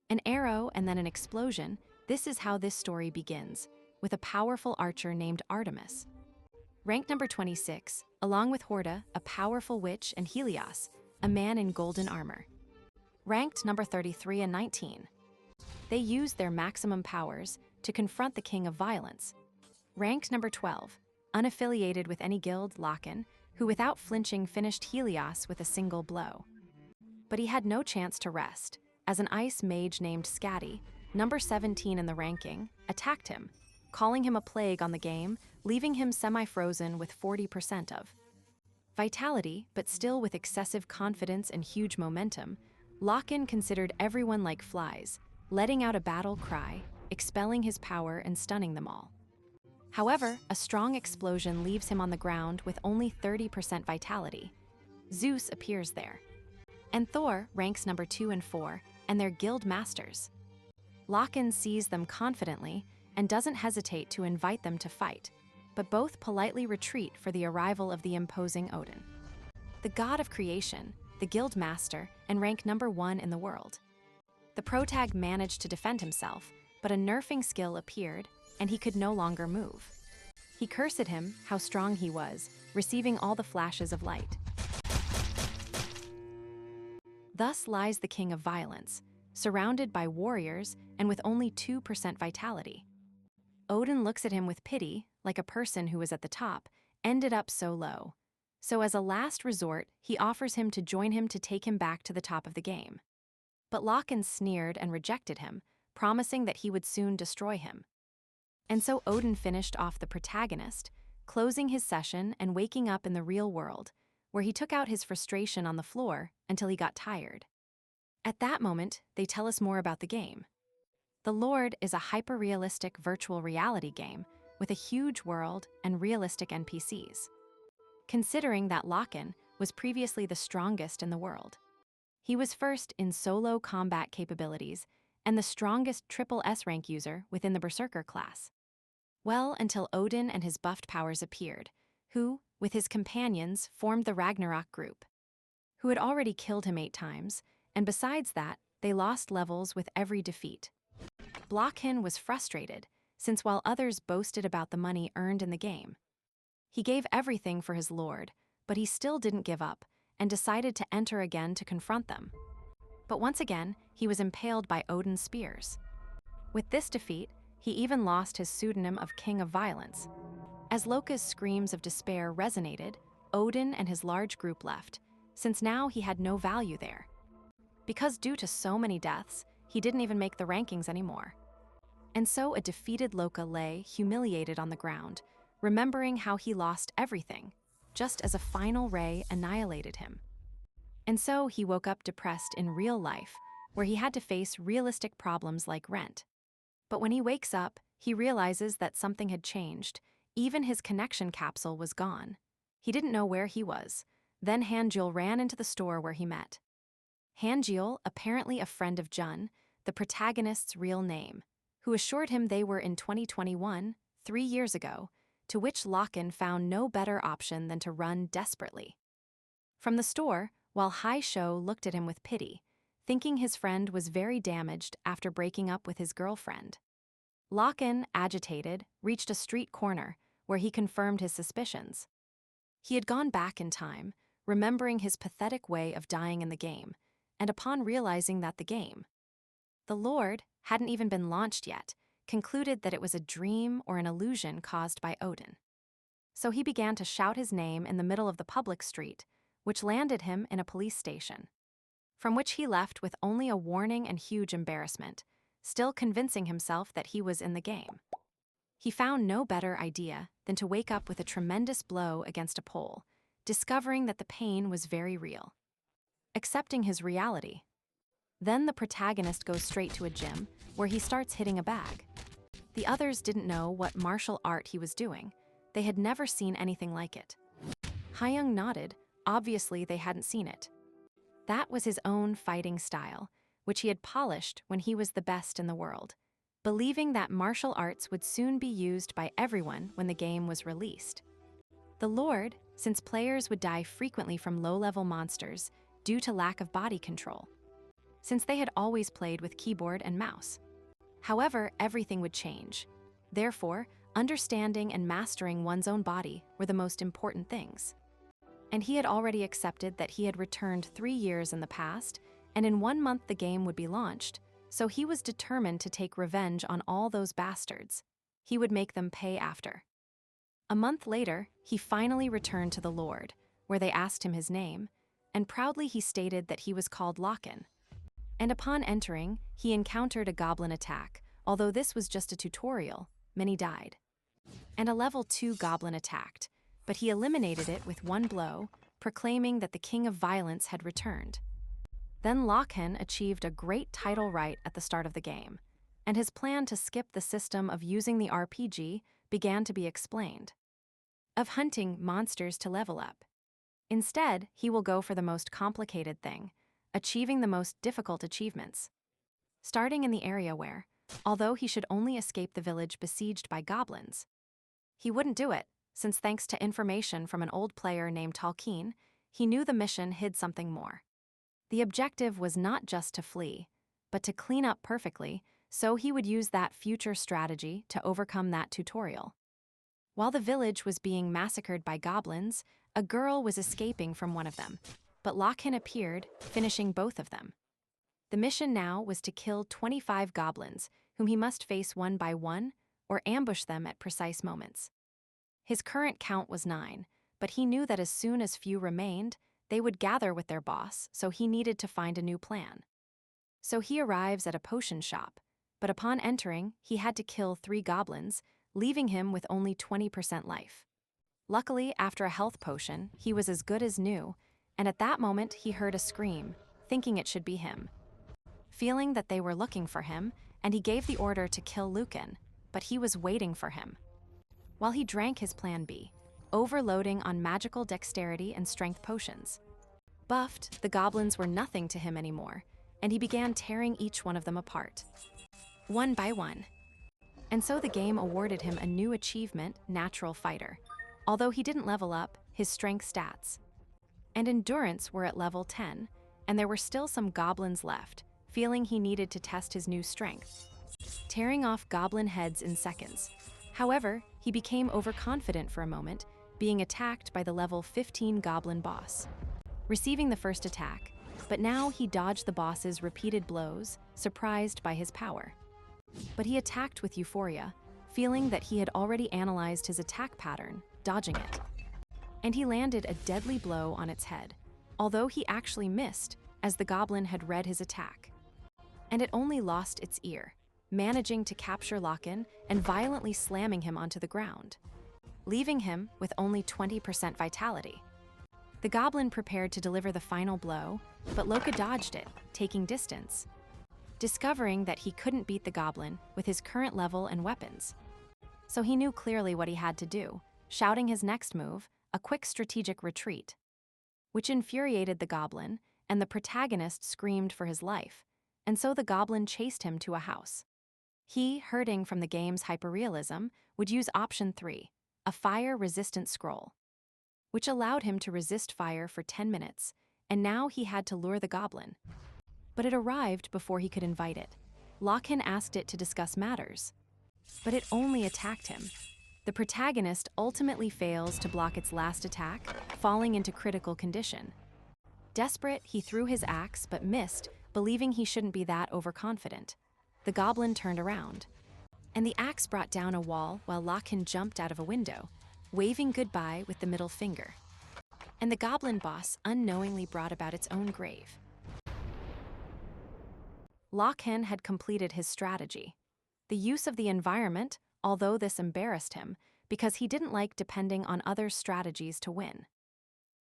An arrow and then an explosion, this is how this story begins, with a powerful archer named Artemis. Rank number 26, along with Horda, a powerful witch, and Helios, a man in golden armor. Ranked number 33 and 19. They used their maximum powers to confront the King of Violence. Ranked number 12, unaffiliated with any guild, Logan, who without flinching finished Helios with a single blow. But he had no chance to rest, as an ice mage named Scatty, number 17 in the ranking, attacked him, calling him a plague on the game, leaving him semi-frozen with 40% of vitality, but still with excessive confidence and huge momentum. Logan considered everyone like flies, letting out a battle cry, expelling his power and stunning them all. However, a strong explosion leaves him on the ground with only 30% vitality. Zeus appears there. And Thor ranks number 2 and 4, and they're guild masters. Logan sees them confidently and doesn't hesitate to invite them to fight, but both politely retreat for the arrival of the imposing Odin, the god of creation, the guild master, and rank number 1 in the world. The protag managed to defend himself, but a nerfing skill appeared, and he could no longer move. He cursed him how strong he was, receiving all the flashes of light. Thus lies the King of Violence, surrounded by warriors and with only 2% vitality. Odin looks at him with pity, like a person who was at the top, ended up so low. So as a last resort, he offers him to join him to take him back to the top of the game. But Logan sneered and rejected him, promising that he would soon destroy him. And so Odin finished off the protagonist, closing his session and waking up in the real world, where he took out his frustration on the floor until he got tired. At that moment, they tell us more about the game. The Lord is a hyper-realistic virtual reality game with a huge world and realistic NPCs. Considering that Logan was previously the strongest in the world. He was first in solo combat capabilities and the strongest triple S rank user within the berserker class. Well, until Odin and his buffed powers appeared, who, with his companions, formed the Ragnarok group, who had already killed him 8 times, and besides that, they lost levels with every defeat. Blockhin was frustrated, since while others boasted about the money earned in the game, he gave everything for his lord, but he still didn't give up, and decided to enter again to confront them. But once again, he was impaled by Odin's spears. With this defeat, he even lost his pseudonym of King of Violence. As Loka's screams of despair resonated, Odin and his large group left, since now he had no value there. Because due to so many deaths, he didn't even make the rankings anymore. And so a defeated Loka lay, humiliated on the ground, remembering how he lost everything, just as a final ray annihilated him. And so he woke up depressed in real life, where he had to face realistic problems like rent. But when he wakes up, he realizes that something had changed. Even his connection capsule was gone. He didn't know where he was. Then Hanjul ran into the store where he met Hanjul, apparently a friend of Jun, the protagonist's real name, who assured him they were in 2021, 3 years ago, to which Lokan found no better option than to run desperately from the store, while Hai Shou looked at him with pity, thinking his friend was very damaged after breaking up with his girlfriend. Lokan, agitated, reached a street corner, where he confirmed his suspicions. He had gone back in time, remembering his pathetic way of dying in the game, and upon realizing that the game, the Lord, hadn't even been launched yet, concluded that it was a dream or an illusion caused by Odin. So he began to shout his name in the middle of the public street, which landed him in a police station, from which he left with only a warning and huge embarrassment, still convincing himself that he was in the game. He found no better idea than to wake up with a tremendous blow against a pole, discovering that the pain was very real. Accepting his reality. Then the protagonist goes straight to a gym, where he starts hitting a bag. The others didn't know what martial art he was doing. They had never seen anything like it. Hyung nodded, obviously they hadn't seen it. That was his own fighting style, which he had polished when he was the best in the world, believing that martial arts would soon be used by everyone when the game was released. The Lord, since players would die frequently from low-level monsters due to lack of body control, since they had always played with keyboard and mouse. However, everything would change. Therefore, understanding and mastering one's own body were the most important things. And he had already accepted that he had returned 3 years in the past, and in 1 month the game would be launched, so he was determined to take revenge on all those bastards. He would make them pay after. A month later, he finally returned to the Lord, where they asked him his name, and proudly he stated that he was called Lokan. And upon entering, he encountered a goblin attack. Although this was just a tutorial, many died. And a level 2 goblin attacked, but he eliminated it with 1 blow, proclaiming that the King of Violence had returned. Then Lokan achieved a great title right at the start of the game, and his plan to skip the system of using the RPG began to be explained. Of hunting monsters to level up. Instead, he will go for the most complicated thing, achieving the most difficult achievements. Starting in the area where, although he should only escape the village besieged by goblins, he wouldn't do it, since thanks to information from an old player named Tolkien, he knew the mission hid something more. The objective was not just to flee, but to clean up perfectly, so he would use that future strategy to overcome that tutorial. While the village was being massacred by goblins, a girl was escaping from one of them, but Lokan appeared, finishing both of them. The mission now was to kill 25 goblins, whom he must face one by one, or ambush them at precise moments. His current count was 9, but he knew that as soon as few remained, they would gather with their boss, so he needed to find a new plan. So he arrives at a potion shop, but upon entering, he had to kill 3 goblins, leaving him with only 20% life. Luckily, after a health potion, he was as good as new, and at that moment he heard a scream, thinking it should be him. Feeling that they were looking for him, and he gave the order to kill Lokan, but he was waiting for him. While he drank his plan B, overloading on magical dexterity and strength potions. Buffed, the goblins were nothing to him anymore, and he began tearing each one of them apart, one by one. And so the game awarded him a new achievement, Natural Fighter, although he didn't level up his strength stats. And endurance were at level 10, and there were still some goblins left, feeling he needed to test his new strength, tearing off goblin heads in seconds. However, he became overconfident for a moment, being attacked by the level 15 goblin boss. Receiving the first attack, but now he dodged the boss's repeated blows, surprised by his power. But he attacked with euphoria, feeling that he had already analyzed his attack pattern, dodging it. And he landed a deadly blow on its head, although he actually missed, as the goblin had read his attack. And it only lost its ear, managing to capture Lokan and violently slamming him onto the ground, leaving him with only 20% vitality. The goblin prepared to deliver the final blow, but Loka dodged it, taking distance, discovering that he couldn't beat the goblin with his current level and weapons. So he knew clearly what he had to do, shouting his next move, a quick strategic retreat, which infuriated the goblin, and the protagonist screamed for his life, and so the goblin chased him to a house. He, hurting from the game's hyperrealism, would use option 3, a fire-resistant scroll, which allowed him to resist fire for 10 minutes, and now he had to lure the goblin. But it arrived before he could invite it. Lokan asked it to discuss matters, but it only attacked him. The protagonist ultimately fails to block its last attack, falling into critical condition. Desperate, he threw his axe but missed, believing he shouldn't be that overconfident. The goblin turned around, and the axe brought down a wall while Lokan jumped out of a window, waving goodbye with the middle finger. And the goblin boss unknowingly brought about its own grave. Lokan had completed his strategy. The use of the environment, although this embarrassed him, because he didn't like depending on other strategies to win.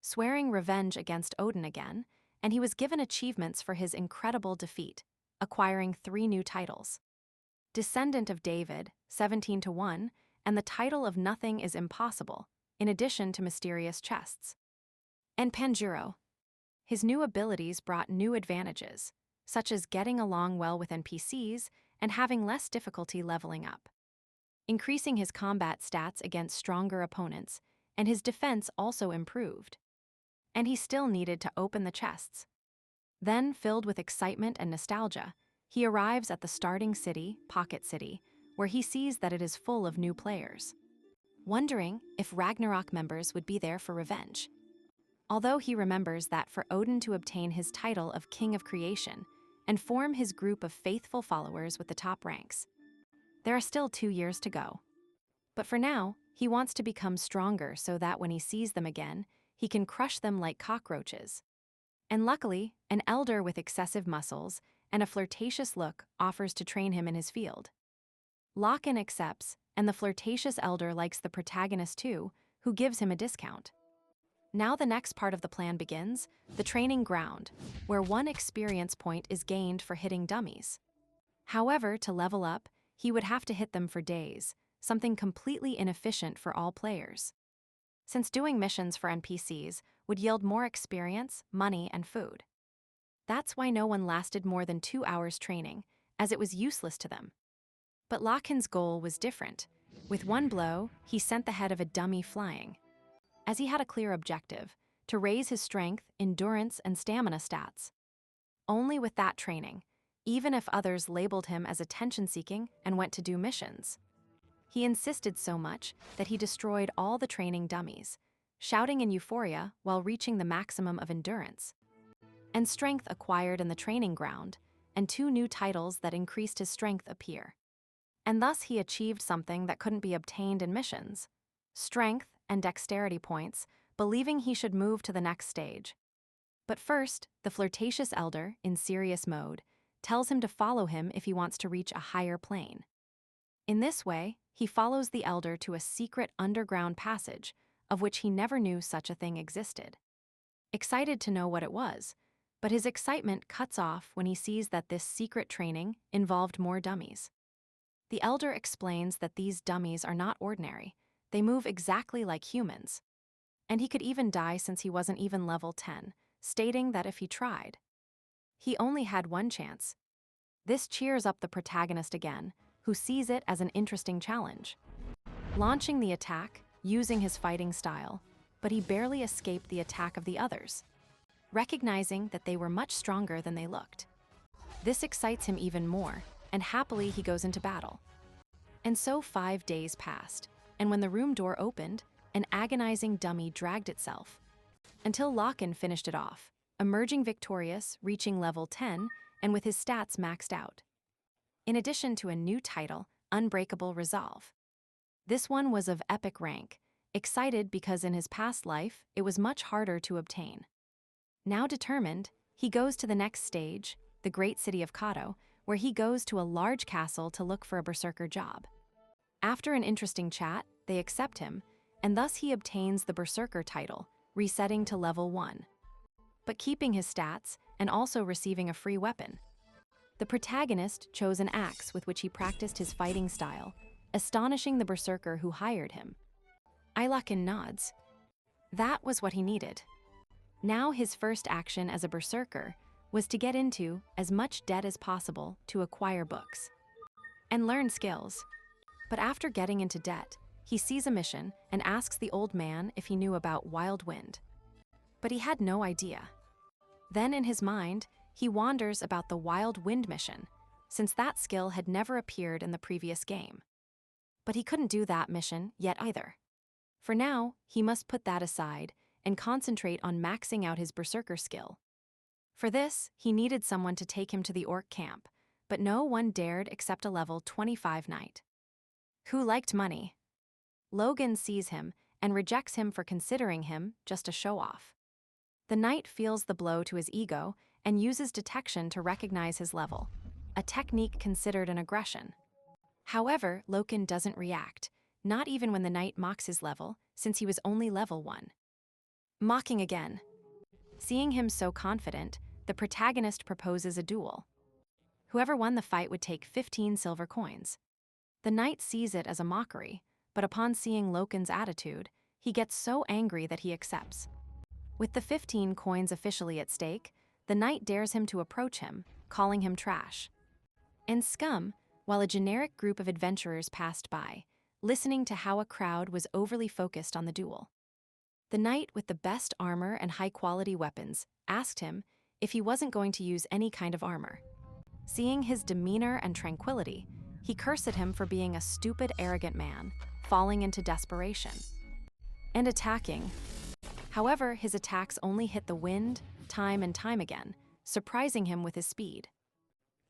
Swearing revenge against Odin again, and he was given achievements for his incredible defeat, acquiring 3 new titles. Descendant of David, 17-1, and the title of Nothing is Impossible, in addition to mysterious chests. And Panjuro. His new abilities brought new advantages, such as getting along well with NPCs and having less difficulty leveling up, increasing his combat stats against stronger opponents, and his defense also improved. And he still needed to open the chests. Then, filled with excitement and nostalgia, he arrives at the starting city, Pocket City, where he sees that it is full of new players. Wondering if Ragnarok members would be there for revenge. Although he remembers that for Odin to obtain his title of King of Creation and form his group of faithful followers with the top ranks, there are still 2 years to go. But for now, he wants to become stronger so that when he sees them again, he can crush them like cockroaches. And luckily, an elder with excessive muscles and a flirtatious look offers to train him in his field. Lokan accepts, and the flirtatious elder likes the protagonist too, who gives him a discount. Now the next part of the plan begins, the training ground, where 1 experience point is gained for hitting dummies. However, to level up, he would have to hit them for days, something completely inefficient for all players. Since doing missions for NPCs would yield more experience, money, and food. That's why no one lasted more than 2 hours training, as it was useless to them. But Lokan's goal was different. With 1 blow, he sent the head of a dummy flying. As he had a clear objective, to raise his strength, endurance, and stamina stats. Only with that training, even if others labeled him as attention-seeking and went to do missions. He insisted so much that he destroyed all the training dummies, shouting in euphoria while reaching the maximum of endurance. And strength acquired in the training ground, and 2 new titles that increased his strength appear. And thus he achieved something that couldn't be obtained in missions. Strength and dexterity points, believing he should move to the next stage. But first, the flirtatious elder, in serious mode, tells him to follow him if he wants to reach a higher plane. In this way, he follows the elder to a secret underground passage, of which he never knew such a thing existed. Excited to know what it was, but his excitement cuts off when he sees that this secret training involved more dummies. The elder explains that these dummies are not ordinary. They move exactly like humans. And he could even die since he wasn't even level 10, stating that if he tried, he only had 1 chance. This cheers up the protagonist again, who sees it as an interesting challenge. Launching the attack, using his fighting style, but he barely escaped the attack of the others, recognizing that they were much stronger than they looked. This excites him even more, and happily he goes into battle. And so 5 days passed, and when the room door opened, an agonizing dummy dragged itself, until Lokan finished it off, emerging victorious, reaching level 10, and with his stats maxed out. In addition to a new title, Unbreakable Resolve. This one was of epic rank, excited because in his past life, it was much harder to obtain. Now determined, he goes to the next stage, the great city of Kato, where he goes to a large castle to look for a berserker job. After an interesting chat, they accept him, and thus he obtains the berserker title, resetting to level 1. But keeping his stats, and also receiving a free weapon. The protagonist chose an axe with which he practiced his fighting style, astonishing the berserker who hired him. Lokan nods. That was what he needed. Now his first action as a berserker was to get into as much debt as possible to acquire books and learn skills. But after getting into debt, he sees a mission and asks the old man if he knew about wild wind. But he had no idea. Then in his mind, he wonders about the wild wind mission, since that skill had never appeared in the previous game. But he couldn't do that mission yet either. For now, he must put that aside and concentrate on maxing out his berserker skill. For this, he needed someone to take him to the orc camp, but no one dared except a level 25 knight. Who liked money. Logan sees him and rejects him for considering him just a show-off. The knight feels the blow to his ego and uses detection to recognize his level, a technique considered an aggression. However, Logan doesn't react, not even when the knight mocks his level, since he was only level 1. Mocking again. Seeing him so confident, the protagonist proposes a duel. Whoever won the fight would take 15 silver coins. The knight sees it as a mockery, but upon seeing Logan's attitude, he gets so angry that he accepts. With the 15 coins officially at stake, the knight dares him to approach him, calling him trash and scum, while a generic group of adventurers passed by, listening to how a crowd was overly focused on the duel. The knight with the best armor and high-quality weapons asked him if he wasn't going to use any kind of armor. Seeing his demeanor and tranquility, he cursed at him for being a stupid, arrogant man, falling into desperation and attacking. However, his attacks only hit the wind, time and time again, surprising him with his speed.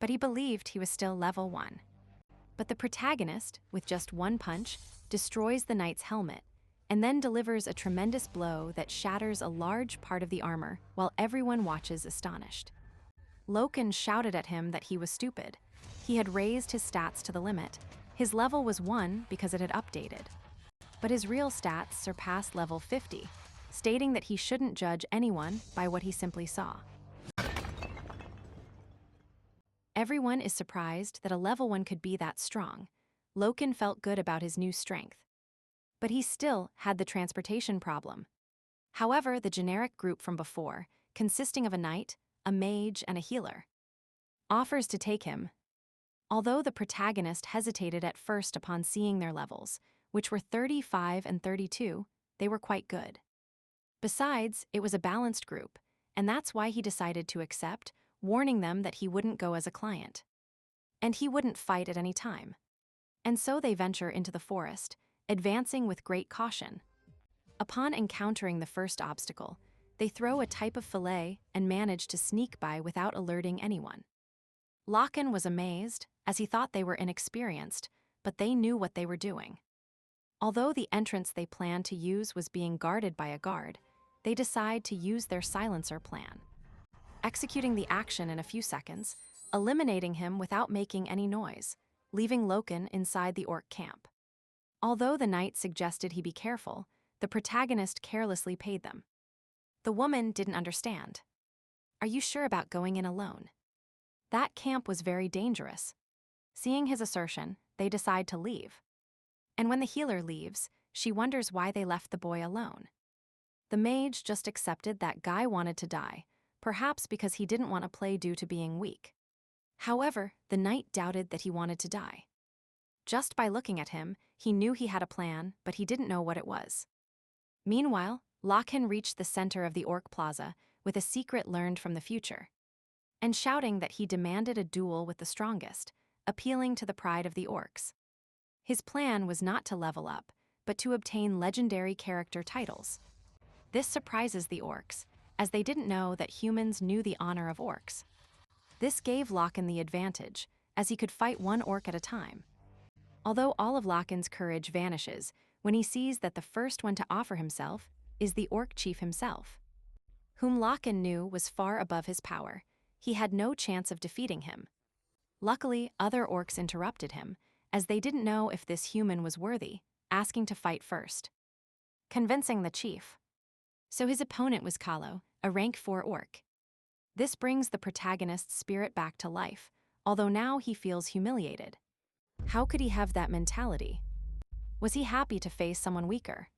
But he believed he was still level 1. But the protagonist, with just one punch, destroys the knight's helmet, and then delivers a tremendous blow that shatters a large part of the armor while everyone watches astonished. Logan shouted at him that he was stupid. He had raised his stats to the limit. His level was 1 because it had updated. But his real stats surpassed level 50, stating that he shouldn't judge anyone by what he simply saw. Everyone is surprised that a level 1 could be that strong. Logan felt good about his new strength. But he still had the transportation problem. However, the generic group from before, consisting of a knight, a mage, and a healer, offers to take him. Although the protagonist hesitated at first upon seeing their levels, which were 35 and 32, they were quite good. Besides, it was a balanced group, and that's why he decided to accept, warning them that he wouldn't go as a client. And he wouldn't fight at any time. And so they venture into the forest, advancing with great caution. Upon encountering the first obstacle, they throw a type of fillet and manage to sneak by without alerting anyone. Logan was amazed, as he thought they were inexperienced, but they knew what they were doing. Although the entrance they planned to use was being guarded by a guard, they decide to use their silencer plan, executing the action in a few seconds, eliminating him without making any noise, leaving Logan inside the orc camp. Although the knight suggested he be careful, the protagonist carelessly paid them. The woman didn't understand. "Are you sure about going in alone? That camp was very dangerous." Seeing his assertion, they decide to leave. And when the healer leaves, she wonders why they left the boy alone. The mage just accepted that Guy wanted to die, perhaps because he didn't want to play due to being weak. However, the knight doubted that he wanted to die. Just by looking at him, he knew he had a plan, but he didn't know what it was. Meanwhile, Logan reached the center of the Orc Plaza with a secret learned from the future, and shouting that he demanded a duel with the strongest, appealing to the pride of the orcs. His plan was not to level up, but to obtain legendary character titles. This surprises the orcs, as they didn't know that humans knew the honor of orcs. This gave Logan the advantage, as he could fight one orc at a time. Although all of Logan's courage vanishes when he sees that the first one to offer himself is the orc chief himself, whom Logan knew was far above his power. He had no chance of defeating him. Luckily, other orcs interrupted him, as they didn't know if this human was worthy, asking to fight first, convincing the chief. So his opponent was Kalo, a rank 4 orc. This brings the protagonist's spirit back to life, although now he feels humiliated. How could he have that mentality? Was he happy to face someone weaker?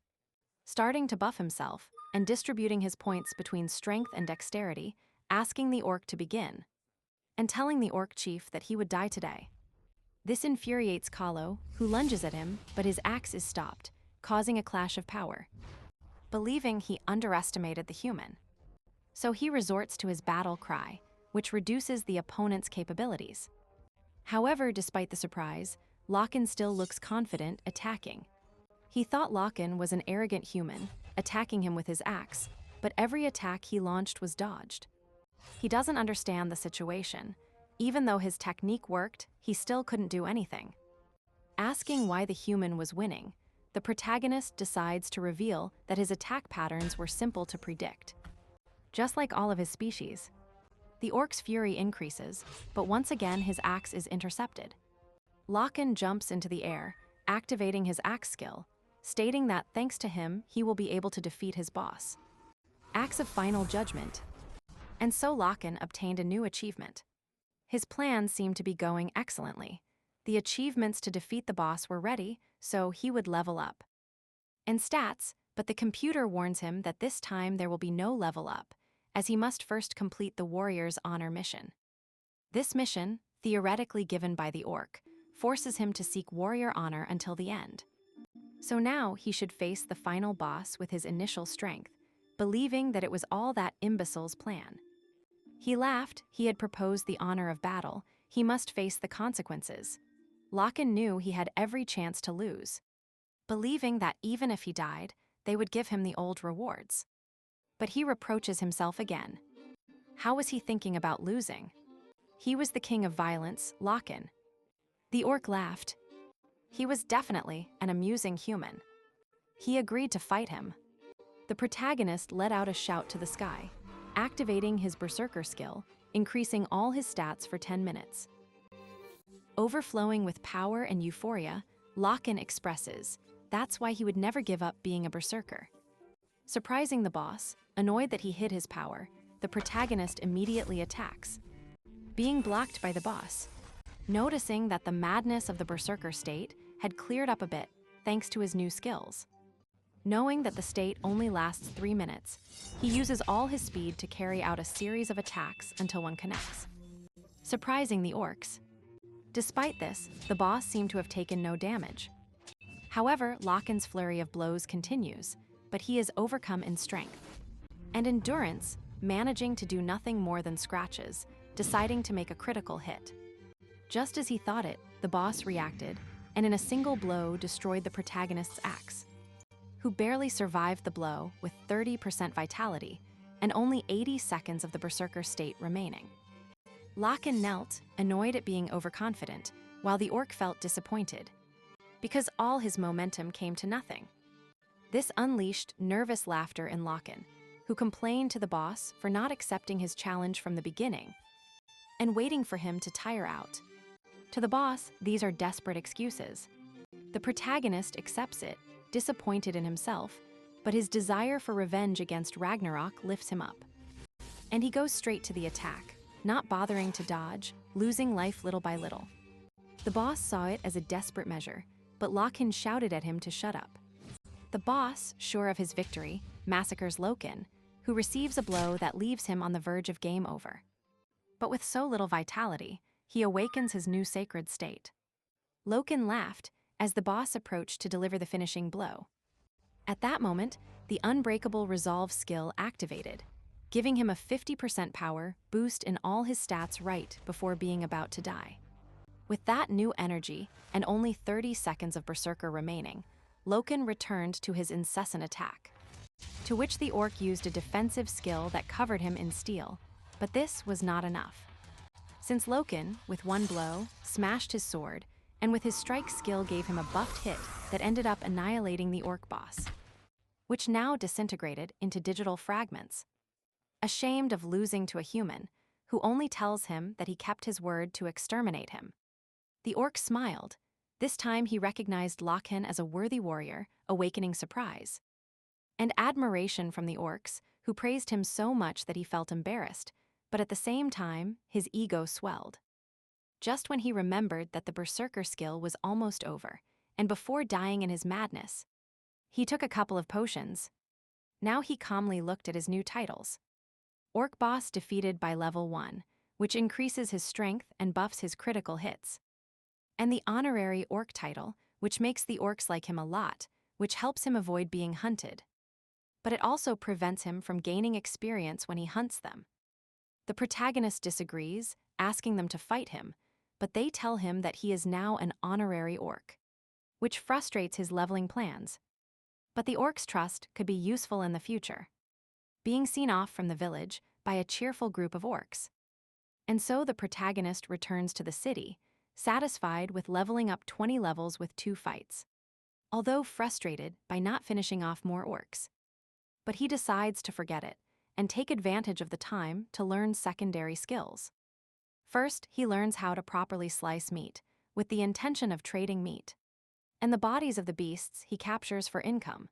Starting to buff himself and distributing his points between strength and dexterity, asking the orc to begin, and telling the orc chief that he would die today. This infuriates Kalo, who lunges at him, but his axe is stopped, causing a clash of power, believing he underestimated the human. So he resorts to his battle cry, which reduces the opponent's capabilities. However, despite the surprise, Logan still looks confident, attacking. He thought Logan was an arrogant human, attacking him with his axe, but every attack he launched was dodged. He doesn't understand the situation. Even though his technique worked, he still couldn't do anything. Asking why the human was winning, the protagonist decides to reveal that his attack patterns were simple to predict. Just like all of his species, the orc's fury increases, but once again his axe is intercepted. Logan jumps into the air, activating his axe skill, stating that thanks to him, he will be able to defeat his boss. Axe of Final Judgment. And so Logan obtained a new achievement. His plans seemed to be going excellently. The achievements to defeat the boss were ready, so he would level up. And stats, but the computer warns him that this time there will be no level up, as he must first complete the warrior's honor mission. This mission, theoretically given by the orc, forces him to seek warrior honor until the end. So now he should face the final boss with his initial strength, believing that it was all that imbecile's plan. He laughed. He had proposed the honor of battle. He must face the consequences. Lokan knew he had every chance to lose, believing that even if he died, they would give him the old rewards. But he reproaches himself again. How was he thinking about losing? He was the king of violence, Lokan. The orc laughed. He was definitely an amusing human. He agreed to fight him. The protagonist let out a shout to the sky, activating his berserker skill, increasing all his stats for 10 minutes. Overflowing with power and euphoria, Lokan expresses, that's why he would never give up being a berserker. Surprising the boss, annoyed that he hid his power, the protagonist immediately attacks, being blocked by the boss. Noticing that the madness of the berserker state had cleared up a bit thanks to his new skills. Knowing that the state only lasts 3 minutes, he uses all his speed to carry out a series of attacks until one connects, surprising the orcs. Despite this, the boss seemed to have taken no damage. However, Lokan's flurry of blows continues, but he is overcome in strength and endurance, managing to do nothing more than scratches, deciding to make a critical hit. Just as he thought it, the boss reacted, and in a single blow destroyed the protagonist's axe, who barely survived the blow with 30% vitality and only 80 seconds of the berserker state remaining. Lokan knelt, annoyed at being overconfident, while the orc felt disappointed, because all his momentum came to nothing. This unleashed nervous laughter in Lokan, who complained to the boss for not accepting his challenge from the beginning and waiting for him to tire out. To the boss, these are desperate excuses. The protagonist accepts it, disappointed in himself, but his desire for revenge against Ragnarok lifts him up. And he goes straight to the attack, not bothering to dodge, losing life little by little. The boss saw it as a desperate measure, but Lokan shouted at him to shut up. The boss, sure of his victory, massacres Lokan, who receives a blow that leaves him on the verge of game over. But with so little vitality, he awakens his new sacred state. Lokan laughed as the boss approached to deliver the finishing blow. At that moment, the unbreakable resolve skill activated, giving him a 50% power boost in all his stats right before being about to die. With that new energy and only 30 seconds of berserker remaining, Lokan returned to his incessant attack, to which the orc used a defensive skill that covered him in steel, but this was not enough. Since Lokan, with one blow, smashed his sword, and with his strike skill gave him a buffed hit that ended up annihilating the orc boss, which now disintegrated into digital fragments. Ashamed of losing to a human, who only tells him that he kept his word to exterminate him, the orc smiled. This time he recognized Lokan as a worthy warrior, awakening surprise and admiration from the orcs, who praised him so much that he felt embarrassed, but at the same time, his ego swelled. Just when he remembered that the berserker skill was almost over, and before dying in his madness, he took a couple of potions. Now he calmly looked at his new titles. Orc Boss defeated by level 1, which increases his strength and buffs his critical hits. And the honorary orc title, which makes the orcs like him a lot, which helps him avoid being hunted. But it also prevents him from gaining experience when he hunts them. The protagonist disagrees, asking them to fight him, but they tell him that he is now an honorary orc, which frustrates his leveling plans. But the orc's trust could be useful in the future, being seen off from the village by a cheerful group of orcs. And so the protagonist returns to the city, satisfied with leveling up 20 levels with 2 fights, although frustrated by not finishing off more orcs. But he decides to forget it and take advantage of the time to learn secondary skills. First, he learns how to properly slice meat, with the intention of trading meat, and the bodies of the beasts he captures for income.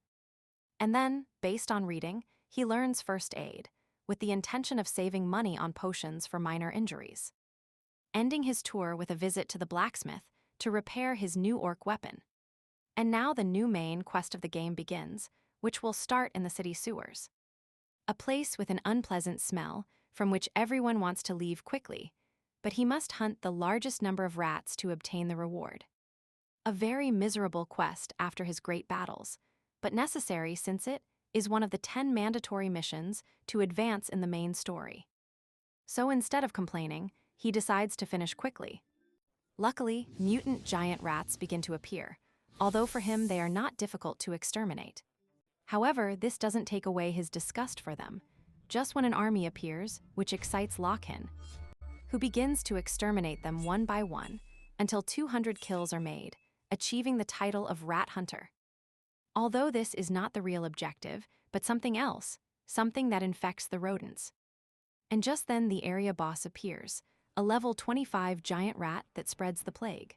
And then, based on reading, he learns first aid, with the intention of saving money on potions for minor injuries, ending his tour with a visit to the blacksmith to repair his new orc weapon. And now the new main quest of the game begins, which will start in the city sewers, a place with an unpleasant smell from which everyone wants to leave quickly, but he must hunt the largest number of rats to obtain the reward. A very miserable quest after his great battles, but necessary since it is one of the 10 mandatory missions to advance in the main story. So instead of complaining, he decides to finish quickly. Luckily, mutant giant rats begin to appear, although for him they are not difficult to exterminate. However, this doesn't take away his disgust for them, just when an army appears, which excites Logan, who begins to exterminate them one by one, until 200 kills are made, achieving the title of Rat Hunter. Although this is not the real objective, but something else, something that infects the rodents. And just then the area boss appears, a level 25 giant rat that spreads the plague,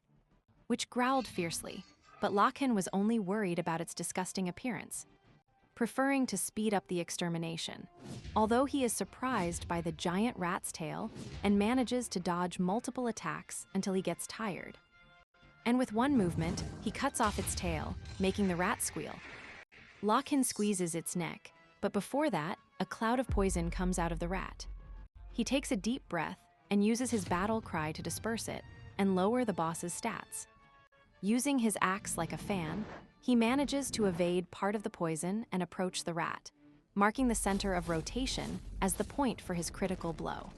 which growled fiercely, but Logan was only worried about its disgusting appearance, preferring to speed up the extermination, although he is surprised by the giant rat's tail and manages to dodge multiple attacks until he gets tired. And with one movement, he cuts off its tail, making the rat squeal. Logan squeezes its neck, but before that, a cloud of poison comes out of the rat. He takes a deep breath and uses his battle cry to disperse it and lower the boss's stats. Using his axe like a fan, he manages to evade part of the poison and approach the rat, marking the center of rotation as the point for his critical blow.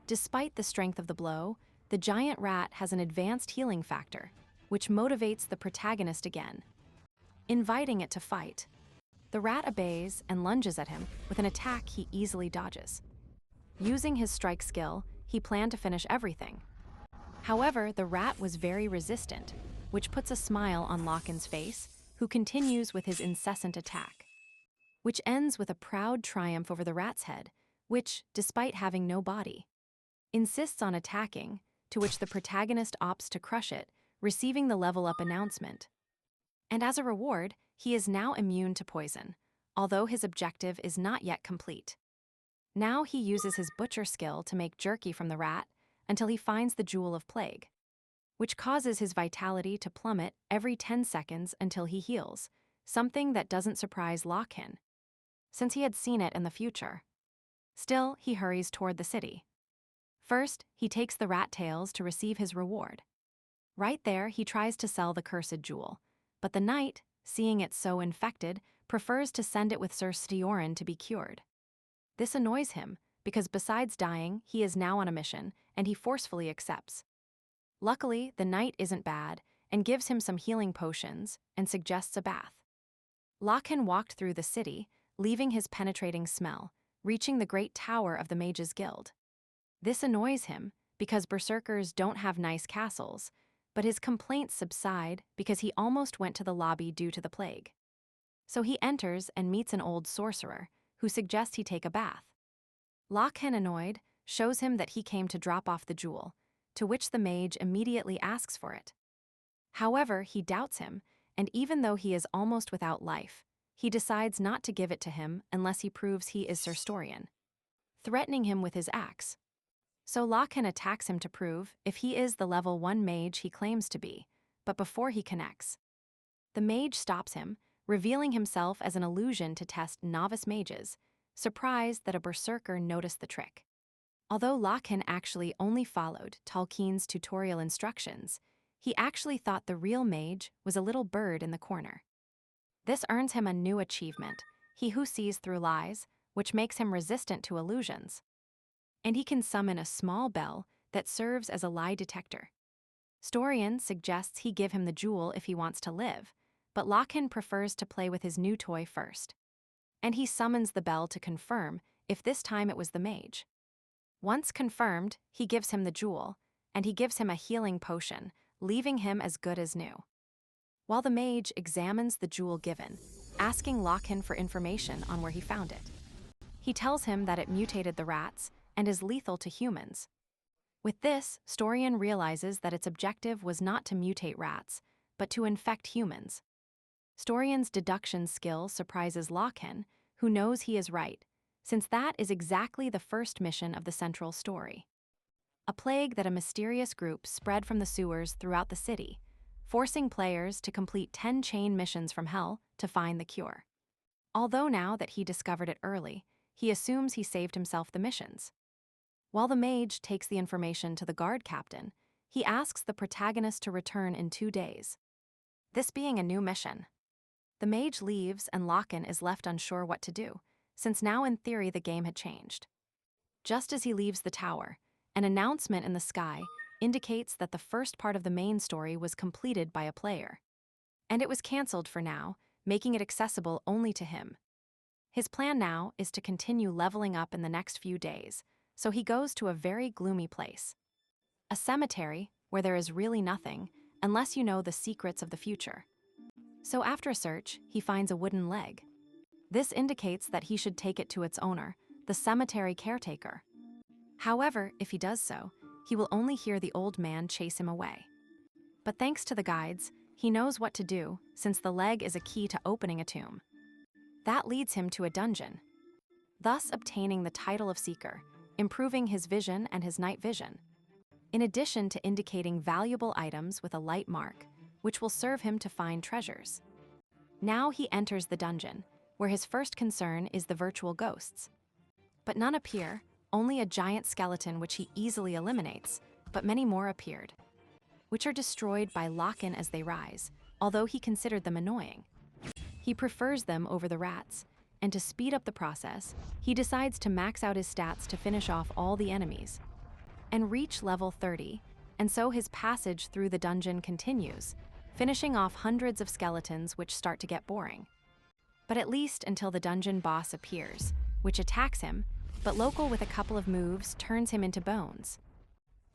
Despite the strength of the blow, the giant rat has an advanced healing factor, which motivates the protagonist again, inviting it to fight. The rat obeys and lunges at him with an attack he easily dodges. Using his strike skill, he planned to finish everything. However, the rat was very resistant, which puts a smile on Logan's face, who continues with his incessant attack, which ends with a proud triumph over the rat's head, which, despite having no body, insists on attacking, to which the protagonist opts to crush it, receiving the level-up announcement. And as a reward, he is now immune to poison, although his objective is not yet complete. Now he uses his butcher skill to make jerky from the rat until he finds the Jewel of Plague, which causes his vitality to plummet every 10 seconds until he heals, something that doesn't surprise Logan, since he had seen it in the future. Still, he hurries toward the city. First, he takes the rat tails to receive his reward. Right there, he tries to sell the cursed jewel, but the knight, seeing it so infected, prefers to send it with Sir Stioran to be cured. This annoys him, because besides dying, he is now on a mission, and he forcefully accepts. Luckily, the knight isn't bad, and gives him some healing potions, and suggests a bath. Logan walked through the city, leaving his penetrating smell, reaching the great tower of the Mages Guild. This annoys him, because berserkers don't have nice castles, but his complaints subside because he almost went to the lobby due to the plague. So he enters and meets an old sorcerer, who suggests he take a bath. Logan, annoyed, shows him that he came to drop off the jewel, to which the mage immediately asks for it. However, he doubts him, and even though he is almost without life, he decides not to give it to him unless he proves he is Sir Storian, threatening him with his axe. So Logan attacks him to prove if he is the level 1 mage he claims to be, but before he connects, the mage stops him, revealing himself as an illusion to test novice mages, surprised that a berserker noticed the trick. Although Logan actually only followed Tolkien's tutorial instructions, he actually thought the real mage was a little bird in the corner. This earns him a new achievement, He Who Sees Through Lies, which makes him resistant to illusions. And he can summon a small bell that serves as a lie detector. Storian suggests he give him the jewel if he wants to live, but Logan prefers to play with his new toy first. And he summons the bell to confirm if this time it was the mage. Once confirmed, he gives him the jewel, and he gives him a healing potion, leaving him as good as new. While the mage examines the jewel given, asking Logan for information on where he found it. He tells him that it mutated the rats and is lethal to humans. With this, Storian realizes that its objective was not to mutate rats, but to infect humans. Storian's deduction skill surprises Logan, who knows he is right, since that is exactly the first mission of the central story. A plague that a mysterious group spread from the sewers throughout the city, forcing players to complete 10 chain missions from hell to find the cure. Although now that he discovered it early, he assumes he saved himself the missions. While the mage takes the information to the guard captain, he asks the protagonist to return in 2 days. This being a new mission. The mage leaves and Logan is left unsure what to do, since now in theory the game had changed. Just as he leaves the tower, an announcement in the sky indicates that the first part of the main story was completed by a player. And it was cancelled for now, making it accessible only to him. His plan now is to continue leveling up in the next few days, so he goes to a very gloomy place. A cemetery where there is really nothing, unless you know the secrets of the future. So after a search, he finds a wooden leg. This indicates that he should take it to its owner, the cemetery caretaker. However, if he does so, he will only hear the old man chase him away. But thanks to the guides, he knows what to do, since the leg is a key to opening a tomb. That leads him to a dungeon, thus obtaining the title of Seeker, improving his vision and his night vision, in addition to indicating valuable items with a light mark, which will serve him to find treasures. Now he enters the dungeon, where his first concern is the virtual ghosts. But none appear, only a giant skeleton which he easily eliminates, but many more appeared, which are destroyed by Lokan as they rise, although he considered them annoying. He prefers them over the rats, and to speed up the process, he decides to max out his stats to finish off all the enemies, and reach level 30, and so his passage through the dungeon continues, finishing off hundreds of skeletons which start to get boring. But at least until the dungeon boss appears, which attacks him, but Local with a couple of moves turns him into bones.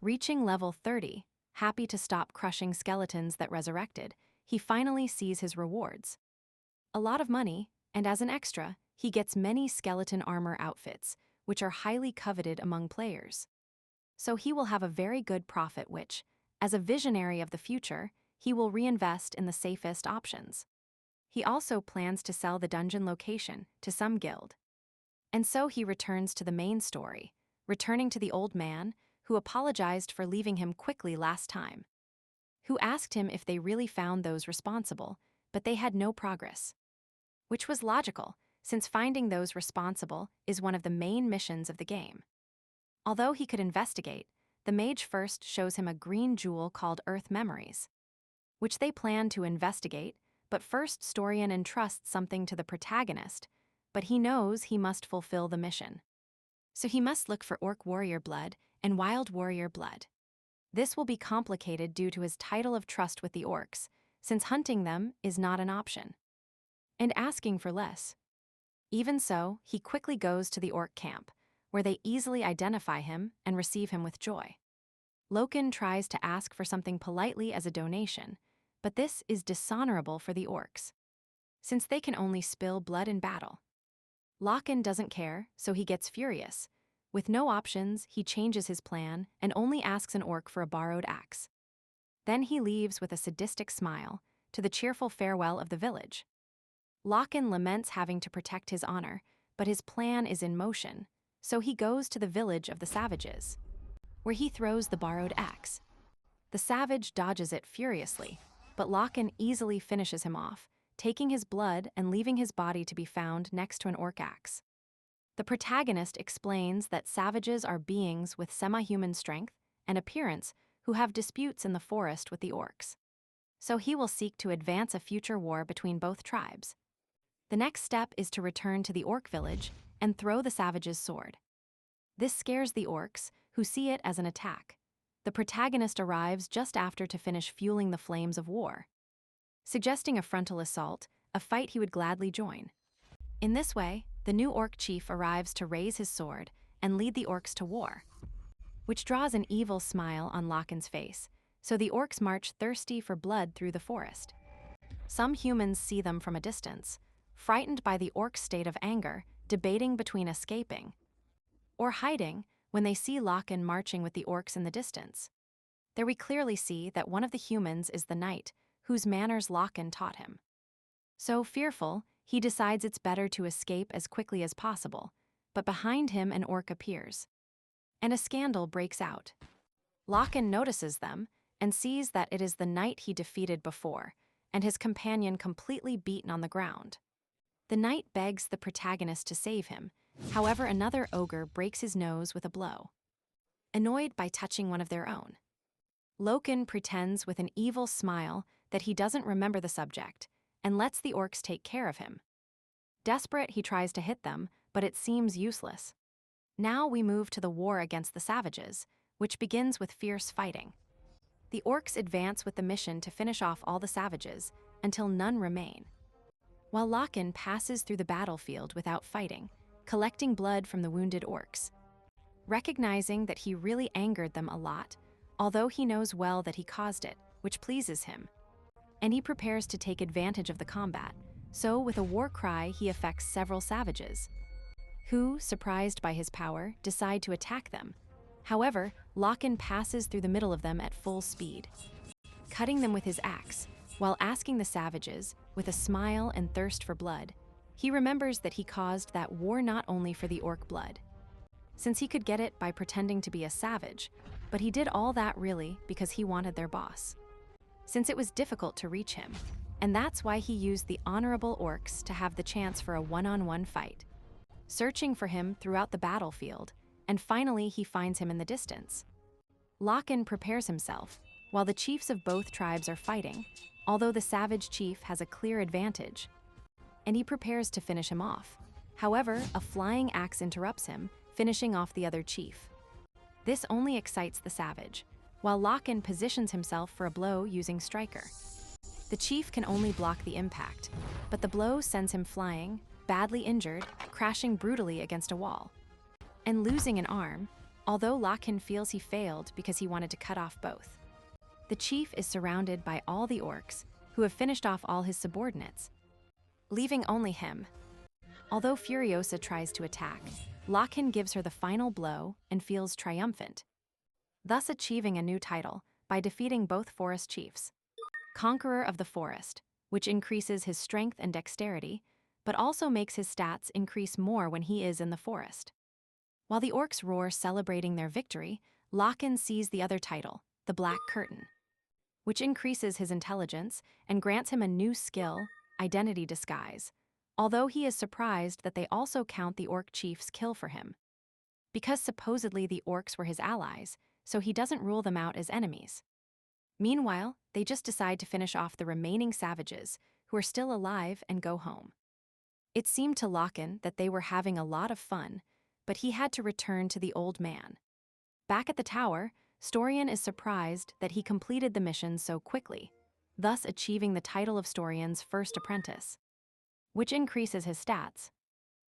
Reaching level 30, happy to stop crushing skeletons that resurrected, he finally sees his rewards. A lot of money, and as an extra, he gets many skeleton armor outfits, which are highly coveted among players. So he will have a very good profit which, as a visionary of the future, he will reinvest in the safest options. He also plans to sell the dungeon location to some guild. And so he returns to the main story, returning to the old man, who apologized for leaving him quickly last time, who asked him if they really found those responsible, but they had no progress. Which was logical, since finding those responsible is one of the main missions of the game. Although he could investigate, the mage first shows him a green jewel called Earth Memories, which they plan to investigate, but first Storian entrusts something to the protagonist, but he knows he must fulfill the mission. So he must look for Orc Warrior blood and Wild Warrior blood. This will be complicated due to his title of trust with the orcs, since hunting them is not an option, and asking for less. Even so, he quickly goes to the orc camp, where they easily identify him and receive him with joy. Lokan tries to ask for something politely as a donation, but this is dishonorable for the orcs, since they can only spill blood in battle. Lokan doesn't care, so he gets furious. With no options, he changes his plan and only asks an orc for a borrowed axe. Then he leaves with a sadistic smile, to the cheerful farewell of the village. Lokan laments having to protect his honor, but his plan is in motion, so he goes to the village of the savages, where he throws the borrowed axe. The savage dodges it furiously, but Lokan easily finishes him off, taking his blood and leaving his body to be found next to an orc axe. The protagonist explains that savages are beings with semi-human strength and appearance who have disputes in the forest with the orcs. So he will seek to advance a future war between both tribes. The next step is to return to the orc village and throw the savage's sword. This scares the orcs, who see it as an attack. The protagonist arrives just after to finish fueling the flames of war, suggesting a frontal assault, a fight he would gladly join. In this way, the new orc chief arrives to raise his sword and lead the orcs to war, which draws an evil smile on Lokan's face, so the orcs march thirsty for blood through the forest. Some humans see them from a distance, frightened by the orcs' state of anger, debating between escaping or hiding when they see Lokan marching with the orcs in the distance. There we clearly see that one of the humans is the knight, whose manners Lokan taught him. So fearful, he decides it's better to escape as quickly as possible, but behind him an orc appears, and a scandal breaks out. Lokan notices them and sees that it is the knight he defeated before, and his companion completely beaten on the ground. The knight begs the protagonist to save him, however another ogre breaks his nose with a blow, annoyed by touching one of their own. Lokan pretends with an evil smile that he doesn't remember the subject, and lets the orcs take care of him. Desperate, he tries to hit them, but it seems useless. Now we move to the war against the savages, which begins with fierce fighting. The orcs advance with the mission to finish off all the savages until none remain. While Lokan passes through the battlefield without fighting, collecting blood from the wounded orcs. Recognizing that he really angered them a lot, although he knows well that he caused it, which pleases him. And he prepares to take advantage of the combat, so with a war cry he affects several savages, who, surprised by his power, decide to attack them. However, Lokan passes through the middle of them at full speed, cutting them with his axe, while asking the savages, with a smile and thirst for blood, he remembers that he caused that war not only for the orc blood, since he could get it by pretending to be a savage, but he did all that really because he wanted their boss, since it was difficult to reach him, and that's why he used the honorable orcs to have the chance for a one-on-one fight, searching for him throughout the battlefield, and finally he finds him in the distance. Lokan prepares himself, while the chiefs of both tribes are fighting, although the savage chief has a clear advantage, and he prepares to finish him off. However, a flying axe interrupts him, finishing off the other chief. This only excites the savage, while Lokan positions himself for a blow using striker. The chief can only block the impact, but the blow sends him flying, badly injured, crashing brutally against a wall, and losing an arm, although Lokan feels he failed because he wanted to cut off both. The chief is surrounded by all the orcs, who have finished off all his subordinates, leaving only him. Although Furiosa tries to attack, Lokan gives her the final blow and feels triumphant, thus achieving a new title by defeating both forest chiefs. Conqueror of the Forest, which increases his strength and dexterity, but also makes his stats increase more when he is in the forest. While the orcs roar celebrating their victory, Lokan sees the other title, the Black Curtain, which increases his intelligence and grants him a new skill, identity disguise, although he is surprised that they also count the orc chief's kill for him, because supposedly the orcs were his allies, so he doesn't rule them out as enemies. Meanwhile, they just decide to finish off the remaining savages, who are still alive, and go home. It seemed to Lokan that they were having a lot of fun, but he had to return to the old man. Back at the tower, Storian is surprised that he completed the mission so quickly, thus achieving the title of Storian's first apprentice, which increases his stats.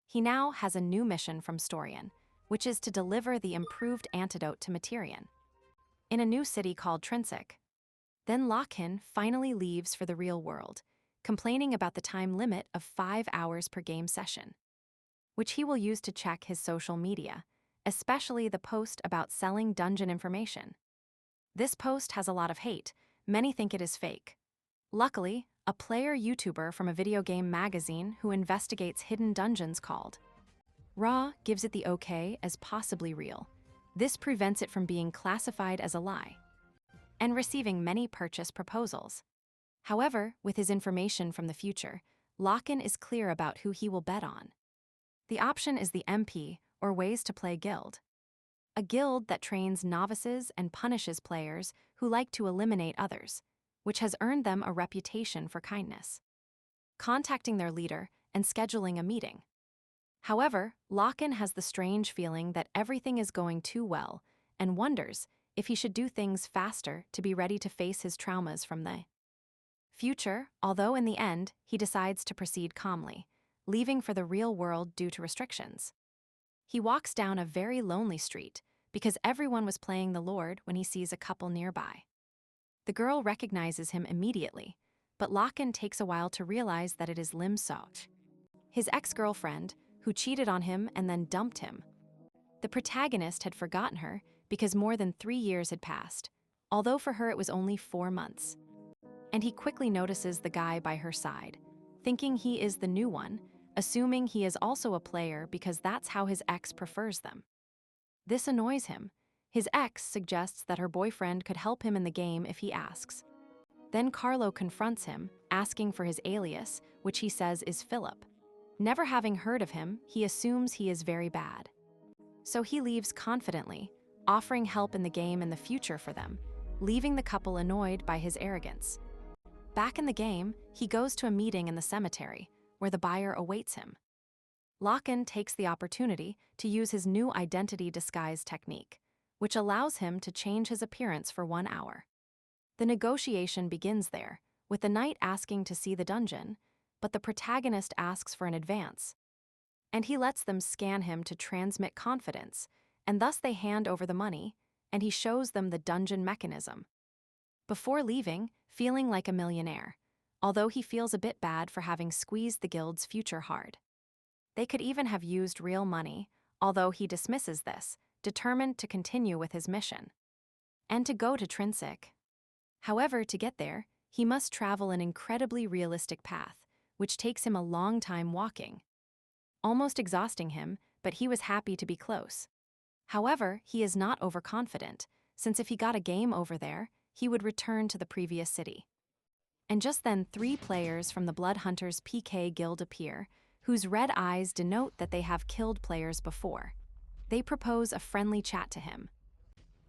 He now has a new mission from Storian, which is to deliver the improved antidote to Materian in a new city called Trinsic. Then Lokan finally leaves for the real world, complaining about the time limit of 5 hours per game session, which he will use to check his social media, especially the post about selling dungeon information. This post has a lot of hate. Many think it is fake. Luckily, a player YouTuber from a video game magazine who investigates hidden dungeons called Raw gives it the okay as possibly real. This prevents it from being classified as a lie and receiving many purchase proposals. However, with his information from the future, Lokan is clear about who he will bet on. The option is the MP, or Ways to Play Guild, a guild that trains novices and punishes players who like to eliminate others, which has earned them a reputation for kindness, contacting their leader and scheduling a meeting. However, Lokan has the strange feeling that everything is going too well and wonders if he should do things faster to be ready to face his traumas from the future, although in the end, he decides to proceed calmly, leaving for the real world due to restrictions. He walks down a very lonely street because everyone was playing the Lord when he sees a couple nearby. The girl recognizes him immediately, but Lokan takes a while to realize that it is Lim Soch, his ex-girlfriend, who cheated on him and then dumped him. The protagonist had forgotten her because more than 3 years had passed, although for her it was only 4 months. And he quickly notices the guy by her side, thinking he is the new one, assuming he is also a player because that's how his ex prefers them. This annoys him. His ex suggests that her boyfriend could help him in the game if he asks. Then Carlo confronts him, asking for his alias, which he says is Philip. Never having heard of him, he assumes he is very bad. So he leaves confidently, offering help in the game in the future for them, leaving the couple annoyed by his arrogance. Back in the game, he goes to a meeting in the cemetery, where the buyer awaits him. Lokan takes the opportunity to use his new identity disguise technique, which allows him to change his appearance for 1 hour. The negotiation begins there, with the knight asking to see the dungeon, but the protagonist asks for an advance. And he lets them scan him to transmit confidence, and thus they hand over the money, and he shows them the dungeon mechanism. Before leaving, feeling like a millionaire, although he feels a bit bad for having squeezed the guild's future hard. They could even have used real money, although he dismisses this, determined to continue with his mission. And to go to Trinsic. However, to get there, he must travel an incredibly realistic path, which takes him a long time walking. Almost exhausting him, but he was happy to be close. However, he is not overconfident, since if he got a game over there, he would return to the previous city. And just then 3 players from the Blood Hunters PK Guild appear, whose red eyes denote that they have killed players before. They propose a friendly chat to him.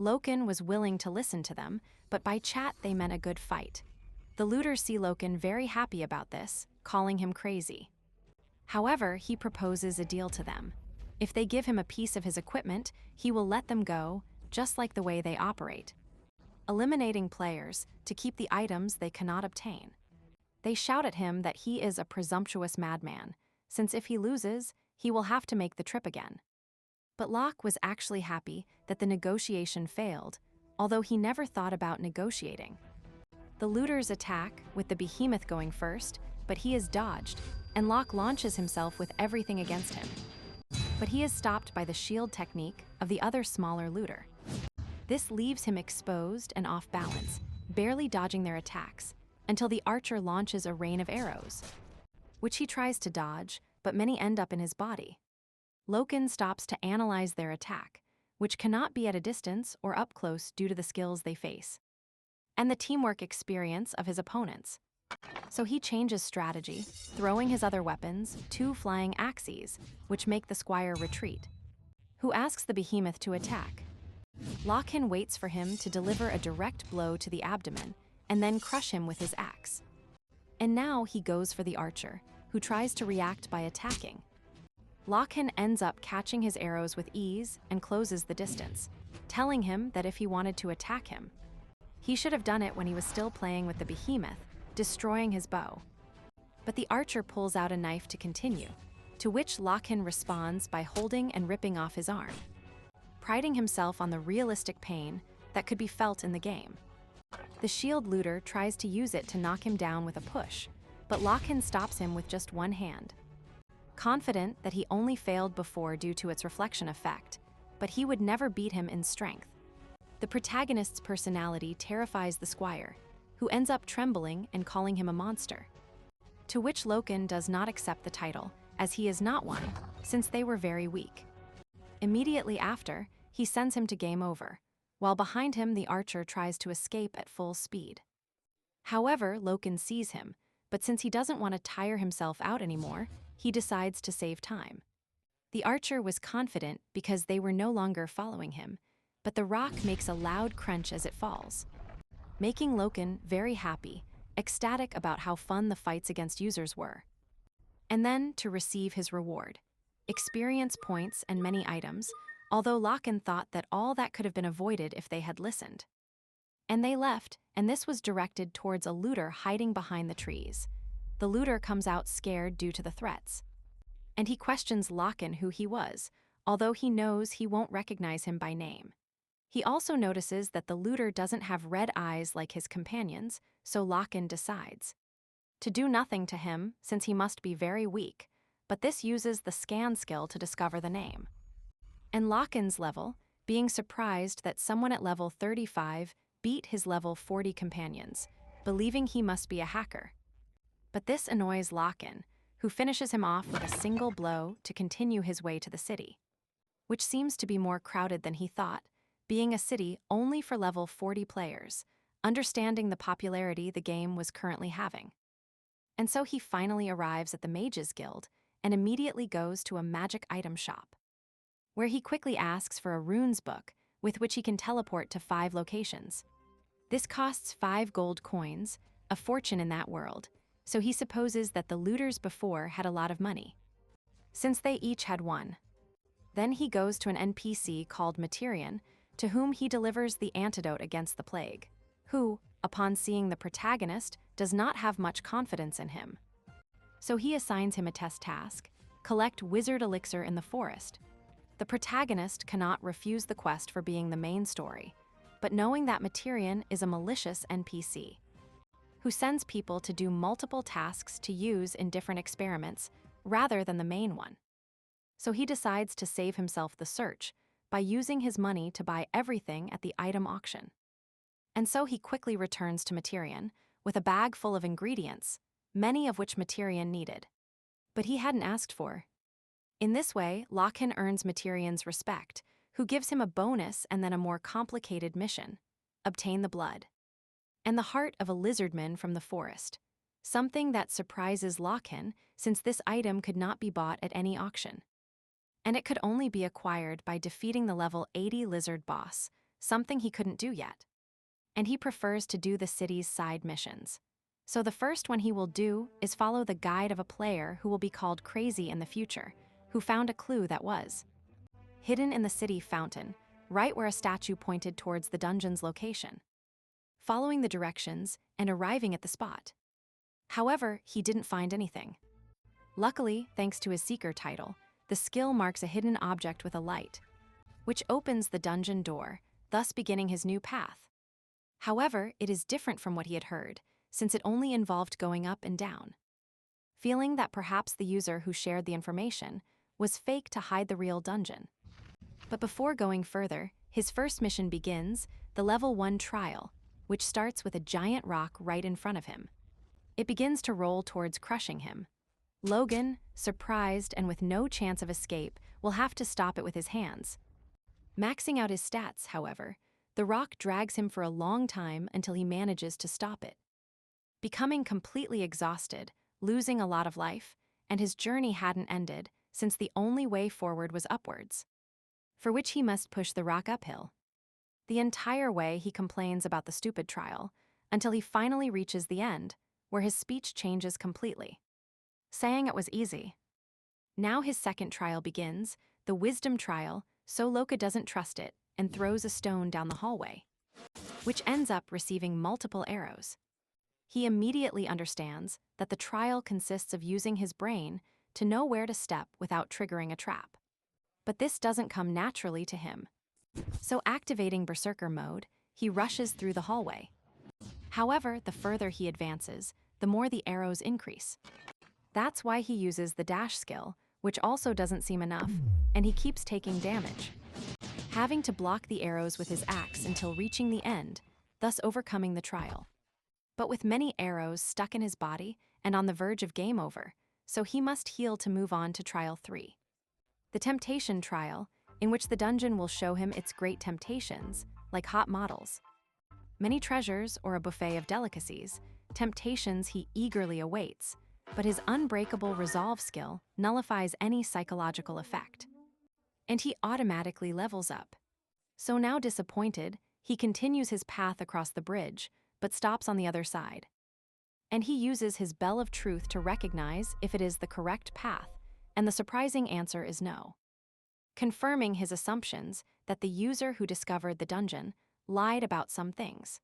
Lokan was willing to listen to them, but by chat they meant a good fight. The looters see Lokan very happy about this, calling him crazy. However, he proposes a deal to them. If they give him a piece of his equipment, he will let them go, just like the way they operate, eliminating players to keep the items they cannot obtain. They shout at him that he is a presumptuous madman, since if he loses, he will have to make the trip again. But Locke was actually happy that the negotiation failed, although he never thought about negotiating. The looters attack, with the behemoth going first, but he is dodged, and Locke launches himself with everything against him. But he is stopped by the shield technique of the other smaller looter. This leaves him exposed and off balance, barely dodging their attacks, until the archer launches a rain of arrows, which he tries to dodge, but many end up in his body. Lokan stops to analyze their attack, which cannot be at a distance or up close due to the skills they face, and the teamwork experience of his opponents. So he changes strategy, throwing his other weapons, 2 flying axes, which make the squire retreat, who asks the behemoth to attack. Lokan waits for him to deliver a direct blow to the abdomen, and then crush him with his axe. And now he goes for the archer, who tries to react by attacking. Lokan ends up catching his arrows with ease and closes the distance, telling him that if he wanted to attack him, he should have done it when he was still playing with the behemoth, destroying his bow. But the archer pulls out a knife to continue, to which Lokan responds by holding and ripping off his arm, priding himself on the realistic pain that could be felt in the game. The shield looter tries to use it to knock him down with a push, but Lokan stops him with just one hand. Confident that he only failed before due to its reflection effect, but he would never beat him in strength. The protagonist's personality terrifies the squire, who ends up trembling and calling him a monster. To which Lokan does not accept the title, as he is not one, since they were very weak. Immediately after, he sends him to game over, while behind him the archer tries to escape at full speed. However, Lokan sees him, but since he doesn't want to tire himself out anymore, he decides to save time. The archer was confident because they were no longer following him, but the rock makes a loud crunch as it falls, making Lokan very happy, ecstatic about how fun the fights against users were. And then to receive his reward, experience points and many items, although Lokan thought that all that could have been avoided if they had listened. And they left, and this was directed towards a looter hiding behind the trees. The looter comes out scared due to the threats, and he questions Lokan who he was, although he knows he won't recognize him by name. He also notices that the looter doesn't have red eyes like his companions, so Lokan decides to do nothing to him since he must be very weak, but this uses the scan skill to discover the name. And Lokan's level, being surprised that someone at level 35 beat his level 40 companions, believing he must be a hacker. But this annoys Lokan, who finishes him off with a single blow to continue his way to the city, which seems to be more crowded than he thought, being a city only for level 40 players, understanding the popularity the game was currently having. And so he finally arrives at the Mages Guild and immediately goes to a magic item shop, where he quickly asks for a runes book with which he can teleport to 5 locations. This costs 5 gold coins, a fortune in that world, so he supposes that the looters before had a lot of money. since they each had one. Then he goes to an NPC called Materian, to whom he delivers the antidote against the plague, who, upon seeing the protagonist, does not have much confidence in him. So he assigns him a test task: collect wizard elixir in the forest. The protagonist cannot refuse the quest for being the main story, but knowing that Materian is a malicious NPC, who sends people to do multiple tasks to use in different experiments rather than the main one. So he decides to save himself the search by using his money to buy everything at the item auction. And so he quickly returns to Materian with a bag full of ingredients, many of which Materian needed, but he hadn't asked for. In this way, Lokan earns Materian's respect, who gives him a bonus and then a more complicated mission: obtain the blood and the heart of a lizardman from the forest, something that surprises Lokan since this item could not be bought at any auction. And it could only be acquired by defeating the level 80 lizard boss, something he couldn't do yet. And he prefers to do the city's side missions. So the first one he will do is follow the guide of a player who will be called Crazy in the future, who found a clue that was hidden in the city fountain, right where a statue pointed towards the dungeon's location. Following the directions and arriving at the spot. However, he didn't find anything. Luckily, thanks to his Seeker title, the skill marks a hidden object with a light, which opens the dungeon door, thus beginning his new path. However, it is different from what he had heard, since it only involved going up and down. Feeling that perhaps the user who shared the information was fake to hide the real dungeon. But before going further, his first mission begins, the level 1 trial, which starts with a giant rock right in front of him. It begins to roll towards crushing him. Logan, surprised and with no chance of escape, will have to stop it with his hands. Maxing out his stats, however, the rock drags him for a long time until he manages to stop it. Becoming completely exhausted, losing a lot of life, and his journey hadn't ended, since the only way forward was upwards, for which he must push the rock uphill. The entire way he complains about the stupid trial, until he finally reaches the end, where his speech changes completely, saying it was easy. Now his second trial begins, the wisdom trial, so Loka doesn't trust it and throws a stone down the hallway, which ends up receiving multiple arrows. He immediately understands that the trial consists of using his brain to know where to step without triggering a trap. But this doesn't come naturally to him. So activating berserker mode, he rushes through the hallway. However, the further he advances, the more the arrows increase. That's why he uses the dash skill, which also doesn't seem enough, and he keeps taking damage, having to block the arrows with his axe until reaching the end, thus overcoming the trial. But with many arrows stuck in his body and on the verge of game over, so he must heal to move on to trial 3. The temptation trial, in which the dungeon will show him its great temptations, like hot models, many treasures or a buffet of delicacies, temptations he eagerly awaits, but his unbreakable resolve skill nullifies any psychological effect. And he automatically levels up. So now disappointed, he continues his path across the bridge, but stops on the other side. And he uses his bell of truth to recognize if it is the correct path, and the surprising answer is no, confirming his assumptions that the user who discovered the dungeon lied about some things.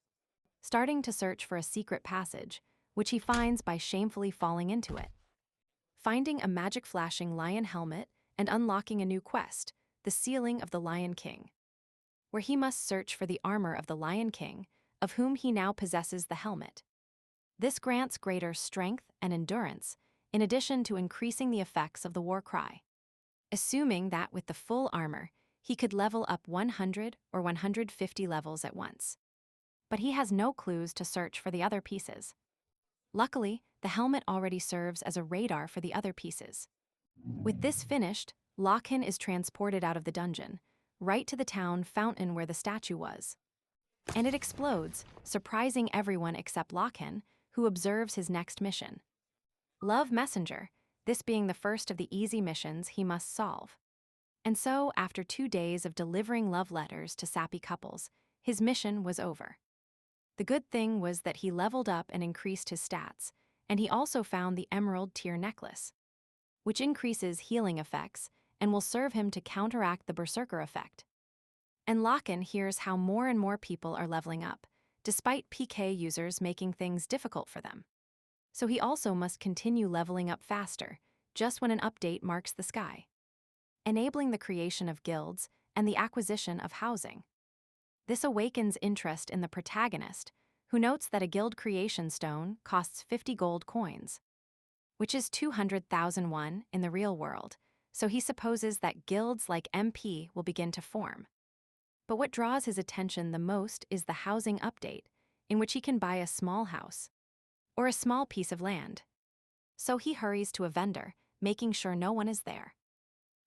Starting to search for a secret passage, which he finds by shamefully falling into it. Finding a magic flashing lion helmet and unlocking a new quest, the Sealing of the Lion King, where he must search for the armor of the Lion King, of whom he now possesses the helmet. This grants greater strength and endurance, in addition to increasing the effects of the war cry. Assuming that with the full armor, he could level up 100 or 150 levels at once. But he has no clues to search for the other pieces. Luckily, the helmet already serves as a radar for the other pieces. With this finished, Lokan is transported out of the dungeon, right to the town fountain where the statue was. And it explodes, surprising everyone except Lokan, who observes his next mission. Love Messenger, this being the first of the easy missions he must solve. And so, after 2 days of delivering love letters to sappy couples, his mission was over. The good thing was that he leveled up and increased his stats, and he also found the emerald tier necklace. which increases healing effects and will serve him to counteract the berserker effect. And Lokan hears how more and more people are leveling up, despite PK users making things difficult for them. So he also must continue leveling up faster, just when an update marks the sky, enabling the creation of guilds and the acquisition of housing. This awakens interest in the protagonist, who notes that a guild creation stone costs 50 gold coins, which is 200,000 won in the real world, so he supposes that guilds like MP will begin to form. But what draws his attention the most is the housing update, in which he can buy a small house or a small piece of land. So he hurries to a vendor, making sure no one is there.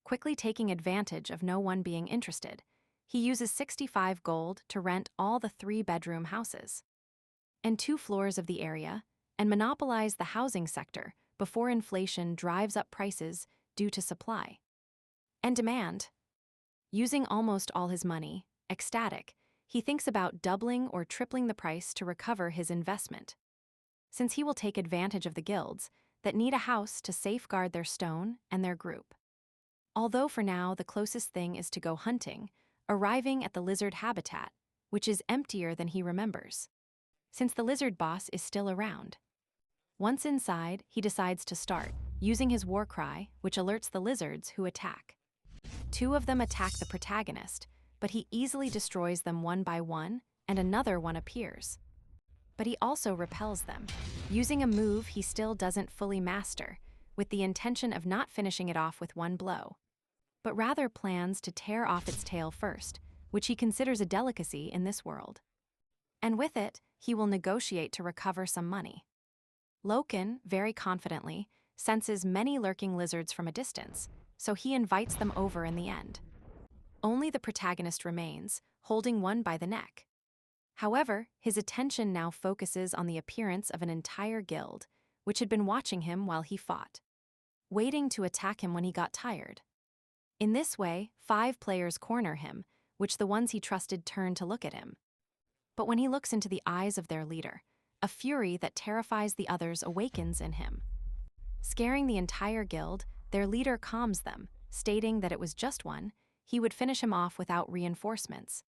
Quickly taking advantage of no one being interested, he uses 65 gold to rent all the 3-bedroom houses and 2 floors of the area and monopolize the housing sector before inflation drives up prices due to supply and demand. Using almost all his money, ecstatic, he thinks about doubling or tripling the price to recover his investment, since he will take advantage of the guilds that need a house to safeguard their stone and their group. Although for now the closest thing is to go hunting, arriving at the lizard habitat, which is emptier than he remembers, since the lizard boss is still around. Once inside, he decides to start, using his war cry, which alerts the lizards who attack. 2 of them attack the protagonist, but he easily destroys them one by one, and another one appears. But he also repels them, using a move he still doesn't fully master, with the intention of not finishing it off with one blow, but rather plans to tear off its tail first, which he considers a delicacy in this world. And with it, he will negotiate to recover some money. Lokan, very confidently, senses many lurking lizards from a distance, so he invites them over in the end. Only the protagonist remains, holding one by the neck. However, his attention now focuses on the appearance of an entire guild, which had been watching him while he fought, waiting to attack him when he got tired. In this way, 5 players corner him, which the ones he trusted turn to look at him. But when he looks into the eyes of their leader, a fury that terrifies the others awakens in him. Scaring the entire guild, their leader calms them, stating that it was just one, he would finish him off without reinforcements.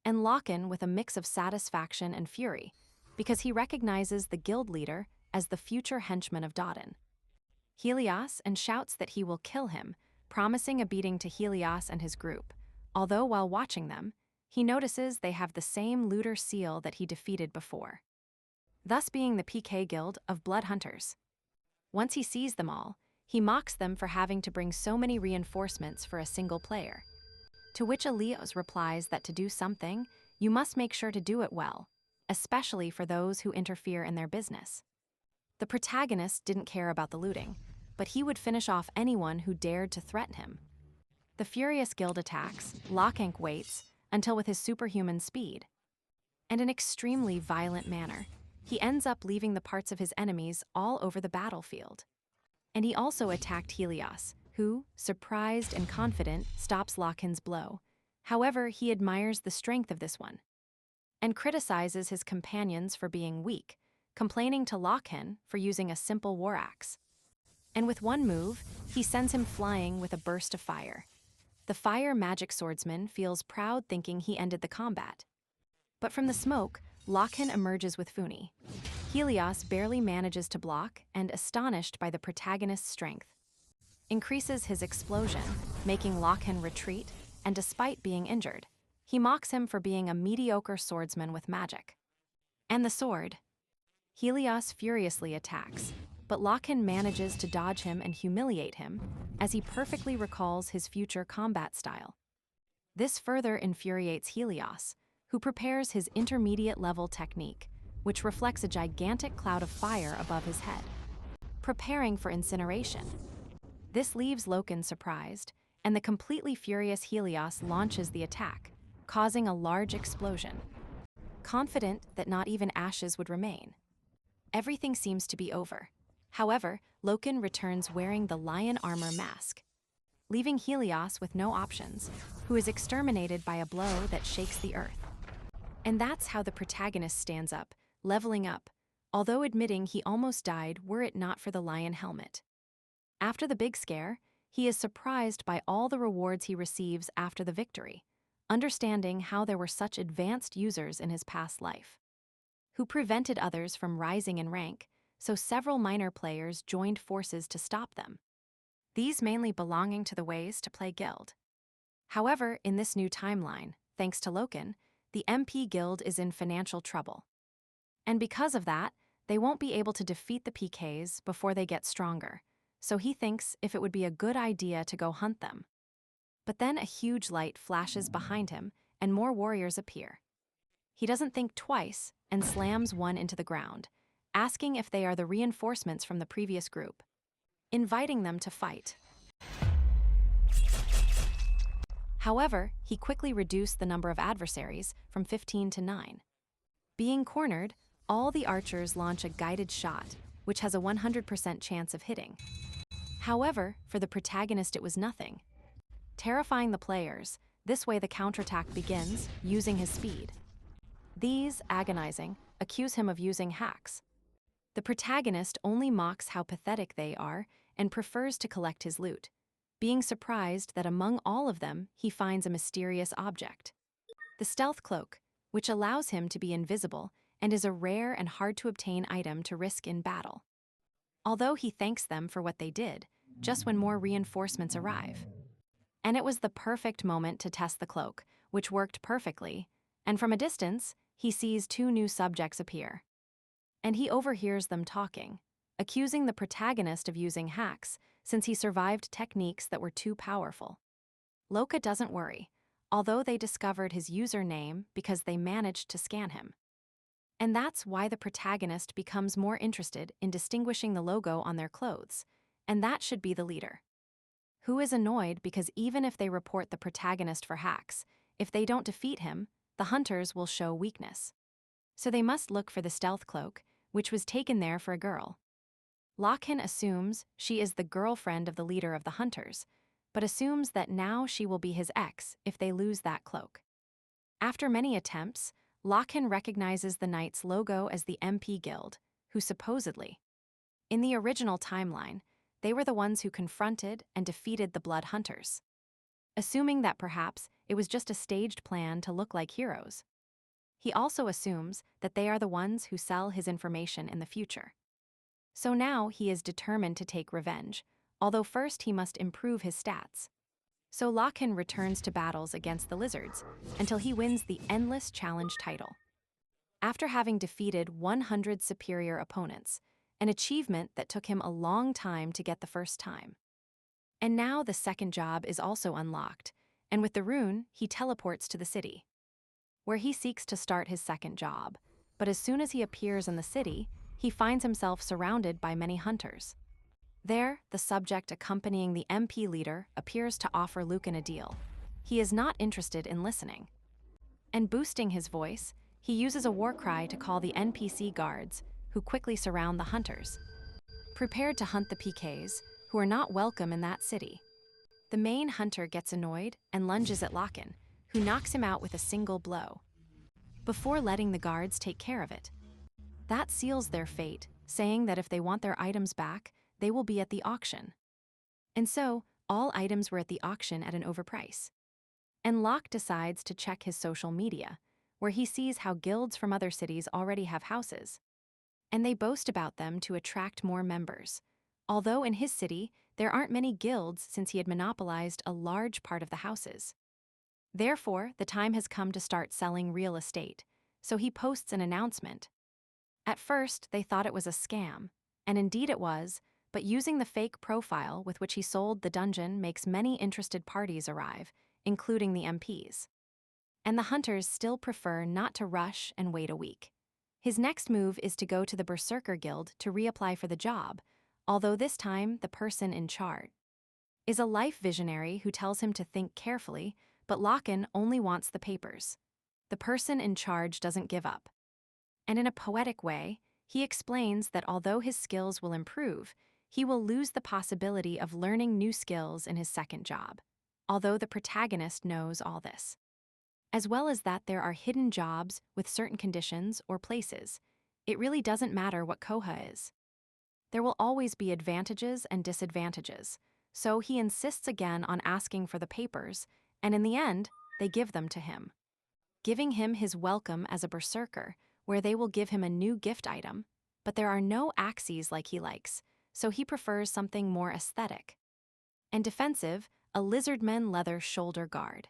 And Lokan with a mix of satisfaction and fury, because he recognizes the guild leader as the future henchman of Dodin, Helios, and shouts that he will kill him, promising a beating to Helios and his group, although while watching them, he notices they have the same looter seal that he defeated before, thus being the PK guild of blood hunters. Once he sees them all, he mocks them for having to bring so many reinforcements for a single player, to which Helios replies that to do something, you must make sure to do it well, especially for those who interfere in their business. The protagonist didn't care about the looting, but he would finish off anyone who dared to threaten him. The furious guild attacks, Lokan waits until with his superhuman speed and an extremely violent manner, he ends up leaving the parts of his enemies all over the battlefield. And he also attacked Helios, who, surprised and confident, stops Lokan's blow. However, he admires the strength of this one and criticizes his companions for being weak, complaining to Lokan for using a simple war axe. And with one move, he sends him flying with a burst of fire. The fire magic swordsman feels proud thinking he ended the combat. But from the smoke, Lokan emerges with Funi. Helios barely manages to block and, astonished by the protagonist's strength, increases his explosion, making Lokan retreat, and despite being injured, he mocks him for being a mediocre swordsman with magic. And the sword. Helios furiously attacks, but Lokan manages to dodge him and humiliate him, as he perfectly recalls his future combat style. This further infuriates Helios, who prepares his intermediate-level technique, which reflects a gigantic cloud of fire above his head, preparing for incineration. This leaves Lokan surprised, and the completely furious Helios launches the attack, causing a large explosion. Confident that not even ashes would remain, everything seems to be over. However, Lokan returns wearing the lion armor mask, leaving Helios with no options, who is exterminated by a blow that shakes the earth. And that's how the protagonist stands up, leveling up, although admitting he almost died were it not for the lion helmet. After the big scare, he is surprised by all the rewards he receives after the victory, understanding how there were such advanced users in his past life, who prevented others from rising in rank, so several minor players joined forces to stop them, these mainly belonging to the Ways to Play Guild. However, in this new timeline, thanks to Logan, the MP Guild is in financial trouble. And because of that, they won't be able to defeat the PKs before they get stronger, so he thinks if it would be a good idea to go hunt them. But then a huge light flashes behind him and more warriors appear. He doesn't think twice and slams one into the ground, asking if they are the reinforcements from the previous group, inviting them to fight. However, he quickly reduced the number of adversaries from 15 to 9. Being cornered, all the archers launch a guided shot, which has a 100% chance of hitting. However, for the protagonist it was nothing. Terrifying the players, this way the counterattack begins, using his speed. These, agonizing, accuse him of using hacks. The protagonist only mocks how pathetic they are and prefers to collect his loot, being surprised that among all of them he finds a mysterious object. The stealth cloak, which allows him to be invisible and is a rare and hard-to-obtain item to risk in battle. Although he thanks them for what they did, just when more reinforcements arrive. And it was the perfect moment to test the cloak, which worked perfectly, and from a distance, he sees 2 new subjects appear. And he overhears them talking, accusing the protagonist of using hacks since he survived techniques that were too powerful. Loka doesn't worry, although they discovered his username because they managed to scan him. And that's why the protagonist becomes more interested in distinguishing the logo on their clothes, and that should be the leader. Who is annoyed because even if they report the protagonist for hacks, if they don't defeat him, the hunters will show weakness. So they must look for the stealth cloak, which was taken there for a girl. Logan assumes she is the girlfriend of the leader of the hunters, but assumes that now she will be his ex if they lose that cloak. After many attempts, Logan recognizes the knight's logo as the MP Guild, who supposedly, in the original timeline, they were the ones who confronted and defeated the Blood Hunters, assuming that perhaps it was just a staged plan to look like heroes. He also assumes that they are the ones who sell his information in the future. So now he is determined to take revenge, although first he must improve his stats. So Logan returns to battles against the lizards until he wins the Endless Challenge title. After having defeated 100 superior opponents, an achievement that took him a long time to get the first time. And now the second job is also unlocked, and with the rune, he teleports to the city, where he seeks to start his second job. But as soon as he appears in the city, he finds himself surrounded by many hunters. There, the subject accompanying the MP leader appears to offer Logan a deal. He is not interested in listening. And boosting his voice, he uses a war cry to call the NPC guards, who quickly surround the hunters, prepared to hunt the PKs, who are not welcome in that city. The main hunter gets annoyed and lunges at Logan, who knocks him out with a single blow, before letting the guards take care of it. That seals their fate, saying that if they want their items back, they will be at the auction. And so, all items were at the auction at an overprice. And Locke decides to check his social media, where he sees how guilds from other cities already have houses. And they boast about them to attract more members, although in his city, there aren't many guilds since he had monopolized a large part of the houses. Therefore, the time has come to start selling real estate, so he posts an announcement. At first, they thought it was a scam, and indeed it was, but using the fake profile with which he sold the dungeon makes many interested parties arrive, including the MPs. And the hunters still prefer not to rush and wait a week. His next move is to go to the Berserker Guild to reapply for the job, although this time the person in charge is a life visionary who tells him to think carefully, but Logan only wants the papers. The person in charge doesn't give up. And in a poetic way, he explains that although his skills will improve, he will lose the possibility of learning new skills in his second job, although the protagonist knows all this. As well as that there are hidden jobs with certain conditions or places. It really doesn't matter what Koha is. There will always be advantages and disadvantages, so he insists again on asking for the papers, and in the end, they give them to him, giving him his welcome as a berserker, where they will give him a new gift item, but there are no axes like he likes, so he prefers something more aesthetic. And defensive, a lizardman leather shoulder guard.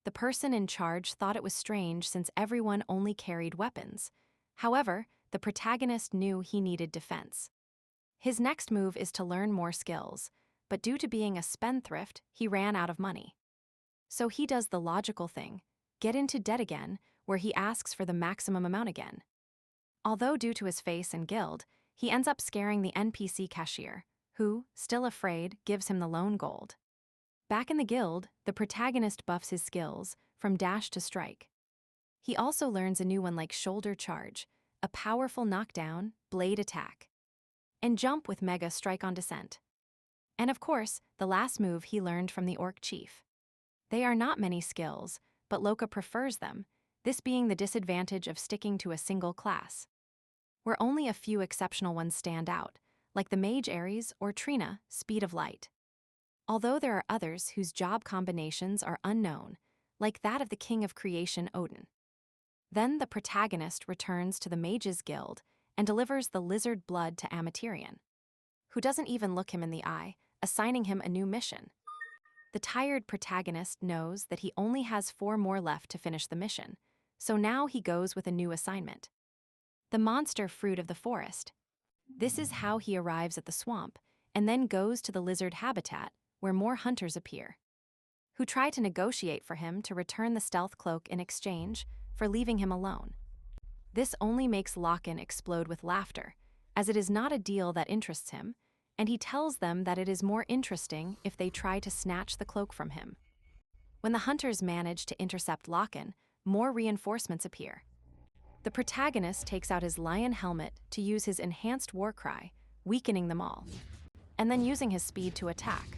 The person in charge thought it was strange since everyone only carried weapons. However, the protagonist knew he needed defense. His next move is to learn more skills, but due to being a spendthrift, he ran out of money. So he does the logical thing, get into debt again, where he asks for the maximum amount again. Although due to his face and guild, he ends up scaring the NPC cashier, who, still afraid, gives him the lone gold. Back in the guild, the protagonist buffs his skills, from dash to strike. He also learns a new one like shoulder charge, a powerful knockdown, blade attack, and jump with mega strike on descent. And of course, the last move he learned from the orc chief. They are not many skills, but Loka prefers them, this being the disadvantage of sticking to a single class. Where only a few exceptional ones stand out, like the mage Ares or Trina, speed of light. Although there are others whose job combinations are unknown, like that of the king of creation Odin. Then the protagonist returns to the mages guild and delivers the lizard blood to Amatirian, who doesn't even look him in the eye, assigning him a new mission. The tired protagonist knows that he only has 4 more left to finish the mission, so now he goes with a new assignment. The monster fruit of the forest. This is how he arrives at the swamp, and then goes to the lizard habitat, where more hunters appear, who try to negotiate for him to return the stealth cloak in exchange for leaving him alone. This only makes Logan explode with laughter, as it is not a deal that interests him, and he tells them that it is more interesting if they try to snatch the cloak from him. When the hunters manage to intercept Logan, more reinforcements appear. The protagonist takes out his lion helmet to use his enhanced war cry, weakening them all, and then using his speed to attack.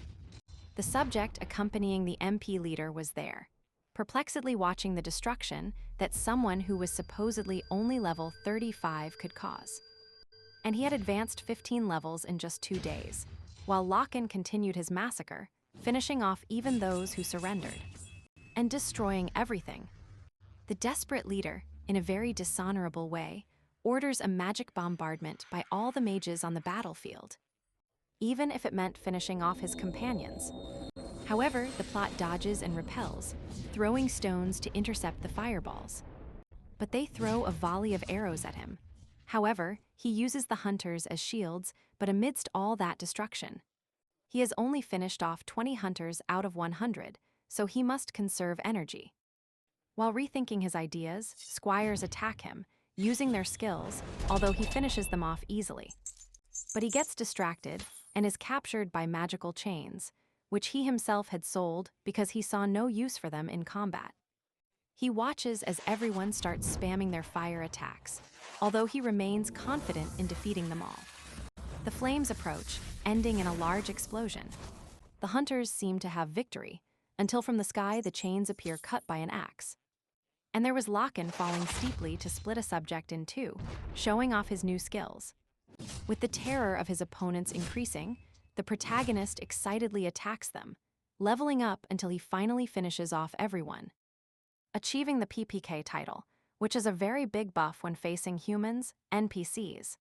The subject accompanying the MP leader was there, perplexedly watching the destruction that someone who was supposedly only level 35 could cause. And he had advanced 15 levels in just 2 days, while Lokan continued his massacre, finishing off even those who surrendered, and destroying everything. The desperate leader, in a very dishonorable way, orders a magic bombardment by all the mages on the battlefield, even if it meant finishing off his companions. However, the plot dodges and repels, throwing stones to intercept the fireballs. But they throw a volley of arrows at him. However, he uses the hunters as shields, but amidst all that destruction, he has only finished off 20 hunters out of 100, so he must conserve energy. While rethinking his ideas, squires attack him, using their skills, although he finishes them off easily. But he gets distracted and is captured by magical chains, which he himself had sold because he saw no use for them in combat. He watches as everyone starts spamming their fire attacks, although he remains confident in defeating them all. The flames approach, ending in a large explosion. The hunters seem to have victory, until from the sky the chains appear cut by an axe. And there was Lokan falling steeply to split a subject in 2, showing off his new skills. With the terror of his opponents increasing, the protagonist excitedly attacks them, leveling up until he finally finishes off everyone, achieving the PPK title, which is a very big buff when facing humans, NPCs,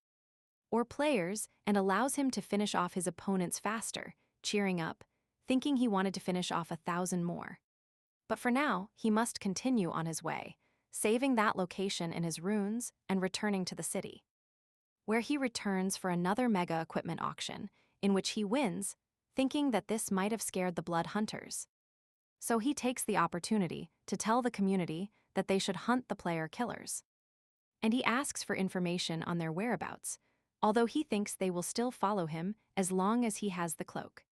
or players, and allows him to finish off his opponents faster, cheering up, thinking he wanted to finish off 1,000 more. But for now, he must continue on his way, saving that location in his runes and returning to the city, where he returns for another mega equipment auction, in which he wins, thinking that this might have scared the blood hunters. So he takes the opportunity to tell the community that they should hunt the player killers. And he asks for information on their whereabouts, although he thinks they will still follow him as long as he has the cloak.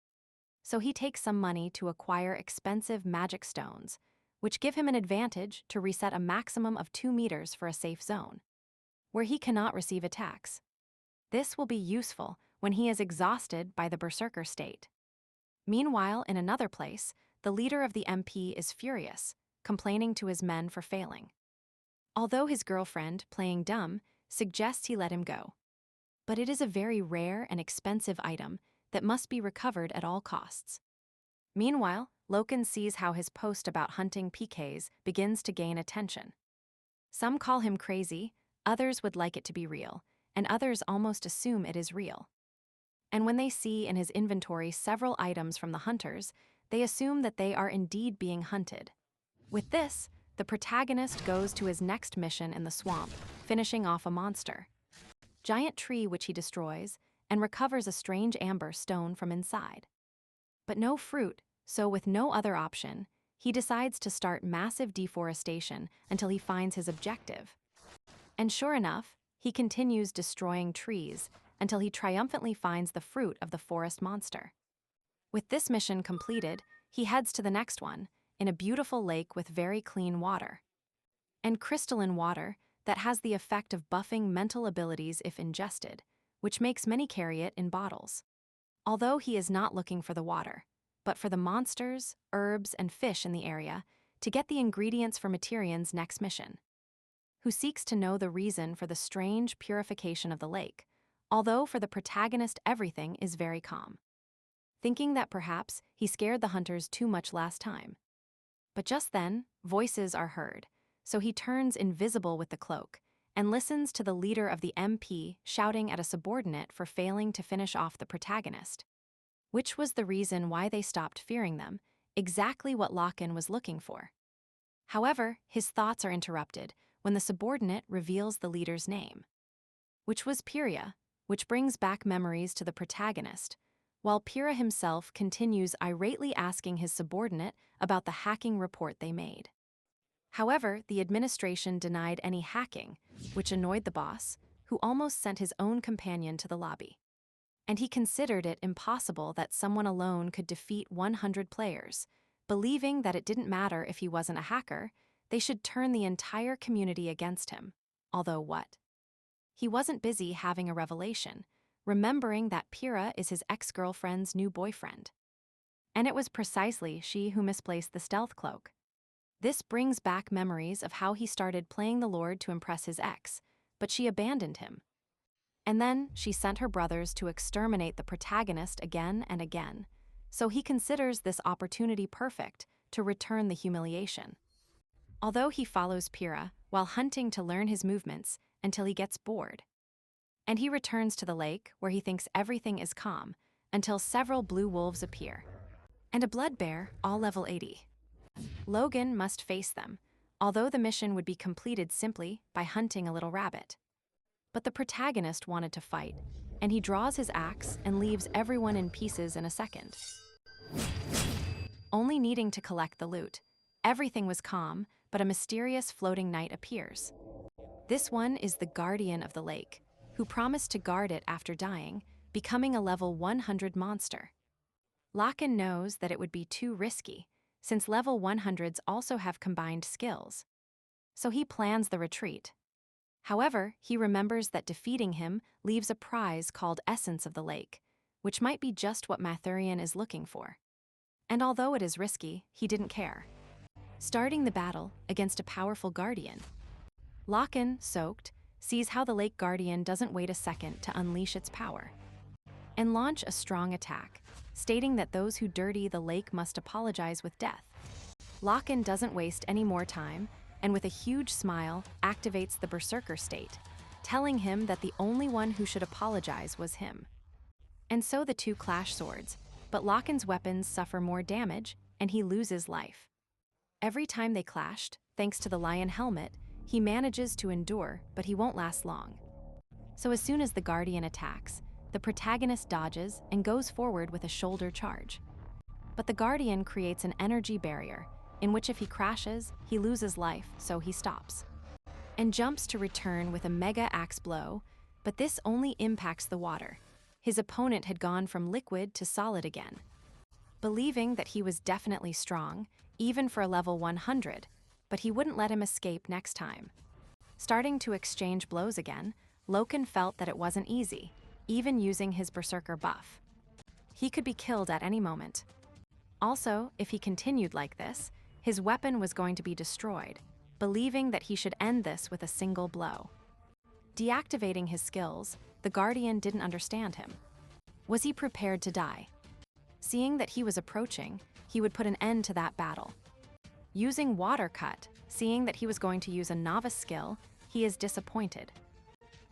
So he takes some money to acquire expensive magic stones, which give him an advantage to reset a maximum of 2 meters for a safe zone, where he cannot receive attacks. This will be useful when he is exhausted by the berserker state. Meanwhile, in another place, the leader of the MP is furious, complaining to his men for failing. Although his girlfriend, playing dumb, suggests he let him go. but it is a very rare and expensive item that must be recovered at all costs. Meanwhile, Logan sees how his post about hunting PKs begins to gain attention. Some call him crazy, others would like it to be real, and others almost assume it is real. And when they see in his inventory several items from the hunters, they assume that they are indeed being hunted. With this, the protagonist goes to his next mission in the swamp, finishing off a monster. Giant tree which he destroys, and recovers a strange amber stone from inside. But no fruit, so with no other option, he decides to start massive deforestation until he finds his objective. And sure enough, he continues destroying trees until he triumphantly finds the fruit of the forest monster. With this mission completed, he heads to the next one, in a beautiful lake with very clean water. And crystalline water that has the effect of buffing mental abilities if ingested, which makes many carry it in bottles. Although he is not looking for the water, but for the monsters, herbs, and fish in the area to get the ingredients for Materian's next mission. Who seeks to know the reason for the strange purification of the lake, although for the protagonist everything is very calm. Thinking that perhaps he scared the hunters too much last time. But just then, voices are heard, so he turns invisible with the cloak and listens to the leader of the MP shouting at a subordinate for failing to finish off the protagonist. Which was the reason why they stopped fearing them, exactly what Logan was looking for. However, his thoughts are interrupted when the subordinate reveals the leader's name, which was Pyrrha, which brings back memories to the protagonist, while Pyrrha himself continues irately asking his subordinate about the hacking report they made. However, the administration denied any hacking, which annoyed the boss, who almost sent his own companion to the lobby. And he considered it impossible that someone alone could defeat 100 players, believing that it didn't matter if he wasn't a hacker, they should turn the entire community against him. Although what? He wasn't busy having a revelation, remembering that Pyrrha is his ex-girlfriend's new boyfriend. And it was precisely she who misplaced the stealth cloak. This brings back memories of how he started playing the Lord to impress his ex, but she abandoned him. And then she sent her brothers to exterminate the protagonist again and again, so he considers this opportunity perfect to return the humiliation. Although he follows Pyrrha while hunting to learn his movements until he gets bored. And he returns to the lake where he thinks everything is calm until several blue wolves appear. And a blood bear, all level 80. Logan must face them, although the mission would be completed simply by hunting a little rabbit. But the protagonist wanted to fight, and he draws his axe and leaves everyone in pieces in a second. Only needing to collect the loot, everything was calm, but a mysterious floating knight appears. This one is the guardian of the lake, who promised to guard it after dying, becoming a level 100 monster. Logan knows that it would be too risky, since level 100s also have combined skills. So he plans the retreat. However, he remembers that defeating him leaves a prize called Essence of the Lake, which might be just what Mathurian is looking for. And although it is risky, he didn't care. Starting the battle against a powerful guardian. Logan, soaked, sees how the lake guardian doesn't wait a second to unleash its power and launch a strong attack, stating that those who dirty the lake must apologize with death. Logan doesn't waste any more time, and with a huge smile, activates the berserker state, telling him that the only one who should apologize was him. And so the two clash swords, but Logan's weapons suffer more damage, and he loses life. Every time they clashed, thanks to the lion helmet, he manages to endure, but he won't last long. So as soon as the guardian attacks, the protagonist dodges and goes forward with a shoulder charge. But the guardian creates an energy barrier, in which if he crashes, he loses life, so he stops. And jumps to return with a mega axe blow, but this only impacts the water. His opponent had gone from liquid to solid again. Believing that he was definitely strong, even for a level 100, but he wouldn't let him escape next time. Starting to exchange blows again, Logan felt that it wasn't easy, even using his berserker buff. He could be killed at any moment. Also, if he continued like this, his weapon was going to be destroyed, believing that he should end this with a single blow. Deactivating his skills, the Guardian didn't understand him. Was he prepared to die? Seeing that he was approaching, he would put an end to that battle. Using Water Cut, seeing that he was going to use a novice skill, he is disappointed.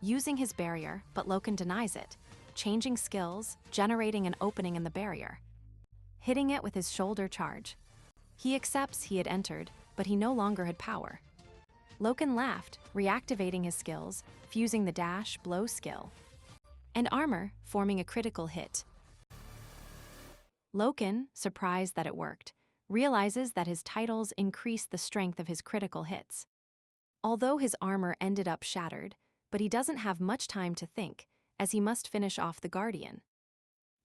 Using his barrier, but Logan denies it, changing skills, generating an opening in the barrier. Hitting it with his shoulder charge. He accepts he had entered, but he no longer had power. Logan laughed, reactivating his skills, fusing the dash blow skill. And armor, forming a critical hit. Logan, surprised that it worked, realizes that his titles increase the strength of his critical hits. Although his armor ended up shattered, but he doesn't have much time to think, as he must finish off the Guardian.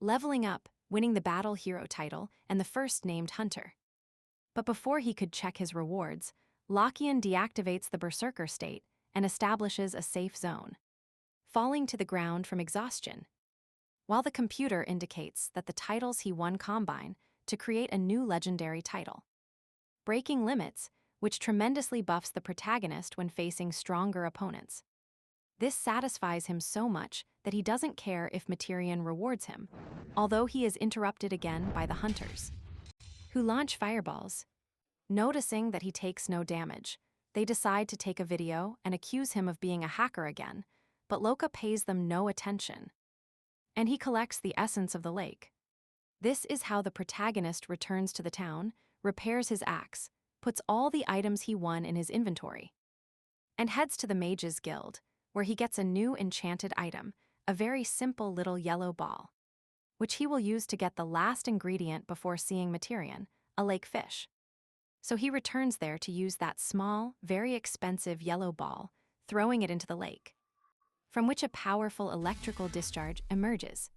Leveling up, winning the Battle Hero title, and the first named Hunter. But before he could check his rewards, Logan deactivates the berserker state and establishes a safe zone, falling to the ground from exhaustion, while the computer indicates that the titles he won combine to create a new legendary title. Breaking limits, which tremendously buffs the protagonist when facing stronger opponents. This satisfies him so much that he doesn't care if Materian rewards him, although he is interrupted again by the hunters, who launch fireballs. Noticing that he takes no damage, they decide to take a video and accuse him of being a hacker again, but Loka pays them no attention. And he collects the essence of the lake. This is how the protagonist returns to the town, repairs his axe, puts all the items he won in his inventory, and heads to the Mages Guild, where he gets a new enchanted item, a very simple little yellow ball, which he will use to get the last ingredient before seeing Materian, a lake fish. So he returns there to use that small, very expensive yellow ball, throwing it into the lake, from which a powerful electrical discharge emerges.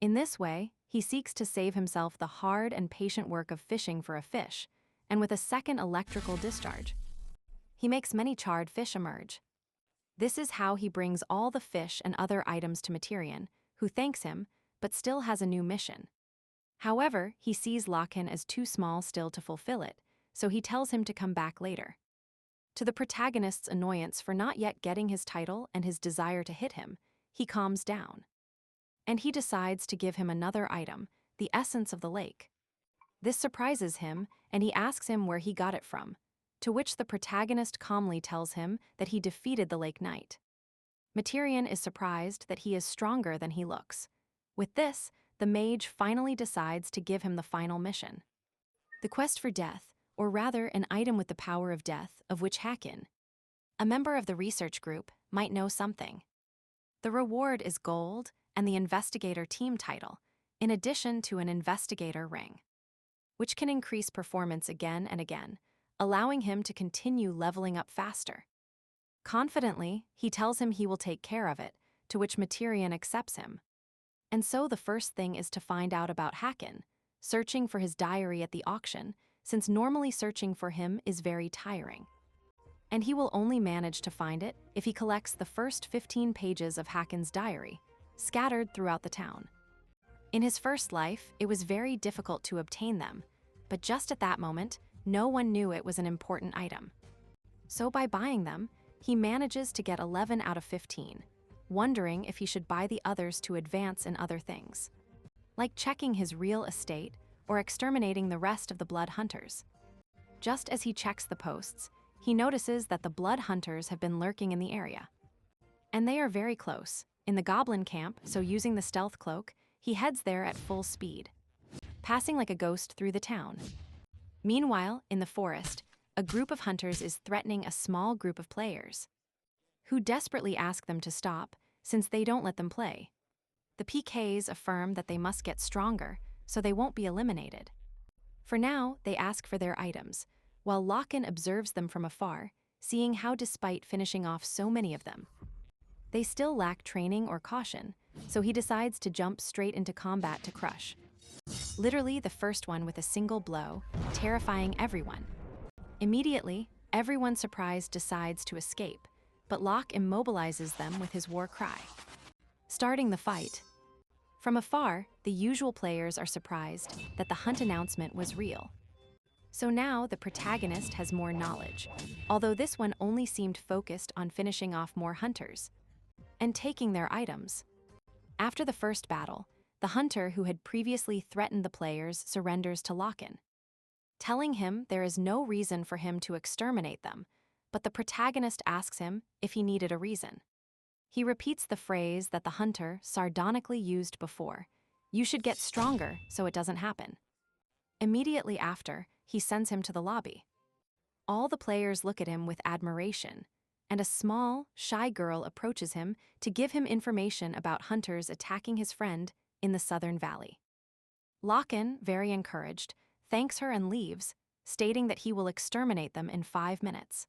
In this way, he seeks to save himself the hard and patient work of fishing for a fish, and with a second electrical discharge, he makes many charred fish emerge. This is how he brings all the fish and other items to Materian, who thanks him, but still has a new mission. However, he sees Logan as too small still to fulfill it, so he tells him to come back later. To the protagonist's annoyance for not yet getting his title and his desire to hit him, he calms down. And he decides to give him another item, the essence of the lake. This surprises him, and he asks him where he got it from, to which the protagonist calmly tells him that he defeated the Lake Knight. Materian is surprised that he is stronger than he looks. With this, the mage finally decides to give him the final mission. The quest for death, or rather an item with the power of death, of which Hakin, a member of the research group, might know something. The reward is gold and the investigator team title, in addition to an investigator ring, which can increase performance again and again, allowing him to continue leveling up faster. Confidently, he tells him he will take care of it, to which Materian accepts him. And so the first thing is to find out about Hakin, searching for his diary at the auction, since normally searching for him is very tiring. And he will only manage to find it if he collects the first 15 pages of Hakin's diary, scattered throughout the town. In his first life, it was very difficult to obtain them, but just at that moment, no one knew it was an important item. So by buying them, he manages to get 11 out of 15, wondering if he should buy the others to advance in other things, like checking his real estate or exterminating the rest of the blood hunters. Just as he checks the posts, he notices that the blood hunters have been lurking in the area. And they are very close, in the goblin camp, so using the stealth cloak, he heads there at full speed, passing like a ghost through the town. Meanwhile, in the forest, a group of hunters is threatening a small group of players, who desperately ask them to stop, since they don't let them play. The PKs affirm that they must get stronger, so they won't be eliminated. For now, they ask for their items, while Logan observes them from afar, seeing how despite finishing off so many of them, they still lack training or caution, so he decides to jump straight into combat to crush. Literally the first one with a single blow, terrifying everyone. Immediately, everyone surprised decides to escape, but Locke immobilizes them with his war cry, starting the fight. From afar, the usual players are surprised that the hunt announcement was real. So now the protagonist has more knowledge, although this one only seemed focused on finishing off more hunters. and taking their items. After the first battle, the hunter who had previously threatened the players surrenders to Logan, telling him there is no reason for him to exterminate them, but the protagonist asks him if he needed a reason. He repeats the phrase that the hunter sardonically used before, "You should get stronger so it doesn't happen." Immediately after, he sends him to the lobby. All the players look at him with admiration, and a small, shy girl approaches him to give him information about hunters attacking his friend in the southern valley. Logan, very encouraged, thanks her and leaves, stating that he will exterminate them in 5 minutes.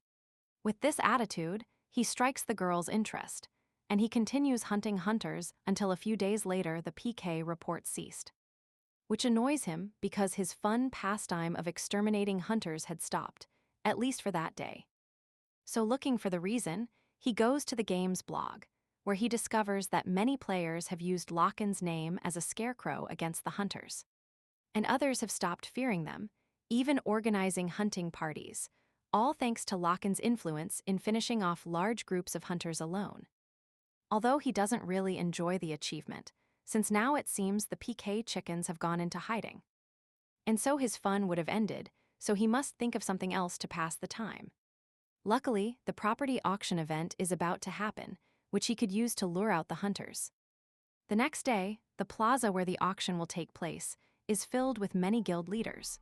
With this attitude, he strikes the girl's interest, and he continues hunting hunters until a few days later the PK report ceased, which annoys him because his fun pastime of exterminating hunters had stopped, at least for that day. So looking for the reason, he goes to the game's blog, where he discovers that many players have used Logan's name as a scarecrow against the hunters. And others have stopped fearing them, even organizing hunting parties, all thanks to Logan's influence in finishing off large groups of hunters alone. Although he doesn't really enjoy the achievement, since now it seems the PK chickens have gone into hiding. And so his fun would have ended, so he must think of something else to pass the time. Luckily, the property auction event is about to happen, which he could use to lure out the hunters. The next day, the plaza where the auction will take place is filled with many guild leaders.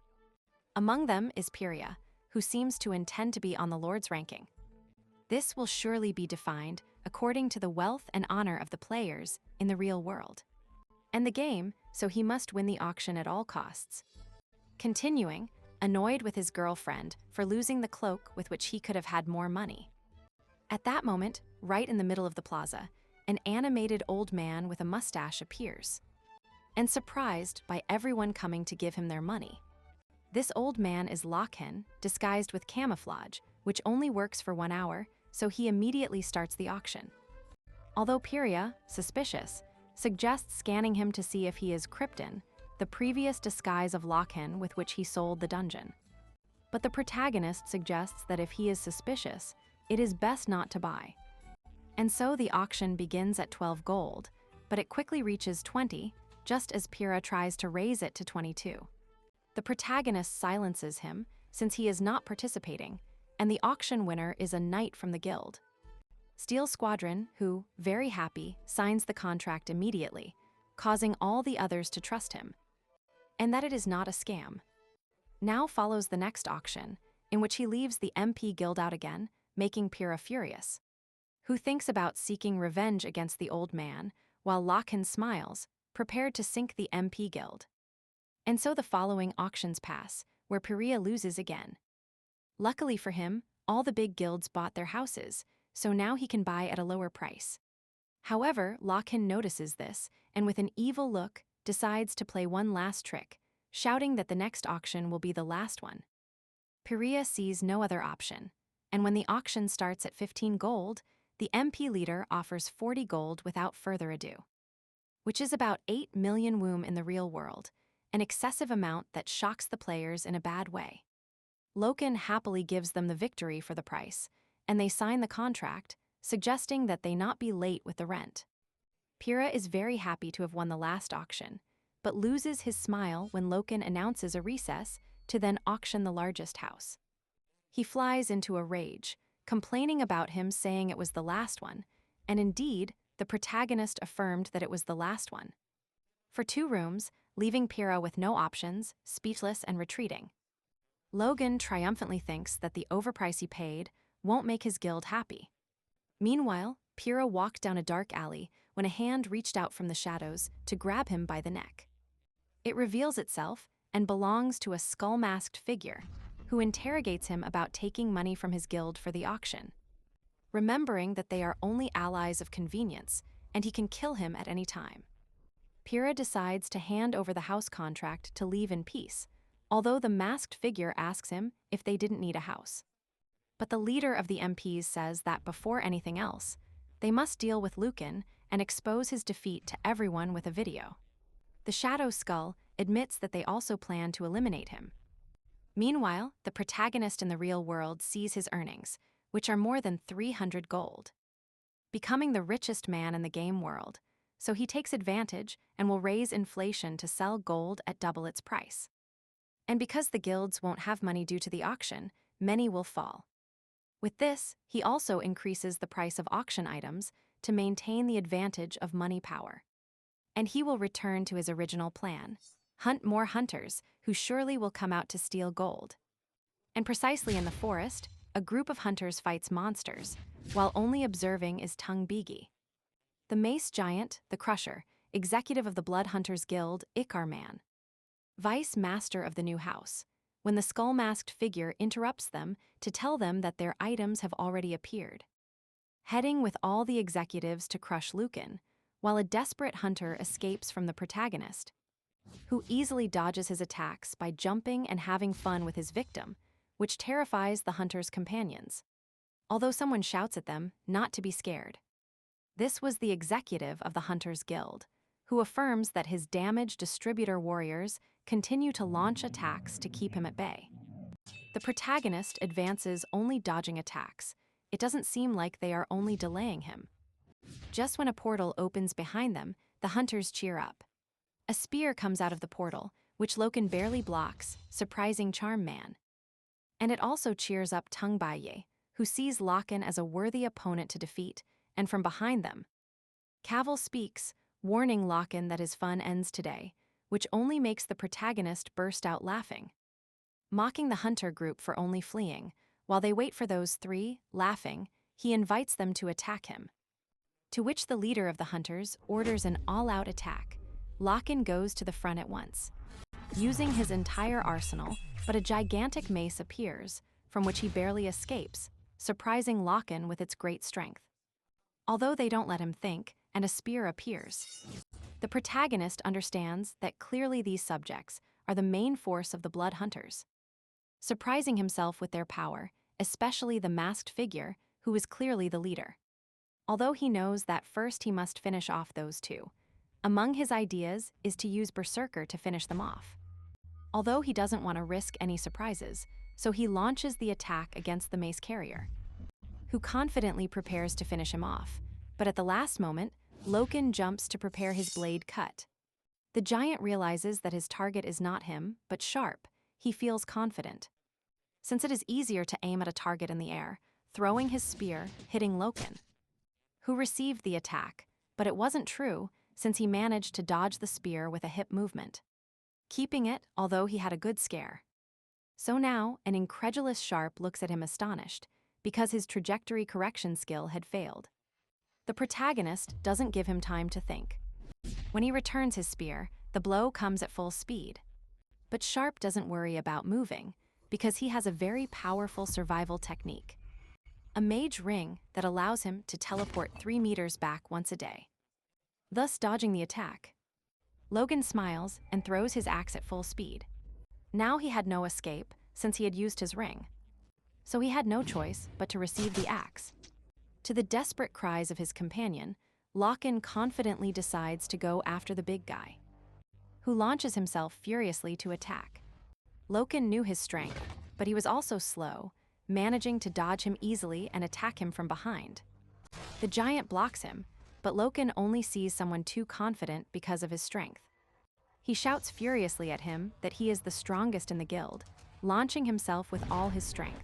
Among them is Pyria, who seems to intend to be on the Lord's ranking. This will surely be defined according to the wealth and honor of the players in the real world. And the game, so he must win the auction at all costs. Continuing, annoyed with his girlfriend for losing the cloak with which he could have had more money. At that moment, right in the middle of the plaza, an animated old man with a mustache appears, and surprised by everyone coming to give him their money. This old man is Logan, disguised with camouflage, which only works for 1 hour, so he immediately starts the auction. Although Pyria, suspicious, suggests scanning him to see if he is Krypton, the previous disguise of Logan with which he sold the dungeon. But the protagonist suggests that if he is suspicious, it is best not to buy. And so the auction begins at 12 gold, but it quickly reaches 20, just as Pyria tries to raise it to 22. The protagonist silences him, since he is not participating, and the auction winner is a knight from the guild. Steel Squadron, who, very happy, signs the contract immediately, causing all the others to trust him, and that it is not a scam. Now follows the next auction, in which he leaves the MP guild out again, making Pyria furious, who thinks about seeking revenge against the old man, while Logan smiles, prepared to sink the MP guild. And so the following auctions pass, where Pyria loses again. Luckily for him, all the big guilds bought their houses, so now he can buy at a lower price. However, Logan notices this, and with an evil look, decides to play one last trick, shouting that the next auction will be the last one. Pyria sees no other option, and when the auction starts at 15 gold, the MP leader offers 40 gold without further ado, which is about 8 million womb in the real world, an excessive amount that shocks the players in a bad way. Logan happily gives them the victory for the price, and they sign the contract, suggesting that they not be late with the rent. Pyria is very happy to have won the last auction, but loses his smile when Logan announces a recess to then auction the largest house. He flies into a rage, complaining about him saying it was the last one, and indeed, the protagonist affirmed that it was the last one. For 2 rooms, leaving Pyria with no options, speechless and retreating. Logan triumphantly thinks that the overprice he paid won't make his guild happy. Meanwhile, Pyria walked down a dark alley when a hand reached out from the shadows to grab him by the neck. It reveals itself and belongs to a skull-masked figure, who interrogates him about taking money from his guild for the auction. Remembering that they are only allies of convenience, and he can kill him at any time. Pyria decides to hand over the house contract to leave in peace, although the masked figure asks him if they didn't need a house. But the leader of the MPs says that before anything else, they must deal with Logan and expose his defeat to everyone with a video. The Shadow Skull admits that they also plan to eliminate him. Meanwhile, the protagonist in the real world sees his earnings, which are more than 300 gold. becoming the richest man in the game world, so he takes advantage and will raise inflation to sell gold at double its price. And because the guilds won't have money due to the auction, many will fall. With this, he also increases the price of auction items to maintain the advantage of money power. And he will return to his original plan: hunt more hunters who surely will come out to steal gold. And precisely in the forest, a group of hunters fights monsters, while only observing is Tung Bigi. The mace giant, the Crusher, executive of the Blood Hunters Guild, Ikar Man, vice master of the new house, when the skull-masked figure interrupts them to tell them that their items have already appeared. Heading with all the executives to crush Logan, while a desperate hunter escapes from the protagonist, who easily dodges his attacks by jumping and having fun with his victim, which terrifies the hunter's companions, although someone shouts at them not to be scared. This was the executive of the Hunters Guild, who affirms that his damaged distributor warriors continue to launch attacks to keep him at bay. The protagonist advances only dodging attacks. It doesn't seem like they are only delaying him. Just when a portal opens behind them, the hunters cheer up. A spear comes out of the portal, which Logan barely blocks, surprising Charm Man. And it also cheers up Tung Baiye, who sees Logan as a worthy opponent to defeat, and from behind them, Cavil speaks, warning Logan that his fun ends today, which only makes the protagonist burst out laughing, mocking the hunter group for only fleeing. While they wait for those three, laughing, he invites them to attack him. To which the leader of the hunters orders an all-out attack. Logan goes to the front at once, using his entire arsenal, but a gigantic mace appears, from which he barely escapes, surprising Logan with its great strength. Although they don't let him think, and a spear appears, the protagonist understands that clearly these subjects are the main force of the Blood Hunters, surprising himself with their power, especially the masked figure, who is clearly the leader. Although he knows that first he must finish off those two, among his ideas is to use berserker to finish them off. Although he doesn't want to risk any surprises, so he launches the attack against the mace carrier, who confidently prepares to finish him off, but at the last moment, Logan jumps to prepare his blade cut. The giant realizes that his target is not him, but Sharp. He feels confident, since it is easier to aim at a target in the air, throwing his spear, hitting Logan, who received the attack, but it wasn't true since he managed to dodge the spear with a hip movement, keeping it although he had a good scare. So now, an incredulous Sharp looks at him astonished, because his trajectory correction skill had failed. The protagonist doesn't give him time to think. When he returns his spear, the blow comes at full speed. But Sharp doesn't worry about moving, because he has a very powerful survival technique, a mage ring that allows him to teleport 3 meters back once a day, thus dodging the attack. Logan smiles and throws his axe at full speed. Now he had no escape, since he had used his ring, so he had no choice but to receive the axe. To the desperate cries of his companion, Logan confidently decides to go after the big guy, who launches himself furiously to attack. Logan knew his strength, but he was also slow, managing to dodge him easily and attack him from behind. The giant blocks him, but Logan only sees someone too confident because of his strength. He shouts furiously at him that he is the strongest in the guild, launching himself with all his strength.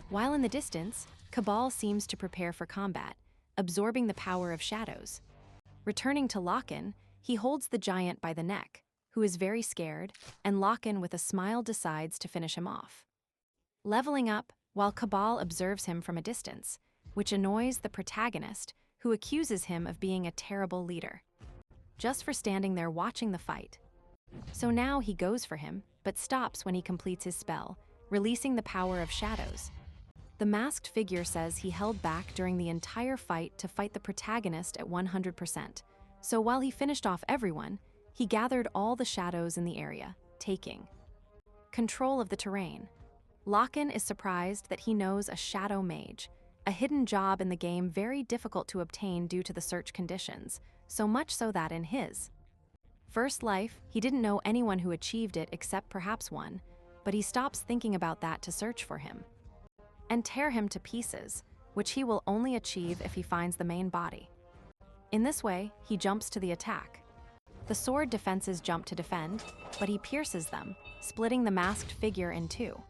While in the distance, Cabal seems to prepare for combat, absorbing the power of shadows. Returning to Logan, he holds the giant by the neck, who is very scared, and Logan with a smile decides to finish him off, leveling up while Cabal observes him from a distance, which annoys the protagonist, who accuses him of being a terrible leader, just for standing there watching the fight. So now he goes for him, but stops when he completes his spell, releasing the power of shadows. The masked figure says he held back during the entire fight to fight the protagonist at 100%, so while he finished off everyone, he gathered all the shadows in the area, taking control of the terrain. Logan is surprised that he knows a shadow mage, a hidden job in the game very difficult to obtain due to the search conditions, so much so that in his first life, he didn't know anyone who achieved it except perhaps one, but he stops thinking about that to search for him and tear him to pieces, which he will only achieve if he finds the main body. In this way, he jumps to the attack. The sword defenses jump to defend, but he pierces them, splitting the masked figure in two.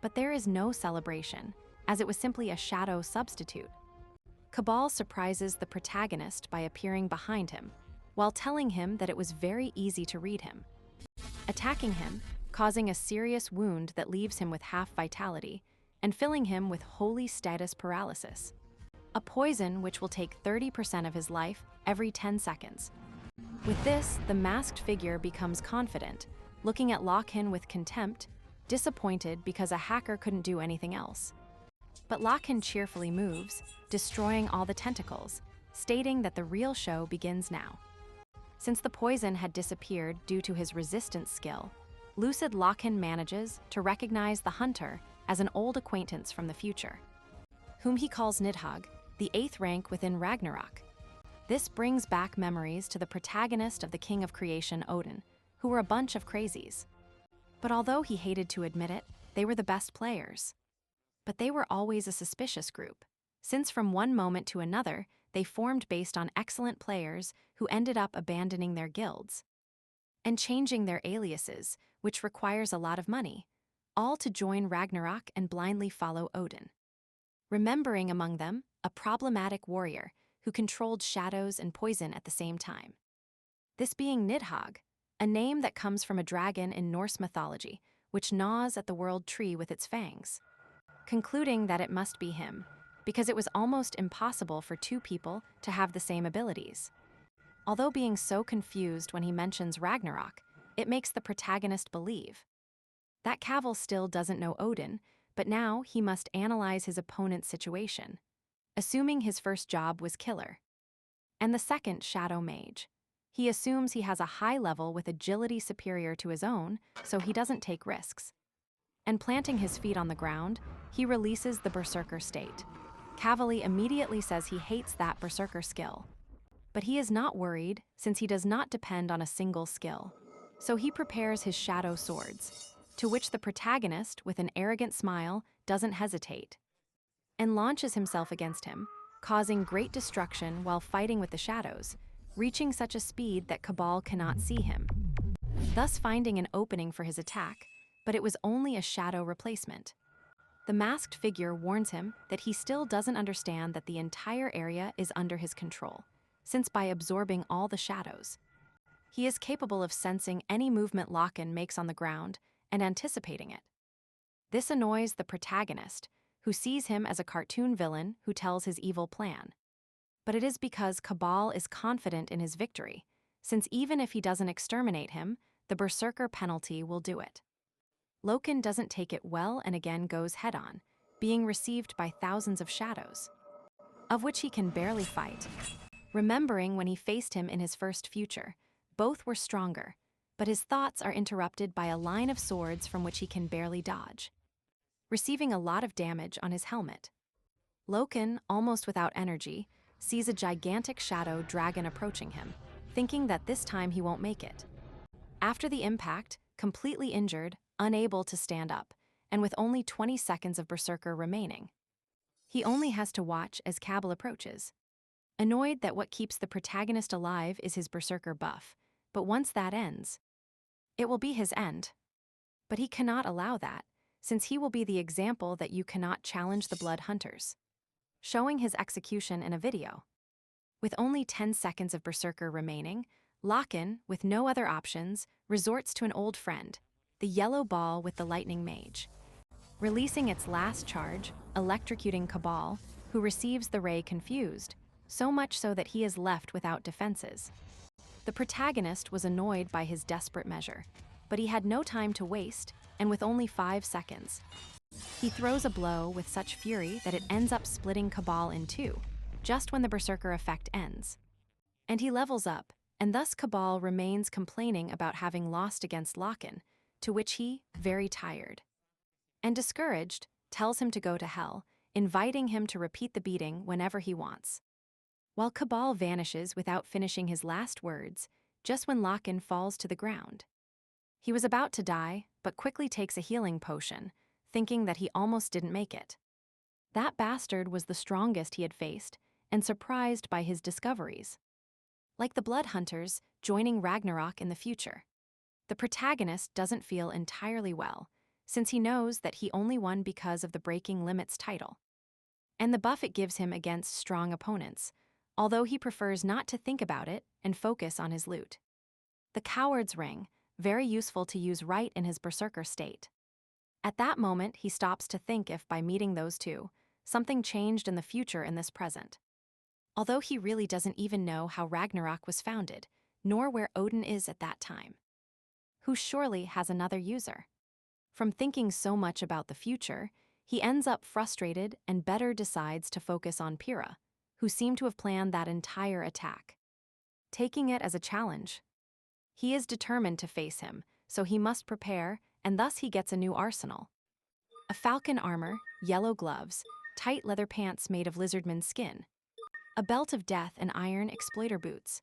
But there is no celebration, as it was simply a shadow substitute. Cabal surprises the protagonist by appearing behind him, while telling him that it was very easy to read him. Attacking him, causing a serious wound that leaves him with half vitality, and filling him with holy status paralysis. A poison which will take 30% of his life every 10 seconds. With this, the masked figure becomes confident, looking at Lokan with contempt, disappointed because a hacker couldn't do anything else. But Lokan cheerfully moves, destroying all the tentacles, stating that the real show begins now. Since the poison had disappeared due to his resistance skill, lucid Lokan manages to recognize the hunter as an old acquaintance from the future, whom he calls Nidhogg, the 8th rank within Ragnarok. This brings back memories to the protagonist of the King of Creation, Odin, who were a bunch of crazies. But although he hated to admit it, they were the best players. But they were always a suspicious group, since from one moment to another, they formed based on excellent players who ended up abandoning their guilds and changing their aliases, which requires a lot of money, all to join Ragnarok and blindly follow Odin. Remembering among them a problematic warrior who controlled shadows and poison at the same time. This being Nidhogg, a name that comes from a dragon in Norse mythology, which gnaws at the world tree with its fangs. Concluding that it must be him, because it was almost impossible for two people to have the same abilities. Although being so confused when he mentions Ragnarok, it makes the protagonist believe that Cavill still doesn't know Odin, but now he must analyze his opponent's situation, assuming his first job was killer. And the second, Shadow Mage. He assumes he has a high level with agility superior to his own, so he doesn't take risks. And planting his feet on the ground, he releases the berserker state. Cavill immediately says he hates that berserker skill. But he is not worried, since he does not depend on a single skill. So he prepares his shadow swords, to which the protagonist, with an arrogant smile, doesn't hesitate, and launches himself against him, causing great destruction while fighting with the shadows, reaching such a speed that Cabal cannot see him, thus finding an opening for his attack, but it was only a shadow replacement. The masked figure warns him that he still doesn't understand that the entire area is under his control, since by absorbing all the shadows, he is capable of sensing any movement Lokan makes on the ground and anticipating it. This annoys the protagonist, who sees him as a cartoon villain who tells his evil plan. But it is because Cabal is confident in his victory, since even if he doesn't exterminate him, the berserker penalty will do it. Lokan doesn't take it well and again goes head-on, being received by thousands of shadows, of which he can barely fight. Remembering when he faced him in his first future, both were stronger, but his thoughts are interrupted by a line of swords from which he can barely dodge, receiving a lot of damage on his helmet. Lokan, almost without energy, sees a gigantic shadow dragon approaching him, thinking that this time he won't make it. After the impact, completely injured, unable to stand up, and with only 20 seconds of berserker remaining, he only has to watch as Cabal approaches. Annoyed that what keeps the protagonist alive is his berserker buff, but once that ends, it will be his end. But he cannot allow that, since he will be the example that you cannot challenge the blood hunters, showing his execution in a video. With only 10 seconds of berserker remaining, Lokan, with no other options, resorts to an old friend, the yellow ball with the lightning mage, releasing its last charge, electrocuting Cabal, who receives the ray confused, so much so that he is left without defenses. The protagonist was annoyed by his desperate measure, but he had no time to waste, and with only 5 seconds, he throws a blow with such fury that it ends up splitting Cabal in two, just when the berserker effect ends. And he levels up, and thus Cabal remains complaining about having lost against Lokan, to which he, very tired and discouraged, tells him to go to hell, inviting him to repeat the beating whenever he wants. While Cabal vanishes without finishing his last words, just when Lokan falls to the ground. He was about to die, but quickly takes a healing potion, thinking that he almost didn't make it. That bastard was the strongest he had faced, and surprised by his discoveries. Like the Blood Hunters joining Ragnarok in the future, the protagonist doesn't feel entirely well, since he knows that he only won because of the Breaking Limits title, and the buff it gives him against strong opponents, although he prefers not to think about it and focus on his loot. The Coward's Ring, very useful to use right in his berserker state. At that moment, he stops to think if, by meeting those two, something changed in the future in this present. Although he really doesn't even know how Ragnarok was founded, nor where Odin is at that time. Who surely has another user. From thinking so much about the future, he ends up frustrated and better decides to focus on Pyrrha, who seemed to have planned that entire attack. Taking it as a challenge. He is determined to face him, so he must prepare, and thus he gets a new arsenal. A falcon armor, yellow gloves, tight leather pants made of lizardman's skin, a belt of death and iron exploiter boots.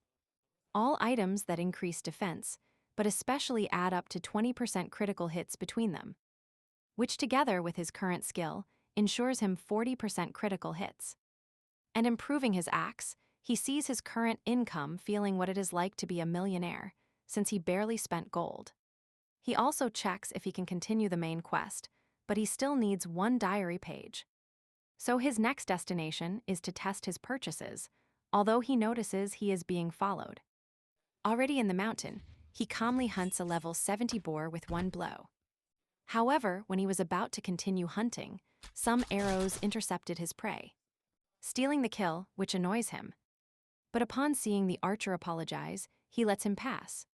All items that increase defense, but especially add up to 20% critical hits between them, which together with his current skill, ensures him 40% critical hits. And improving his axe, he sees his current income feeling what it is like to be a millionaire, since he barely spent gold. He also checks if he can continue the main quest, but he still needs one diary page. So his next destination is to test his purchases, although he notices he is being followed. Already in the mountain, he calmly hunts a level 70 boar with one blow. However, when he was about to continue hunting, some arrows intercepted his prey, stealing the kill, which annoys him. But upon seeing the archer apologize, he lets him pass.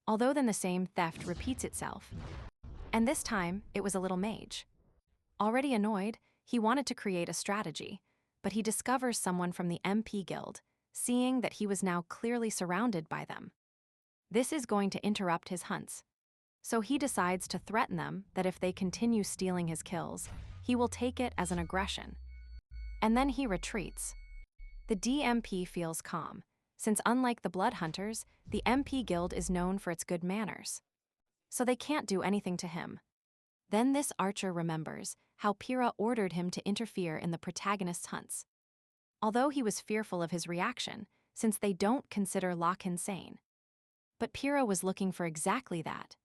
Although then the same theft repeats itself, and this time it was a little mage. Already annoyed, he wanted to create a strategy, but he discovers someone from the MP Guild, seeing that he was now clearly surrounded by them. This is going to interrupt his hunts, so he decides to threaten them that if they continue stealing his kills, he will take it as an aggression. And then he retreats. The DMP feels calm, since unlike the Blood Hunters, the MP Guild is known for its good manners. So they can't do anything to him. Then this archer remembers how Pyrrha ordered him to interfere in the protagonist's hunts. Although he was fearful of his reaction, since they don't consider Lokan sane. But Pyrrha was looking for exactly that.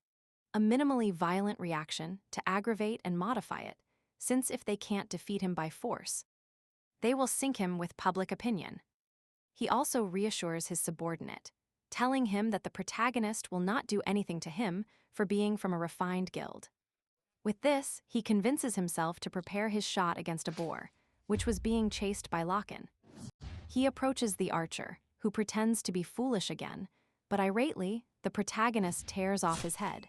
A minimally violent reaction to aggravate and modify it, since if they can't defeat him by force, they will sink him with public opinion. He also reassures his subordinate, telling him that the protagonist will not do anything to him for being from a refined guild. With this, he convinces himself to prepare his shot against a boar, which was being chased by Lokan. He approaches the archer, who pretends to be foolish again, but irately, the protagonist tears off his head,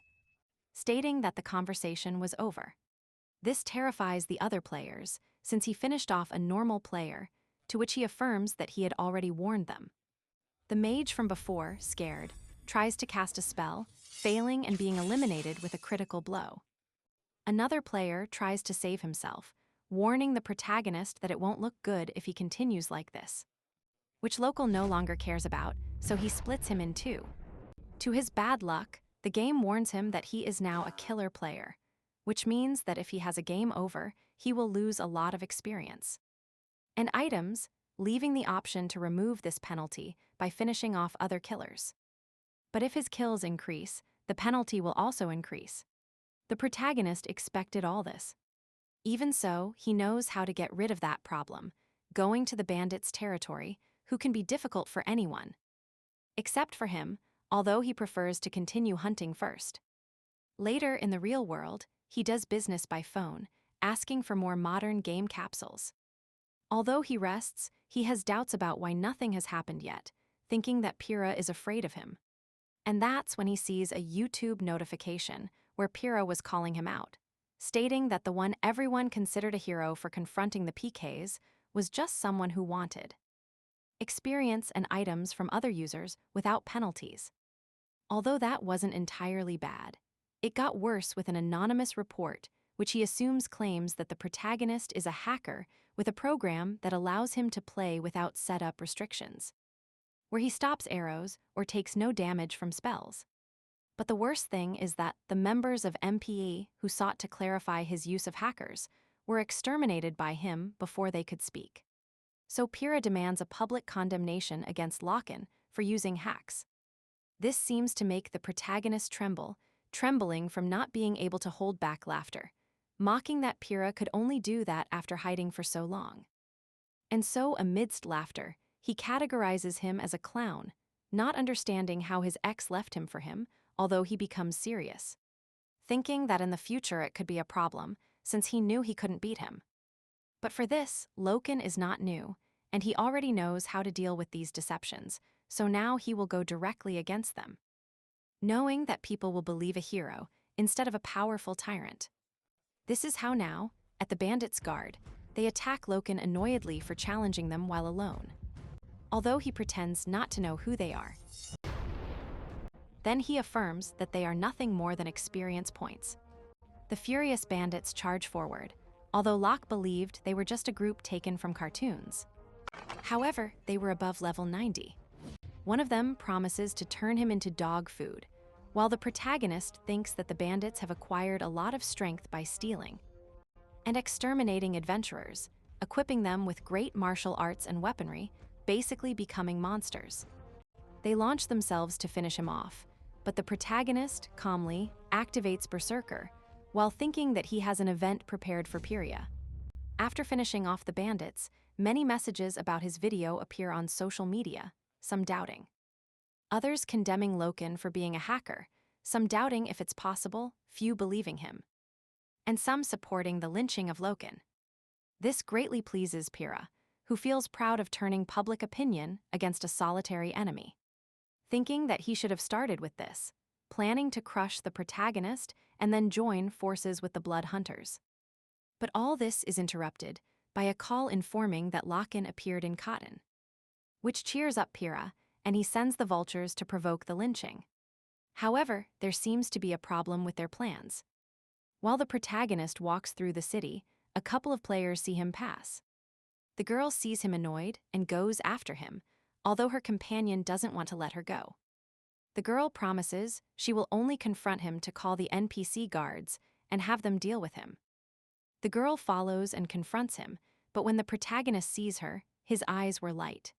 stating that the conversation was over. This terrifies the other players, since he finished off a normal player, to which he affirms that he had already warned them. The mage from before, scared, tries to cast a spell, failing and being eliminated with a critical blow. Another player tries to save himself, warning the protagonist that it won't look good if he continues like this, which Local no longer cares about, so he splits him in two. To his bad luck, the game warns him that he is now a killer player, which means that if he has a game over, he will lose a lot of experience. And items, leaving the option to remove this penalty by finishing off other killers. But if his kills increase, the penalty will also increase. The protagonist expected all this. Even so, he knows how to get rid of that problem, going to the bandits' territory, who can be difficult for anyone. Except for him, although he prefers to continue hunting first. Later in the real world, he does business by phone, asking for more modern game capsules. Although he rests, he has doubts about why nothing has happened yet, thinking that Pyrrha is afraid of him. And that's when he sees a YouTube notification where Pyrrha was calling him out, stating that the one everyone considered a hero for confronting the PKs was just someone who wanted experience and items from other users without penalties. Although that wasn't entirely bad, it got worse with an anonymous report which he assumes claims that the protagonist is a hacker with a program that allows him to play without setup restrictions, where he stops arrows or takes no damage from spells. But the worst thing is that the members of MPE who sought to clarify his use of hackers were exterminated by him before they could speak. So Pyrrha demands a public condemnation against Lokan for using hacks. This seems to make the protagonist trembling from not being able to hold back laughter, mocking that Pyrrha could only do that after hiding for so long. And so, amidst laughter, he categorizes him as a clown, not understanding how his ex left him for him, although he becomes serious, thinking that in the future it could be a problem, since he knew he couldn't beat him. But for this, Lokan is not new, and he already knows how to deal with these deceptions, so now he will go directly against them, knowing that people will believe a hero instead of a powerful tyrant. This is how now, at the bandits' guard, they attack Lokan annoyedly for challenging them while alone, although he pretends not to know who they are. Then he affirms that they are nothing more than experience points. The furious bandits charge forward, although Locke believed they were just a group taken from cartoons. However, they were above level 90. One of them promises to turn him into dog food, while the protagonist thinks that the bandits have acquired a lot of strength by stealing and exterminating adventurers, equipping them with great martial arts and weaponry, basically becoming monsters. They launch themselves to finish him off, but the protagonist calmly activates Berserker while thinking that he has an event prepared for Pyrrha. After finishing off the bandits, many messages about his video appear on social media, some doubting. Others condemning Lokan for being a hacker, some doubting if it's possible, few believing him, and some supporting the lynching of Lokan. This greatly pleases Pyrrha, who feels proud of turning public opinion against a solitary enemy, thinking that he should have started with this, planning to crush the protagonist and then join forces with the Blood Hunters. But all this is interrupted by a call informing that Lokan appeared in cotton, which cheers up Pyrrha, and he sends the vultures to provoke the lynching. However, there seems to be a problem with their plans. While the protagonist walks through the city, a couple of players see him pass. The girl sees him annoyed and goes after him, although her companion doesn't want to let her go. The girl promises she will only confront him to call the NPC guards and have them deal with him. The girl follows and confronts him, but when the protagonist sees her, his eyes were light.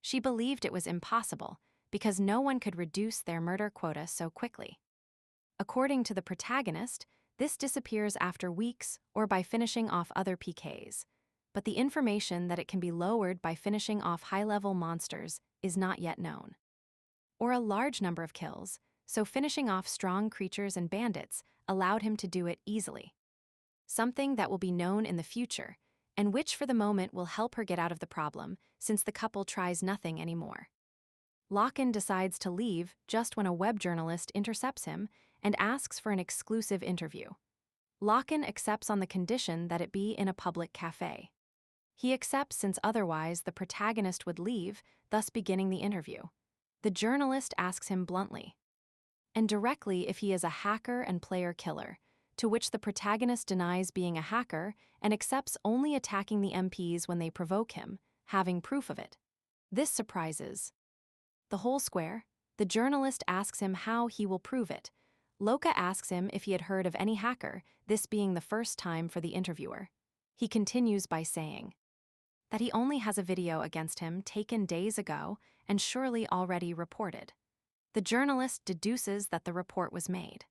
She believed it was impossible because no one could reduce their murder quota so quickly. According to the protagonist, this disappears after weeks or by finishing off other PKs, but the information that it can be lowered by finishing off high-level monsters is not yet known. Or a large number of kills, so finishing off strong creatures and bandits allowed him to do it easily. Something that will be known in the future, and which for the moment will help her get out of the problem since the couple tries nothing anymore. Lokan decides to leave just when a web journalist intercepts him and asks for an exclusive interview. Lokan accepts on the condition that it be in a public cafe. He accepts since otherwise the protagonist would leave, thus beginning the interview. The journalist asks him bluntly and directly if he is a hacker and player killer, to which the protagonist denies being a hacker and accepts only attacking the MPs when they provoke him, having proof of it. This surprises the whole square. The journalist asks him how he will prove it. Loka asks him if he had heard of any hacker, this being the first time for the interviewer. He continues by saying that he only has a video against him taken days ago and surely already reported. The journalist deduces that the report was made.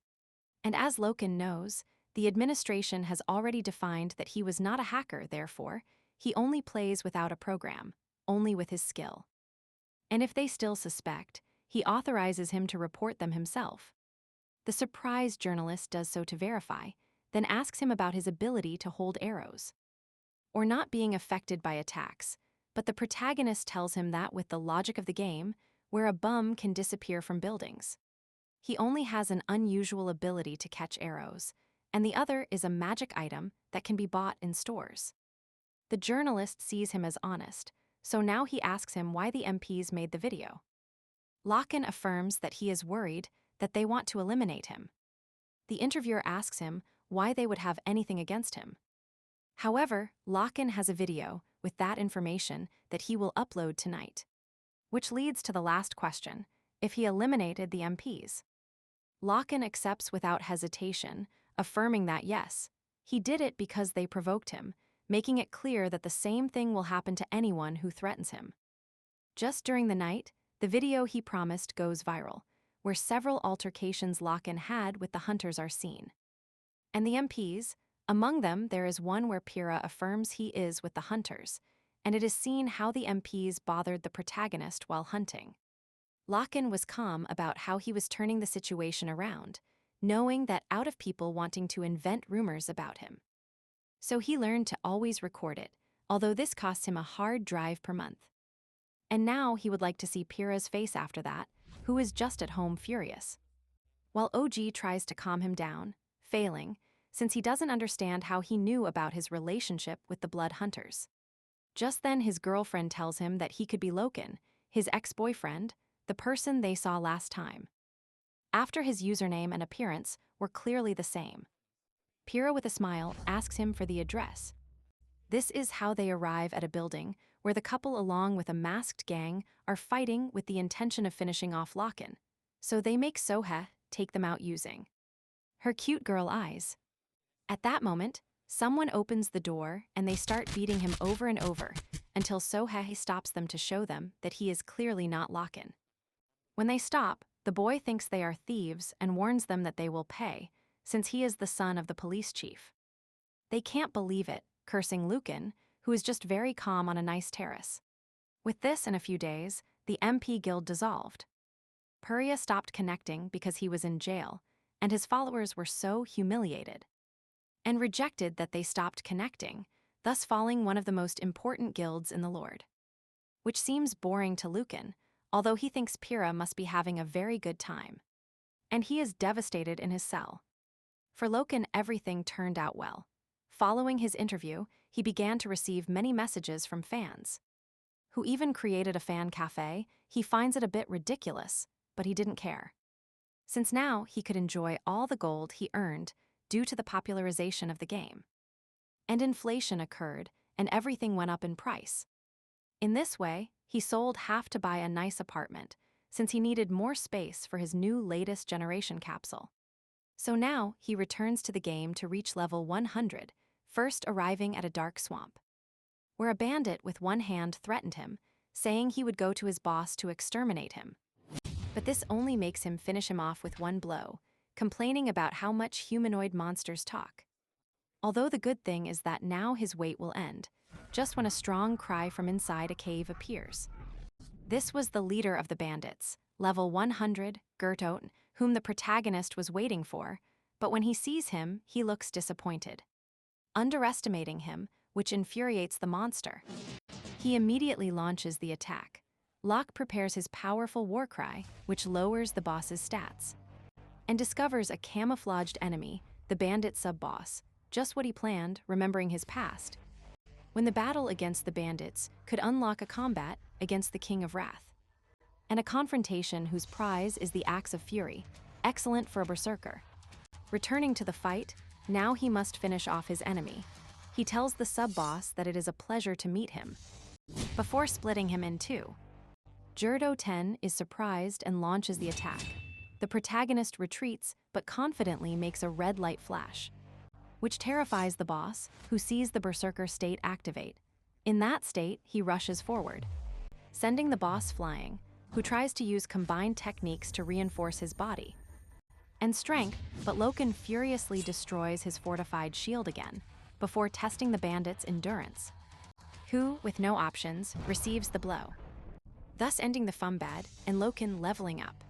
And as Lokan knows, the administration has already defined that he was not a hacker, therefore, he only plays without a program, only with his skill. And if they still suspect, he authorizes him to report them himself. The surprised journalist does so to verify, then asks him about his ability to hold arrows, or not being affected by attacks, but the protagonist tells him that with the logic of the game, where a bum can disappear from buildings, he only has an unusual ability to catch arrows, and the other is a magic item that can be bought in stores. The journalist sees him as honest, so now he asks him why the MPs made the video. Lokan affirms that he is worried that they want to eliminate him. The interviewer asks him why they would have anything against him. However, Lokan has a video with that information that he will upload tonight, which leads to the last question, if he eliminated the MPs. Lokan accepts without hesitation, affirming that yes, He did it because they provoked him, making it clear that the same thing will happen to anyone who threatens him. Just during the night, the video he promised goes viral, where several altercations Lokan had with the hunters are seen. And the MPs, among them there is one where Pyrrha affirms he is with the hunters, and it is seen how the MPs bothered the protagonist while hunting. Lokan was calm about how he was turning the situation around, knowing that out of people wanting to invent rumors about him. So he learned to always record it, although this costs him a hard drive per month. And now he would like to see Pyrrha's face after that, who is just at home furious. While OG tries to calm him down, failing, since he doesn't understand how he knew about his relationship with the Blood Hunters. Just then his girlfriend tells him that he could be Logan, his ex-boyfriend, the person they saw last time. After his username and appearance were clearly the same. Pyrrha with a smile asks him for the address. This is how they arrive at a building where the couple along with a masked gang are fighting with the intention of finishing off Lokan, so they make Sohei take them out using her cute girl eyes. At that moment, someone opens the door and they start beating him over and over until Sohei stops them to show them that he is clearly not Lokan. When they stop, the boy thinks they are thieves and warns them that they will pay, since he is the son of the police chief. They can't believe it, cursing Logan, who is just very calm on a nice terrace. With this in a few days, the MP guild dissolved. Pyrrha stopped connecting because he was in jail, and his followers were so humiliated and rejected that they stopped connecting, thus falling one of the most important guilds in the Lord. Which seems boring to Logan, although he thinks Pyrrha must be having a very good time. And he is devastated in his cell. For Logan, everything turned out well. Following his interview, he began to receive many messages from fans, who even created a fan cafe. He finds it a bit ridiculous, but he didn't care, since now he could enjoy all the gold he earned due to the popularization of the game. And inflation occurred, and everything went up in price. In this way, he sold half to buy a nice apartment, since he needed more space for his new latest generation capsule. So now he returns to the game to reach level 100, first arriving at a dark swamp, where a bandit with one hand threatened him, saying he would go to his boss to exterminate him. But this only makes him finish him off with one blow, complaining about how much humanoid monsters talk. Although the good thing is that now his wait will end, just when a strong cry from inside a cave appears. This was the leader of the bandits, level 100, Gertot, whom the protagonist was waiting for, but when he sees him, he looks disappointed, underestimating him, which infuriates the monster. He immediately launches the attack. Locke prepares his powerful war cry, which lowers the boss's stats, and discovers a camouflaged enemy, the bandit sub-boss, just what he planned, remembering his past, when the battle against the bandits could unlock a combat against the King of Wrath, and a confrontation whose prize is the Axe of Fury, excellent for a berserker. Returning to the fight, now he must finish off his enemy. He tells the sub-boss that it is a pleasure to meet him, before splitting him in two. Gerdo 10 is surprised and launches the attack. The protagonist retreats, but confidently makes a red light flash, which terrifies the boss, who sees the berserker state activate. In that state, he rushes forward, sending the boss flying, who tries to use combined techniques to reinforce his body and strength, but Logan furiously destroys his fortified shield again, before testing the bandit's endurance, who, with no options, receives the blow, thus ending the fumbad and Logan leveling up.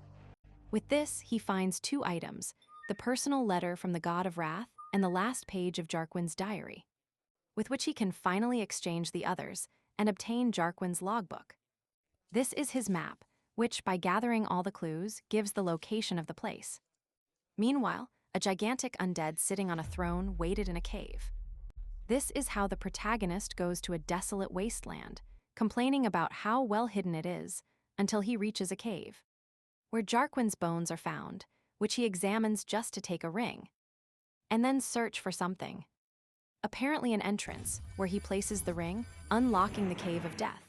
With this, he finds two items, the personal letter from the God of Wrath and the last page of Jarquin's diary, with which he can finally exchange the others and obtain Jarquin's logbook. This is his map, which, by gathering all the clues, gives the location of the place. Meanwhile, a gigantic undead sitting on a throne waited in a cave. This is how the protagonist goes to a desolate wasteland, complaining about how well hidden it is, until he reaches a cave, where Jarquin's bones are found, which he examines just to take a ring, and then search for something. Apparently an entrance, where he places the ring, unlocking the Cave of Death.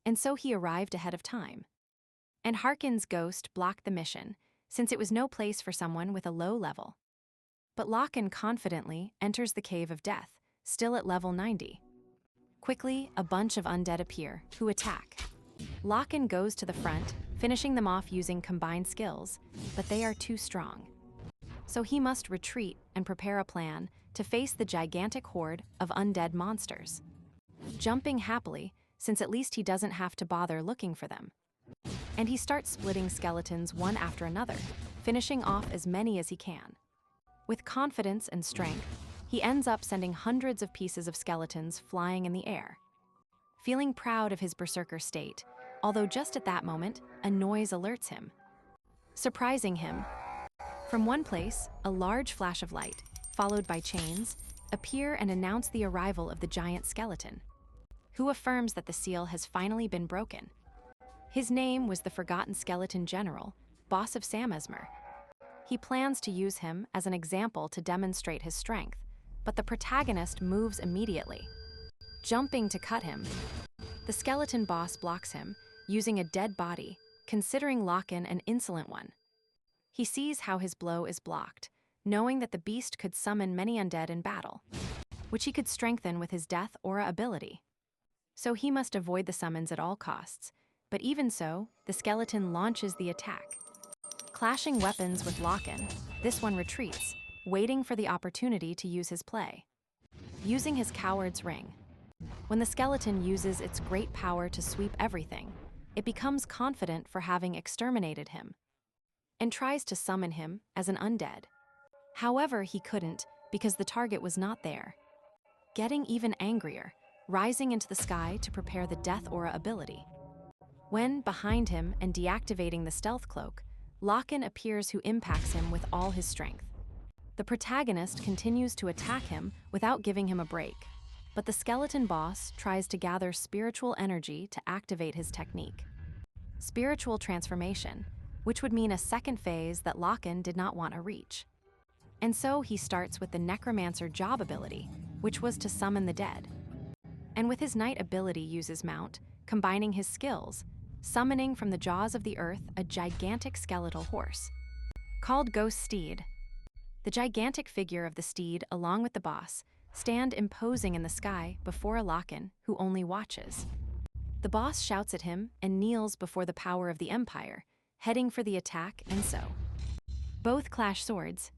And so he arrived ahead of time. And Harkin's ghost blocked the mission, since it was no place for someone with a low level. But Lokan confidently enters the Cave of Death, still at level 90. Quickly, a bunch of undead appear, who attack. Lokan goes to the front, finishing them off using combined skills, but they are too strong. So he must retreat and prepare a plan to face the gigantic horde of undead monsters. Jumping happily, since at least he doesn't have to bother looking for them. And he starts splitting skeletons one after another, finishing off as many as he can. With confidence and strength, he ends up sending hundreds of pieces of skeletons flying in the air. Feeling proud of his berserker state, although just at that moment, a noise alerts him. Surprising him, from one place, a large flash of light, followed by chains, appear and announce the arrival of the giant skeleton, who affirms that the seal has finally been broken. His name was the Forgotten Skeleton General, boss of Samesmer. He plans to use him as an example to demonstrate his strength, but the protagonist moves immediately. Jumping to cut him, the skeleton boss blocks him, using a dead body, considering Lokan an insolent one. He sees how his blow is blocked, knowing that the beast could summon many undead in battle, which he could strengthen with his death aura ability. So he must avoid the summons at all costs, but even so, the skeleton launches the attack. Clashing weapons with Lokan, this one retreats, waiting for the opportunity to use his play. Using his coward's ring. When the skeleton uses its great power to sweep everything, it becomes confident for having exterminated him, and tries to summon him as an undead. However, he couldn't because the target was not there. Getting even angrier, rising into the sky to prepare the death aura ability. When, behind him and deactivating the stealth cloak, Lokan appears who impacts him with all his strength. The protagonist continues to attack him without giving him a break, but the skeleton boss tries to gather spiritual energy to activate his technique. Spiritual transformation, which would mean a second phase that Lokan did not want to reach. And so he starts with the necromancer job ability, which was to summon the dead. And with his knight ability uses mount, combining his skills, summoning from the jaws of the earth a gigantic skeletal horse, called Ghost Steed. The gigantic figure of the steed, along with the boss, stand imposing in the sky before a Lokan who only watches. The boss shouts at him and kneels before the power of the Empire, heading for the attack, and so. Both clash swords.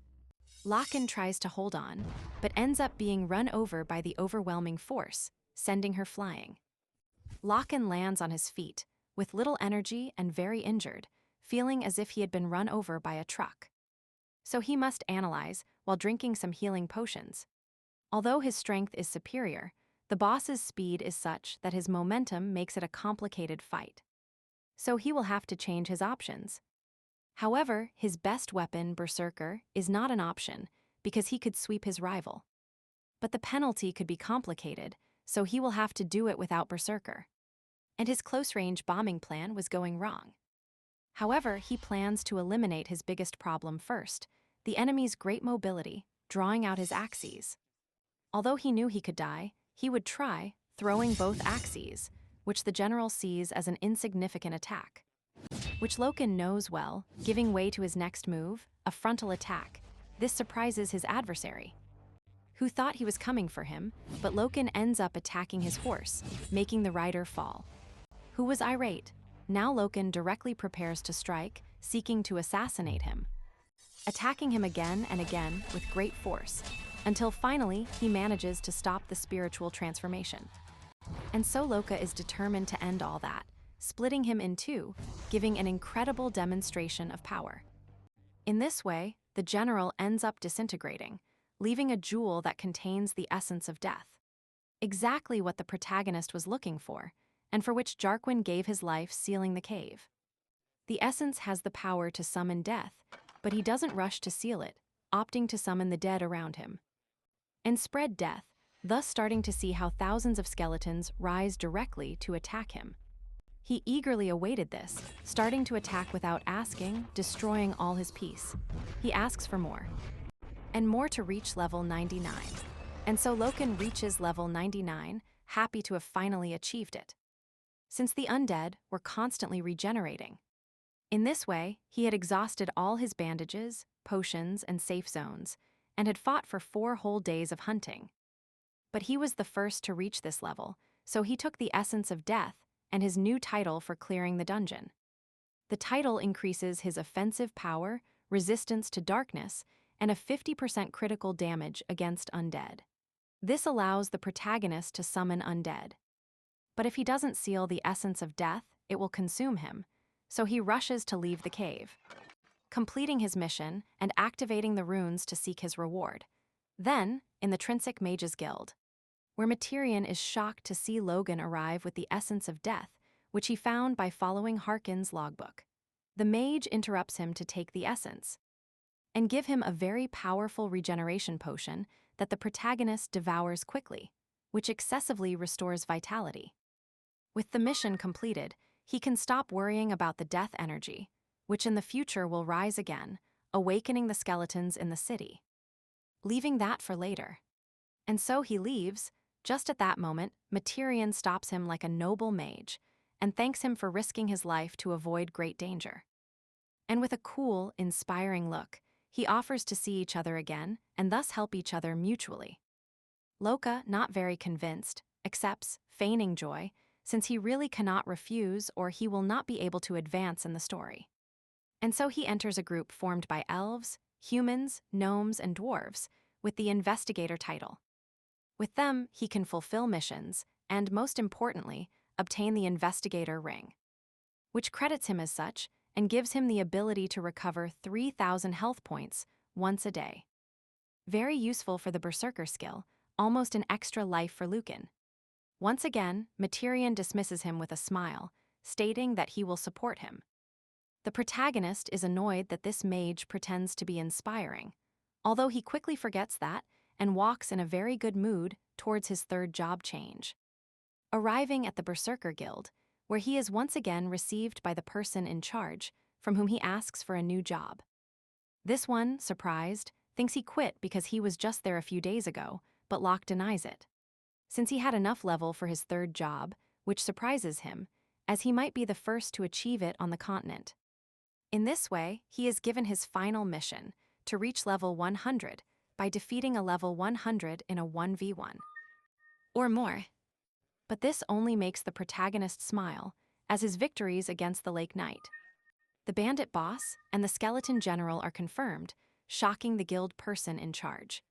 Lokan tries to hold on, but ends up being run over by the overwhelming force, sending her flying. Lokan lands on his feet, with little energy and very injured, feeling as if he had been run over by a truck. So he must analyze while drinking some healing potions. Although his strength is superior, the boss's speed is such that his momentum makes it a complicated fight. So he will have to change his options. However, his best weapon, Berserker, is not an option because he could sweep his rival. But the penalty could be complicated, so he will have to do it without Berserker. And his close-range bombing plan was going wrong. However, he plans to eliminate his biggest problem first, the enemy's great mobility, drawing out his axes. Although he knew he could die, he would try, throwing both axes, which the general sees as an insignificant attack. Which Lokan knows well, giving way to his next move, a frontal attack. This surprises his adversary, who thought he was coming for him, but Lokan ends up attacking his horse, making the rider fall. Who was irate. Now Lokan directly prepares to strike, seeking to assassinate him, attacking him again and again with great force, until finally he manages to stop the spiritual transformation. And so Loka is determined to end all that, splitting him in two, giving an incredible demonstration of power. In this way, the general ends up disintegrating, leaving a jewel that contains the essence of death. Exactly what the protagonist was looking for, and for which Jarquin gave his life sealing the cave. The essence has the power to summon death, but he doesn't rush to seal it, opting to summon the dead around him. And spread death, thus starting to see how thousands of skeletons rise directly to attack him. He eagerly awaited this, starting to attack without asking, destroying all his peace. He asks for more. And more to reach level 99. And so Lokan reaches level 99, happy to have finally achieved it. Since the undead were constantly regenerating. In this way, he had exhausted all his bandages, potions, and safe zones, and had fought for 4 whole days of hunting. But he was the first to reach this level, so he took the essence of death and his new title for clearing the dungeon. The title increases his offensive power, resistance to darkness, and a 50% critical damage against undead. This allows the protagonist to summon undead. But if he doesn't seal the essence of death, it will consume him, so he rushes to leave the cave, completing his mission and activating the runes to seek his reward. Then, in the Trinsic Mages Guild, where Materian is shocked to see Logan arrive with the essence of death, which he found by following Harkin's logbook. The mage interrupts him to take the essence and give him a very powerful regeneration potion that the protagonist devours quickly, which excessively restores vitality. With the mission completed, he can stop worrying about the death energy, which in the future will rise again, awakening the skeletons in the city, leaving that for later. And so he leaves. Just at that moment, Materian stops him like a noble mage and thanks him for risking his life to avoid great danger. And with a cool, inspiring look, he offers to see each other again and thus help each other mutually. Loka, not very convinced, accepts, feigning joy, since he really cannot refuse or he will not be able to advance in the story. And so he enters a group formed by elves, humans, gnomes, and dwarves, with the investigator title. With them, he can fulfill missions and, most importantly, obtain the investigator ring, which credits him as such and gives him the ability to recover 3,000 health points once a day. Very useful for the berserker skill, almost an extra life for Logan. Once again, Materian dismisses him with a smile, stating that he will support him. The protagonist is annoyed that this mage pretends to be inspiring, although he quickly forgets that and walks in a very good mood towards his third job change. Arriving at the Berserker Guild, where he is once again received by the person in charge, from whom he asks for a new job. This one, surprised, thinks he quit because he was just there a few days ago, but Locke denies it, since he had enough level for his third job, which surprises him, as he might be the first to achieve it on the continent. In this way, he is given his final mission, to reach level 100, by defeating a level 100 in a 1v1. Or more. But this only makes the protagonist smile, as his victories against the Lake Knight, the bandit boss, and the skeleton general are confirmed, shocking the guild person in charge.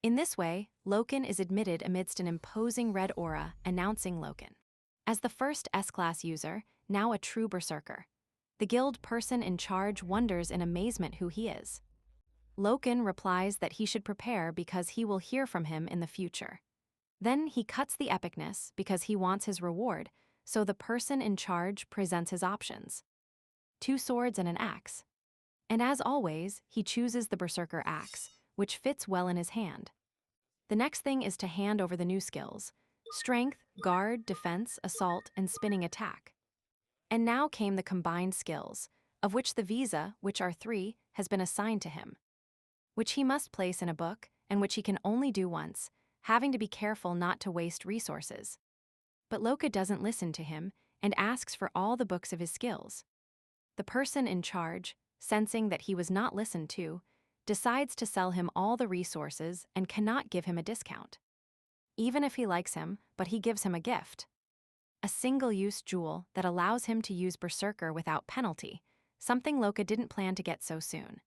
In this way, Logan is admitted amidst an imposing red aura announcing Logan as the first S-class user, now a true berserker. The guild person in charge wonders in amazement who he is. Logan replies that he should prepare because he will hear from him in the future. Then he cuts the epicness because he wants his reward, so the person in charge presents his options: 2 swords and an axe. And as always, he chooses the berserker axe, which fits well in his hand. The next thing is to hand over the new skills: strength, guard, defense, assault, and spinning attack. And now came the combined skills, of which the visa, which are 3, has been assigned to him, which he must place in a book and which he can only do once, having to be careful not to waste resources. But Loka doesn't listen to him and asks for all the books of his skills. The person in charge, sensing that he was not listened to, decides to sell him all the resources and cannot give him a discount, even if he likes him, but he gives him a gift: a single-use jewel that allows him to use Berserker without penalty, something Loka didn't plan to get so soon.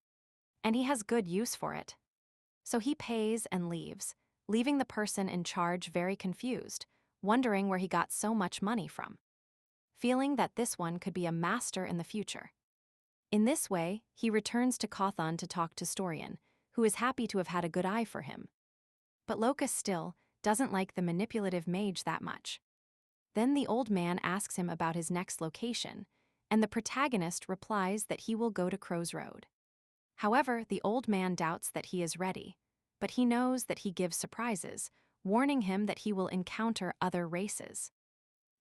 And he has good use for it. So he pays and leaves, leaving the person in charge very confused, wondering where he got so much money from, feeling that this one could be a master in the future. In this way, he returns to Cawthon to talk to Storian, who is happy to have had a good eye for him. But Loka still doesn't like the manipulative mage that much. Then the old man asks him about his next location, and the protagonist replies that he will go to Crow's Road. However, the old man doubts that he is ready, but he knows that he gives surprises, warning him that he will encounter other races.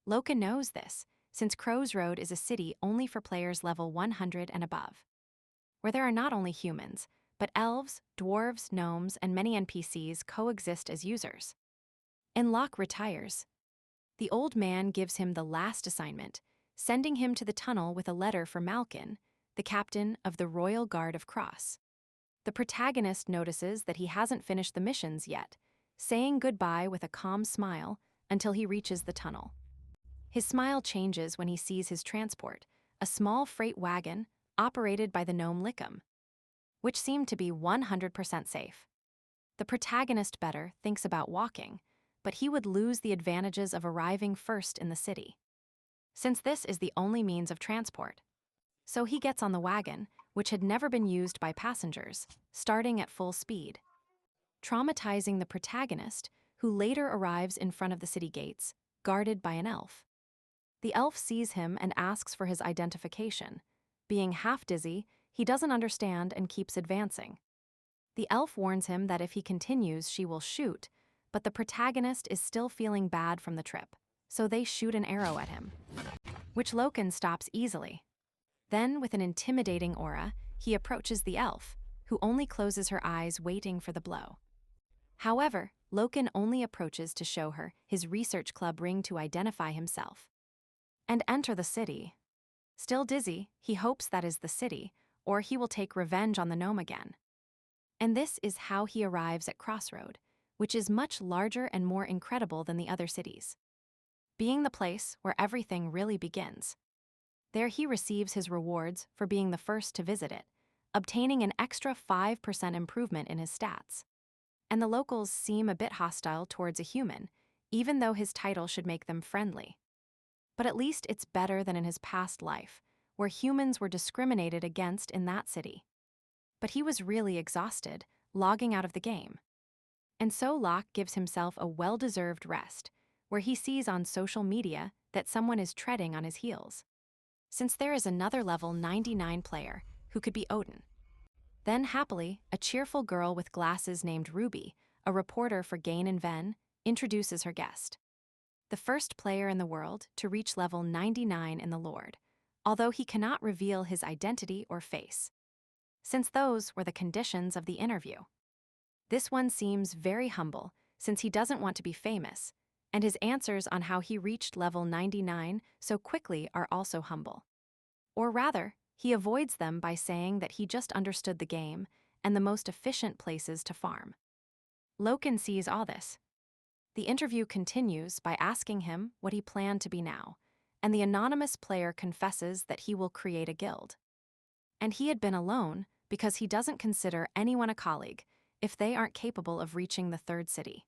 Loka knows this, since Crow's Road is a city only for players level 100 and above, where there are not only humans, but elves, dwarves, gnomes, and many NPCs coexist as users. And Locke retires. The old man gives him the last assignment, sending him to the tunnel with a letter for Malkin, the captain of the Royal Guard of Cross. The protagonist notices that he hasn't finished the missions yet, saying goodbye with a calm smile until he reaches the tunnel. His smile changes when he sees his transport, a small freight wagon operated by the gnome Lickum, which seemed to be 100% safe. The protagonist better thinks about walking, but he would lose the advantages of arriving first in the city, since this is the only means of transport. So he gets on the wagon, which had never been used by passengers, starting at full speed, traumatizing the protagonist, who later arrives in front of the city gates, guarded by an elf. The elf sees him and asks for his identification. Being half dizzy, he doesn't understand and keeps advancing. The elf warns him that if he continues, she will shoot, but the protagonist is still feeling bad from the trip, so they shoot an arrow at him, which Logan stops easily. Then, with an intimidating aura, he approaches the elf, who only closes her eyes waiting for the blow. However, Logan only approaches to show her his research club ring to identify himself and enter the city. Still dizzy, he hopes that is the city, or he will take revenge on the gnome again. And this is how he arrives at Crossroad, which is much larger and more incredible than the other cities, being the place where everything really begins. There he receives his rewards for being the first to visit it, obtaining an extra 5% improvement in his stats. And the locals seem a bit hostile towards a human, even though his title should make them friendly. But at least it's better than in his past life, where humans were discriminated against in that city. But he was really exhausted, logging out of the game. And so Locke gives himself a well-deserved rest, where he sees on social media that someone is treading on his heels, since there is another level 99 player who could be Odin. Then happily, a cheerful girl with glasses named Ruby, a reporter for Gain and Ven, introduces her guest, the first player in the world to reach level 99 in the Lord, although he cannot reveal his identity or face, since those were the conditions of the interview. This one seems very humble, since he doesn't want to be famous, and his answers on how he reached level 99 so quickly are also humble. Or rather, he avoids them by saying that he just understood the game and the most efficient places to farm. Logan sees all this. The interview continues by asking him what he planned to be now, and the anonymous player confesses that he will create a guild. And he had been alone because he doesn't consider anyone a colleague if they aren't capable of reaching the third city.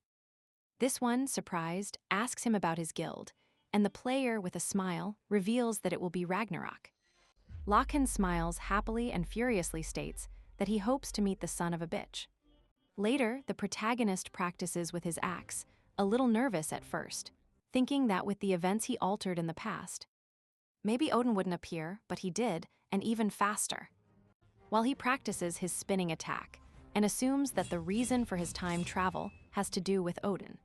This one, surprised, asks him about his guild, and the player, with a smile, reveals that it will be Ragnarok. Logan smiles happily and furiously states that he hopes to meet the son of a bitch. Later, the protagonist practices with his axe, a little nervous at first, thinking that with the events he altered in the past, maybe Odin wouldn't appear, but he did, and even faster. While he practices his spinning attack, and assumes that the reason for his time travel has to do with Odin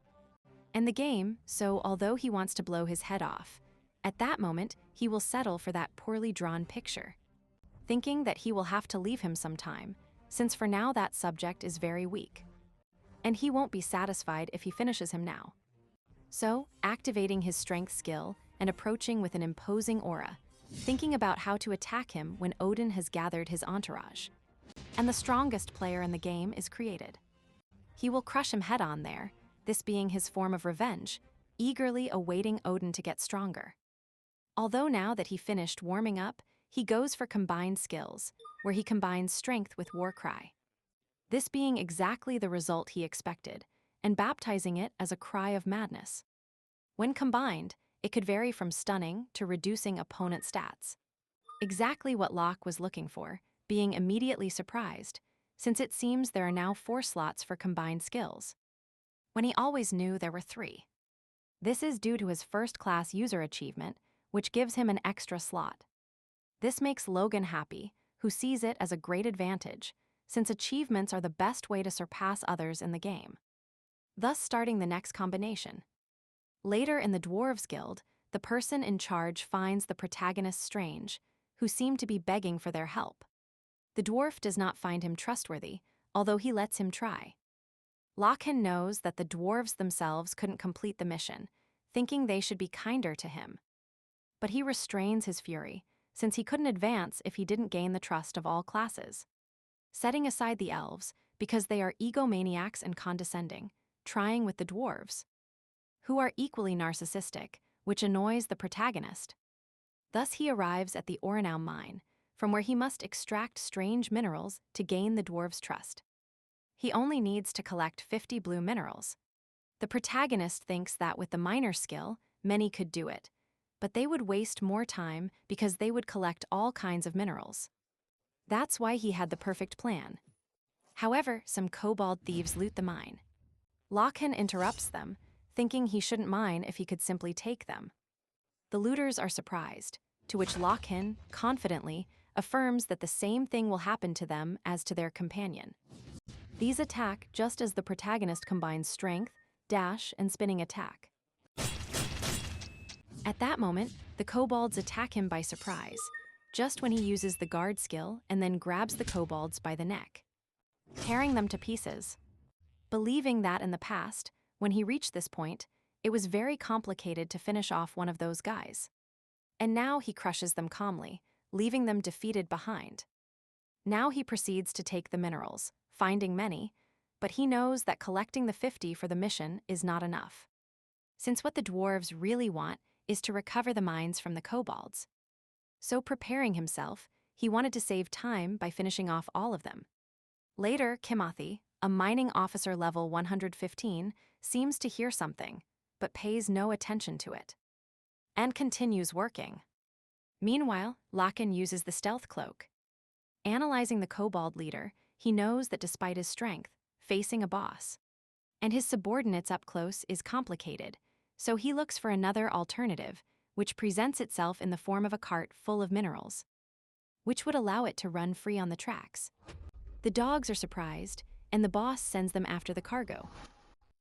and the game, so although he wants to blow his head off, at that moment he will settle for that poorly drawn picture, thinking that he will have to leave him some time, since for now that subject is very weak, and he won't be satisfied if he finishes him now. So, activating his strength skill and approaching with an imposing aura, thinking about how to attack him when Odin has gathered his entourage, and the strongest player in the game is created. He will crush him head-on there, this being his form of revenge, eagerly awaiting Odin to get stronger. Although now that he finished warming up, he goes for combined skills, where he combines strength with war cry, this being exactly the result he expected, and baptizing it as a cry of madness. When combined, it could vary from stunning to reducing opponent stats. Exactly what Locke was looking for, being immediately surprised, since it seems there are now 4 slots for combined skills, when he always knew there were 3. This is due to his first-class user achievement, which gives him an extra slot. This makes Logan happy, who sees it as a great advantage, since achievements are the best way to surpass others in the game, thus starting the next combination. Later in the Dwarves Guild, the person in charge finds the protagonist strange, who seem to be begging for their help. The dwarf does not find him trustworthy, although he lets him try. Logan knows that the dwarves themselves couldn't complete the mission, thinking they should be kinder to him. But he restrains his fury, since he couldn't advance if he didn't gain the trust of all classes. setting aside the elves because they are egomaniacs and condescending, trying with the dwarves, who are equally narcissistic, which annoys the protagonist. Thus he arrives at the Orinow mine, from where he must extract strange minerals to gain the dwarves' trust. He only needs to collect 50 blue minerals. The protagonist thinks that with the miner skill, many could do it, but they would waste more time because they would collect all kinds of minerals. That's why he had the perfect plan. However, some kobold thieves loot the mine. Lokan interrupts them, thinking he shouldn't mine if he could simply take them. The looters are surprised, to which Lokan, confidently, affirms that the same thing will happen to them as to their companion. These attack just as the protagonist combines strength, dash, and spinning attack. At that moment, the kobolds attack him by surprise, just when he uses the guard skill and then grabs the kobolds by the neck, tearing them to pieces. Believing that in the past, when he reached this point, it was very complicated to finish off one of those guys. And now he crushes them calmly, leaving them defeated behind. Now he proceeds to take the minerals, finding many, but he knows that collecting the 50 for the mission is not enough, since what the dwarves really want is to recover the mines from the kobolds. So preparing himself, he wanted to save time by finishing off all of them. Later, Kimothy, a mining officer level 115, seems to hear something, but pays no attention to it, and continues working. Meanwhile, Lokan uses the stealth cloak. Analyzing the kobold leader, he knows that despite his strength, facing a boss, and his subordinates up close is complicated, so he looks for another alternative, which presents itself in the form of a cart full of minerals, which would allow it to run free on the tracks. The dogs are surprised, and the boss sends them after the cargo.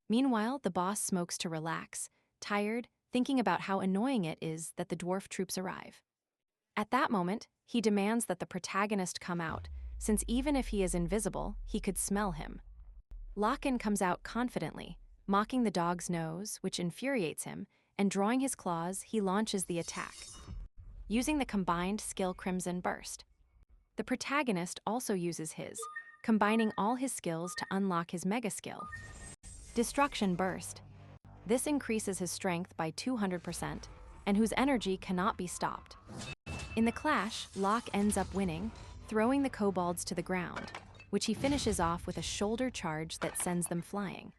Meanwhile, the boss smokes to relax, tired, thinking about how annoying it is that the dwarf troops arrive. At that moment, he demands that the protagonist come out, since even if he is invisible, he could smell him. Lokan comes out confidently, mocking the dog's nose, which infuriates him, and drawing his claws, he launches the attack, using the combined skill Crimson Burst. The protagonist also uses his, combining all his skills to unlock his mega skill, Destruction Burst. This increases his strength by 200%, and whose energy cannot be stopped. In the clash, Locke ends up winning, throwing the kobolds to the ground, which he finishes off with a shoulder charge that sends them flying.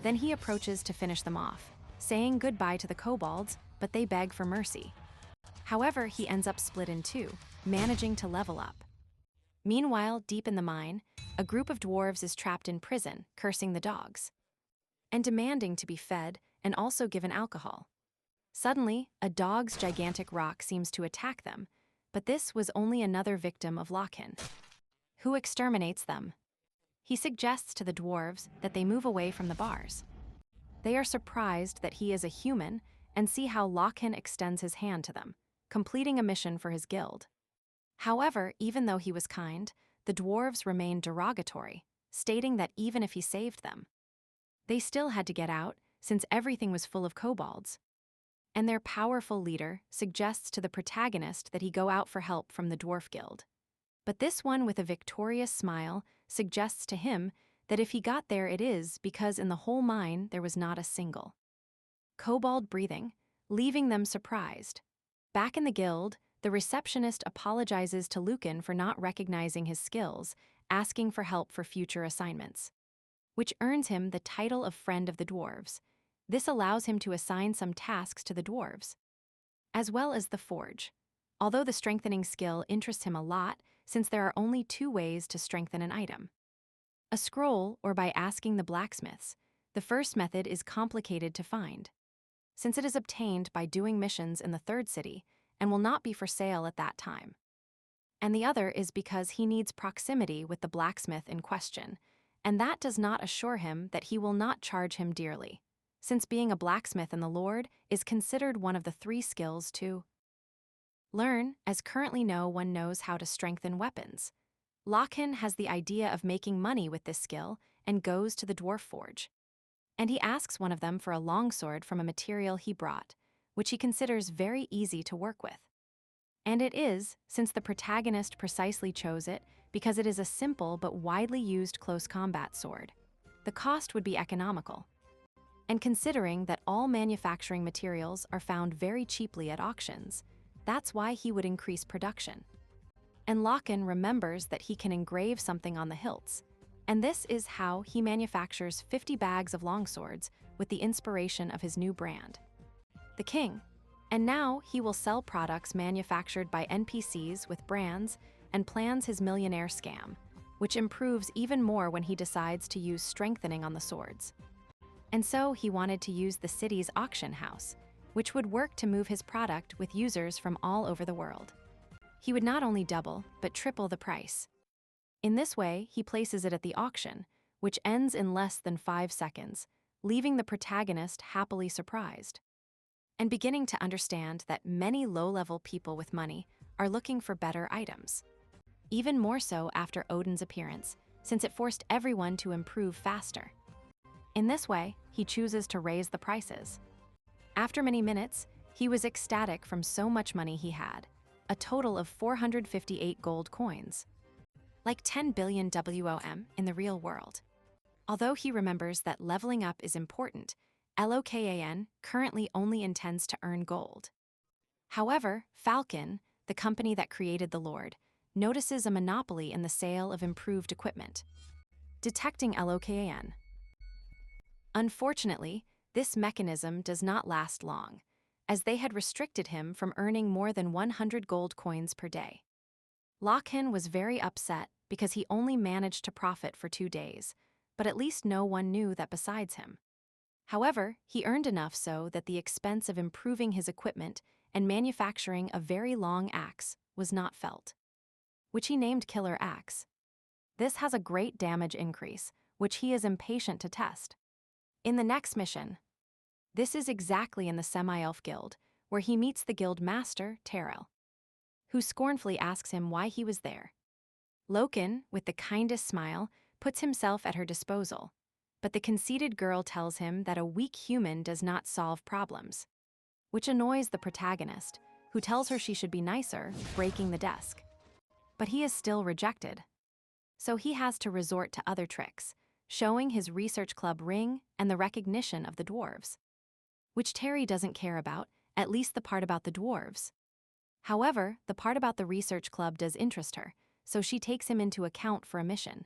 Then he approaches to finish them off, saying goodbye to the kobolds, but they beg for mercy. However, he ends up split in two, managing to level up. Meanwhile, deep in the mine, a group of dwarves is trapped in prison, cursing the dogs, and demanding to be fed and also given alcohol. Suddenly, a dog's gigantic rock seems to attack them, but this was only another victim of Lokan, who exterminates them. He suggests to the dwarves that they move away from the bars. They are surprised that he is a human and see how Lokan extends his hand to them, completing a mission for his guild. However, even though he was kind, the dwarves remained derogatory, stating that even if he saved them, they still had to get out since everything was full of kobolds. And their powerful leader suggests to the protagonist that he go out for help from the dwarf guild. But this one with a victorious smile suggests to him that if he got there it is because in the whole mine there was not a single kobold breathing, leaving them surprised. Back in the guild, the receptionist apologizes to Lokan for not recognizing his skills, asking for help for future assignments, which earns him the title of Friend of the Dwarves. This allows him to assign some tasks to the dwarves, as well as the forge, although the strengthening skill interests him a lot since there are only two ways to strengthen an item: a scroll or by asking the blacksmiths. The first method is complicated to find, since it is obtained by doing missions in the third city and will not be for sale at that time. And the other is because he needs proximity with the blacksmith in question, and that does not assure him that he will not charge him dearly, since being a blacksmith in the Lord is considered one of the 3 skills to learn, as currently no one knows how to strengthen weapons. Lokan has the idea of making money with this skill and goes to the dwarf forge. And he asks one of them for a longsword from a material he brought, which he considers very easy to work with. And it is, since the protagonist precisely chose it because it is a simple but widely used close combat sword. The cost would be economical. And considering that all manufacturing materials are found very cheaply at auctions, that's why he would increase production. And Lokan remembers that he can engrave something on the hilts, and this is how he manufactures 50 bags of longswords with the inspiration of his new brand, the King. And now he will sell products manufactured by NPCs with brands and plans his millionaire scam, which improves even more when he decides to use strengthening on the swords. And so he wanted to use the city's auction house, which would work to move his product with users from all over the world. He would not only double, but triple the price. In this way, he places it at the auction, which ends in less than 5 seconds, leaving the protagonist happily surprised. And beginning to understand that many low-level people with money are looking for better items. Even more so after Odin's appearance, since it forced everyone to improve faster. In this way, he chooses to raise the prices. After many minutes, he was ecstatic from so much money he had, a total of 458 gold coins. Like 10 billion WOM in the real world. Although he remembers that leveling up is important, Lokan currently only intends to earn gold. However, Falcon, the company that created the Lord, notices a monopoly in the sale of improved equipment. Detecting Lokan. Unfortunately, this mechanism does not last long, as they had restricted him from earning more than 100 gold coins per day. Lokan was very upset because he only managed to profit for 2 days, but at least no one knew that besides him. However, he earned enough so that the expense of improving his equipment and manufacturing a very long axe was not felt, which he named Killer Axe. This has a great damage increase, which he is impatient to test. In the next mission, this is exactly in the Semi-Elf Guild, where he meets the guild master, Terrell, who scornfully asks him why he was there. Lokan, with the kindest smile, puts himself at her disposal, but the conceited girl tells him that a weak human does not solve problems, which annoys the protagonist, who tells her she should be nicer, breaking the desk. But he is still rejected. So he has to resort to other tricks, showing his research club ring and the recognition of the dwarves, which Terry doesn't care about, at least the part about the dwarves. However, the part about the research club does interest her, so she takes him into account for a mission,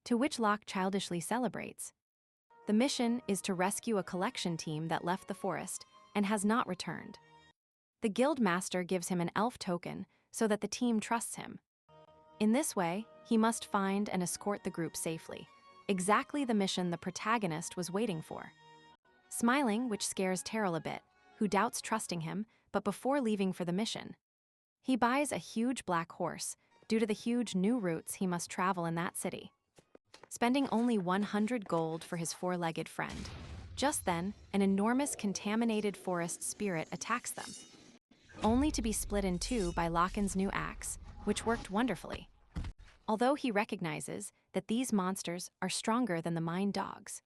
to which Locke childishly celebrates. The mission is to rescue a collection team that left the forest and has not returned. The guild master gives him an elf token so that the team trusts him. In this way, he must find and escort the group safely, exactly the mission the protagonist was waiting for. Smiling, which scares Terrell a bit, who doubts trusting him, but before leaving for the mission, he buys a huge black horse due to the huge new routes he must travel in that city, spending only 100 gold for his 4-legged friend. Just then, an enormous contaminated forest spirit attacks them, only to be split in two by Lokan's new axe, which worked wonderfully. Although he recognizes that these monsters are stronger than the mine dogs.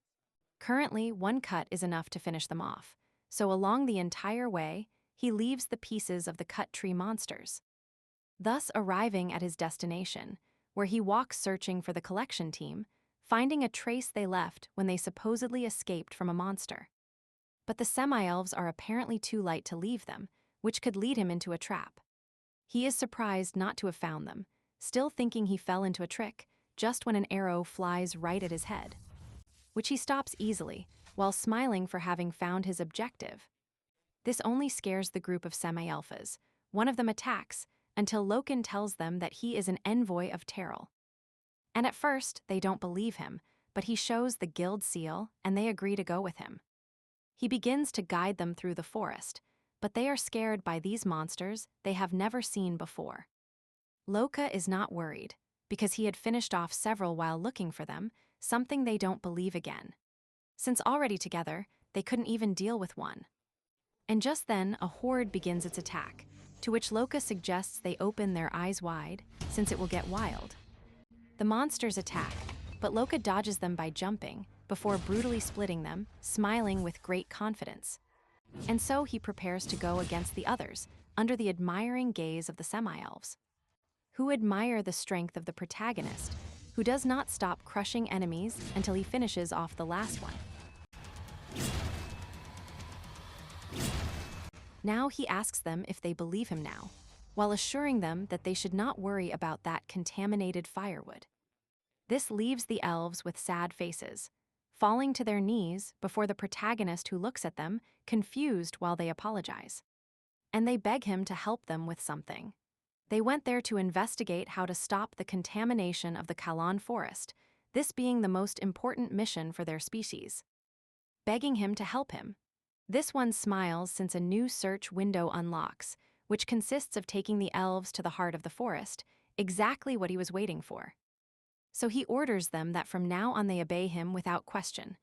Currently, 1 cut is enough to finish them off, so along the entire way, he leaves the pieces of the cut tree monsters, thus arriving at his destination, where he walks searching for the collection team, finding a trace they left when they supposedly escaped from a monster. But the semi-elves are apparently too light to leave them, which could lead him into a trap. He is surprised not to have found them, still thinking he fell into a trick, just when an arrow flies right at his head, which he stops easily, while smiling for having found his objective. This only scares the group of semi-alphas. One of them attacks, until Lokan tells them that he is an envoy of Terrell. And at first, they don't believe him, but he shows the guild seal, and they agree to go with him. He begins to guide them through the forest, but they are scared by these monsters they have never seen before. Loka is not worried, because he had finished off several while looking for them, something they don't believe again. Since already together, they couldn't even deal with one. And just then, a horde begins its attack, to which Loka suggests they open their eyes wide, since it will get wild. The monsters attack, but Loka dodges them by jumping, before brutally splitting them, smiling with great confidence. And so he prepares to go against the others, under the admiring gaze of the semi-elves, who admire the strength of the protagonist, who does not stop crushing enemies until he finishes off the last one. Now he asks them if they believe him now, while assuring them that they should not worry about that contaminated firewood. This leaves the elves with sad faces, falling to their knees before the protagonist, who looks at them, confused while they apologize. And they beg him to help them with something. They went there to investigate how to stop the contamination of the Kalan forest, this being the most important mission for their species. Begging him to help him. This one smiles since a new search window unlocks, which consists of taking the elves to the heart of the forest, exactly what he was waiting for. So he orders them that from now on they obey him without question.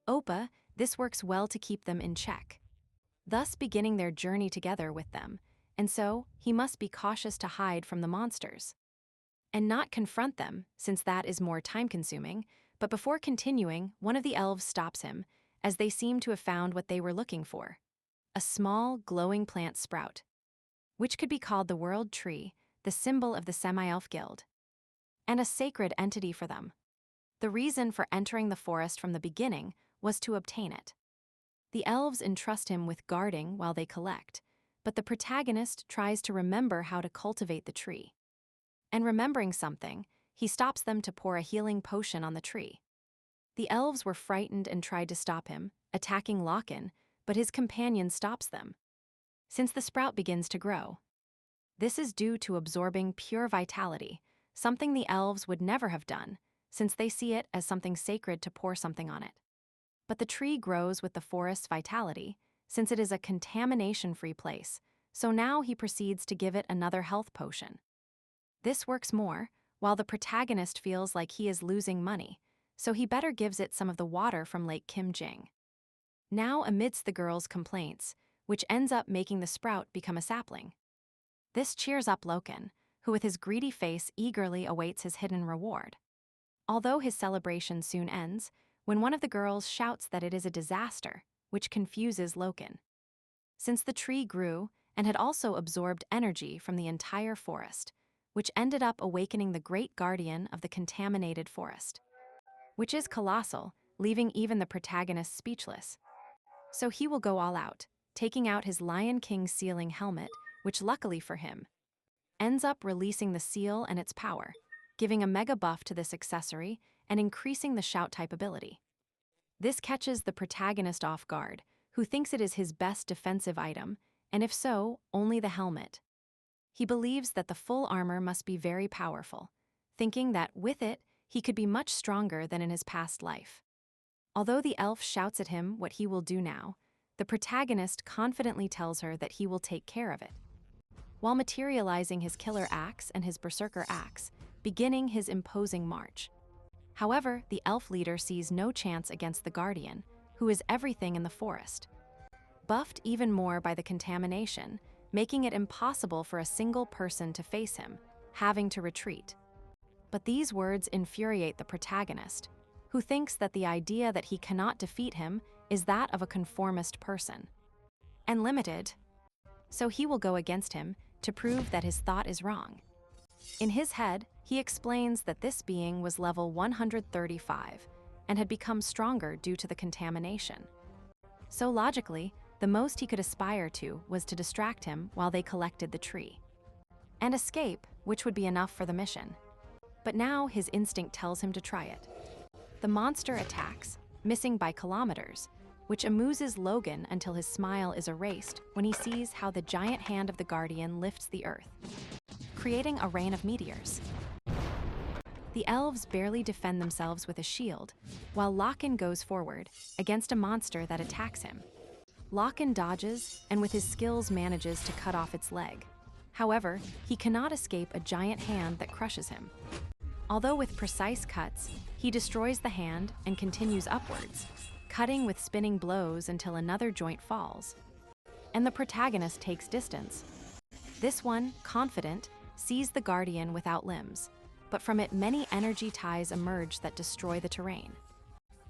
Oppa, this works well to keep them in check, thus beginning their journey together with them, and so he must be cautious to hide from the monsters. And not confront them, since that is more time-consuming, but before continuing, one of the elves stops him, as they seem to have found what they were looking for. A small, glowing plant sprout, which could be called the World Tree, the symbol of the Semi-Elf Guild, and a sacred entity for them. The reason for entering the forest from the beginning was to obtain it. The elves entrust him with guarding while they collect, but the protagonist tries to remember how to cultivate the tree. And remembering something, he stops them to pour a healing potion on the tree. The elves were frightened and tried to stop him, attacking Logan, but his companion stops them. Since the sprout begins to grow, this is due to absorbing pure vitality, something the elves would never have done, since they see it as something sacred to pour something on it. But the tree grows with the forest's vitality, since it is a contamination-free place, so now he proceeds to give it another health potion. This works more, while the protagonist feels like he is losing money, so he better gives it some of the water from Lake Kimjing. Now amidst the girls' complaints, which ends up making the sprout become a sapling. This cheers up Logan, who with his greedy face eagerly awaits his hidden reward. Although his celebration soon ends, when one of the girls shouts that it is a disaster, which confuses Logan. Since the tree grew and had also absorbed energy from the entire forest, which ended up awakening the great guardian of the contaminated forest, which is colossal, leaving even the protagonist speechless. So he will go all out, taking out his Lion King sealing helmet, which luckily for him, ends up releasing the seal and its power, giving a mega buff to this accessory and increasing the shout-type ability. This catches the protagonist off guard, who thinks it is his best defensive item, and if so, only the helmet. He believes that the full armor must be very powerful, thinking that with it, he could be much stronger than in his past life. Although the elf shouts at him what he will do now, the protagonist confidently tells her that he will take care of it, while materializing his killer axe and his berserker axe, beginning his imposing march. However, the elf leader sees no chance against the guardian, who is everything in the forest, buffed even more by the contamination, making it impossible for a single person to face him, having to retreat. But these words infuriate the protagonist, who thinks that the idea that he cannot defeat him is that of a conformist person, and limited, so he will go against him to prove that his thought is wrong. In his head, he explains that this being was level 135 and had become stronger due to the contamination. So logically, the most he could aspire to was to distract him while they collected the tree, and escape, which would be enough for the mission. But now his instinct tells him to try it. The monster attacks, missing by kilometers, which amuses Logan until his smile is erased when he sees how the giant hand of the Guardian lifts the earth, creating a rain of meteors. The elves barely defend themselves with a shield, while Lokan goes forward against a monster that attacks him. Lokan dodges and with his skills manages to cut off its leg. However, he cannot escape a giant hand that crushes him. Although with precise cuts, he destroys the hand and continues upwards, cutting with spinning blows until another joint falls. And the protagonist takes distance. This one, confident, sees the Guardian without limbs, but from it many energy ties emerge that destroy the terrain.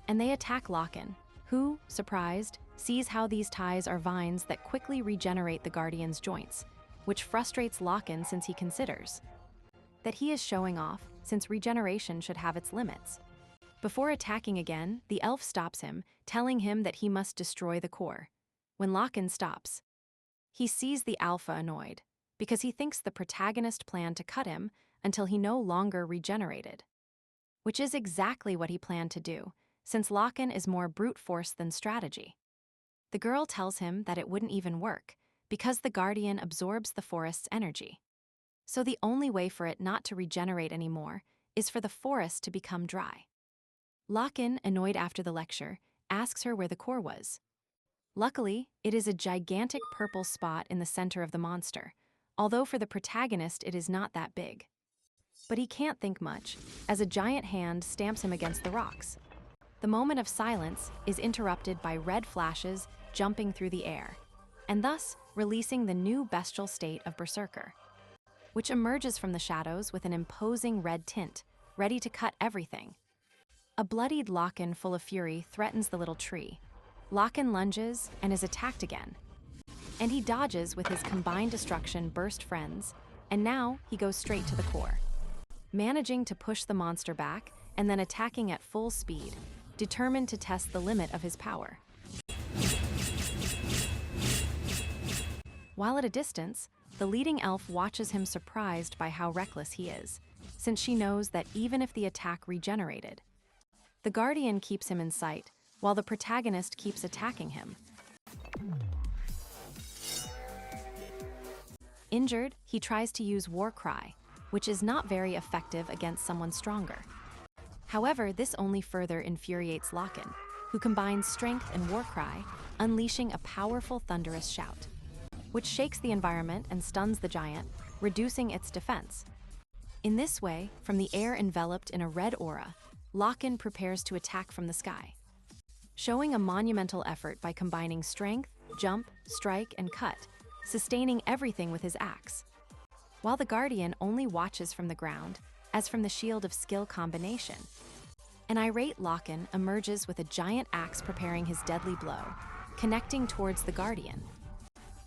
And they attack Lokan, who, surprised, sees how these ties are vines that quickly regenerate the Guardian's joints, which frustrates Lokan since he considers that he is showing off since regeneration should have its limits. Before attacking again, the elf stops him, telling him that he must destroy the core. When Lokan stops, he sees the alpha annoyed, because he thinks the protagonist planned to cut him until he no longer regenerated. Which is exactly what he planned to do, since Lokan is more brute force than strategy. The girl tells him that it wouldn't even work, because the Guardian absorbs the forest's energy. So the only way for it not to regenerate anymore is for the forest to become dry. Lokan, annoyed after the lecture, asks her where the core was. Luckily, it is a gigantic purple spot in the center of the monster, although for the protagonist it is not that big. But he can't think much, as a giant hand stamps him against the rocks. The moment of silence is interrupted by red flashes jumping through the air, and thus releasing the new bestial state of berserker, which emerges from the shadows with an imposing red tint, ready to cut everything. A bloodied Lokan full of fury threatens the little tree. Lokan lunges and is attacked again. And he dodges with his combined destruction burst friends, and now he goes straight to the core. Managing to push the monster back and then attacking at full speed, determined to test the limit of his power. While at a distance, the leading elf watches him surprised by how reckless he is, since she knows that even if the attack regenerated, the Guardian keeps him in sight, while the protagonist keeps attacking him. Injured, he tries to use War Cry, which is not very effective against someone stronger. However, this only further infuriates Lokan, who combines strength and War Cry, unleashing a powerful thunderous shout, which shakes the environment and stuns the giant, reducing its defense. In this way, from the air enveloped in a red aura, Lokan prepares to attack from the sky, showing a monumental effort by combining strength, jump, strike, and cut, sustaining everything with his axe. While the Guardian only watches from the ground, as from the shield of skill combination. An irate Lokan emerges with a giant axe preparing his deadly blow, connecting towards the Guardian,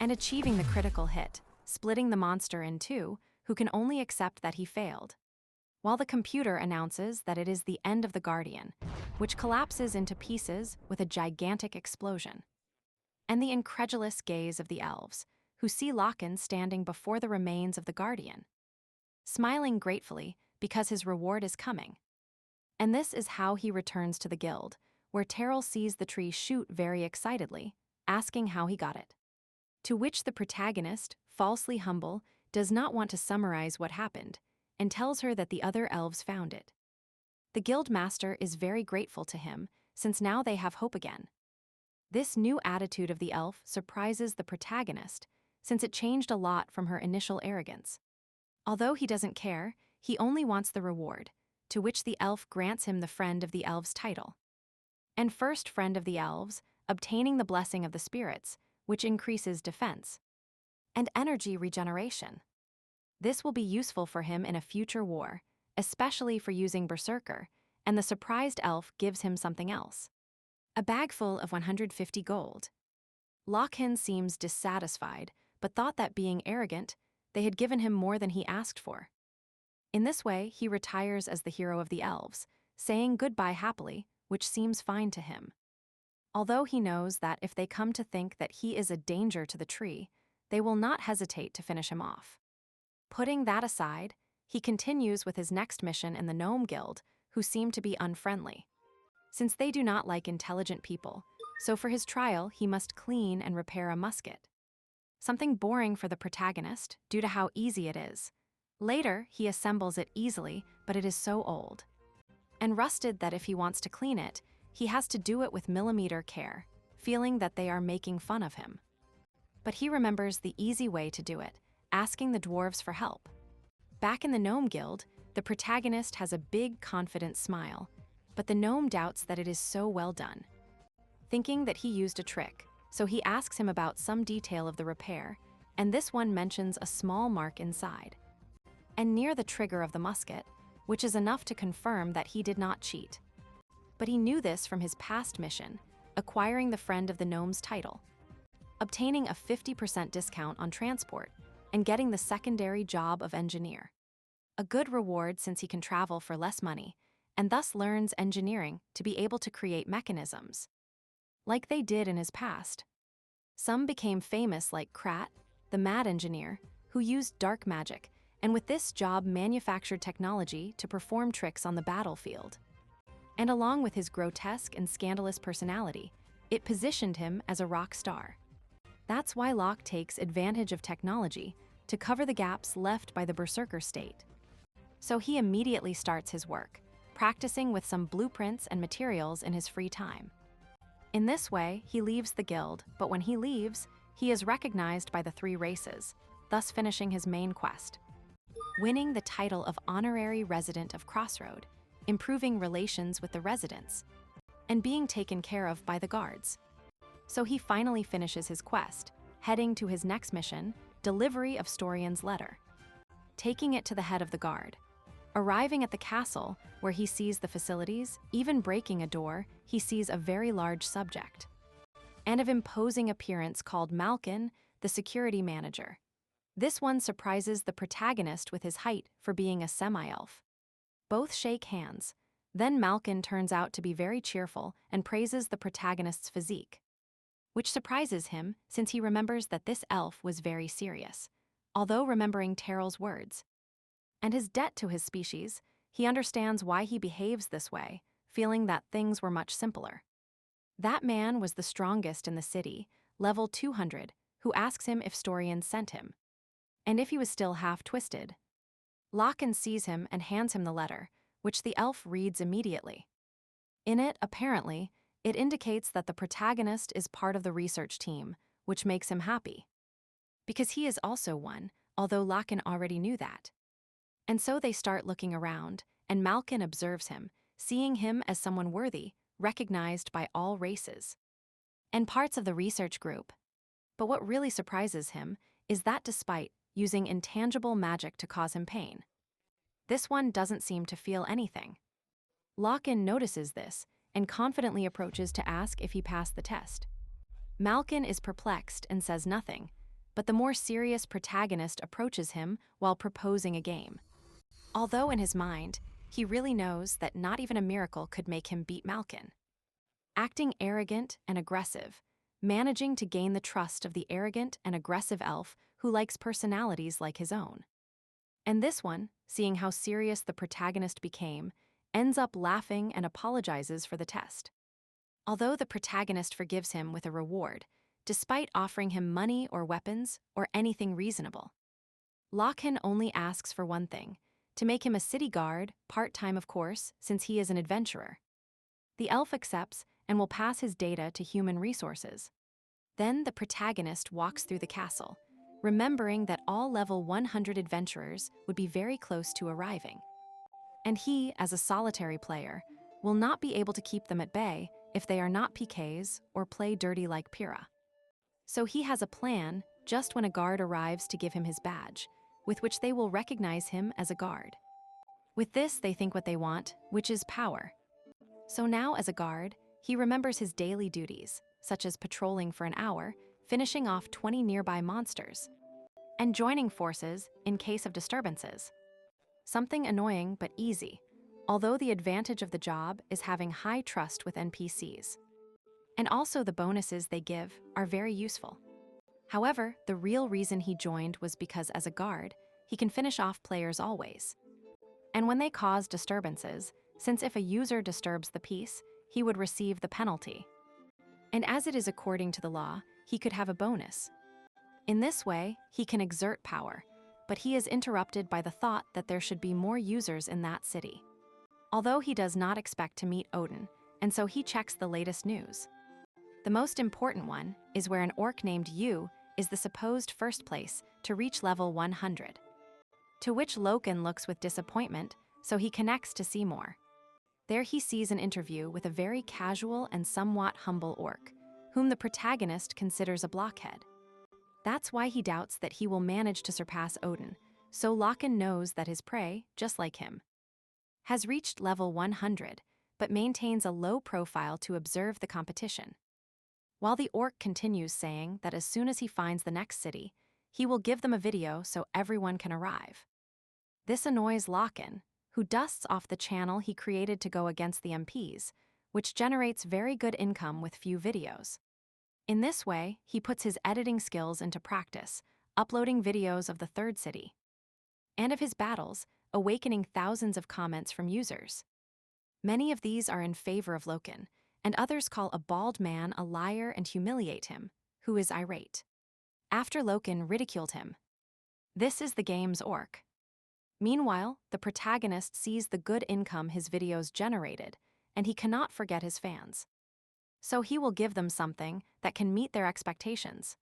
and achieving the critical hit, splitting the monster in two, who can only accept that he failed. While the computer announces that it is the end of the Guardian, which collapses into pieces with a gigantic explosion. And the incredulous gaze of the elves, who see Lokan standing before the remains of the Guardian, smiling gratefully because his reward is coming. And this is how he returns to the guild, where Terrell sees the tree shoot very excitedly, asking how he got it. To which the protagonist, falsely humble, does not want to summarize what happened, and tells her that the other elves found it. The guild master is very grateful to him, since now they have hope again. This new attitude of the elf surprises the protagonist, since it changed a lot from her initial arrogance. Although he doesn't care, he only wants the reward, to which the elf grants him the Friend of the Elves title. And first Friend of the Elves, obtaining the blessing of the spirits, which increases defense and energy regeneration. This will be useful for him in a future war, especially for using berserker, and the surprised elf gives him something else. A bag full of 150 gold. Lokan seems dissatisfied, but thought that being arrogant, they had given him more than he asked for. In this way, he retires as the hero of the elves, saying goodbye happily, which seems fine to him. Although he knows that if they come to think that he is a danger to the tree, they will not hesitate to finish him off. Putting that aside, he continues with his next mission in the Gnome Guild, who seem to be unfriendly, since they do not like intelligent people, so for his trial he must clean and repair a musket. Something boring for the protagonist, due to how easy it is. Later, he assembles it easily, but it is so old and rusted that if he wants to clean it, he has to do it with millimeter care, feeling that they are making fun of him. But he remembers the easy way to do it, asking the dwarves for help. Back in the Gnome Guild, the protagonist has a big, confident smile, but the gnome doubts that it is so well done, thinking that he used a trick, so he asks him about some detail of the repair, and this one mentions a small mark inside, and near the trigger of the musket, which is enough to confirm that he did not cheat. But he knew this from his past mission, acquiring the Friend of the Gnomes title, obtaining a 50% discount on transport, and getting the secondary job of engineer. a good reward since he can travel for less money, and thus learns engineering to be able to create mechanisms. Like they did in his past. Some became famous like Krat, the mad engineer, who used dark magic, and with this job manufactured technology to perform tricks on the battlefield. And along with his grotesque and scandalous personality, it positioned him as a rock star. That's why Locke takes advantage of technology to cover the gaps left by the berserker state. So he immediately starts his work, practicing with some blueprints and materials in his free time. In this way, he leaves the guild, but when he leaves, he is recognized by the three races, thus finishing his main quest. Winning the title of honorary resident of Crossroad, improving relations with the residents, and being taken care of by the guards. So he finally finishes his quest, heading to his next mission, delivery of Storian's letter. Taking it to the head of the guard. Arriving at the castle, where he sees the facilities, even breaking a door, he sees a very large subject. And of imposing appearance called Malkin, the security manager. This one surprises the protagonist with his height for being a semi-elf. Both shake hands. Then Malkin turns out to be very cheerful and praises the protagonist's physique, which surprises him since he remembers that this elf was very serious, although remembering Terrell's words. And his debt to his species, he understands why he behaves this way, feeling that things were much simpler. That man was the strongest in the city, level 200, who asks him if Storian sent him, and if he was still half-twisted. Lokan sees him and hands him the letter, which the elf reads immediately. In it, apparently, it indicates that the protagonist is part of the research team, which makes him happy. Because he is also one, although Lokan already knew that. And so they start looking around, and Malkin observes him, seeing him as someone worthy, recognized by all races and parts of the research group. But what really surprises him is that despite using intangible magic to cause him pain, this one doesn't seem to feel anything. Lokan notices this and confidently approaches to ask if he passed the test. Malkin is perplexed and says nothing, but the more serious protagonist approaches him while proposing a game. Although in his mind, he really knows that not even a miracle could make him beat Malkin. Acting arrogant and aggressive, managing to gain the trust of the arrogant and aggressive elf who likes personalities like his own. And this one, seeing how serious the protagonist became, ends up laughing and apologizes for the test. Although the protagonist forgives him with a reward, despite offering him money or weapons or anything reasonable. Lokan only asks for one thing, to make him a city guard, part-time of course, since he is an adventurer. The elf accepts and will pass his data to human resources. Then the protagonist walks through the castle, remembering that all level 100 adventurers would be very close to arriving. And he, as a solitary player, will not be able to keep them at bay if they are not PKs or play dirty like Pyrrha. So he has a plan just when a guard arrives to give him his badge, with which they will recognize him as a guard. With this, they think what they want, which is power. So now as a guard, he remembers his daily duties, such as patrolling for an hour, finishing off 20 nearby monsters, and joining forces in case of disturbances. Something annoying but easy, although the advantage of the job is having high trust with NPCs. And also the bonuses they give are very useful. However, the real reason he joined was because as a guard, he can finish off players always. And when they cause disturbances, since if a user disturbs the peace, he would receive the penalty. And as it is according to the law, he could have a bonus. In this way, he can exert power, but he is interrupted by the thought that there should be more users in that city. Although he does not expect to meet Odin, and so he checks the latest news. The most important one is where an orc named Yu is the supposed first place to reach level 100. To which Logan looks with disappointment, so he connects to see more. There he sees an interview with a very casual and somewhat humble orc, whom the protagonist considers a blockhead. That's why he doubts that he will manage to surpass Odin, so Lokan knows that his prey, just like him, has reached level 100, but maintains a low profile to observe the competition. While the orc continues saying that as soon as he finds the next city, he will give them a video so everyone can arrive. This annoys Lokan, who dusts off the channel he created to go against the MPs, which generates very good income with few videos. In this way, he puts his editing skills into practice, uploading videos of the third city and of his battles, awakening thousands of comments from users. Many of these are in favor of Lokan, and others call a bald man a liar and humiliate him, who is irate. After Lokan ridiculed him. This is the game's orc. Meanwhile, the protagonist sees the good income his videos generated, and he cannot forget his fans. So he will give them something that can meet their expectations.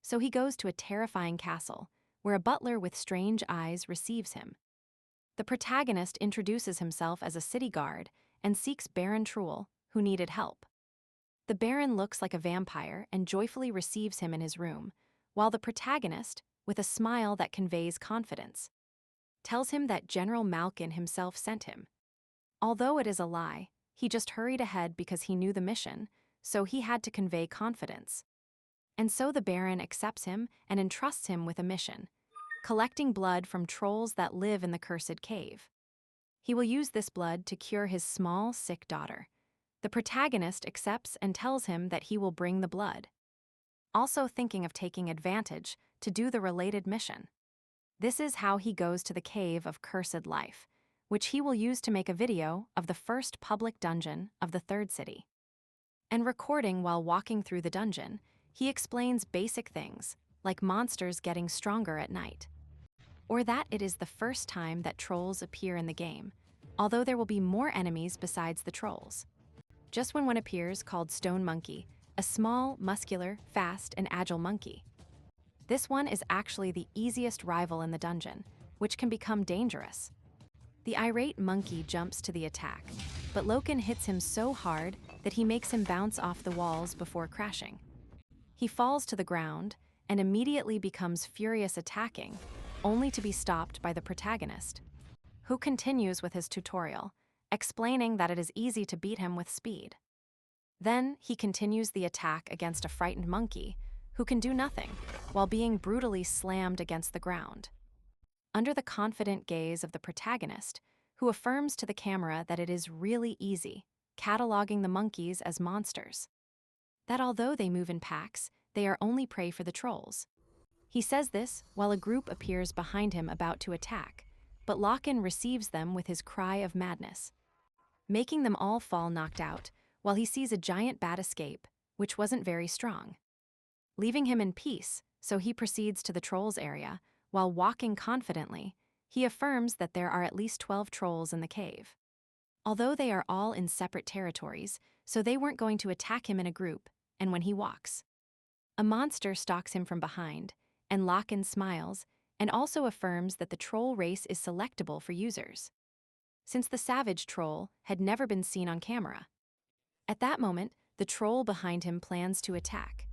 So he goes to a terrifying castle, where a butler with strange eyes receives him. The protagonist introduces himself as a city guard and seeks Baron Truel, who needed help. The Baron looks like a vampire and joyfully receives him in his room, while the protagonist, with a smile that conveys confidence, tells him that General Malkin himself sent him. Although it is a lie, he just hurried ahead because he knew the mission, so he had to convey confidence. And so the Baron accepts him and entrusts him with a mission, collecting blood from trolls that live in the cursed cave. He will use this blood to cure his small, sick daughter. The protagonist accepts and tells him that he will bring the blood, also thinking of taking advantage to do the related mission. This is how he goes to the Cave of Cursed Life, which he will use to make a video of the first public dungeon of the third city. And recording while walking through the dungeon, he explains basic things, like monsters getting stronger at night, or that it is the first time that trolls appear in the game, although there will be more enemies besides the trolls. Just when one appears called Stone Monkey, a small, muscular, fast, and agile monkey. This one is actually the easiest rival in the dungeon, which can become dangerous. The irate monkey jumps to the attack, but Lokan hits him so hard that he makes him bounce off the walls before crashing. He falls to the ground and immediately becomes furious, attacking, only to be stopped by the protagonist, who continues with his tutorial, explaining that it is easy to beat him with speed. Then he continues the attack against a frightened monkey, who can do nothing, while being brutally slammed against the ground. Under the confident gaze of the protagonist, who affirms to the camera that it is really easy, cataloging the monkeys as monsters. That although they move in packs, they are only prey for the trolls. He says this while a group appears behind him about to attack, but Lokan receives them with his cry of madness, making them all fall knocked out, while he sees a giant bat escape, which wasn't very strong. Leaving him in peace, so he proceeds to the trolls area. While walking confidently, he affirms that there are at least 12 trolls in the cave. Although they are all in separate territories, so they weren't going to attack him in a group, and when he walks, a monster stalks him from behind, and Lokan smiles and also affirms that the troll race is selectable for users, since the savage troll had never been seen on camera. At that moment, the troll behind him plans to attack.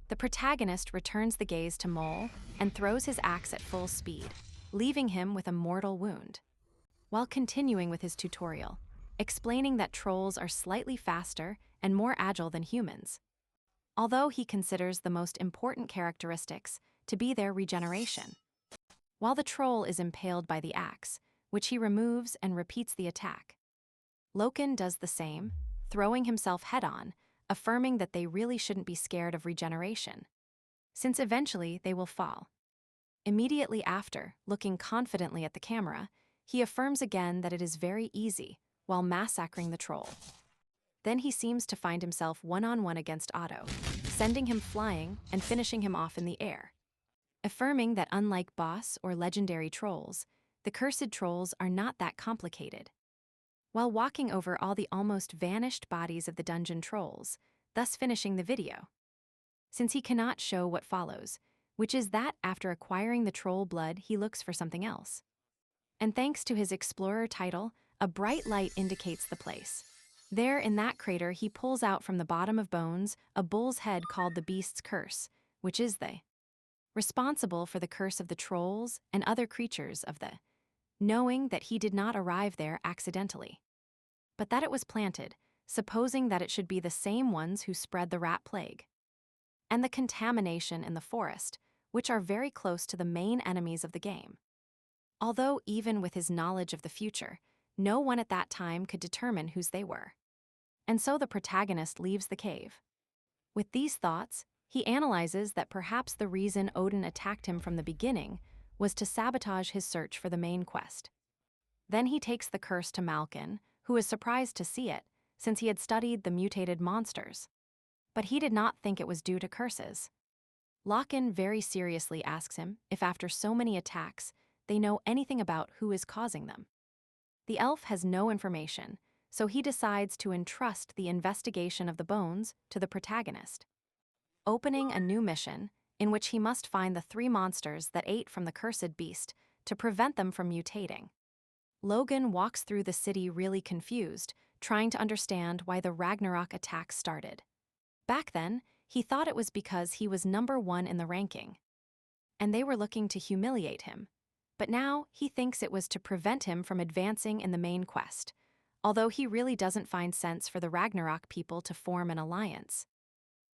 The protagonist returns the gaze to Mole and throws his axe at full speed, leaving him with a mortal wound, while continuing with his tutorial, explaining that trolls are slightly faster and more agile than humans, although he considers the most important characteristics to be their regeneration. While the troll is impaled by the axe, which he removes and repeats the attack, Lokan does the same, throwing himself head-on, affirming that they really shouldn't be scared of regeneration, since eventually they will fall. Immediately after, looking confidently at the camera, he affirms again that it is very easy, while massacring the troll. Then he seems to find himself one-on-one against Otto, sending him flying and finishing him off in the air, affirming that unlike boss or legendary trolls, the cursed trolls are not that complicated. While walking over all the almost vanished bodies of the dungeon trolls, thus finishing the video, since he cannot show what follows, which is that after acquiring the troll blood he looks for something else. And thanks to his explorer title, a bright light indicates the place. There in that crater he pulls out from the bottom of bones a bull's head called the beast's curse, which is responsible for the curse of the trolls and other creatures of the, knowing that he did not arrive there accidentally, but that it was planted, supposing that it should be the same ones who spread the rat plague, and the contamination in the forest, which are very close to the main enemies of the game. Although even with his knowledge of the future, no one at that time could determine whose they were. And so the protagonist leaves the cave. With these thoughts, he analyzes that perhaps the reason Odin attacked him from the beginning was to sabotage his search for the main quest. Then he takes the curse to Malkin, who is surprised to see it, since he had studied the mutated monsters. But he did not think it was due to curses. Lokan very seriously asks him if after so many attacks, they know anything about who is causing them. The elf has no information, so he decides to entrust the investigation of the bones to the protagonist, opening a new mission in which he must find the 3 monsters that ate from the cursed beast to prevent them from mutating. Logan walks through the city really confused, trying to understand why the Ragnarok attack started. Back then, he thought it was because he was number 1 in the ranking, and they were looking to humiliate him. But now he thinks it was to prevent him from advancing in the main quest, although he really doesn't find sense for the Ragnarok people to form an alliance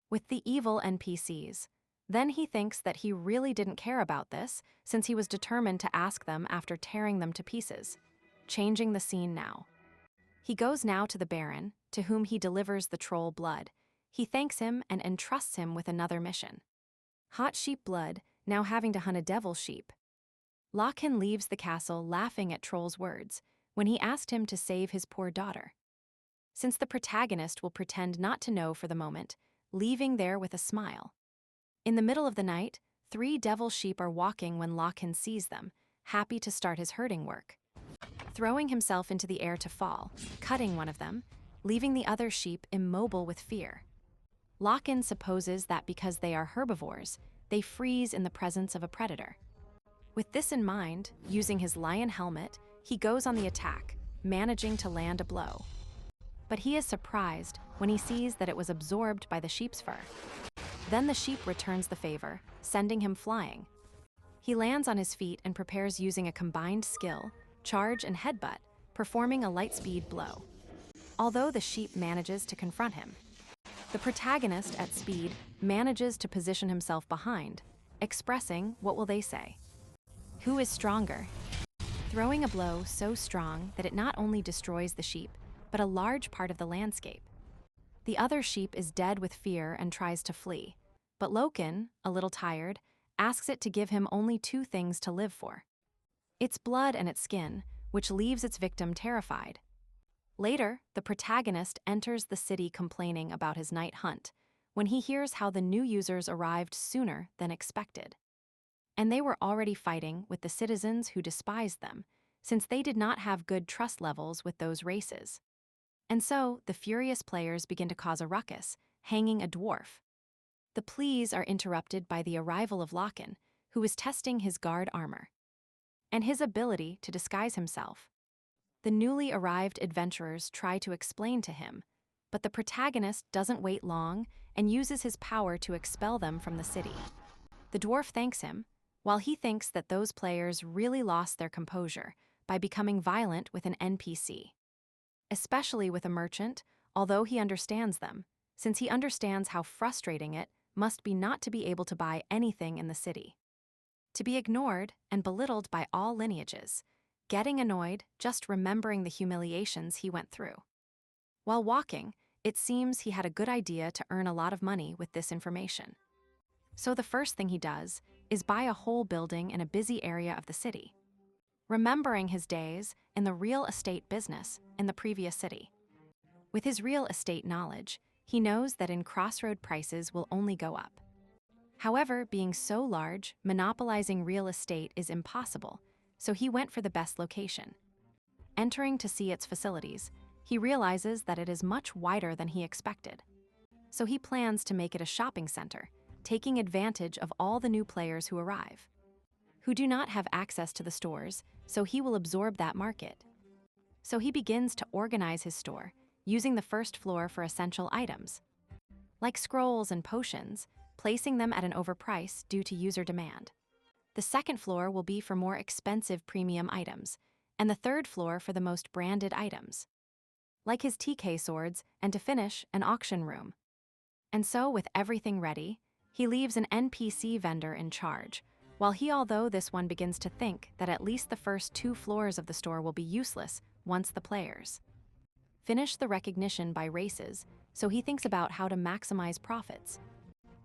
with the evil NPCs. Then he thinks that he really didn't care about this, since he was determined to ask them after tearing them to pieces, changing the scene now. He goes now to the Baron, to whom he delivers the troll blood. He thanks him and entrusts him with another mission. Hot sheep blood, now having to hunt a devil sheep. Lokan leaves the castle laughing at Troll's words when he asked him to save his poor daughter. Since the protagonist will pretend not to know for the moment, leaving there with a smile. In the middle of the night, 3 devil sheep are walking when Lokan sees them, happy to start his herding work. Throwing himself into the air to fall, cutting one of them, leaving the other sheep immobile with fear. Lokan supposes that because they are herbivores, they freeze in the presence of a predator. With this in mind, using his lion helmet, he goes on the attack, managing to land a blow. But he is surprised when he sees that it was absorbed by the sheep's fur. Then the sheep returns the favor, sending him flying. He lands on his feet and prepares using a combined skill, charge and headbutt, performing a light-speed blow. Although the sheep manages to confront him, the protagonist at speed manages to position himself behind, expressing what will they say? Who is stronger? Throwing a blow so strong that it not only destroys the sheep, but a large part of the landscape. The other sheep is dead with fear and tries to flee, but Lokan, a little tired, asks it to give him only 2 things to live for: its blood and its skin, which leaves its victim terrified. Later, the protagonist enters the city complaining about his night hunt, when he hears how the new users arrived sooner than expected. And they were already fighting with the citizens who despised them, since they did not have good trust levels with those races. And so, the furious players begin to cause a ruckus, hanging a dwarf. The pleas are interrupted by the arrival of Lokan, who is testing his guard armor and his ability to disguise himself. The newly arrived adventurers try to explain to him, but the protagonist doesn't wait long and uses his power to expel them from the city. The dwarf thanks him, while he thinks that those players really lost their composure by becoming violent with an NPC. Especially with a merchant, although he understands them, since he understands how frustrating it must be not to be able to buy anything in the city. To be ignored and belittled by all lineages, getting annoyed just remembering the humiliations he went through. While walking, it seems he had a good idea to earn a lot of money with this information. So the first thing he does is buy a whole building in a busy area of the city, remembering his days in the real estate business in the previous city. With his real estate knowledge, he knows that in crossroad prices will only go up. However, being so large, monopolizing real estate is impossible, so he went for the best location. Entering to see its facilities, he realizes that it is much wider than he expected. So he plans to make it a shopping center, taking advantage of all the new players who arrive, who do not have access to the stores, so he will absorb that market. So he begins to organize his store, using the first floor for essential items, like scrolls and potions, placing them at an overprice due to user demand. The second floor will be for more expensive premium items, and the third floor for the most branded items, like his TK swords, and to finish, an auction room. And so, with everything ready, he leaves an NPC vendor in charge, although this one begins to think that at least the first 2 floors of the store will be useless once the players finish the recognition by races, so he thinks about how to maximize profits.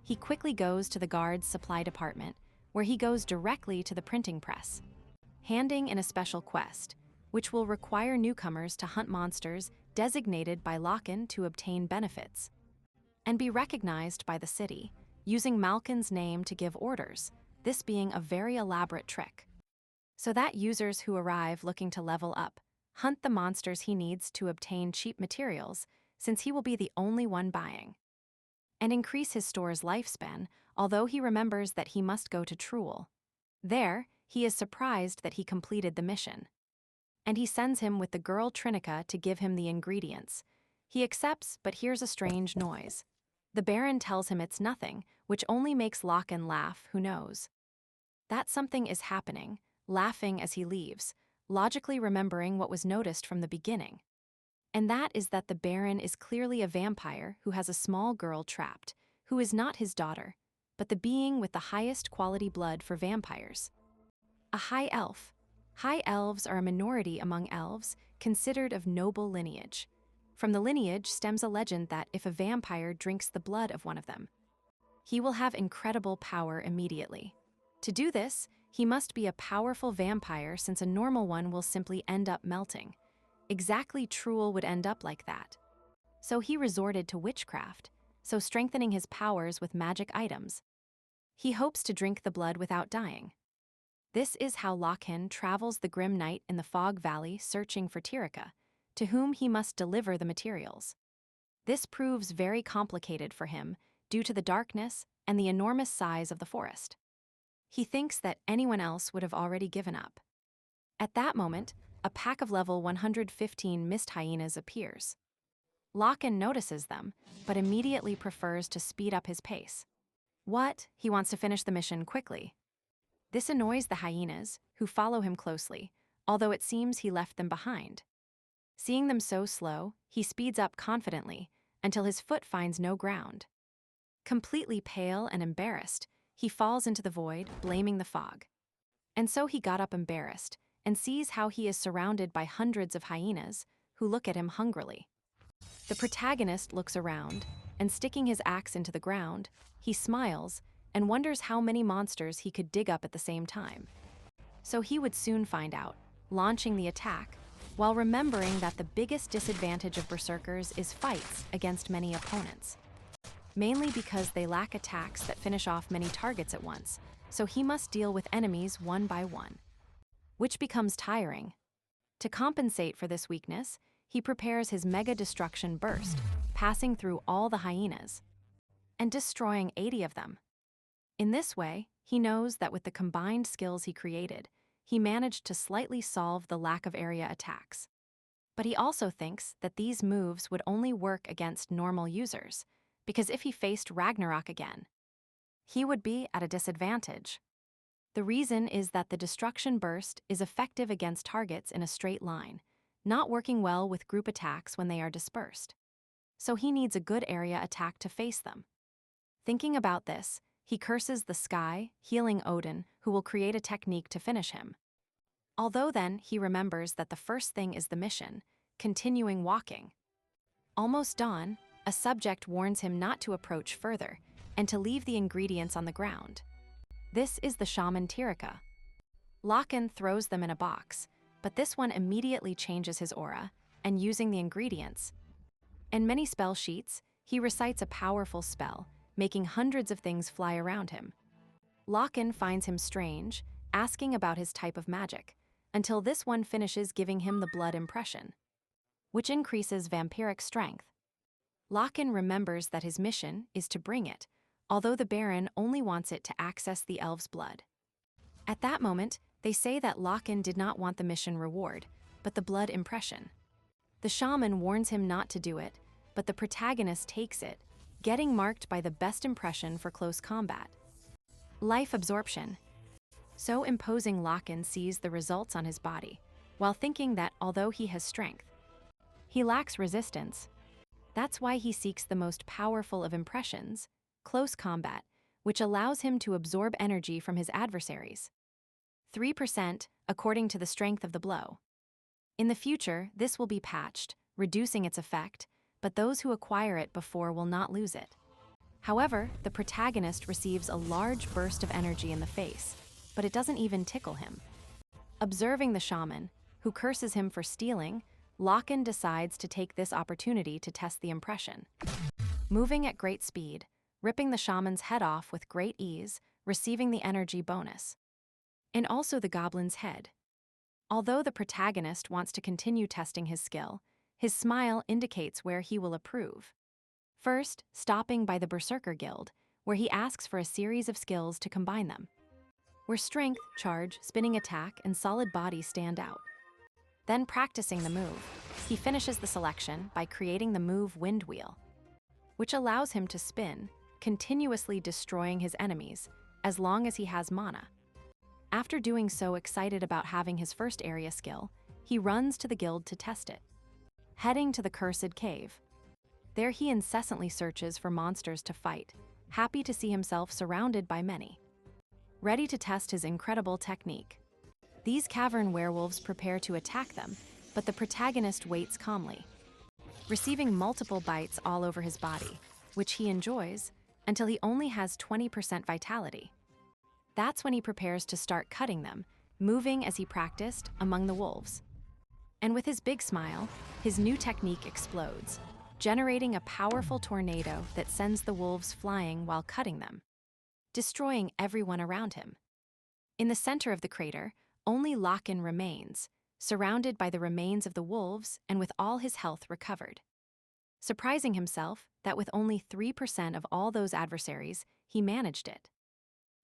He quickly goes to the guard's supply department, where he goes directly to the printing press, handing in a special quest, which will require newcomers to hunt monsters designated by Lokan to obtain benefits and be recognized by the city, using Malkin's name to give orders, this being a very elaborate trick, so that users who arrive looking to level up hunt the monsters he needs to obtain cheap materials, since he will be the only one buying, and increase his store's lifespan, although he remembers that he must go to Truel. There, he is surprised that he completed the mission, and he sends him with the girl Trinica to give him the ingredients. He accepts, but hears a strange noise. The Baron tells him it's nothing, which only makes Lokan laugh, who knows that something is happening, laughing as he leaves, logically remembering what was noticed from the beginning. And that is that the Baron is clearly a vampire who has a small girl trapped, who is not his daughter, but the being with the highest quality blood for vampires. A high elf. High elves are a minority among elves, considered of noble lineage. From the lineage stems a legend that if a vampire drinks the blood of one of them, he will have incredible power immediately. To do this, he must be a powerful vampire, since a normal one will simply end up melting. Exactly, Truel would end up like that. So he resorted to witchcraft, so strengthening his powers with magic items. He hopes to drink the blood without dying. This is how Lokan travels the grim night in the Fog Valley searching for Tirika, to whom he must deliver the materials. This proves very complicated for him due to the darkness and the enormous size of the forest. He thinks that anyone else would have already given up. At that moment, a pack of level 115 mist hyenas appears. Lokan notices them, but immediately prefers to speed up his pace. He wants to finish the mission quickly. This annoys the hyenas, who follow him closely, although it seems he left them behind. Seeing them so slow, he speeds up confidently, until his foot finds no ground. Completely pale and embarrassed, he falls into the void, blaming the fog. And so he got up embarrassed, and sees how he is surrounded by hundreds of hyenas, who look at him hungrily. The protagonist looks around, and sticking his axe into the ground, he smiles and wonders how many monsters he could dig up at the same time. So he would soon find out, launching the attack, while remembering that the biggest disadvantage of berserkers is fights against many opponents. Mainly because they lack attacks that finish off many targets at once, so he must deal with enemies one by one, which becomes tiring. To compensate for this weakness, he prepares his Mega Destruction Burst, passing through all the hyenas and destroying 80 of them. In this way, he knows that with the combined skills he created, he managed to slightly solve the lack of area attacks. But he also thinks that these moves would only work against normal users, because if he faced Ragnarok again, he would be at a disadvantage. The reason is that the Destruction Burst is effective against targets in a straight line, not working well with group attacks when they are dispersed. So he needs a good area attack to face them. Thinking about this, he curses the sky, healing Odin, who will create a technique to finish him. Although then, he remembers that the first thing is the mission, continuing walking. Almost dawn, a subject warns him not to approach further, and to leave the ingredients on the ground. This is the shaman Tirika. Lokan throws them in a box, but this one immediately changes his aura, and using the ingredients. In many spell sheets, he recites a powerful spell, making hundreds of things fly around him. Lokan finds him strange, asking about his type of magic, until this one finishes giving him the blood impression, which increases vampiric strength. Lokan remembers that his mission is to bring it, although the Baron only wants it to access the elf's blood. At that moment, they say that Lokan did not want the mission reward, but the blood impression. The shaman warns him not to do it, but the protagonist takes it, getting marked by the best impression for close combat. Life absorption. So imposing, Lokan sees the results on his body, while thinking that although he has strength, he lacks resistance. That's why he seeks the most powerful of impressions, close combat, which allows him to absorb energy from his adversaries. 3% according to the strength of the blow. In the future, this will be patched, reducing its effect, but those who acquire it before will not lose it. However, the protagonist receives a large burst of energy in the face, but it doesn't even tickle him. Observing the shaman, who curses him for stealing, Logan decides to take this opportunity to test the impression. Moving at great speed, ripping the shaman's head off with great ease, receiving the energy bonus. And also the goblin's head. Although the protagonist wants to continue testing his skill, his smile indicates where he will approve. First, stopping by the Berserker Guild, where he asks for a series of skills to combine them, where strength, charge, spinning attack, and solid body stand out. Then practicing the move, he finishes the selection by creating the move Wind Wheel, which allows him to spin, continuously destroying his enemies, as long as he has mana. After doing so, excited about having his first area skill, he runs to the guild to test it. Heading to the Cursed Cave. There he incessantly searches for monsters to fight, happy to see himself surrounded by many. Ready to test his incredible technique. These cavern werewolves prepare to attack them, but the protagonist waits calmly, receiving multiple bites all over his body, which he enjoys, until he only has 20% vitality. That's when he prepares to start cutting them, moving as he practiced among the wolves. And with his big smile, his new technique explodes, generating a powerful tornado that sends the wolves flying while cutting them, destroying everyone around him. In the center of the crater, only Logan remains, surrounded by the remains of the wolves and with all his health recovered. Surprising himself that with only 3% of all those adversaries, he managed it.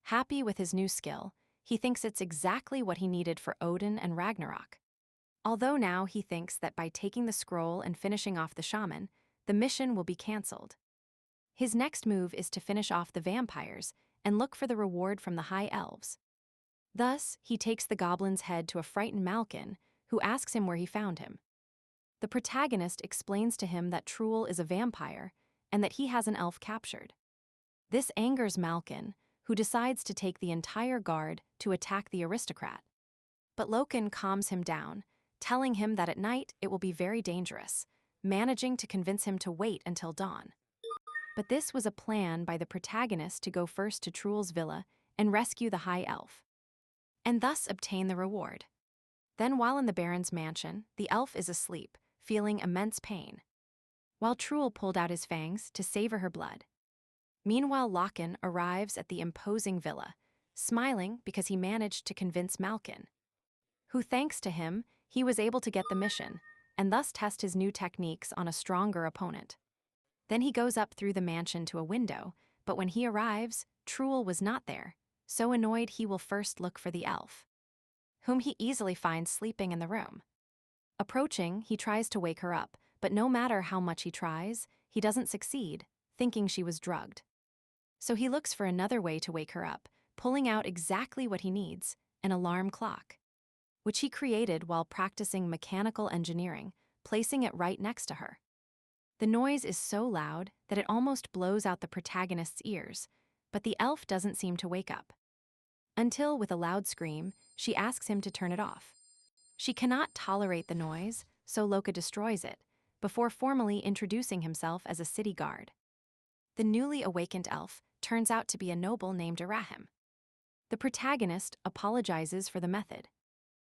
Happy with his new skill, he thinks it's exactly what he needed for Odin and Ragnarok. Although now he thinks that by taking the scroll and finishing off the shaman, the mission will be cancelled. His next move is to finish off the vampires and look for the reward from the High Elves. Thus, he takes the goblin's head to a frightened Malkin, who asks him where he found him. The protagonist explains to him that Truel is a vampire and that he has an elf captured. This angers Malkin, who decides to take the entire guard to attack the aristocrat. But Logan calms him down, telling him that at night it will be very dangerous, managing to convince him to wait until dawn. But this was a plan by the protagonist to go first to Truel's villa and rescue the High Elf, and thus obtain the reward. Then while in the Baron's mansion, the elf is asleep, feeling immense pain, while Truel pulled out his fangs to savor her blood. Meanwhile, Logan arrives at the imposing villa, smiling because he managed to convince Malkin, who, thanks to him, he was able to get the mission, and thus test his new techniques on a stronger opponent. Then he goes up through the mansion to a window, but when he arrives, Truel was not there, so annoyed he will first look for the elf, whom he easily finds sleeping in the room. Approaching, he tries to wake her up, but no matter how much he tries, he doesn't succeed, thinking she was drugged. So he looks for another way to wake her up, pulling out exactly what he needs, an alarm clock, which he created while practicing mechanical engineering, placing it right next to her. The noise is so loud that it almost blows out the protagonist's ears, but the elf doesn't seem to wake up. Until, with a loud scream, she asks him to turn it off. She cannot tolerate the noise, so Loka destroys it, before formally introducing himself as a city guard. The newly awakened elf turns out to be a noble named Arahim. The protagonist apologizes for the method.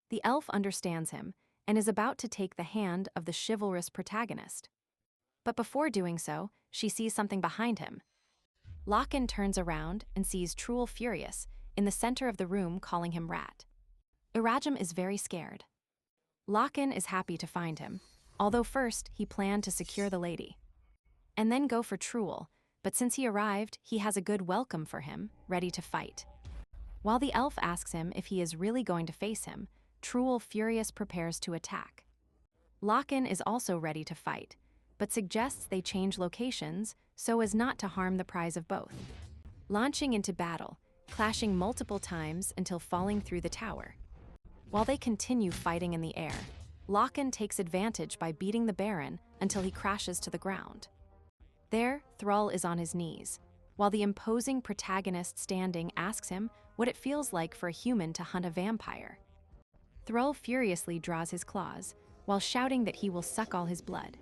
The elf understands him and is about to take the hand of the chivalrous protagonist. But before doing so, she sees something behind him. Logan turns around and sees Truel furious in the center of the room, calling him rat. Irajim is very scared. Logan is happy to find him, although first he planned to secure the lady, and then go for Truel, but since he arrived, he has a good welcome for him, ready to fight. While the elf asks him if he is really going to face him, Truel, furious, prepares to attack. Logan is also ready to fight, but suggests they change locations so as not to harm the prize of both. Launching into battle, clashing multiple times until falling through the tower. While they continue fighting in the air, Logan takes advantage by beating the Baron until he crashes to the ground. There, Thrall is on his knees, while the imposing protagonist standing asks him what it feels like for a human to hunt a vampire. Thrall furiously draws his claws, while shouting that he will suck all his blood.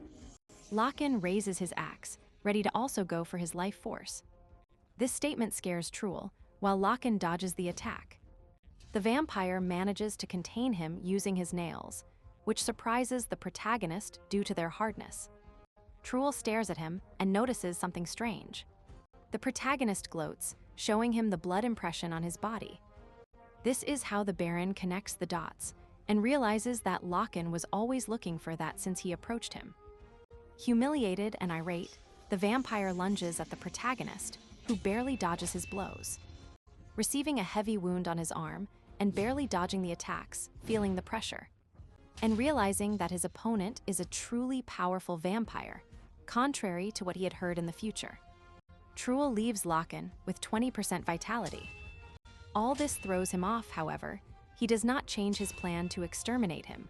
Lokan raises his axe, ready to also go for his life force. This statement scares Thrall, while Lokan dodges the attack. The vampire manages to contain him using his nails, which surprises the protagonist due to their hardness. Thrall stares at him and notices something strange. The protagonist gloats, showing him the blood impression on his body. This is how the Baron connects the dots and realizes that Lokan was always looking for that since he approached him. Humiliated and irate, the vampire lunges at the protagonist, who barely dodges his blows. Receiving a heavy wound on his arm and barely dodging the attacks, feeling the pressure. And realizing that his opponent is a truly powerful vampire, contrary to what he had heard in the future. Thrall leaves Lokan with 20% vitality. All this throws him off, however. He does not change his plan to exterminate him.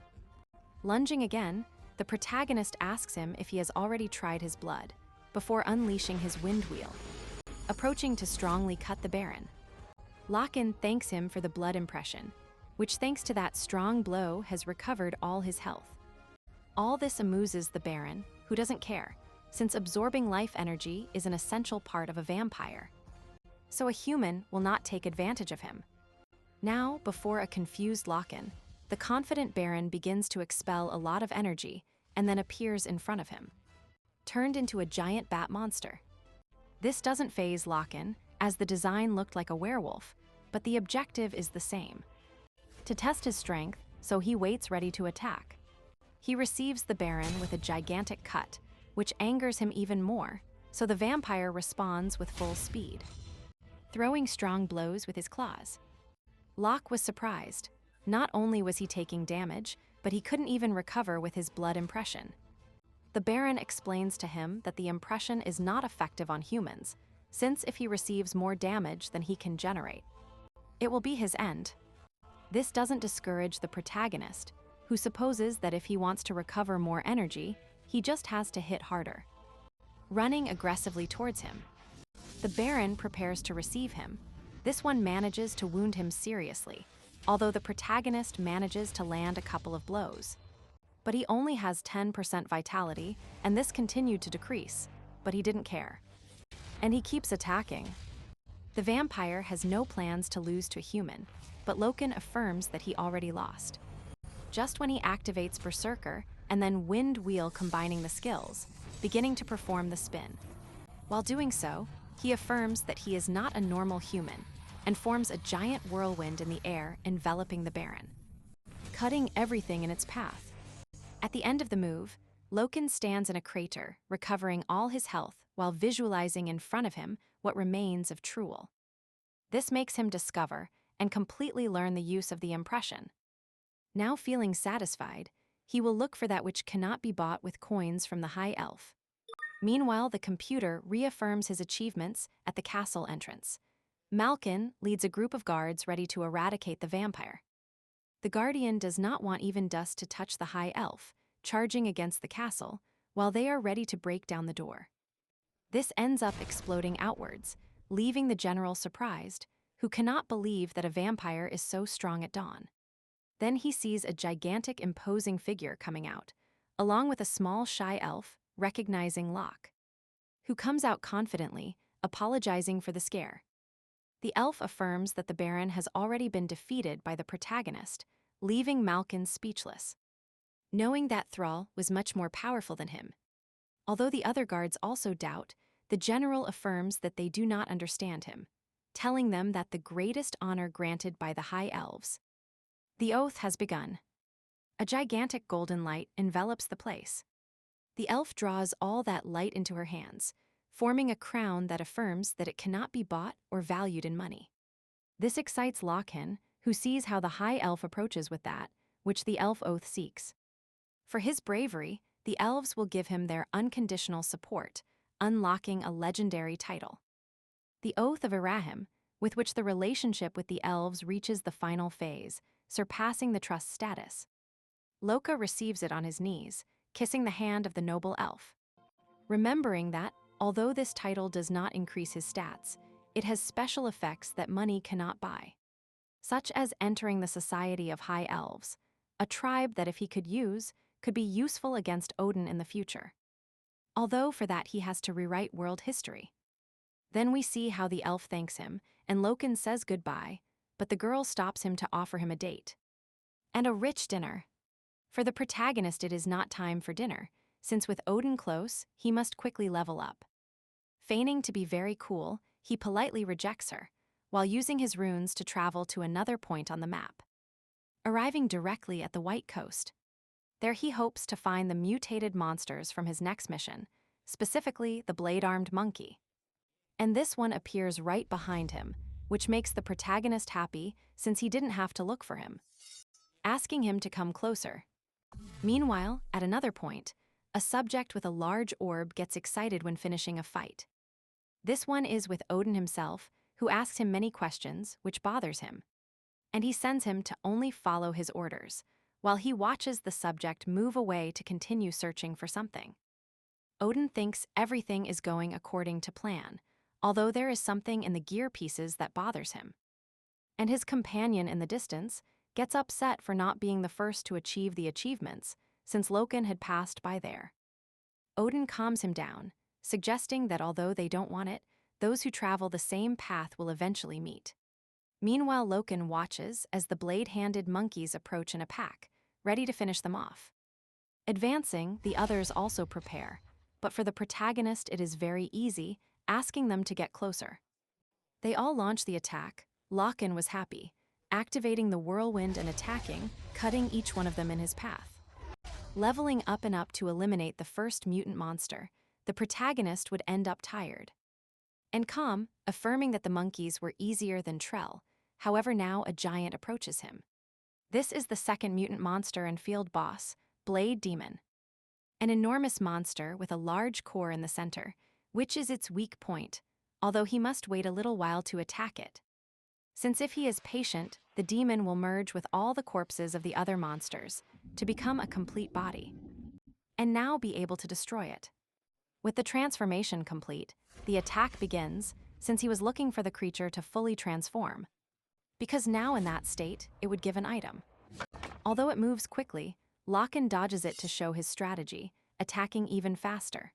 Lunging again, the protagonist asks him if he has already tried his blood, before unleashing his wind wheel, approaching to strongly cut the Baron. Lokan thanks him for the blood impression, which thanks to that strong blow has recovered all his health. All this amuses the Baron, who doesn't care, since absorbing life energy is an essential part of a vampire. So a human will not take advantage of him. Now, before a confused Lokan, the confident Baron begins to expel a lot of energy and then appears in front of him, turned into a giant bat monster. This doesn't faze Lokan, as the design looked like a werewolf, but the objective is the same. To test his strength, so he waits ready to attack. He receives the Baron with a gigantic cut, which angers him even more, so the vampire responds with full speed, throwing strong blows with his claws. Locke was surprised. Not only was he taking damage, but he couldn't even recover with his blood impression. The Baron explains to him that the impression is not effective on humans, since if he receives more damage than he can generate, it will be his end. This doesn't discourage the protagonist, who supposes that if he wants to recover more energy, he just has to hit harder. Running aggressively towards him, the Baron prepares to receive him. This one manages to wound him seriously, although the protagonist manages to land a couple of blows. But he only has 10% vitality, and this continued to decrease, but he didn't care. And he keeps attacking. The vampire has no plans to lose to a human, but Lokan affirms that he already lost. Just when he activates Berserker and then Wind Wheel, combining the skills, beginning to perform the spin. While doing so, he affirms that he is not a normal human and forms a giant whirlwind in the air enveloping the Baron, cutting everything in its path. At the end of the move, Lokan stands in a crater, recovering all his health while visualizing in front of him what remains of Thrall. This makes him discover and completely learn the use of the impression. Now feeling satisfied, he will look for that which cannot be bought with coins from the High Elf. Meanwhile, the computer reaffirms his achievements at the castle entrance. Malkin leads a group of guards ready to eradicate the vampire. The Guardian does not want even dust to touch the High Elf, charging against the castle, while they are ready to break down the door. This ends up exploding outwards, leaving the general surprised, who cannot believe that a vampire is so strong at dawn. Then he sees a gigantic imposing figure coming out, along with a small shy elf, recognizing Locke, who comes out confidently, apologizing for the scare. The elf affirms that the Baron has already been defeated by the protagonist, leaving Malkin speechless, knowing that Thrall was much more powerful than him. Although the other guards also doubt, the general affirms that they do not understand him, telling them that the greatest honor granted by the High Elves. The oath has begun. A gigantic golden light envelops the place. The elf draws all that light into her hands, forming a crown that affirms that it cannot be bought or valued in money. This excites Lokan, who sees how the High Elf approaches with that, which the elf oath seeks. For his bravery, the elves will give him their unconditional support, unlocking a legendary title. The Oath of Irahim, with which the relationship with the elves reaches the final phase, surpassing the trust status. Loka receives it on his knees, kissing the hand of the noble elf. Remembering that, although this title does not increase his stats, it has special effects that money cannot buy, such as entering the Society of High Elves, a tribe that if he could use, could be useful against Odin in the future. Although for that he has to rewrite world history. Then we see how the elf thanks him, and Lokan says goodbye, but the girl stops him to offer him a date. And a rich dinner. For the protagonist, it is not time for dinner, since with Odin close, he must quickly level up. Feigning to be very cool, he politely rejects her, while using his runes to travel to another point on the map. Arriving directly at the White Coast. There he hopes to find the mutated monsters from his next mission, specifically the blade-armed monkey. And this one appears right behind him, which makes the protagonist happy since he didn't have to look for him, asking him to come closer. Meanwhile, at another point, a subject with a large orb gets excited when finishing a fight. This one is with Odin himself, who asks him many questions, which bothers him. And he sends him to only follow his orders, while he watches the subject move away to continue searching for something. Odin thinks everything is going according to plan, although there is something in the gear pieces that bothers him. And his companion in the distance gets upset for not being the first to achieve the achievements, since Lokan had passed by there. Odin calms him down, suggesting that although they don't want it, those who travel the same path will eventually meet. Meanwhile, Lokan watches as the blade-handed monkeys approach in a pack, ready to finish them off. Advancing, the others also prepare, but for the protagonist it is very easy, asking them to get closer. They all launch the attack. Lokan was happy, activating the whirlwind and attacking, cutting each one of them in his path. Leveling up and up to eliminate the first mutant monster, the protagonist would end up tired. And calm, affirming that the monkeys were easier than Trell, however now a giant approaches him. This is the second mutant monster and field boss, Blade Demon. An enormous monster with a large core in the center, which is its weak point, although he must wait a little while to attack it. Since if he is patient, the demon will merge with all the corpses of the other monsters to become a complete body, and now be able to destroy it. With the transformation complete, the attack begins, since he was looking for the creature to fully transform, because now in that state, it would give an item. Although it moves quickly, Lokan dodges it to show his strategy, attacking even faster.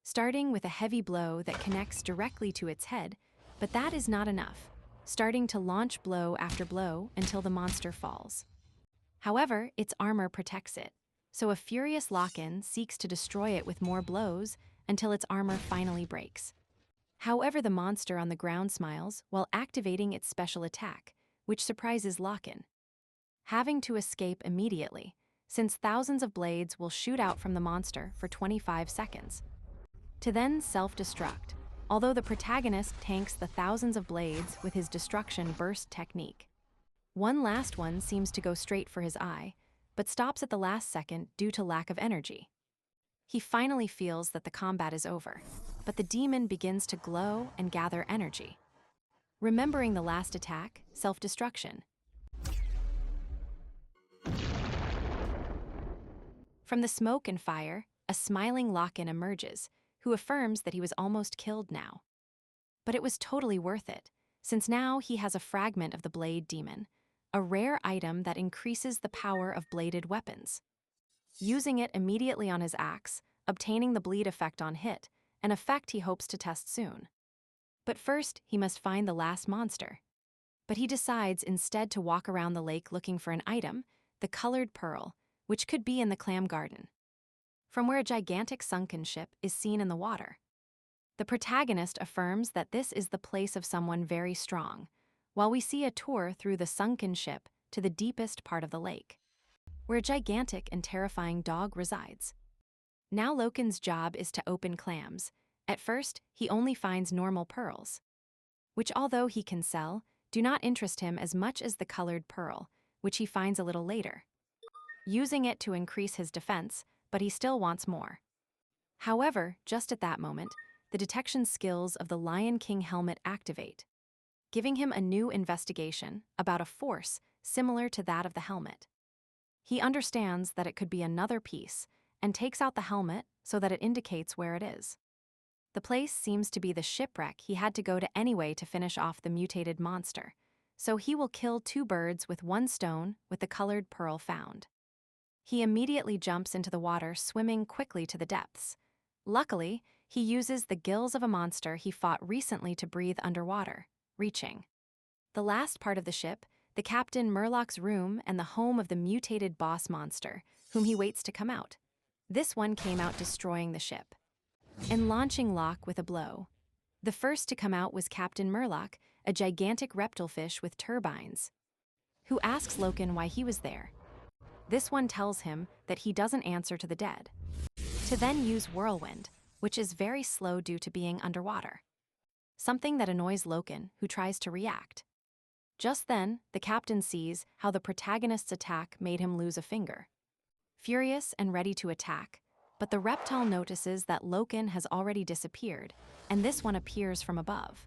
Starting with a heavy blow that connects directly to its head, but that is not enough, starting to launch blow after blow until the monster falls. However, its armor protects it, so a furious Lokan seeks to destroy it with more blows until its armor finally breaks. However, the monster on the ground smiles while activating its special attack, which surprises Lokan, having to escape immediately, since thousands of blades will shoot out from the monster for 25 seconds. To then self-destruct, although the protagonist tanks the thousands of blades with his destruction burst technique. One last one seems to go straight for his eye, but stops at the last second due to lack of energy. He finally feels that the combat is over, but the demon begins to glow and gather energy. Remembering the last attack, self-destruction. From the smoke and fire, a smiling Lokan emerges, who affirms that he was almost killed now. But it was totally worth it, since now he has a fragment of the blade demon, a rare item that increases the power of bladed weapons. Using it immediately on his axe, obtaining the bleed effect on hit, an effect he hopes to test soon. But first, he must find the last monster. But he decides instead to walk around the lake looking for an item, the colored pearl, which could be in the clam garden, from where a gigantic sunken ship is seen in the water. The protagonist affirms that this is the place of someone very strong, while we see a tour through the sunken ship to the deepest part of the lake, where a gigantic and terrifying dog resides. Now Lokan's job is to open clams. At first, he only finds normal pearls, which although he can sell, do not interest him as much as the colored pearl, which he finds a little later, using it to increase his defense, but he still wants more. However, just at that moment, the detection skills of the Lion King helmet activate, giving him a new investigation about a force similar to that of the helmet. He understands that it could be another piece and takes out the helmet so that it indicates where it is. The place seems to be the shipwreck he had to go to anyway to finish off the mutated monster. So he will kill 2 birds with 1 stone with the colored pearl found. He immediately jumps into the water, swimming quickly to the depths. Luckily, he uses the gills of a monster he fought recently to breathe underwater, reaching the last part of the ship, the Captain Murloc's room and the home of the mutated boss monster, whom he waits to come out. This one came out destroying the ship and launching Locke with a blow. The first to come out was Captain Murloc, a gigantic reptile fish with turbines, who asks Logan why he was there. This one tells him that he doesn't answer to the dead, to then use Whirlwind, which is very slow due to being underwater. Something that annoys Logan, who tries to react. Just then, the captain sees how the protagonist's attack made him lose a finger. Furious and ready to attack, but the reptile notices that Logan has already disappeared, and this one appears from above.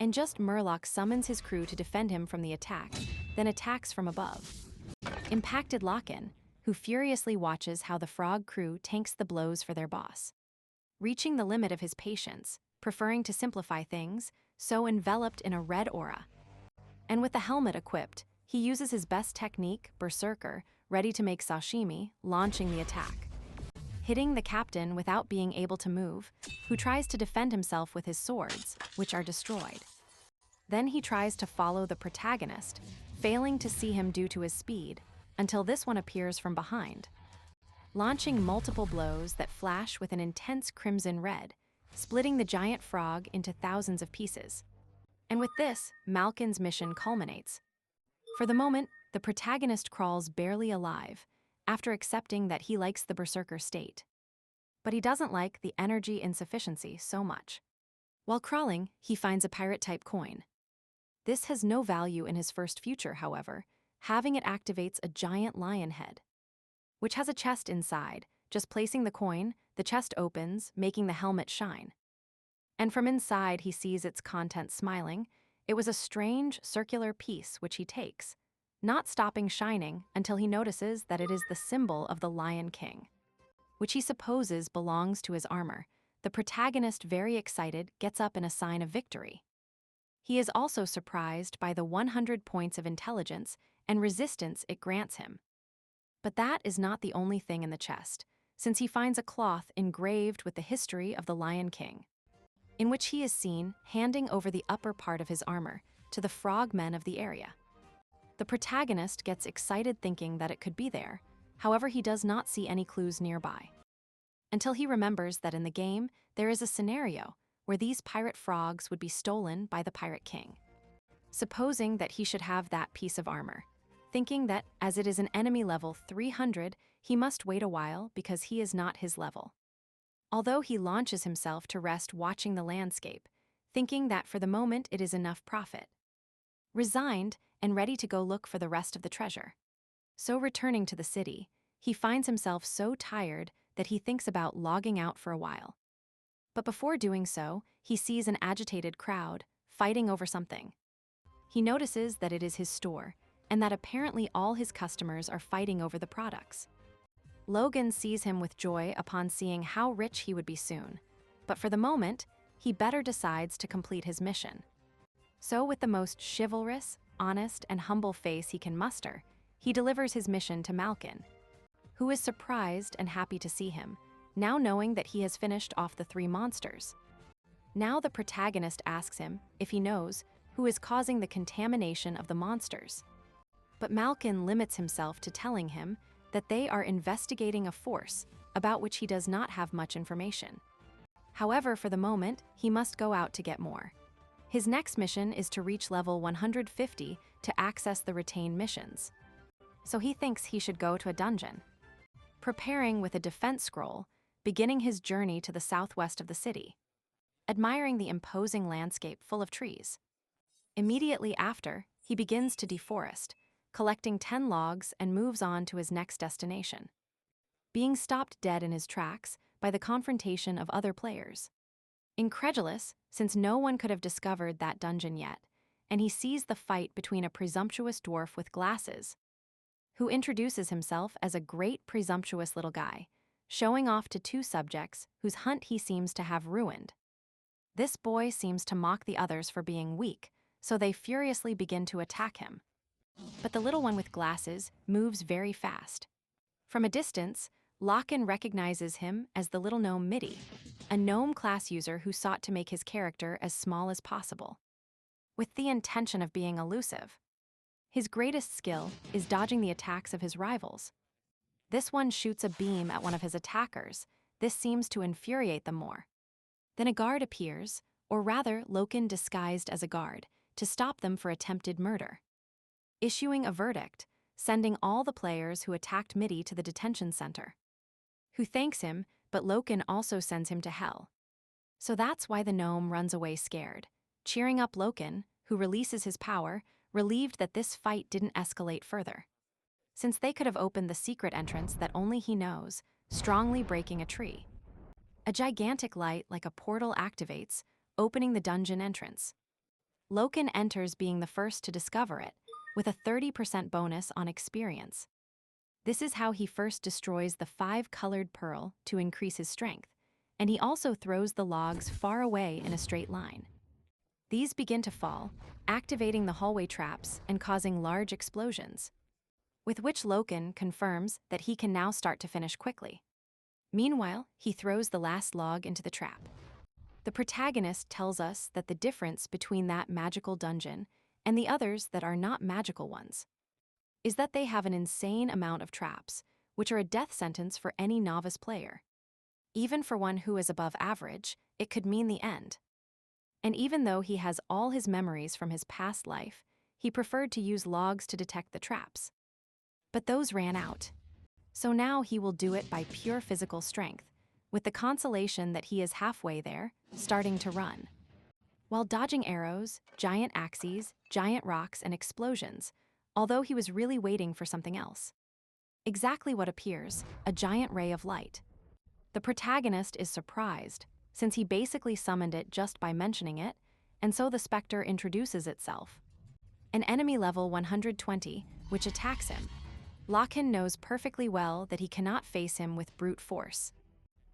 And just Murloc summons his crew to defend him from the attack, then attacks from above. Impacted Logan, who furiously watches how the frog crew tanks the blows for their boss. Reaching the limit of his patience, preferring to simplify things, so enveloped in a red aura. And with the helmet equipped, he uses his best technique, berserker, ready to make sashimi, launching the attack. Hitting the captain without being able to move, who tries to defend himself with his swords, which are destroyed. Then he tries to follow the protagonist, failing to see him due to his speed, until this one appears from behind, launching multiple blows that flash with an intense crimson red, splitting the giant frog into thousands of pieces. And with this, Malkin's mission culminates. For the moment, the protagonist crawls barely alive, after accepting that he likes the berserker state. But he doesn't like the energy insufficiency so much. While crawling, he finds a pirate-type coin. This has no value in his first future, however, having it activates a giant lion head, which has a chest inside. Just placing the coin, the chest opens, making the helmet shine. And from inside, he sees its contents smiling. It was a strange, circular piece which he takes, not stopping shining until he notices that it is the symbol of the Lion King, which he supposes belongs to his armor. The protagonist, very excited, gets up in a sign of victory. He is also surprised by the 100 points of intelligence and resistance it grants him. But that is not the only thing in the chest, since he finds a cloth engraved with the history of the Lion King, in which he is seen handing over the upper part of his armor to the frogmen of the area. The protagonist gets excited thinking that it could be there, however he does not see any clues nearby. Until he remembers that in the game, there is a scenario where these pirate frogs would be stolen by the Pirate King. Supposing that he should have that piece of armor, thinking that as it is an enemy level 300, he must wait a while because he is not his level. Although he launches himself to rest watching the landscape, thinking that for the moment it is enough profit. Resigned and ready to go look for the rest of the treasure. So returning to the city, he finds himself so tired that he thinks about logging out for a while. But before doing so, he sees an agitated crowd fighting over something. He notices that it is his store, and that apparently all his customers are fighting over the products. Logan sees him with joy upon seeing how rich he would be soon, but for the moment, he better decides to complete his mission. So with the most chivalrous, honest, and humble face he can muster, he delivers his mission to Malkin, who is surprised and happy to see him, now knowing that he has finished off the 3 monsters. Now the protagonist asks him if he knows who is causing the contamination of the monsters. But Malkin limits himself to telling him that they are investigating a force about which he does not have much information. However, for the moment, he must go out to get more. His next mission is to reach level 150 to access the retained missions. So he thinks he should go to a dungeon. Preparing with a defense scroll, beginning his journey to the southwest of the city, admiring the imposing landscape full of trees. Immediately after, he begins to deforest, collecting 10 logs and moves on to his next destination, being stopped dead in his tracks by the confrontation of other players. Incredulous, since no one could have discovered that dungeon yet, and he sees the fight between a presumptuous dwarf with glasses, who introduces himself as a great presumptuous little guy, showing off to 2 subjects whose hunt he seems to have ruined. This boy seems to mock the others for being weak, so they furiously begin to attack him. But the little one with glasses moves very fast. From a distance, Lokan recognizes him as the little gnome Midi, a gnome class user who sought to make his character as small as possible, with the intention of being elusive. His greatest skill is dodging the attacks of his rivals. This one shoots a beam at one of his attackers. This seems to infuriate them more. Then a guard appears, or rather Lokan disguised as a guard, to stop them for attempted murder, issuing a verdict, sending all the players who attacked Midi to the detention center. Who thanks him, but Lokan also sends him to hell. So that's why the gnome runs away scared, cheering up Lokan, who releases his power, relieved that this fight didn't escalate further, since they could have opened the secret entrance that only he knows, strongly breaking a tree. A gigantic light like a portal activates, opening the dungeon entrance. Lokan enters being the first to discover it, with a 30% bonus on experience. This is how he first destroys the 5-colored pearl to increase his strength, and he also throws the logs far away in a straight line. These begin to fall, activating the hallway traps and causing large explosions, with which Lokan confirms that he can now start to finish quickly. Meanwhile, he throws the last log into the trap. The protagonist tells us that the difference between that magical dungeon and the others that are not magical ones is that they have an insane amount of traps, which are a death sentence for any novice player. Even for one who is above average, it could mean the end. And even though he has all his memories from his past life, he preferred to use logs to detect the traps. But those ran out. So now he will do it by pure physical strength, with the consolation that he is halfway there, starting to run. While dodging arrows, giant axes, giant rocks, and explosions, although he was really waiting for something else. Exactly what appears, a giant ray of light. The protagonist is surprised, since he basically summoned it just by mentioning it, and so the specter introduces itself. An enemy level 120, which attacks him. Lokan knows perfectly well that he cannot face him with brute force,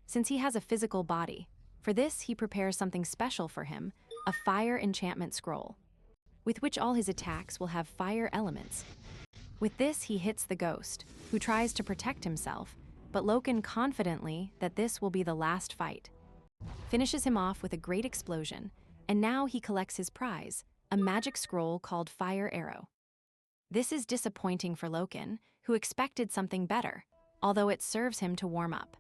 since he has a physical body. For this, he prepares something special for him, a fire enchantment scroll, with which all his attacks will have fire elements. With this, he hits the ghost, who tries to protect himself, but Lokan confidently that this will be the last fight, finishes him off with a great explosion, and now he collects his prize, a magic scroll called Fire Arrow. This is disappointing for Lokan, who expected something better, although it serves him to warm up.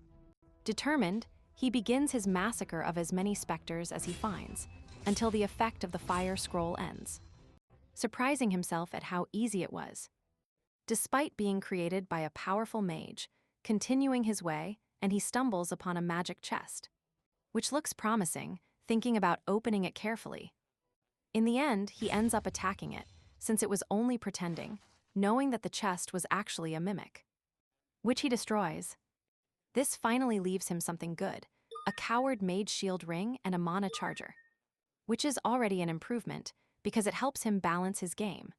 Determined, he begins his massacre of as many specters as he finds, until the effect of the fire scroll ends, surprising himself at how easy it was. Despite being created by a powerful mage, continuing his way, and he stumbles upon a magic chest, which looks promising, thinking about opening it carefully. In the end, he ends up attacking it, since it was only pretending, knowing that the chest was actually a mimic, which he destroys. This finally leaves him something good, a coward mage shield ring and a mana charger, which is already an improvement because it helps him balance his game.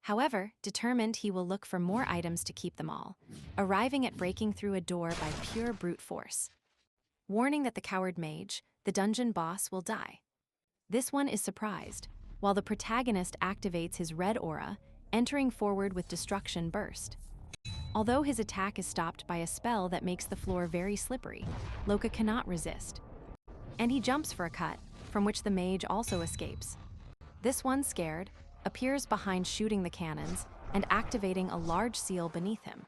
However, determined, he will look for more items to keep them all, arriving at breaking through a door by pure brute force, warning that the coward mage, the dungeon boss, will die. This one is surprised, while the protagonist activates his red aura, entering forward with destruction burst. Although his attack is stopped by a spell that makes the floor very slippery, Loka cannot resist, and he jumps for a cut, from which the mage also escapes. This one, scared, appears behind shooting the cannons and activating a large seal beneath him.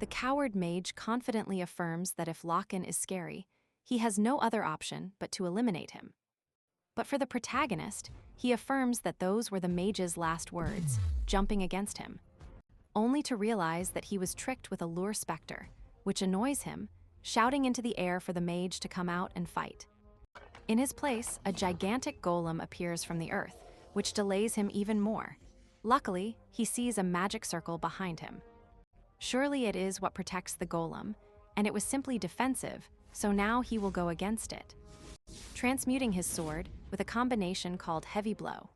The coward mage confidently affirms that if Lokan is scary, he has no other option but to eliminate him. But for the protagonist, he affirms that those were the mage's last words, jumping against him, only to realize that he was tricked with a lure specter, which annoys him, shouting into the air for the mage to come out and fight. In his place, a gigantic golem appears from the earth, which delays him even more. Luckily, he sees a magic circle behind him. Surely it is what protects the golem, and it was simply defensive, so now he will go against it, transmuting his sword with a combination called Heavy Blow.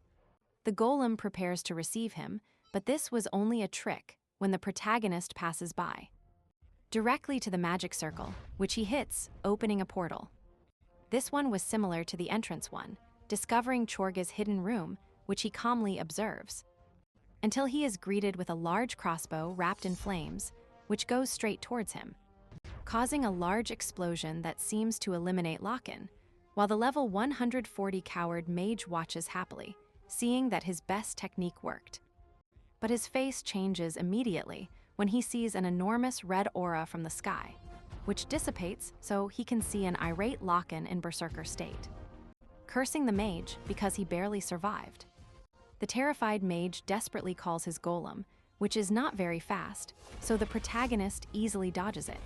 The golem prepares to receive him, but this was only a trick when the protagonist passes by, directly to the magic circle, which he hits, opening a portal. This one was similar to the entrance one, discovering Chorga's hidden room, which he calmly observes, until he is greeted with a large crossbow wrapped in flames, which goes straight towards him, causing a large explosion that seems to eliminate Lokan, while the level 140 coward mage watches happily, seeing that his best technique worked. But his face changes immediately when he sees an enormous red aura from the sky, which dissipates so he can see an irate Lokan in berserker state, cursing the mage because he barely survived. The terrified mage desperately calls his golem, which is not very fast, so the protagonist easily dodges it,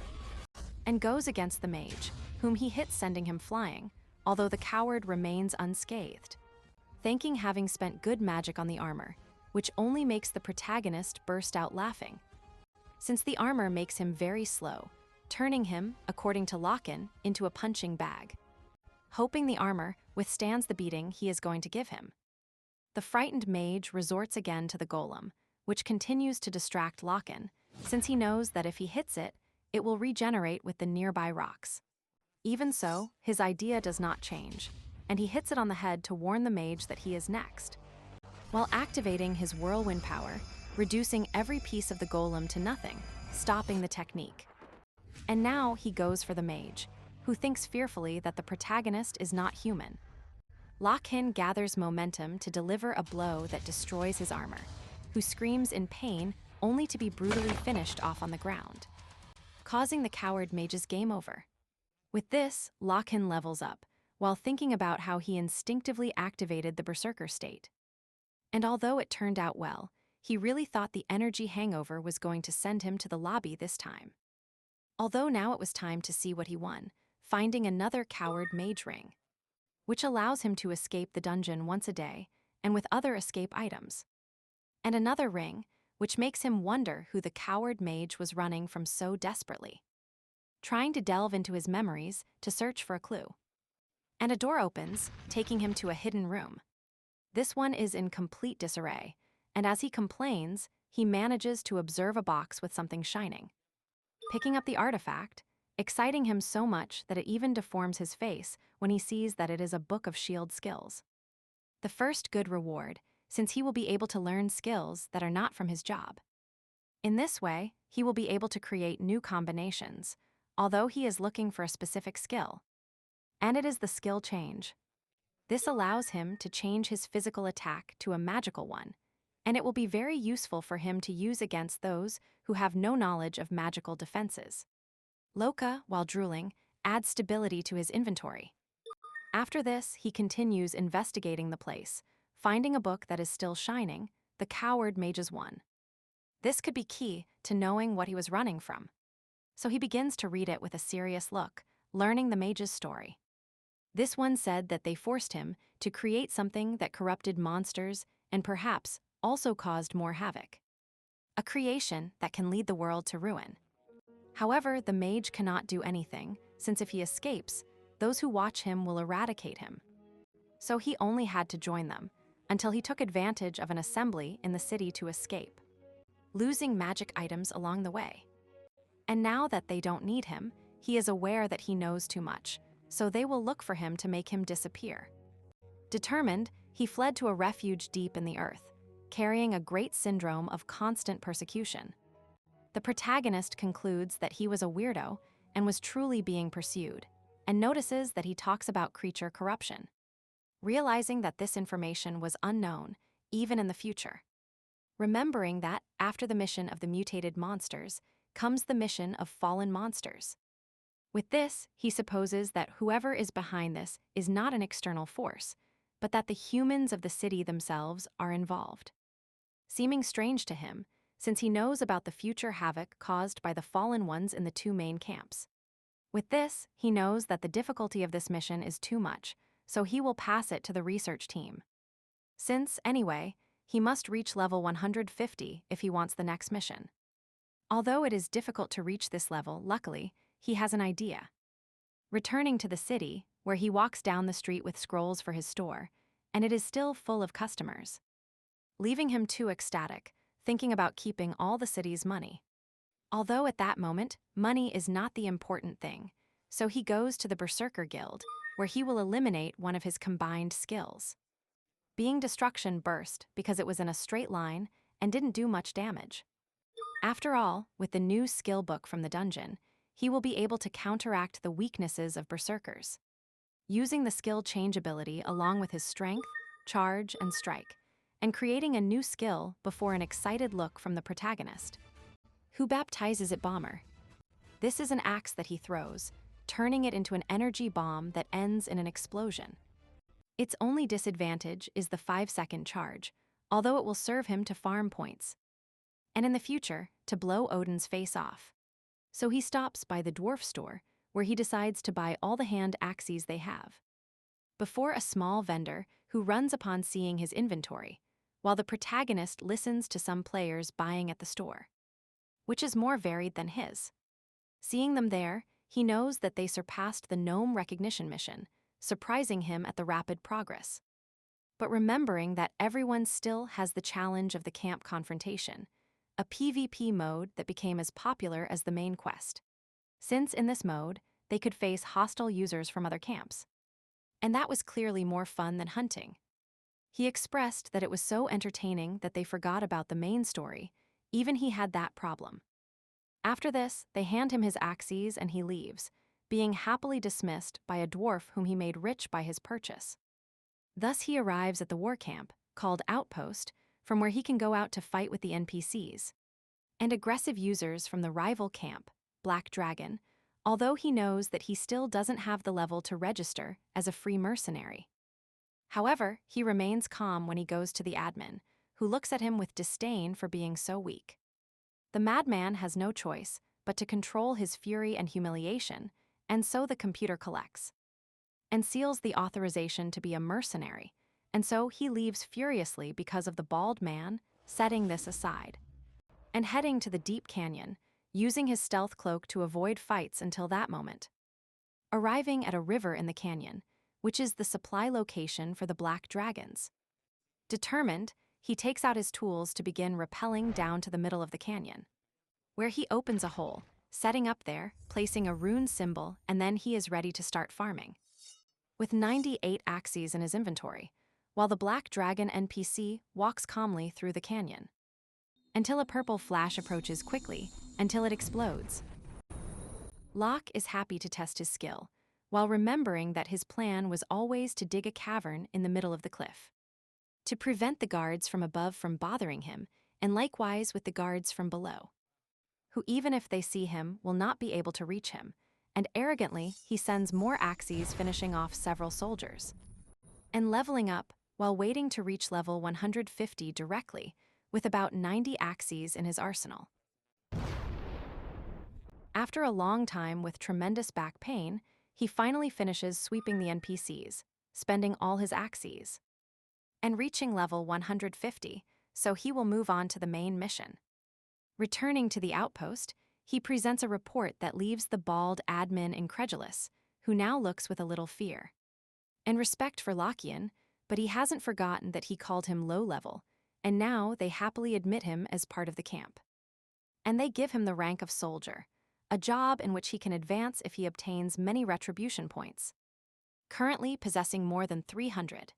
and goes against the mage, whom he hits, sending him flying, although the coward remains unscathed, thanking having spent good magic on the armor, which only makes the protagonist burst out laughing, since the armor makes him very slow, turning him, according to Lokan, into a punching bag, hoping the armor withstands the beating he is going to give him. The frightened mage resorts again to the golem, which continues to distract Lokan, since he knows that if he hits it, it will regenerate with the nearby rocks. Even so, his idea does not change, and he hits it on the head to warn the mage that he is next, while activating his whirlwind power, reducing every piece of the golem to nothing, stopping the technique. And now he goes for the mage, who thinks fearfully that the protagonist is not human. Lokan gathers momentum to deliver a blow that destroys his armor, who screams in pain only to be brutally finished off on the ground, causing the coward mage's game over. With this, Lokan levels up, while thinking about how he instinctively activated the berserker state. And although it turned out well, he really thought the energy hangover was going to send him to the lobby this time. Although now it was time to see what he won, finding another coward mage ring, which allows him to escape the dungeon once a day, and with other escape items. And another ring, which makes him wonder who the coward mage was running from so desperately, trying to delve into his memories to search for a clue. And a door opens, taking him to a hidden room. This one is in complete disarray, and as he complains, he manages to observe a box with something shining, picking up the artifact, exciting him so much that it even deforms his face when he sees that it is a book of shield skills. The first good reward, since he will be able to learn skills that are not from his job. In this way, he will be able to create new combinations, although he is looking for a specific skill. And it is the skill change. This allows him to change his physical attack to a magical one, and it will be very useful for him to use against those who have no knowledge of magical defenses. Loka, while drooling, adds stability to his inventory. After this, he continues investigating the place, finding a book that is still shining, the coward mage's one. This could be key to knowing what he was running from. So he begins to read it with a serious look, learning the mage's story. This one said that they forced him to create something that corrupted monsters and perhaps also caused more havoc. A creation that can lead the world to ruin. However, the mage cannot do anything, since if he escapes, those who watch him will eradicate him. So he only had to join them, until he took advantage of an assembly in the city to escape, losing magic items along the way. And now that they don't need him, he is aware that he knows too much, so they will look for him to make him disappear. Determined, he fled to a refuge deep in the earth, carrying a great syndrome of constant persecution. The protagonist concludes that he was a weirdo and was truly being pursued, and notices that he talks about creature corruption, realizing that this information was unknown, even in the future. Remembering that, after the mission of the mutated monsters, comes the mission of fallen monsters. With this, he supposes that whoever is behind this is not an external force, but that the humans of the city themselves are involved. Seeming strange to him, since he knows about the future havoc caused by the fallen ones in the two main camps. With this, he knows that the difficulty of this mission is too much, so he will pass it to the research team. Since, anyway, he must reach level 150 if he wants the next mission. Although it is difficult to reach this level, luckily, he has an idea. Returning to the city, where he walks down the street with scrolls for his store, and it is still full of customers, leaving him too ecstatic, thinking about keeping all the city's money. Although at that moment, money is not the important thing, so he goes to the Berserker Guild, where he will eliminate one of his combined skills. Being Destruction burst because it was in a straight line and didn't do much damage. After all, with the new skill book from the dungeon, he will be able to counteract the weaknesses of berserkers, using the skill change ability along with his strength, charge, and strike, and creating a new skill before an excited look from the protagonist, who baptizes it Bomber. This is an axe that he throws, turning it into an energy bomb that ends in an explosion. Its only disadvantage is the 5-second charge, although it will serve him to farm points, and in the future, to blow Odin's face off. So he stops by the dwarf store, where he decides to buy all the hand axes they have, before a small vendor who runs upon seeing his inventory, while the protagonist listens to some players buying at the store, which is more varied than his. Seeing them there, he knows that they surpassed the gnome recognition mission, surprising him at the rapid progress. But remembering that everyone still has the challenge of the camp confrontation, a PvP mode that became as popular as the main quest, since in this mode, they could face hostile users from other camps. And that was clearly more fun than hunting. He expressed that it was so entertaining that they forgot about the main story, even he had that problem. After this, they hand him his axes and he leaves, being happily dismissed by a dwarf whom he made rich by his purchase. Thus he arrives at the war camp, called Outpost, from where he can go out to fight with the NPCs and aggressive users from the rival camp, Black Dragon, although he knows that he still doesn't have the level to register as a free mercenary. However, he remains calm when he goes to the admin, who looks at him with disdain for being so weak. The madman has no choice but to control his fury and humiliation, and so the computer collects and seals the authorization to be a mercenary, and so he leaves furiously because of the bald man, setting this aside, and heading to the deep canyon, using his stealth cloak to avoid fights until that moment. Arriving at a river in the canyon, which is the supply location for the Black Dragons. Determined, he takes out his tools to begin rappelling down to the middle of the canyon, where he opens a hole, setting up there, placing a rune symbol, and then he is ready to start farming, with 98 axes in his inventory, while the Black Dragon NPC walks calmly through the canyon, until a purple flash approaches quickly, until it explodes. Locke is happy to test his skill, while remembering that his plan was always to dig a cavern in the middle of the cliff, to prevent the guards from above from bothering him, and likewise with the guards from below, who even if they see him will not be able to reach him, and arrogantly he sends more axes, finishing off several soldiers, and leveling up while waiting to reach level 150 directly, with about 90 axes in his arsenal. After a long time with tremendous back pain, he finally finishes sweeping the NPCs, spending all his axes, and reaching level 150, so he will move on to the main mission. Returning to the outpost, he presents a report that leaves the bald admin incredulous, who now looks with a little fear and respect for Lokian, but he hasn't forgotten that he called him low-level, and now they happily admit him as part of the camp. And they give him the rank of soldier, a job in which he can advance if he obtains many retribution points, currently possessing more than 300.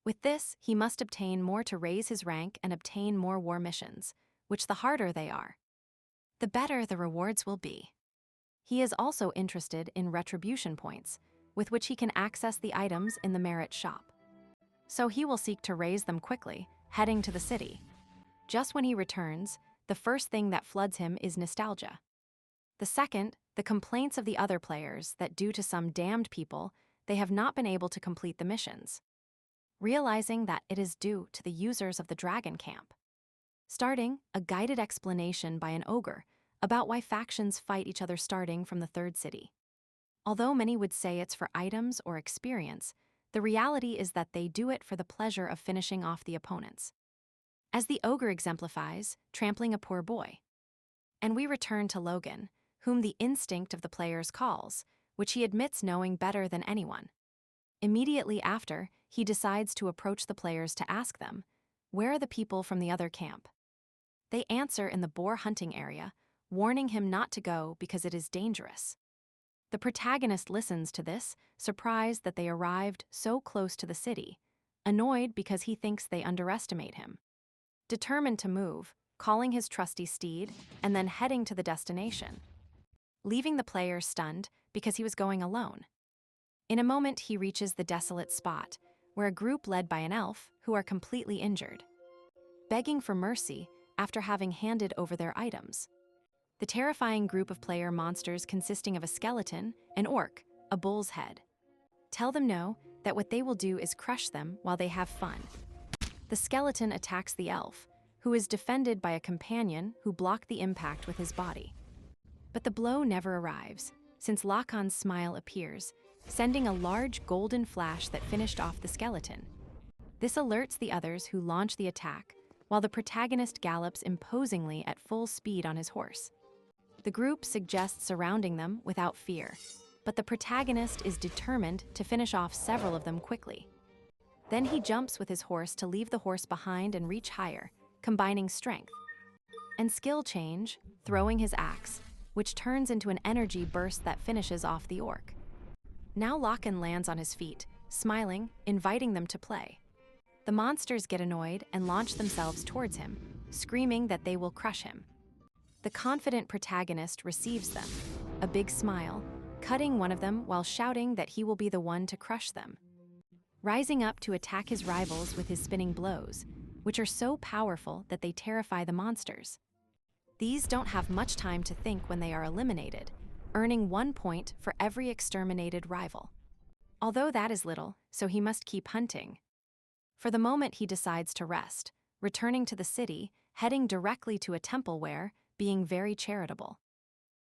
With this, he must obtain more to raise his rank and obtain more war missions, which the harder they are, the better the rewards will be. He is also interested in retribution points, with which he can access the items in the merit shop. So he will seek to raise them quickly, heading to the city. Just when he returns, the first thing that floods him is nostalgia. The second, the complaints of the other players that due to some damned people, they have not been able to complete the missions, realizing that it is due to the users of the dragon camp. Starting, a guided explanation by an ogre about why factions fight each other starting from the third city. Although many would say it's for items or experience, the reality is that they do it for the pleasure of finishing off the opponents, as the ogre exemplifies, trampling a poor boy. And we return to Logan, whom the instinct of the players calls, which he admits knowing better than anyone. Immediately after, he decides to approach the players to ask them, where are the people from the other camp? They answer in the boar hunting area, warning him not to go because it is dangerous. The protagonist listens to this, surprised that they arrived so close to the city, annoyed because he thinks they underestimate him. Determined to move, calling his trusty steed, and then heading to the destination, leaving the player stunned because he was going alone. In a moment, he reaches the desolate spot, where a group led by an elf who are completely injured, begging for mercy after having handed over their items. The terrifying group of player monsters consisting of a skeleton, an orc, a bull's head. Tell them no, that what they will do is crush them while they have fun. The skeleton attacks the elf, who is defended by a companion who blocked the impact with his body. But the blow never arrives, since Lokan's smile appears, sending a large golden flash that finished off the skeleton. This alerts the others who launch the attack, while the protagonist gallops imposingly at full speed on his horse. The group suggests surrounding them without fear, but the protagonist is determined to finish off several of them quickly. Then he jumps with his horse to leave the horse behind and reach higher, combining strength and skill change, throwing his axe, which turns into an energy burst that finishes off the orc. Now Lokan lands on his feet, smiling, inviting them to play. The monsters get annoyed and launch themselves towards him, screaming that they will crush him. The confident protagonist receives them, a big smile, cutting one of them while shouting that he will be the one to crush them. Rising up to attack his rivals with his spinning blows, which are so powerful that they terrify the monsters. These don't have much time to think when they are eliminated, earning 1 point for every exterminated rival. Although that is little, so he must keep hunting. For the moment, he decides to rest, returning to the city, heading directly to a temple where, being very charitable,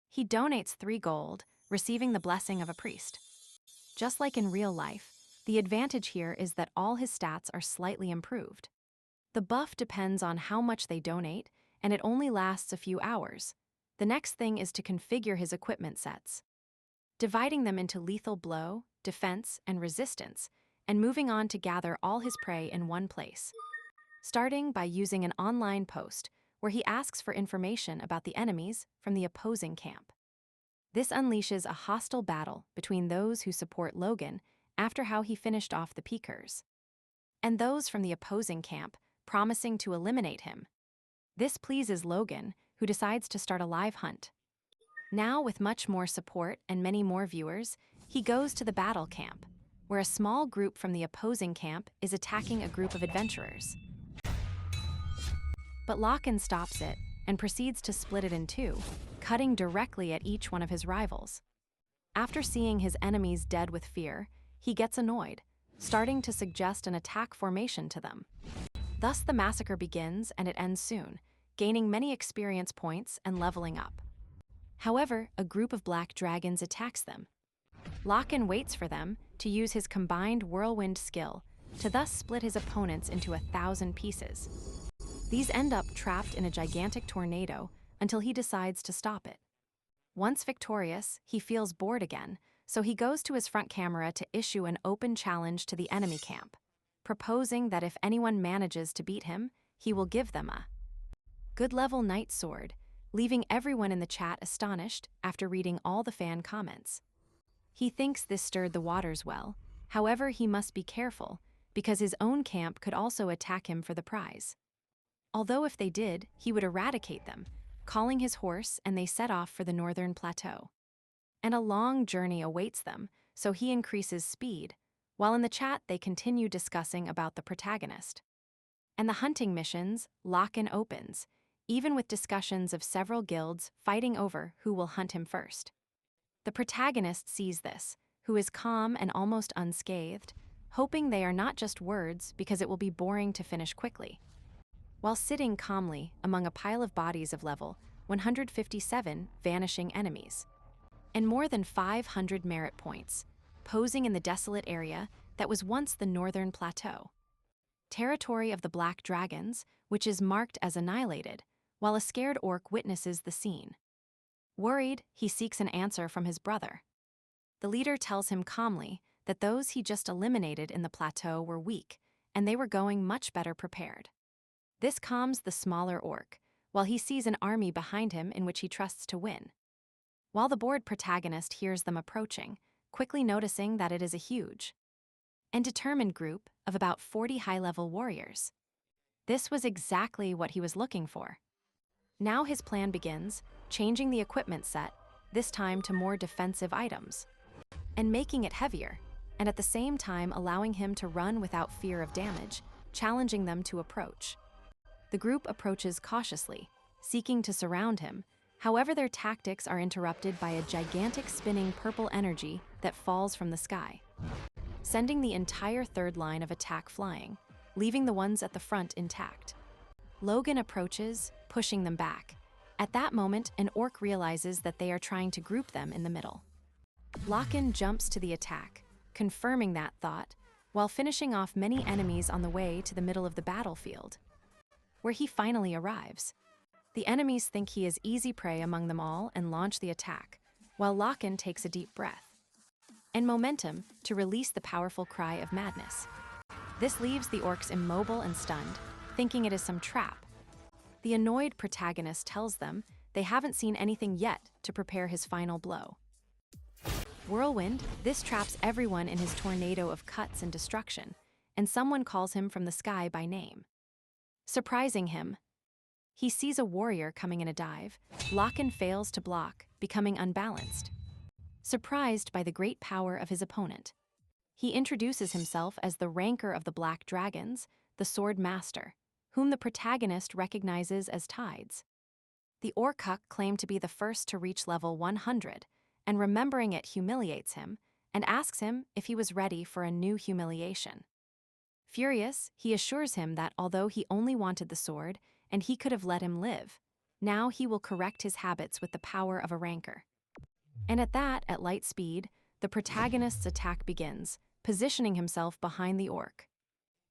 he donates 3 gold, receiving the blessing of a priest. Just like in real life, the advantage here is that all his stats are slightly improved. The buff depends on how much they donate, and it only lasts a few hours. The next thing is to configure his equipment sets, dividing them into lethal blow, defense, and resistance, and moving on to gather all his prey in one place. Starting by using an online post, where he asks for information about the enemies from the opposing camp. This unleashes a hostile battle between those who support Logan after how he finished off the Peakers, and those from the opposing camp promising to eliminate him. This pleases Logan, who decides to start a live hunt. Now, with much more support and many more viewers, he goes to the battle camp, where a small group from the opposing camp is attacking a group of adventurers. But Lokan stops it and proceeds to split it in 2, cutting directly at each one of his rivals. After seeing his enemies dead with fear, he gets annoyed, starting to suggest an attack formation to them. Thus the massacre begins and it ends soon, gaining many experience points and leveling up. However, a group of black dragons attacks them. Lokan waits for them to use his combined whirlwind skill to thus split his opponents into 1,000 pieces. These end up trapped in a gigantic tornado until he decides to stop it. Once victorious, he feels bored again, so he goes to his front camera to issue an open challenge to the enemy camp, proposing that if anyone manages to beat him, he will give them a good level knight sword, leaving everyone in the chat astonished after reading all the fan comments. He thinks this stirred the waters well, however he must be careful, because his own camp could also attack him for the prize. Although if they did, he would eradicate them, calling his horse, and they set off for the northern plateau. And a long journey awaits them, so he increases speed, while in the chat they continue discussing about the protagonist. And the hunting missions, Lokan opens, even with discussions of several guilds fighting over who will hunt him first. The protagonist sees this, who is calm and almost unscathed, hoping they are not just words because it will be boring to finish quickly. While sitting calmly among a pile of bodies of level 157 vanishing enemies, and more than 500 merit points, posing in the desolate area that was once the northern plateau. Territory of the Black Dragons, which is marked as annihilated, while a scared orc witnesses the scene. Worried, he seeks an answer from his brother. The leader tells him calmly that those he just eliminated in the plateau were weak, and they were going much better prepared. This calms the smaller orc, while he sees an army behind him in which he trusts to win. while the bored protagonist hears them approaching, quickly noticing that it is a huge and determined group of about 40 high-level warriors. This was exactly what he was looking for. Now his plan begins, changing the equipment set, this time to more defensive items, and making it heavier, and at the same time allowing him to run without fear of damage, challenging them to approach. The group approaches cautiously, seeking to surround him. However, their tactics are interrupted by a gigantic spinning purple energy that falls from the sky, sending the entire third line of attack flying, leaving the ones at the front intact. Logan approaches, pushing them back. At that moment, an orc realizes that they are trying to group them in the middle. Logan jumps to the attack, confirming that thought, while finishing off many enemies on the way to the middle of the battlefield, where he finally arrives. The enemies think he is easy prey among them all and launch the attack, while Logan takes a deep breath and momentum to release the powerful cry of madness. This leaves the orcs immobile and stunned, thinking it is some trap. The annoyed protagonist tells them they haven't seen anything yet to prepare his final blow. Whirlwind, this traps everyone in his tornado of cuts and destruction, and someone calls him from the sky by name. Surprising him, he sees a warrior coming in a dive. Logan fails to block, becoming unbalanced. Surprised by the great power of his opponent, he introduces himself as the Ranker of the Black Dragons, the Sword Master, whom the protagonist recognizes as Tides. The Orcuck claimed to be the first to reach level 100, and remembering it humiliates him and asks him if he was ready for a new humiliation. Furious, he assures him that although he only wanted the sword and he could have let him live, now he will correct his habits with the power of a Ranker. And at light speed, the protagonist's attack begins, positioning himself behind the orc.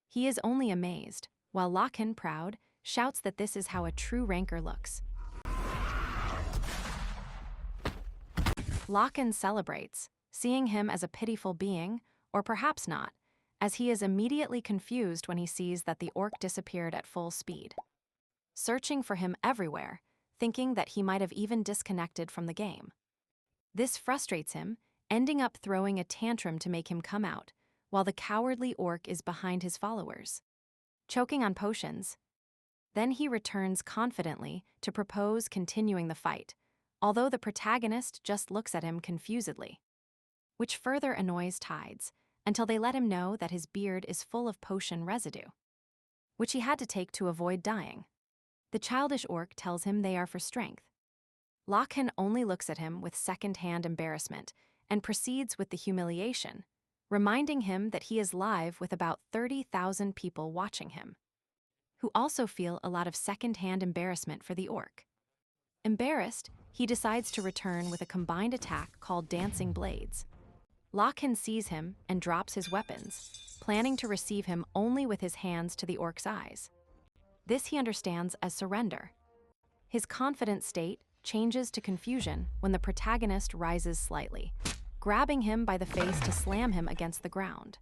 He is only amazed, while Logan, proud, shouts that this is how a true Ranker looks. Logan celebrates, seeing him as a pitiful being, or perhaps not, as he is immediately confused when he sees that the orc disappeared at full speed, searching for him everywhere, thinking that he might have even disconnected from the game. This frustrates him, ending up throwing a tantrum to make him come out, while the cowardly orc is behind his followers, choking on potions. Then he returns confidently to propose continuing the fight, although the protagonist just looks at him confusedly, which further annoys Tides, until they let him know that his beard is full of potion residue, which he had to take to avoid dying. The childish orc tells him they are for strength. Logan only looks at him with second-hand embarrassment and proceeds with the humiliation, reminding him that he is live with about 30,000 people watching him, who also feel a lot of second-hand embarrassment for the orc. Embarrassed, he decides to return with a combined attack called Dancing Blades. Logan sees him and drops his weapons, planning to receive him only with his hands to the orc's eyes. This he understands as surrender. His confident state changes to confusion when the protagonist rises slightly, grabbing him by the face to slam him against the ground,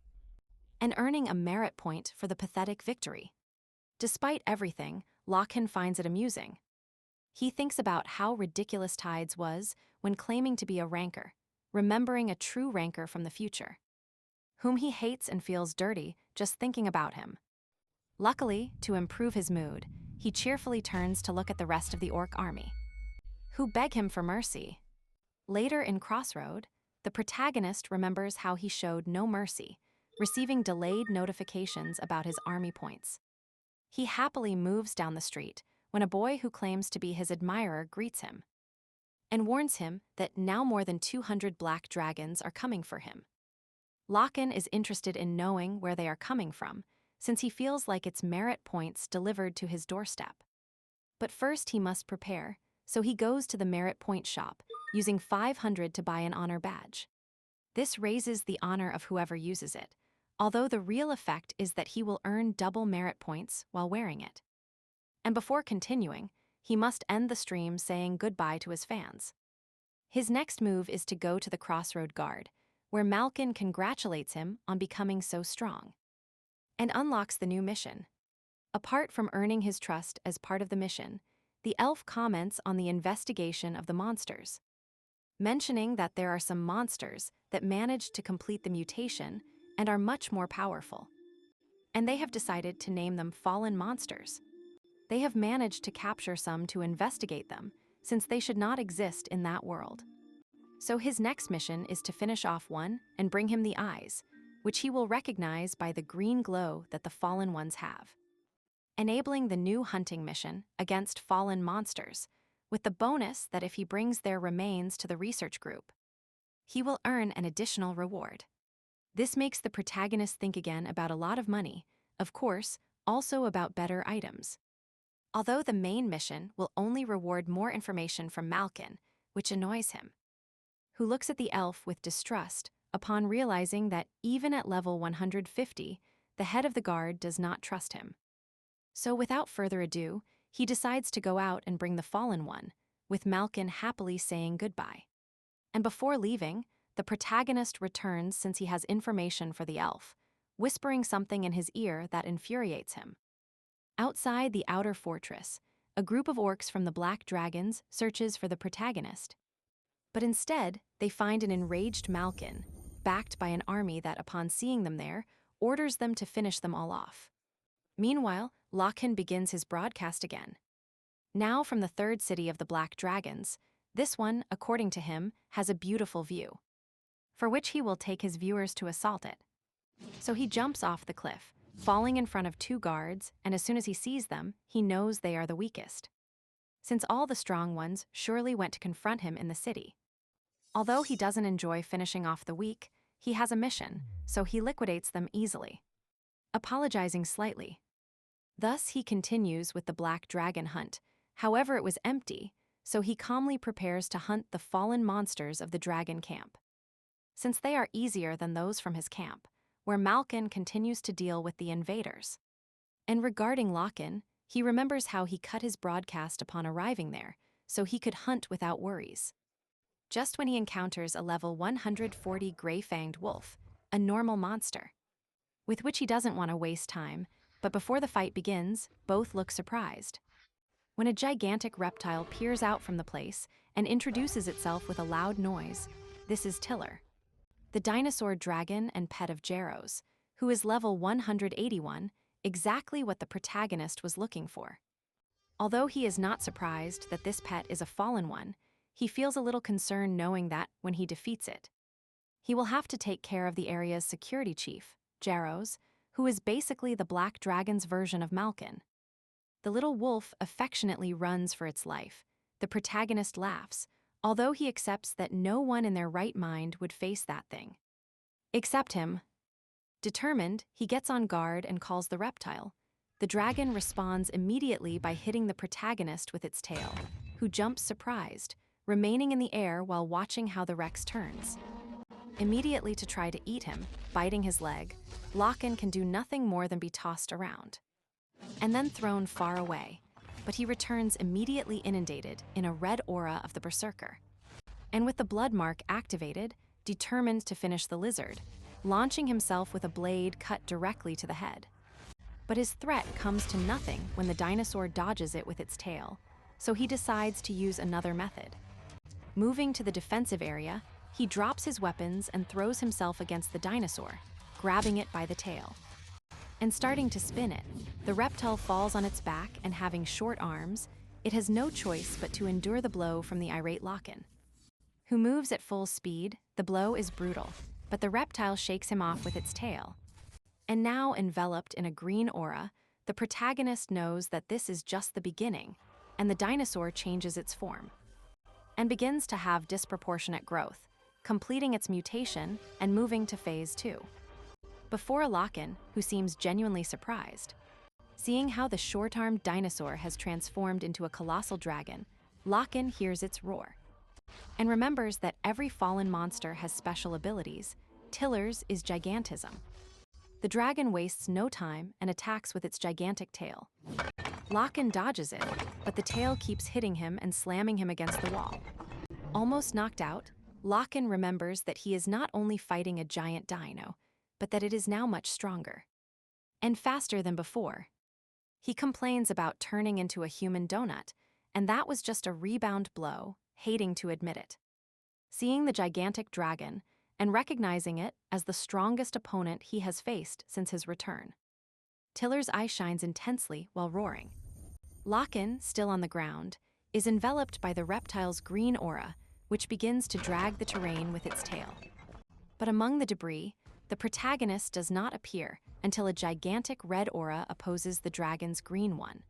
and earning a merit point for the pathetic victory. Despite everything, Logan finds it amusing. He thinks about how ridiculous Tides was when claiming to be a Ranker, remembering a true Ranker from the future, whom he hates and feels dirty just thinking about him. Luckily, to improve his mood, he cheerfully turns to look at the rest of the orc army, who beg him for mercy. Later in Crossroad, the protagonist remembers how he showed no mercy, receiving delayed notifications about his army points. He happily moves down the street when a boy who claims to be his admirer greets him and warns him that now more than 200 black dragons are coming for him. Logan is interested in knowing where they are coming from, since he feels like it's merit points delivered to his doorstep. But first he must prepare, so he goes to the merit point shop, using 500 to buy an honor badge. This raises the honor of whoever uses it, although the real effect is that he will earn double merit points while wearing it. And before continuing, he must end the stream saying goodbye to his fans. His next move is to go to the Crossroad Guard, where Malkin congratulates him on becoming so strong, and unlocks the new mission. Apart from earning his trust as part of the mission, the elf comments on the investigation of the monsters. mentioning that there are some monsters that managed to complete the mutation and are much more powerful. And they have decided to name them fallen monsters. They have managed to capture some to investigate them, since they should not exist in that world. So his next mission is to finish off one and bring him the eyes, which he will recognize by the green glow that the fallen ones have. Enabling the new hunting mission against fallen monsters, with the bonus that if he brings their remains to the research group, he will earn an additional reward. This makes the protagonist think again about a lot of money, of course, also about better items. Although the main mission will only reward more information from Malkin, which annoys him, who looks at the elf with distrust upon realizing that even at level 150, the head of the guard does not trust him. So without further ado, he decides to go out and bring the fallen one, with Malkin happily saying goodbye. And before leaving, the protagonist returns since he has information for the elf, whispering something in his ear that infuriates him. Outside the outer fortress, a group of orcs from the Black Dragons searches for the protagonist. But instead, they find an enraged Malkin, backed by an army that, upon seeing them there, orders them to finish them all off. Meanwhile, Logan begins his broadcast again. Now from the third city of the Black Dragons, this one, according to him, has a beautiful view, for which he will take his viewers to assault it. So he jumps off the cliff, falling in front of two guards, and as soon as he sees them, he knows they are the weakest, since all the strong ones surely went to confront him in the city. Although he doesn't enjoy finishing off the weak, he has a mission, so he liquidates them easily, apologizing slightly. Thus he continues with the Black Dragon hunt. However, it was empty, so he calmly prepares to hunt the fallen monsters of the dragon camp, since they are easier than those from his camp, where Malkin continues to deal with the invaders. And regarding Logan, he remembers how he cut his broadcast upon arriving there, so he could hunt without worries. Just when he encounters a level 140 gray-fanged wolf, a normal monster, with which he doesn't want to waste time, but before the fight begins, both look surprised when a gigantic reptile peers out from the place and introduces itself with a loud noise. This is Tiller, the dinosaur dragon and pet of Jaros, who is level 181, exactly what the protagonist was looking for. Although he is not surprised that this pet is a fallen one, he feels a little concerned knowing that, when he defeats it, he will have to take care of the area's security chief, Jaros, who is basically the Black Dragon's version of Malkin. The little wolf affectionately runs for its life. The protagonist laughs, although he accepts that no one in their right mind would face that thing, except him. Determined, he gets on guard and calls the reptile. The dragon responds immediately by hitting the protagonist with its tail, who jumps surprised, remaining in the air while watching how the Rex turns. Immediately to try to eat him, biting his leg, Logan can do nothing more than be tossed around, and then thrown far away, but he returns immediately inundated in a red aura of the berserker, and with the blood mark activated, determined to finish the lizard, launching himself with a blade cut directly to the head. But his threat comes to nothing when the dinosaur dodges it with its tail, so he decides to use another method. Moving to the defensive area, he drops his weapons and throws himself against the dinosaur, grabbing it by the tail. And starting to spin it, the reptile falls on its back, and having short arms, it has no choice but to endure the blow from the irate Logan, who moves at full speed. The blow is brutal, but the reptile shakes him off with its tail. And now enveloped in a green aura, the protagonist knows that this is just the beginning, and the dinosaur changes its form and begins to have disproportionate growth, completing its mutation and moving to phase 2. Before Logan, who seems genuinely surprised, seeing how the short-armed dinosaur has transformed into a colossal dragon, Logan hears its roar and remembers that every fallen monster has special abilities. Tiller's is gigantism. The dragon wastes no time and attacks with its gigantic tail. Logan dodges it, but the tail keeps hitting him and slamming him against the wall. Almost knocked out, Logan remembers that he is not only fighting a giant dino, but that it is now much stronger and faster than before. He complains about turning into a human donut, and that was just a rebound blow, hating to admit it. seeing the gigantic dragon and recognizing it as the strongest opponent he has faced since his return. Tiller's eye shines intensely while roaring. Lokan, still on the ground, is enveloped by the reptile's green aura, which begins to drag the terrain with its tail. But among the debris, the protagonist does not appear until a gigantic red aura opposes the dragon's green one.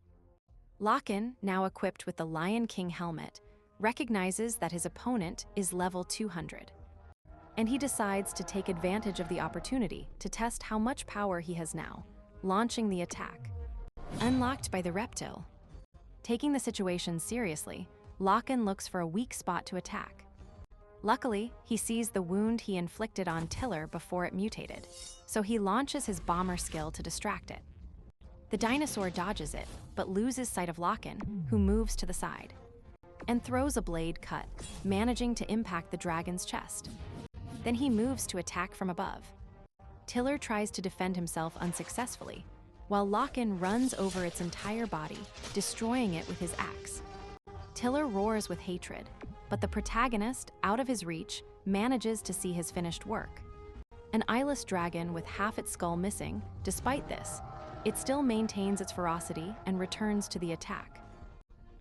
Lokan, now equipped with the Lion King helmet, recognizes that his opponent is level 200. And he decides to take advantage of the opportunity to test how much power he has now, launching the attack. Unlocked by the reptile. Taking the situation seriously, Lokan looks for a weak spot to attack. Luckily, he sees the wound he inflicted on Tiller before it mutated, so he launches his bomber skill to distract it. The dinosaur dodges it, but loses sight of Lokan, who moves to the side, and throws a blade cut, managing to impact the dragon's chest. Then he moves to attack from above. Tiller tries to defend himself unsuccessfully, while Lokan runs over its entire body, destroying it with his axe. Tiller roars with hatred, but the protagonist, out of his reach, manages to see his finished work. An eyeless dragon with half its skull missing, despite this, it still maintains its ferocity and returns to the attack.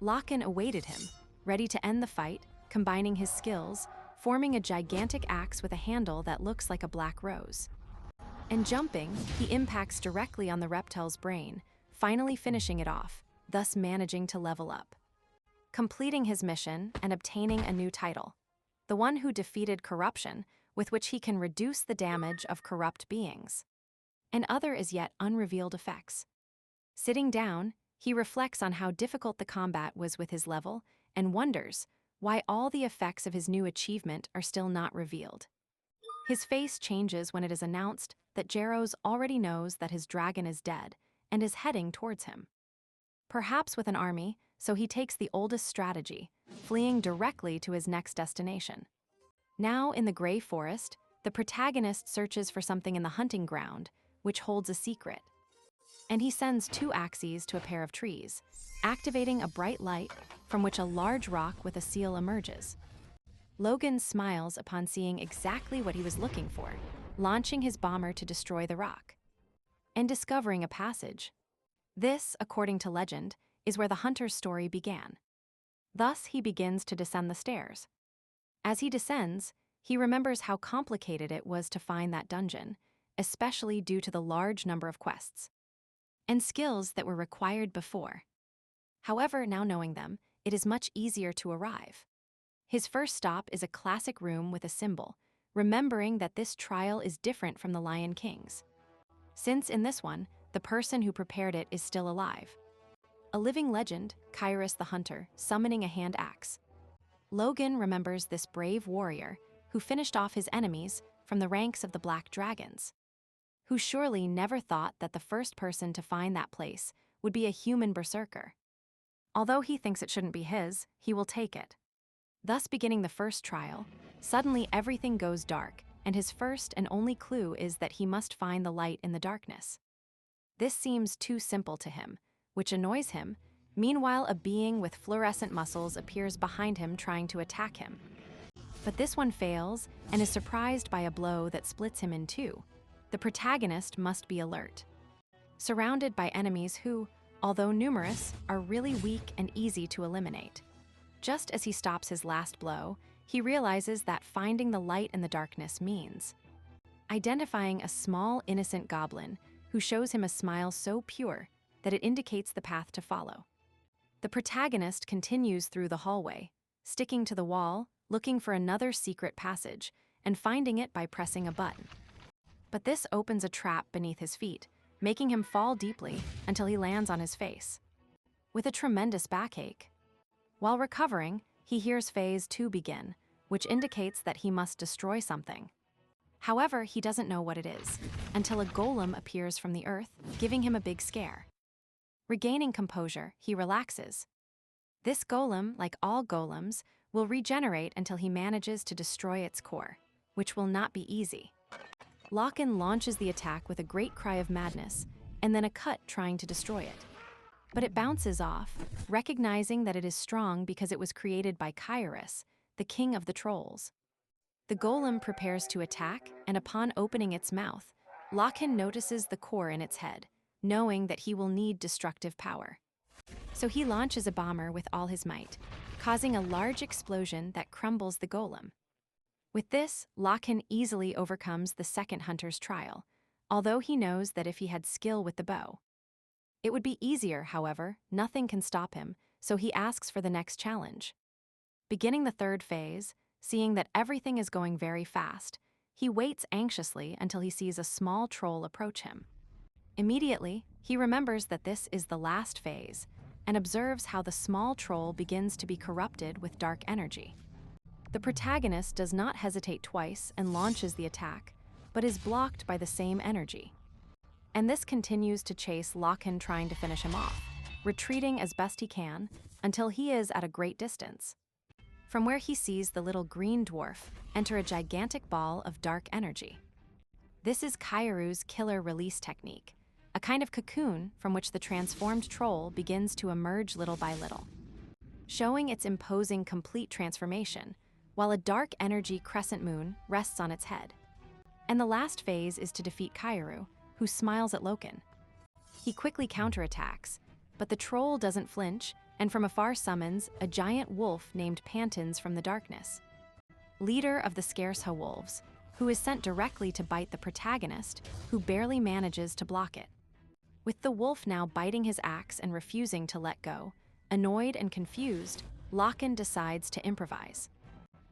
Lokan awaited him, ready to end the fight, combining his skills, forming a gigantic axe with a handle that looks like a black rose. And jumping, he impacts directly on the reptile's brain, finally finishing it off, thus managing to level up. Completing his mission and obtaining a new title, the one who defeated corruption, with which he can reduce the damage of corrupt beings, and other as yet unrevealed effects. Sitting down, he reflects on how difficult the combat was with his level and wonders why all the effects of his new achievement are still not revealed. His face changes when it is announced that Jaros already knows that his dragon is dead and is heading towards him. Perhaps with an army, so he takes the oldest strategy, fleeing directly to his next destination. Now in the Grey Forest, the protagonist searches for something in the hunting ground, which holds a secret. And he sends 2 axes to a pair of trees, activating a bright light from which a large rock with a seal emerges. Logan smiles upon seeing exactly what he was looking for, launching his bomber to destroy the rock. And discovering a passage. This, according to legend, is where the hunter's story began. Thus, he begins to descend the stairs. As he descends, he remembers how complicated it was to find that dungeon, especially due to the large number of quests and skills that were required before. However, now knowing them, it is much easier to arrive. His first stop is a classic room with a symbol, remembering that this trial is different from the Lion King's, since in this one, the person who prepared it is still alive. A living legend, Kairos the Hunter, summoning a hand axe. Logan remembers this brave warrior who finished off his enemies from the ranks of the Black Dragons, who surely never thought that the first person to find that place would be a human berserker. Although he thinks it shouldn't be his, he will take it. Thus beginning the first trial, suddenly everything goes dark, and his first and only clue is that he must find the light in the darkness. This seems too simple to him, which annoys him. Meanwhile, a being with fluorescent muscles appears behind him trying to attack him. But this one fails and is surprised by a blow that splits him in 2. The protagonist must be alert. Surrounded by enemies who, although numerous, are really weak and easy to eliminate. Just as he stops his last blow, he realizes that finding the light in the darkness means identifying a small, innocent goblin who shows him a smile so pure that it indicates the path to follow. The protagonist continues through the hallway, sticking to the wall, looking for another secret passage, and finding it by pressing a button. But this opens a trap beneath his feet, making him fall deeply until he lands on his face, with a tremendous backache. While recovering, he hears Phase 2 begin, which indicates that he must destroy something. However, he doesn't know what it is, until a golem appears from the earth, giving him a big scare. Regaining composure, he relaxes. This golem, like all golems, will regenerate until he manages to destroy its core, which will not be easy. Lokan launches the attack with a great cry of madness, and then a cut trying to destroy it. But it bounces off, recognizing that it is strong because it was created by Kairos, the king of the trolls. The golem prepares to attack, and upon opening its mouth, Lokan notices the core in its head, knowing that he will need destructive power. So he launches a bomber with all his might, causing a large explosion that crumbles the golem. With this, Lokan easily overcomes the second hunter's trial, although he knows that if he had skill with the bow. It would be easier, however, nothing can stop him, so he asks for the next challenge. Beginning the third phase, seeing that everything is going very fast, he waits anxiously until he sees a small troll approach him. Immediately, he remembers that this is the last phase, and observes how the small troll begins to be corrupted with dark energy. The protagonist does not hesitate twice and launches the attack, but is blocked by the same energy. And this continues to chase Lokan, trying to finish him off, retreating as best he can until he is at a great distance, from where he sees the little green dwarf enter a gigantic ball of dark energy. This is Kairu's killer release technique, a kind of cocoon from which the transformed troll begins to emerge little by little, showing its imposing complete transformation, while a dark energy crescent moon rests on its head. And the last phase is to defeat Kairu, who smiles at Lokan. He quickly counterattacks, but the troll doesn't flinch, and from afar summons a giant wolf named Pantins from the darkness, leader of the scarce wolves, who is sent directly to bite the protagonist, who barely manages to block it. With the wolf now biting his axe and refusing to let go, annoyed and confused, Lokan decides to improvise.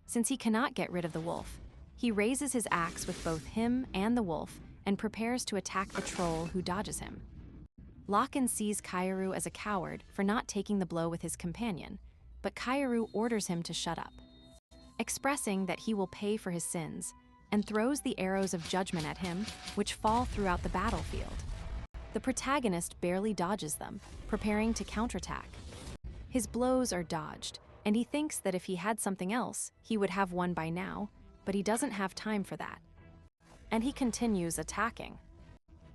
Since he cannot get rid of the wolf, he raises his axe with both him and the wolf and prepares to attack the troll, who dodges him. Lokan sees Kairu as a coward for not taking the blow with his companion, but Kairu orders him to shut up, expressing that he will pay for his sins, and throws the arrows of judgment at him, which fall throughout the battlefield. The protagonist barely dodges them, preparing to counterattack. His blows are dodged, and he thinks that if he had something else, he would have won by now, but he doesn't have time for that. And he continues attacking.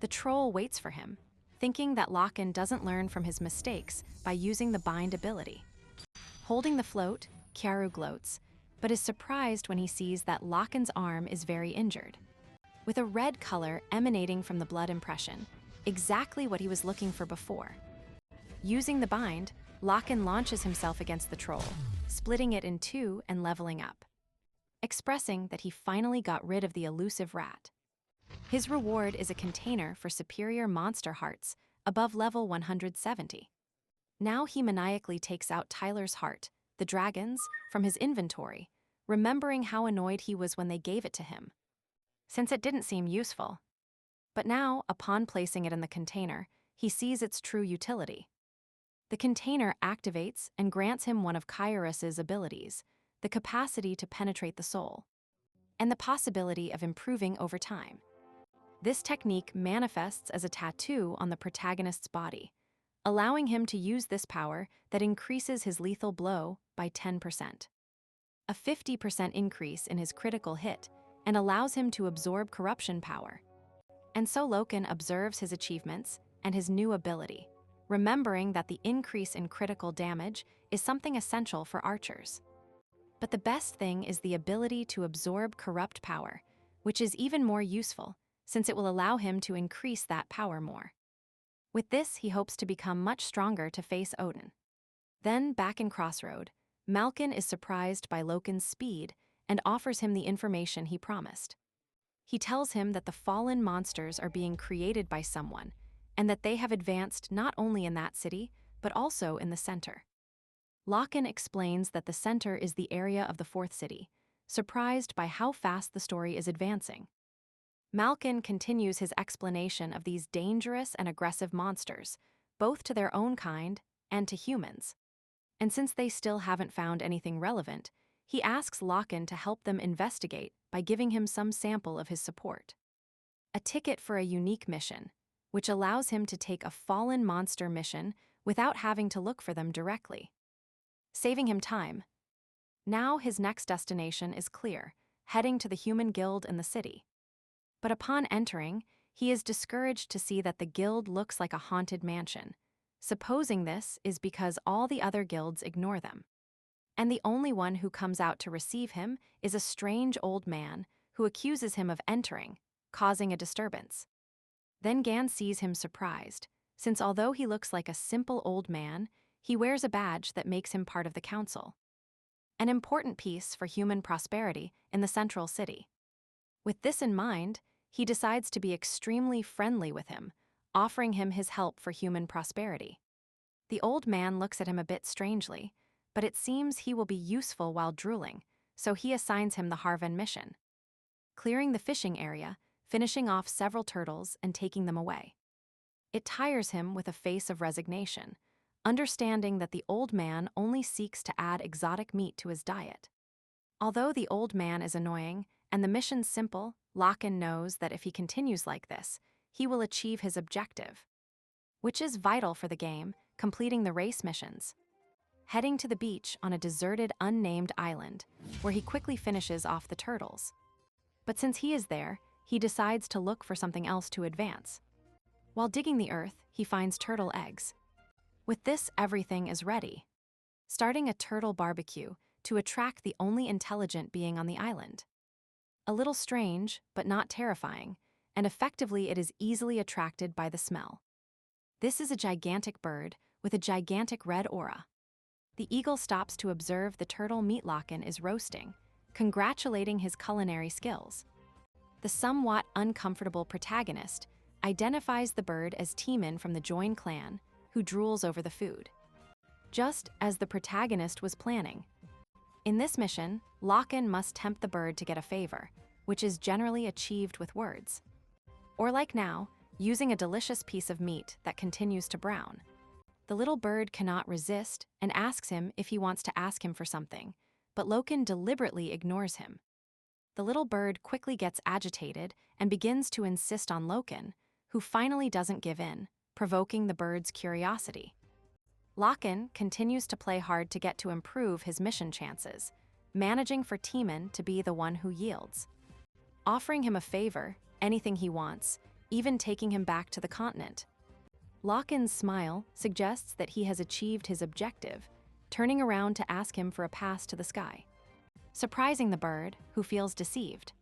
The troll waits for him, thinking that Lokan doesn't learn from his mistakes by using the bind ability. Holding the float, Kairu gloats, but is surprised when he sees that Lokan's arm is very injured, with a red color emanating from the blood impression, exactly what he was looking for before. Using the bind, Lokan launches himself against the troll, splitting it in two and leveling up, expressing that he finally got rid of the elusive rat. His reward is a container for superior monster hearts above level 170. Now he maniacally takes out Tyler's heart, the dragon's, from his inventory, remembering how annoyed he was when they gave it to him, since it didn't seem useful. But now, upon placing it in the container, he sees its true utility. The container activates and grants him one of Kairos' abilities, the capacity to penetrate the soul, and the possibility of improving over time. This technique manifests as a tattoo on the protagonist's body, allowing him to use this power that increases his lethal blow by 10%. A 50% increase in his critical hit, and allows him to absorb corruption power. And so Lokan observes his achievements and his new ability, remembering that the increase in critical damage is something essential for archers. But the best thing is the ability to absorb corrupt power, which is even more useful, since it will allow him to increase that power more. With this, he hopes to become much stronger to face Odin. Then, back in Crossroad, Malkin is surprised by Lokan's speed and offers him the information he promised. He tells him that the fallen monsters are being created by someone, and that they have advanced not only in that city, but also in the center. Lokan explains that the center is the area of the fourth city, surprised by how fast the story is advancing. Malkin continues his explanation of these dangerous and aggressive monsters, both to their own kind and to humans. And since they still haven't found anything relevant, he asks Lokan to help them investigate by giving him some sample of his support. A ticket for a unique mission, which allows him to take a fallen monster mission without having to look for them directly, saving him time. Now his next destination is clear, heading to the human guild in the city. But upon entering, he is discouraged to see that the guild looks like a haunted mansion, supposing this is because all the other guilds ignore them. And the only one who comes out to receive him is a strange old man who accuses him of entering, causing a disturbance. Then Gan sees him surprised, since although he looks like a simple old man, he wears a badge that makes him part of the council. An important piece for human prosperity in the central city. With this in mind, he decides to be extremely friendly with him, offering him his help for human prosperity. The old man looks at him a bit strangely, but it seems he will be useful while drooling, so he assigns him the Harvan mission. Clearing the fishing area, finishing off several turtles and taking them away. It tires him with a face of resignation, understanding that the old man only seeks to add exotic meat to his diet. Although the old man is annoying and the mission's simple, Lokan knows that if he continues like this, he will achieve his objective, which is vital for the game, completing the race missions. Heading to the beach on a deserted, unnamed island, where he quickly finishes off the turtles. But since he is there, he decides to look for something else to advance. While digging the earth, he finds turtle eggs. With this, everything is ready. Starting a turtle barbecue to attract the only intelligent being on the island. A little strange, but not terrifying, and effectively it is easily attracted by the smell. This is a gigantic bird with a gigantic red aura. The eagle stops to observe the turtle meat Lokan is roasting, congratulating his culinary skills. The somewhat uncomfortable protagonist identifies the bird as Timon from the Join clan, who drools over the food. Just as the protagonist was planning. In this mission, Lokan must tempt the bird to get a favor, which is generally achieved with words. Or like now, using a delicious piece of meat that continues to brown. The little bird cannot resist and asks him if he wants to ask him for something, but Lokan deliberately ignores him. The little bird quickly gets agitated and begins to insist on Lokan, who finally doesn't give in, provoking the bird's curiosity. Lokan continues to play hard to get to improve his mission chances, managing for Timon to be the one who yields. Offering him a favor, anything he wants, even taking him back to the continent. Lokan's smile suggests that he has achieved his objective, turning around to ask him for a pass to the sky, surprising the bird, who feels deceived.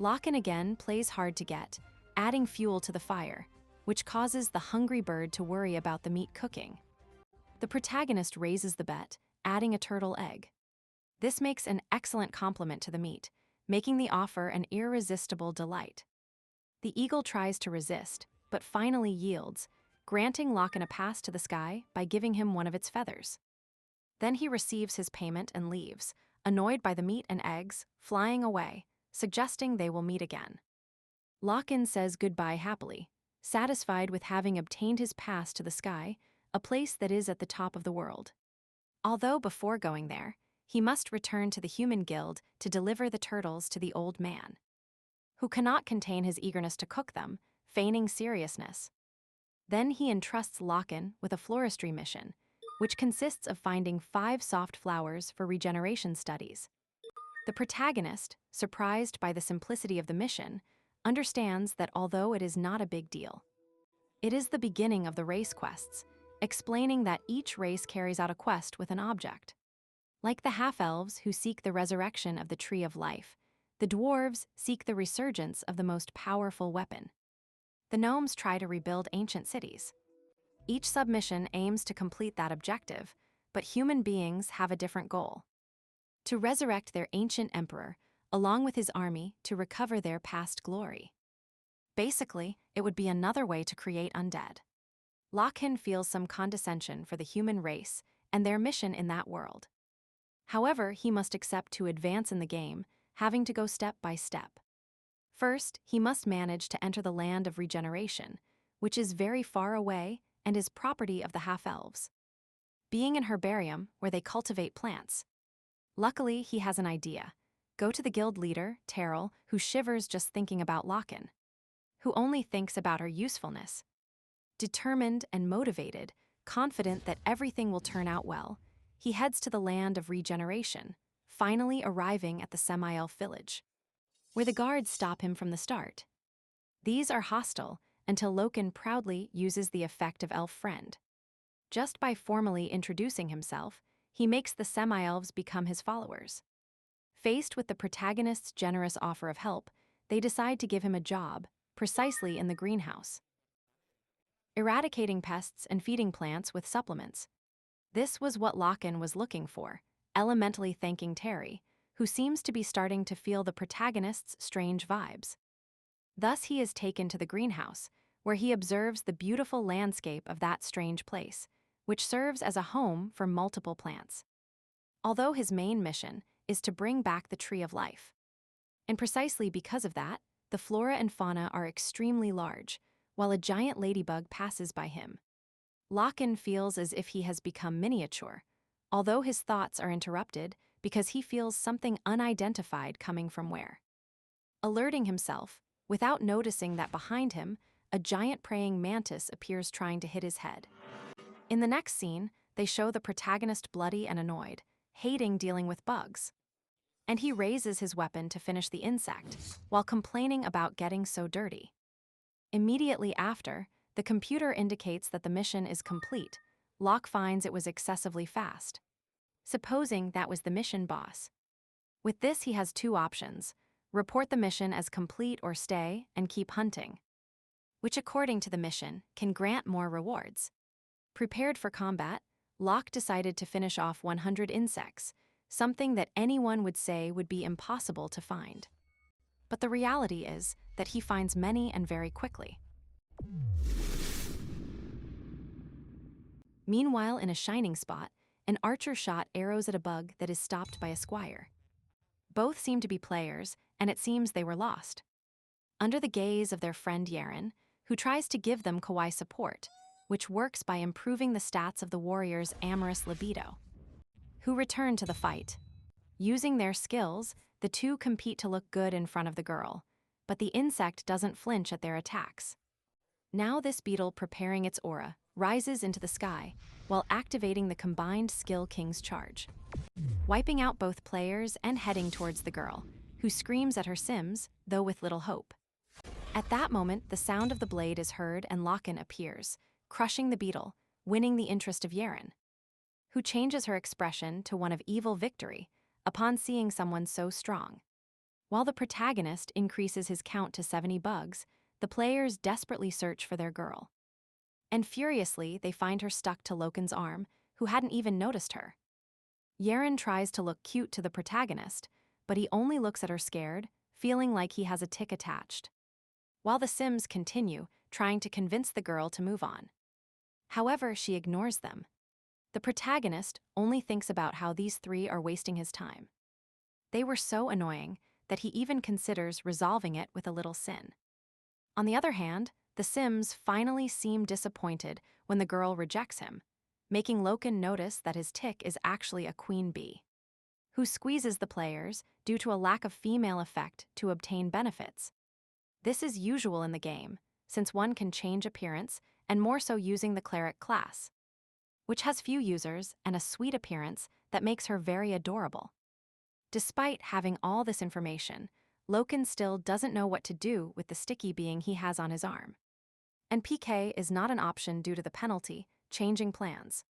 Lokan again plays hard to get, adding fuel to the fire, which causes the hungry bird to worry about the meat cooking. The protagonist raises the bet, adding a turtle egg. This makes an excellent complement to the meat, making the offer an irresistible delight. The eagle tries to resist, but finally yields, granting Lokan a pass to the sky by giving him one of its feathers. Then he receives his payment and leaves, annoyed by the meat and eggs, flying away, suggesting they will meet again. Lokan says goodbye happily, satisfied with having obtained his pass to the sky, a place that is at the top of the world. Although before going there, he must return to the human guild to deliver the turtles to the old man, who cannot contain his eagerness to cook them, feigning seriousness. Then he entrusts Lokan with a floristry mission, which consists of finding 5 soft flowers for regeneration studies. The protagonist, surprised by the simplicity of the mission, understands that although it is not a big deal, it is the beginning of the race quests, explaining that each race carries out a quest with an object. Like the half-elves who seek the resurrection of the Tree of Life, the dwarves seek the resurgence of the most powerful weapon. The gnomes try to rebuild ancient cities. Each submission aims to complete that objective, but human beings have a different goal: to resurrect their ancient emperor, along with his army to recover their past glory. Basically, it would be another way to create undead. Lokan feels some condescension for the human race and their mission in that world. However, he must accept to advance in the game, having to go step by step. First, he must manage to enter the land of regeneration, which is very far away and is property of the half-elves. Being an herbarium where they cultivate plants. Luckily, he has an idea. Go to the guild leader, Terrell, who shivers just thinking about Lokan, who only thinks about her usefulness. Determined and motivated, confident that everything will turn out well, he heads to the land of regeneration, finally arriving at the semi-elf village, where the guards stop him from the start. These are hostile until Lokan proudly uses the effect of elf friend. Just by formally introducing himself, he makes the semi-elves become his followers. Faced with the protagonist's generous offer of help, they decide to give him a job, precisely in the greenhouse, eradicating pests and feeding plants with supplements. This was what Lokan was looking for, elementally thanking Terry, who seems to be starting to feel the protagonist's strange vibes. Thus he is taken to the greenhouse, where he observes the beautiful landscape of that strange place, which serves as a home for multiple plants. Although his main mission is to bring back the Tree of Life. And precisely because of that, the flora and fauna are extremely large, while a giant ladybug passes by him. Lokan feels as if he has become miniature, although his thoughts are interrupted because he feels something unidentified coming from where. Alerting himself, without noticing that behind him, a giant praying mantis appears trying to hit his head. In the next scene, they show the protagonist bloody and annoyed, hating dealing with bugs. And he raises his weapon to finish the insect, while complaining about getting so dirty. Immediately after, the computer indicates that the mission is complete. Locke finds it was excessively fast, supposing that was the mission boss. With this, he has two options: report the mission as complete or stay and keep hunting, which according to the mission can grant more rewards. Prepared for combat, Locke decided to finish off 100 insects, something that anyone would say would be impossible to find. But the reality is that he finds many and very quickly. Meanwhile, in a shining spot, an archer shot arrows at a bug that is stopped by a squire. Both seem to be players, and it seems they were lost. Under the gaze of their friend Yaren, who tries to give them kawaii support, which works by improving the stats of the warrior's amorous libido, who return to the fight. Using their skills, the two compete to look good in front of the girl, but the insect doesn't flinch at their attacks. Now this beetle, preparing its aura, rises into the sky, while activating the combined Skill King's charge, wiping out both players and heading towards the girl, who screams at her sims, though with little hope. At that moment, the sound of the blade is heard and Lokan appears, crushing the beetle, winning the interest of Yaren, who changes her expression to one of evil victory upon seeing someone so strong. While the protagonist increases his count to 70 bugs, the players desperately search for their girl. And furiously, they find her stuck to Lokan's arm, who hadn't even noticed her. Yaren tries to look cute to the protagonist, but he only looks at her scared, feeling like he has a tick attached. While the Sims continue, trying to convince the girl to move on. However, she ignores them. The protagonist only thinks about how these three are wasting his time. They were so annoying that he even considers resolving it with a little sin. On the other hand, the Sims finally seem disappointed when the girl rejects him, making Lokan notice that his tick is actually a queen bee, who squeezes the players due to a lack of female effect to obtain benefits. This is usual in the game, since one can change appearance, and more so using the cleric class, which has few users and a sweet appearance that makes her very adorable. Despite having all this information, Lokan still doesn't know what to do with the sticky being he has on his arm. And PK is not an option due to the penalty, changing plans.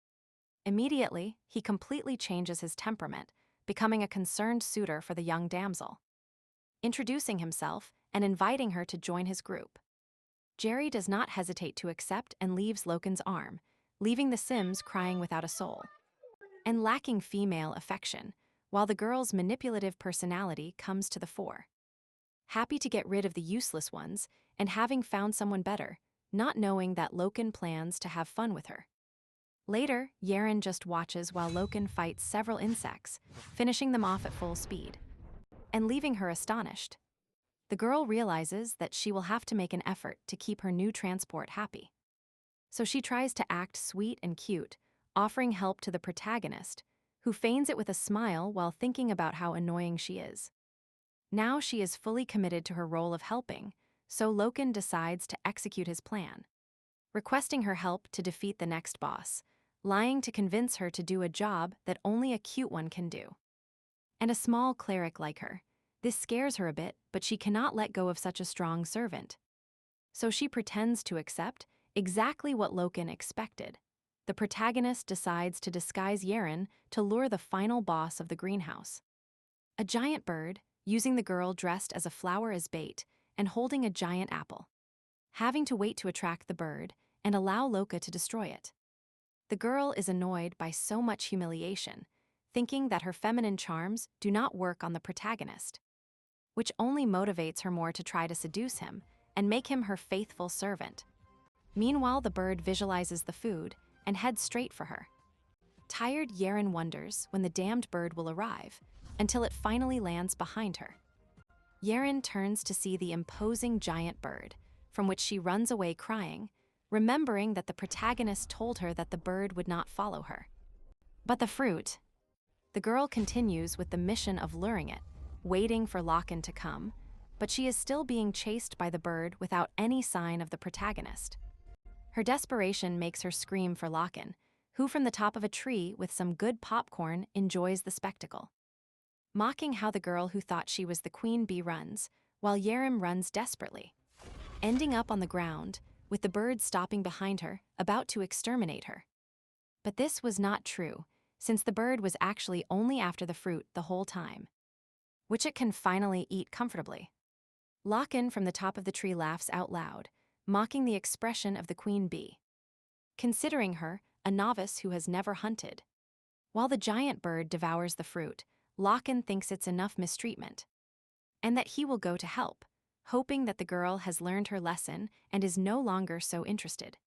Immediately, he completely changes his temperament, becoming a concerned suitor for the young damsel, introducing himself and inviting her to join his group. Jerry does not hesitate to accept and leaves Lokan's arm, leaving the Sims crying without a soul and lacking female affection, while the girl's manipulative personality comes to the fore. Happy to get rid of the useless ones and having found someone better, not knowing that Lokan plans to have fun with her. Later, Yaren just watches while Lokan fights several insects, finishing them off at full speed, and leaving her astonished. The girl realizes that she will have to make an effort to keep her new transport happy. So she tries to act sweet and cute, offering help to the protagonist, who feigns it with a smile while thinking about how annoying she is. Now she is fully committed to her role of helping, so Lokan decides to execute his plan, requesting her help to defeat the next boss, lying to convince her to do a job that only a cute one can do. And a small cleric like her. This scares her a bit, but she cannot let go of such a strong servant. So she pretends to accept exactly what Lokan expected, the protagonist decides to disguise Yeren to lure the final boss of the greenhouse. A giant bird, using the girl dressed as a flower as bait and holding a giant apple. Having to wait to attract the bird and allow Loka to destroy it. The girl is annoyed by so much humiliation, thinking that her feminine charms do not work on the protagonist, which only motivates her more to try to seduce him and make him her faithful servant. Meanwhile, the bird visualizes the food and heads straight for her. Tired, Yeren wonders when the damned bird will arrive, until it finally lands behind her. Yeren turns to see the imposing giant bird, from which she runs away crying, remembering that the protagonist told her that the bird would not follow her. But the fruit. The girl continues with the mission of luring it, waiting for Logan to come, but she is still being chased by the bird without any sign of the protagonist. Her desperation makes her scream for Logan, who from the top of a tree with some good popcorn enjoys the spectacle. Mocking how the girl who thought she was the queen bee runs, while Yeren runs desperately, ending up on the ground, with the bird stopping behind her, about to exterminate her. But this was not true, since the bird was actually only after the fruit the whole time, which it can finally eat comfortably. Logan from the top of the tree laughs out loud, mocking the expression of the queen bee, considering her a novice who has never hunted. While the giant bird devours the fruit, Logan thinks it's enough mistreatment, and that he will go to help, hoping that the girl has learned her lesson and is no longer so interested.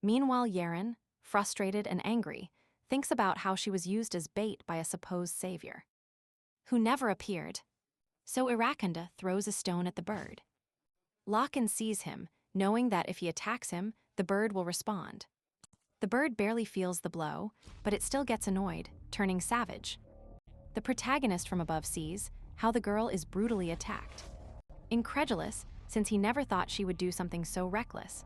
Meanwhile, Yeren, frustrated and angry, thinks about how she was used as bait by a supposed savior, who never appeared. So Irakanda throws a stone at the bird. Logan sees him, knowing that if he attacks him, the bird will respond. The bird barely feels the blow, but it still gets annoyed, turning savage. The protagonist from above sees how the girl is brutally attacked. Incredulous, since he never thought she would do something so reckless.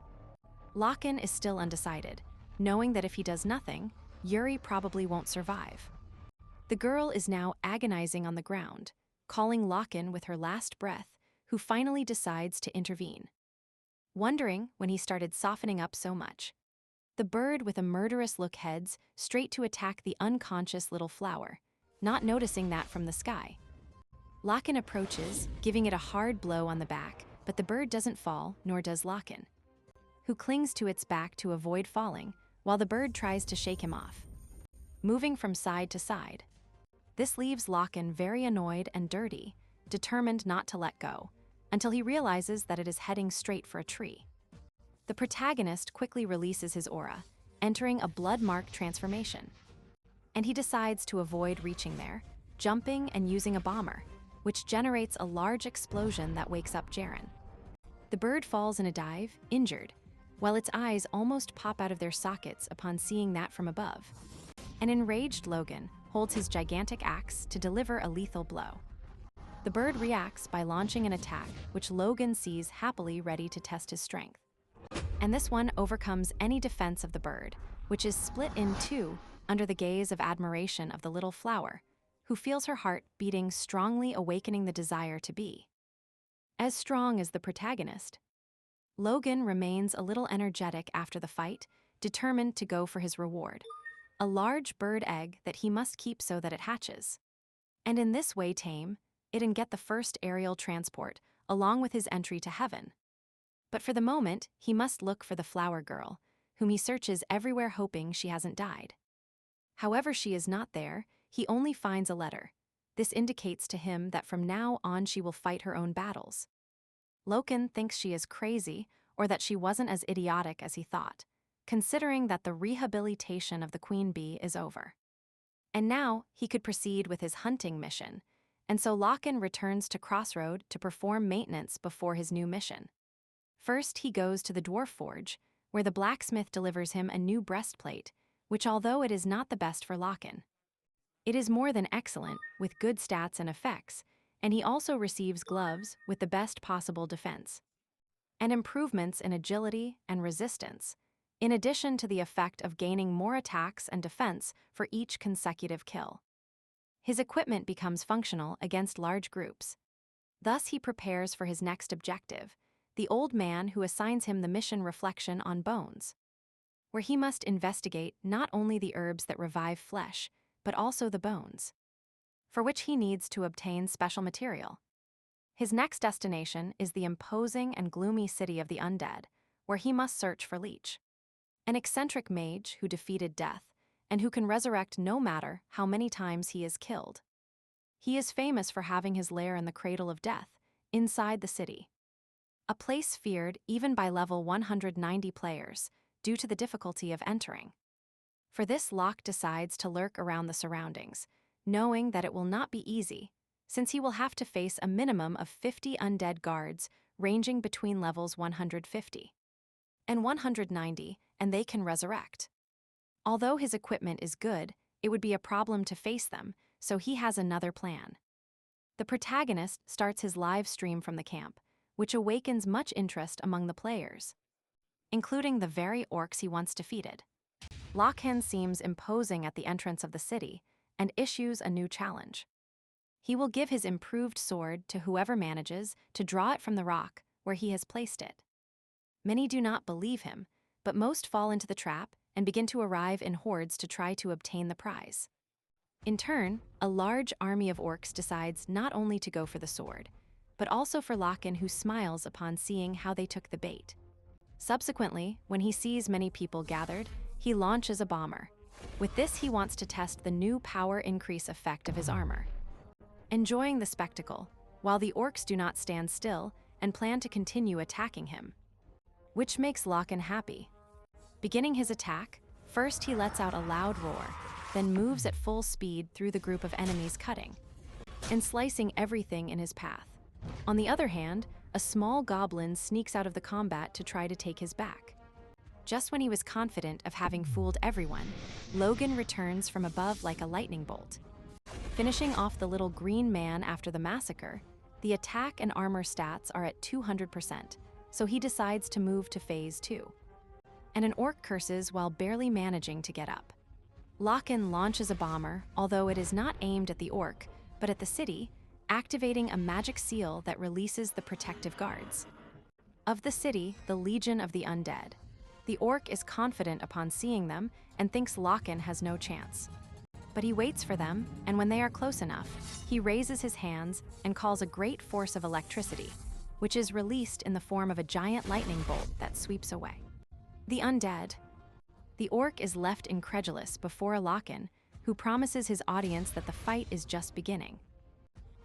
Logan is still undecided, knowing that if he does nothing, Yuri probably won't survive. The girl is now agonizing on the ground, calling Logan with her last breath, who finally decides to intervene. Wondering when he started softening up so much. The bird with a murderous look heads straight to attack the unconscious little flower, not noticing that from the sky. Logan approaches, giving it a hard blow on the back, but the bird doesn't fall, nor does Logan, who clings to its back to avoid falling, while the bird tries to shake him off, moving from side to side. This leaves Logan very annoyed and dirty, determined not to let go, until he realizes that it is heading straight for a tree. The protagonist quickly releases his aura, entering a blood-marked transformation. And he decides to avoid reaching there, jumping and using a bomber, which generates a large explosion that wakes up Yeren. The bird falls in a dive, injured, while its eyes almost pop out of their sockets upon seeing that from above. An enraged Logan holds his gigantic axe to deliver a lethal blow. The bird reacts by launching an attack, which Logan sees happily ready to test his strength. And this one overcomes any defense of the bird, which is split in two under the gaze of admiration of the little flower, who feels her heart beating strongly, awakening the desire to be as strong as the protagonist. Logan remains a little energetic after the fight, determined to go for his reward, a large bird egg that he must keep so that it hatches. And in this way tame it and get the first aerial transport, along with his entry to heaven. But for the moment, he must look for the flower girl, whom he searches everywhere hoping she hasn't died. However, she is not there, he only finds a letter. This indicates to him that from now on she will fight her own battles. Logan thinks she is crazy, or that she wasn't as idiotic as he thought, considering that the rehabilitation of the queen bee is over. And now he could proceed with his hunting mission, and so Logan returns to Crossroad to perform maintenance before his new mission. First, he goes to the dwarf forge, where the blacksmith delivers him a new breastplate, which although it is not the best for Logan, it is more than excellent, with good stats and effects, and he also receives gloves with the best possible defense, and improvements in agility and resistance, in addition to the effect of gaining more attacks and defense for each consecutive kill. His equipment becomes functional against large groups. Thus he prepares for his next objective, the old man who assigns him the mission Reflection on Bones, where he must investigate not only the herbs that revive flesh, but also the bones, for which he needs to obtain special material. His next destination is the imposing and gloomy city of the undead, where he must search for Leech, an eccentric mage who defeated death and who can resurrect no matter how many times he is killed. He is famous for having his lair in the Cradle of Death, inside the city, a place feared even by level 190 players due to the difficulty of entering. For this, Locke decides to lurk around the surroundings, knowing that it will not be easy, since he will have to face a minimum of 50 undead guards ranging between levels 150 and 190, and they can resurrect. Although his equipment is good, it would be a problem to face them, so he has another plan. The protagonist starts his live stream from the camp, which awakens much interest among the players, including the very orcs he once defeated. Lokan seems imposing at the entrance of the city and issues a new challenge. He will give his improved sword to whoever manages to draw it from the rock where he has placed it. Many do not believe him, but most fall into the trap and begin to arrive in hordes to try to obtain the prize. In turn, a large army of orcs decides not only to go for the sword, but also for Lokan, who smiles upon seeing how they took the bait. Subsequently, when he sees many people gathered, he launches a bomber. With this, he wants to test the new power increase effect of his armor. Enjoying the spectacle, while the orcs do not stand still and plan to continue attacking him, which makes Lokan happy. Beginning his attack, first he lets out a loud roar, then moves at full speed through the group of enemies, cutting and slicing everything in his path. On the other hand, a small goblin sneaks out of the combat to try to take his back. Just when he was confident of having fooled everyone, Logan returns from above like a lightning bolt. Finishing off the little green man after the massacre, the attack and armor stats are at 200%, so he decides to move to phase 2. And an orc curses while barely managing to get up. Lokan launches a bomber, although it is not aimed at the orc, but at the city, activating a magic seal that releases the protective guards of the city, the Legion of the Undead. The orc is confident upon seeing them and thinks Lokan has no chance. But he waits for them, and when they are close enough, he raises his hands and calls a great force of electricity, which is released in the form of a giant lightning bolt that sweeps away the undead. The orc is left incredulous before Lokan, who promises his audience that the fight is just beginning.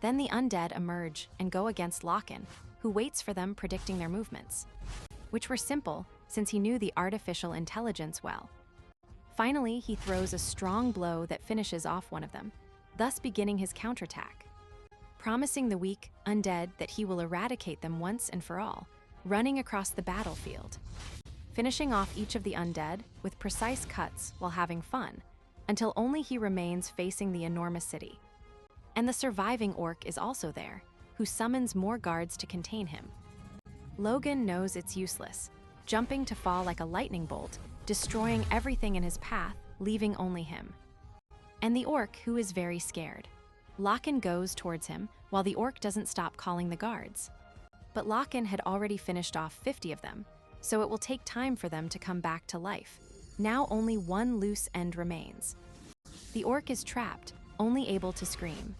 Then the undead emerge and go against Lokan, who waits for them, predicting their movements, which were simple since he knew the artificial intelligence well. Finally, he throws a strong blow that finishes off one of them, thus beginning his counterattack, promising the weak undead that he will eradicate them once and for all, running across the battlefield, finishing off each of the undead with precise cuts while having fun, until only he remains facing the enormous city. And the surviving orc is also there, who summons more guards to contain him. Logan knows it's useless, jumping to fall like a lightning bolt, destroying everything in his path, leaving only him and the orc, who is very scared. Lokan goes towards him, while the orc doesn't stop calling the guards. But Lokan had already finished off 50 of them, so it will take time for them to come back to life. Now only one loose end remains. The orc is trapped, only able to scream.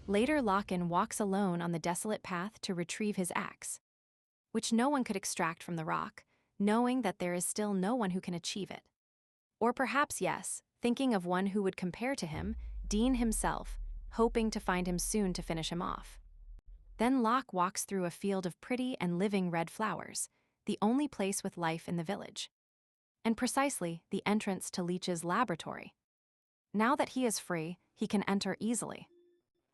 Later, Lokan walks alone on the desolate path to retrieve his axe, which no one could extract from the rock, knowing that there is still no one who can achieve it. Or perhaps yes, thinking of one who would compare to him, Dean himself, hoping to find him soon to finish him off. Then Locke walks through a field of pretty and living red flowers, the only place with life in the village, and precisely the entrance to Leech's laboratory. Now that he is free, he can enter easily.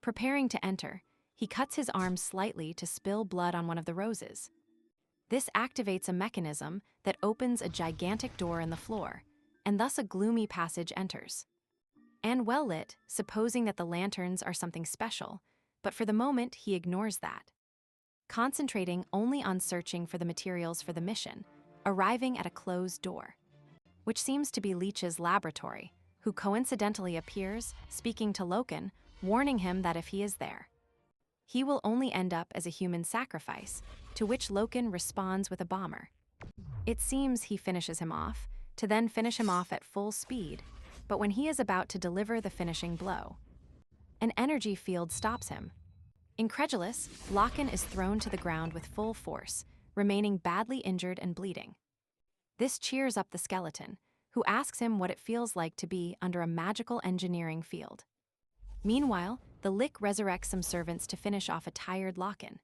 Preparing to enter, he cuts his arm slightly to spill blood on one of the roses. This activates a mechanism that opens a gigantic door in the floor, and thus a gloomy passage enters. And well lit, supposing that the lanterns are something special, but for the moment he ignores that, concentrating only on searching for the materials for the mission, arriving at a closed door, which seems to be Leech's laboratory, who coincidentally appears, speaking to Logan, warning him that if he is there, he will only end up as a human sacrifice, to which Logan responds with a bomber. It seems he finishes him off, to then finish him off at full speed, but when he is about to deliver the finishing blow, an energy field stops him. Incredulous, Lokan is thrown to the ground with full force, remaining badly injured and bleeding. This cheers up the skeleton, who asks him what it feels like to be under a magical engineering field. Meanwhile, the Lick resurrects some servants to finish off a tired Lokan,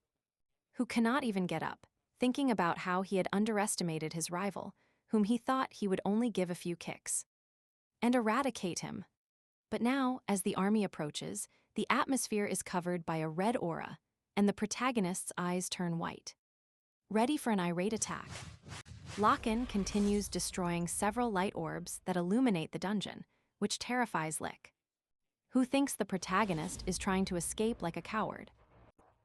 who cannot even get up, thinking about how he had underestimated his rival, whom he thought he would only give a few kicks, and eradicate him. But now, as the army approaches, the atmosphere is covered by a red aura, and the protagonist's eyes turn white. Ready for an irate attack, Lokan continues destroying several light orbs that illuminate the dungeon, which terrifies Lick, who thinks the protagonist is trying to escape like a coward.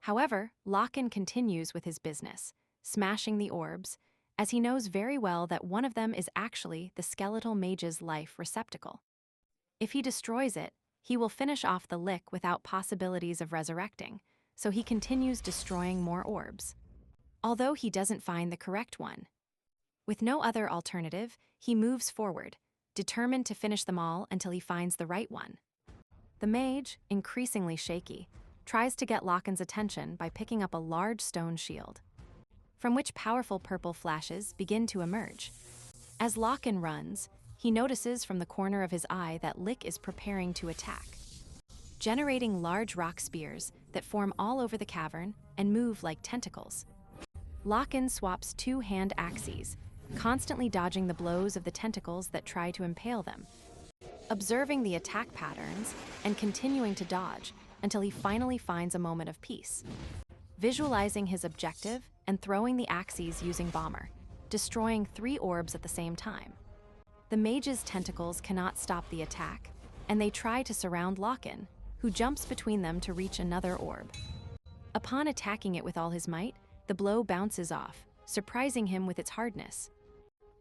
However, Lokan continues with his business, smashing the orbs, as he knows very well that one of them is actually the skeletal mage's life receptacle. If he destroys it, he will finish off the Lick without possibilities of resurrecting, so he continues destroying more orbs, although he doesn't find the correct one. With no other alternative, he moves forward, determined to finish them all until he finds the right one. The mage, increasingly shaky, tries to get Lokan's attention by picking up a large stone shield, from which powerful purple flashes begin to emerge. As Lokan runs, he notices from the corner of his eye that Lick is preparing to attack, generating large rock spears that form all over the cavern and move like tentacles. Lokan swaps two hand axes, constantly dodging the blows of the tentacles that try to impale them, observing the attack patterns and continuing to dodge until he finally finds a moment of peace, visualizing his objective and throwing the axes using Bomber, destroying 3 orbs at the same time. The mage's tentacles cannot stop the attack, and they try to surround Lokan, who jumps between them to reach another orb. Upon attacking it with all his might, the blow bounces off, surprising him with its hardness.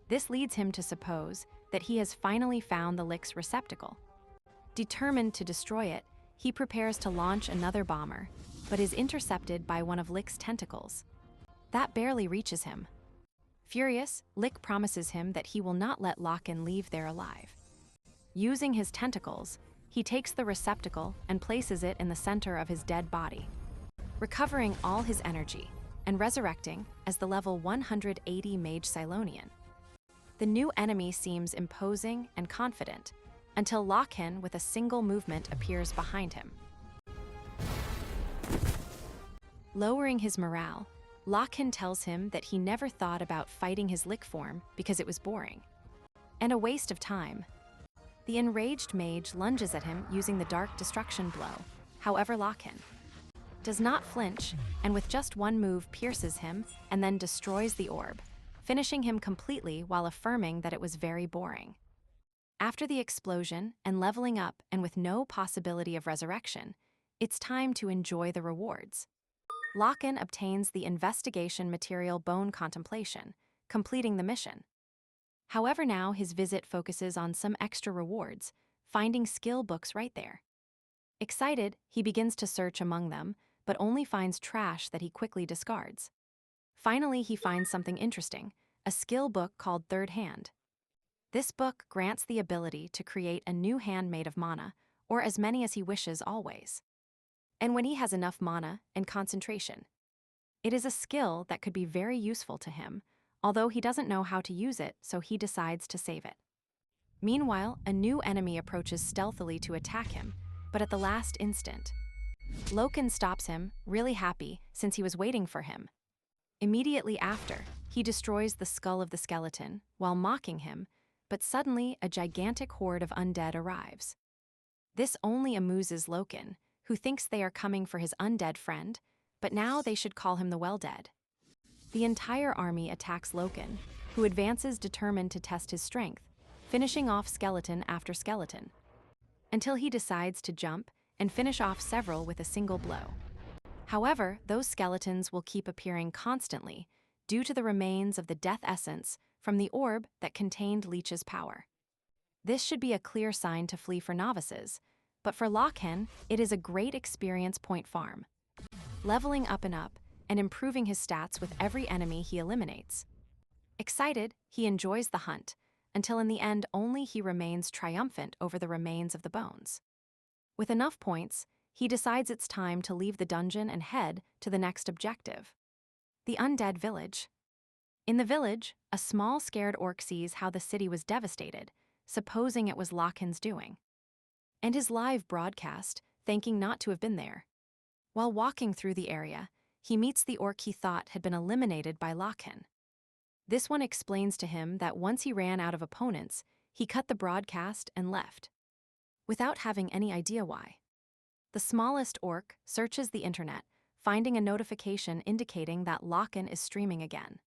This leads him to suppose that he has finally found the Lick's receptacle. Determined to destroy it, he prepares to launch another bomber, but is intercepted by one of Lick's tentacles. That barely reaches him. Furious, Lick promises him that he will not let Lokan leave there alive. Using his tentacles, he takes the receptacle and places it in the center of his dead body, recovering all his energy and resurrecting as the level 180 Mage Cylonian. The new enemy seems imposing and confident, until Lokan with a single movement appears behind him. Lowering his morale, Lokan tells him that he never thought about fighting his Lick form because it was boring and a waste of time. The enraged mage lunges at him using the Dark Destruction blow. However, Lokan does not flinch, and with just one move pierces him and then destroys the orb, finishing him completely while affirming that it was very boring. After the explosion and leveling up and with no possibility of resurrection, it's time to enjoy the rewards. Lokan obtains the investigation material Bone Contemplation, completing the mission. However, now his visit focuses on some extra rewards, finding skill books right there. Excited, he begins to search among them, but only finds trash that he quickly discards. Finally, he finds something interesting, a skill book called Third Hand. This book grants the ability to create a new hand made of mana, or as many as he wishes always, and when he has enough mana and concentration. It is a skill that could be very useful to him, although he doesn't know how to use it, so he decides to save it. Meanwhile, a new enemy approaches stealthily to attack him, but at the last instant, Lokan stops him, really happy since he was waiting for him. Immediately after, he destroys the skull of the skeleton while mocking him, but suddenly a gigantic horde of undead arrives. This only amuses Lokan, who thinks they are coming for his undead friend, but now they should call him the well-dead. The entire army attacks Lokan, who advances determined to test his strength, finishing off skeleton after skeleton, until he decides to jump and finish off several with a single blow. However, those skeletons will keep appearing constantly due to the remains of the death essence from the orb that contained Leech's power. This should be a clear sign to flee for novices, but for Lokan, it is a great experience point farm, leveling up and improving his stats with every enemy he eliminates. Excited, he enjoys the hunt, until in the end only he remains triumphant over the remains of the bones. With enough points, he decides it's time to leave the dungeon and head to the next objective: the undead village. In the village, a small scared orc sees how the city was devastated, supposing it was Lokan's doing, and his live broadcast, thanking not to have been there. While walking through the area, he meets the orc he thought had been eliminated by Lokan. This one explains to him that once he ran out of opponents, he cut the broadcast and left, without having any idea why. The smallest orc searches the internet, finding a notification indicating that Lokan is streaming again,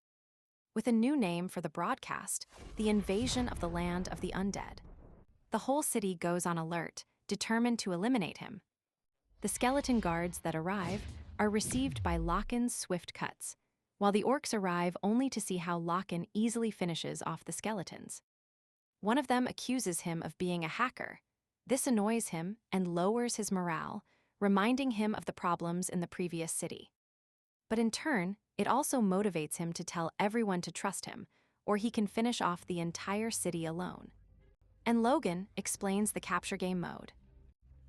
with a new name for the broadcast: the invasion of the land of the undead. The whole city goes on alert, determined to eliminate him. The skeleton guards that arrive are received by Lokan's swift cuts, while the orcs arrive only to see how Lokan easily finishes off the skeletons. One of them accuses him of being a hacker. This annoys him and lowers his morale, reminding him of the problems in the previous city. But in turn, it also motivates him to tell everyone to trust him, or he can finish off the entire city alone. And Logan explains the capture game mode.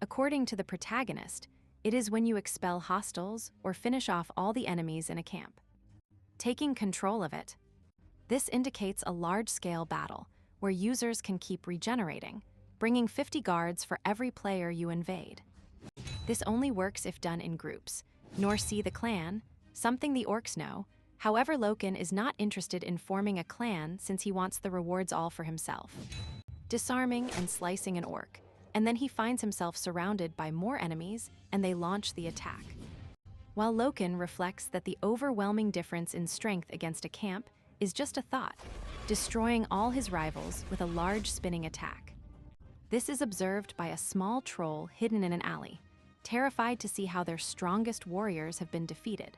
According to the protagonist, it is when you expel hostiles or finish off all the enemies in a camp, taking control of it. This indicates a large-scale battle where users can keep regenerating, bringing 50 guards for every player you invade. This only works if done in groups, nor see the clan, something the orcs know. However, Logan is not interested in forming a clan since he wants the rewards all for himself, disarming and slicing an orc, and then he finds himself surrounded by more enemies and they launch the attack. While Logan reflects that the overwhelming difference in strength against a camp is just a thought, destroying all his rivals with a large spinning attack. This is observed by a small troll hidden in an alley, terrified to see how their strongest warriors have been defeated.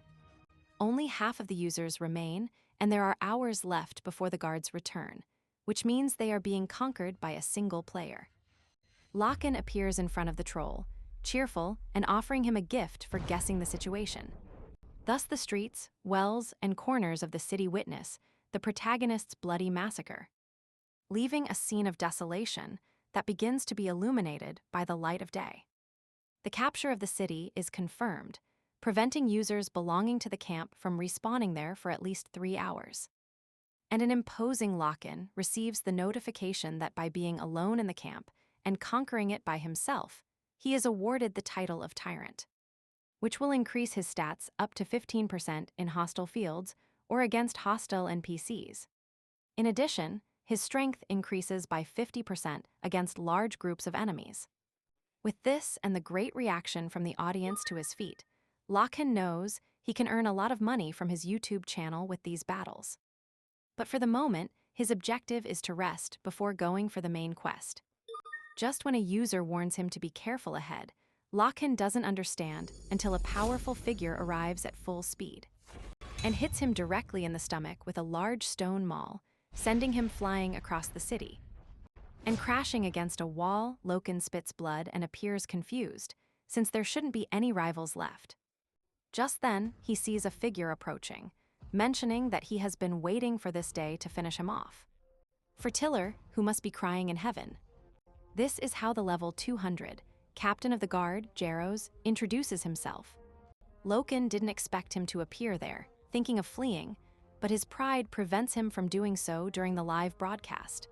Only half of the users remain, and there are hours left before the guards return, which means they are being conquered by a single player. Lokan appears in front of the troll, cheerful and offering him a gift for guessing the situation. Thus the streets, wells, and corners of the city witness the protagonist's bloody massacre, leaving a scene of desolation that begins to be illuminated by the light of day. The capture of the city is confirmed, preventing users belonging to the camp from respawning there for at least 3 hours. And an imposing Lokan receives the notification that by being alone in the camp and conquering it by himself, he is awarded the title of Tyrant, which will increase his stats up to 15% in hostile fields or against hostile NPCs. In addition, his strength increases by 50% against large groups of enemies. With this and the great reaction from the audience to his feat, Lokan knows he can earn a lot of money from his YouTube channel with these battles. But for the moment, his objective is to rest before going for the main quest. Just when a user warns him to be careful ahead, Lokan doesn't understand until a powerful figure arrives at full speed and hits him directly in the stomach with a large stone maul, sending him flying across the city. And crashing against a wall, Lokan spits blood and appears confused, since there shouldn't be any rivals left. Just then, he sees a figure approaching, mentioning that he has been waiting for this day to finish him off. For Tiller, who must be crying in heaven. This is how the level 200, captain of the guard, Jaros, introduces himself. Lokan didn't expect him to appear there, thinking of fleeing, but his pride prevents him from doing so during the live broadcast.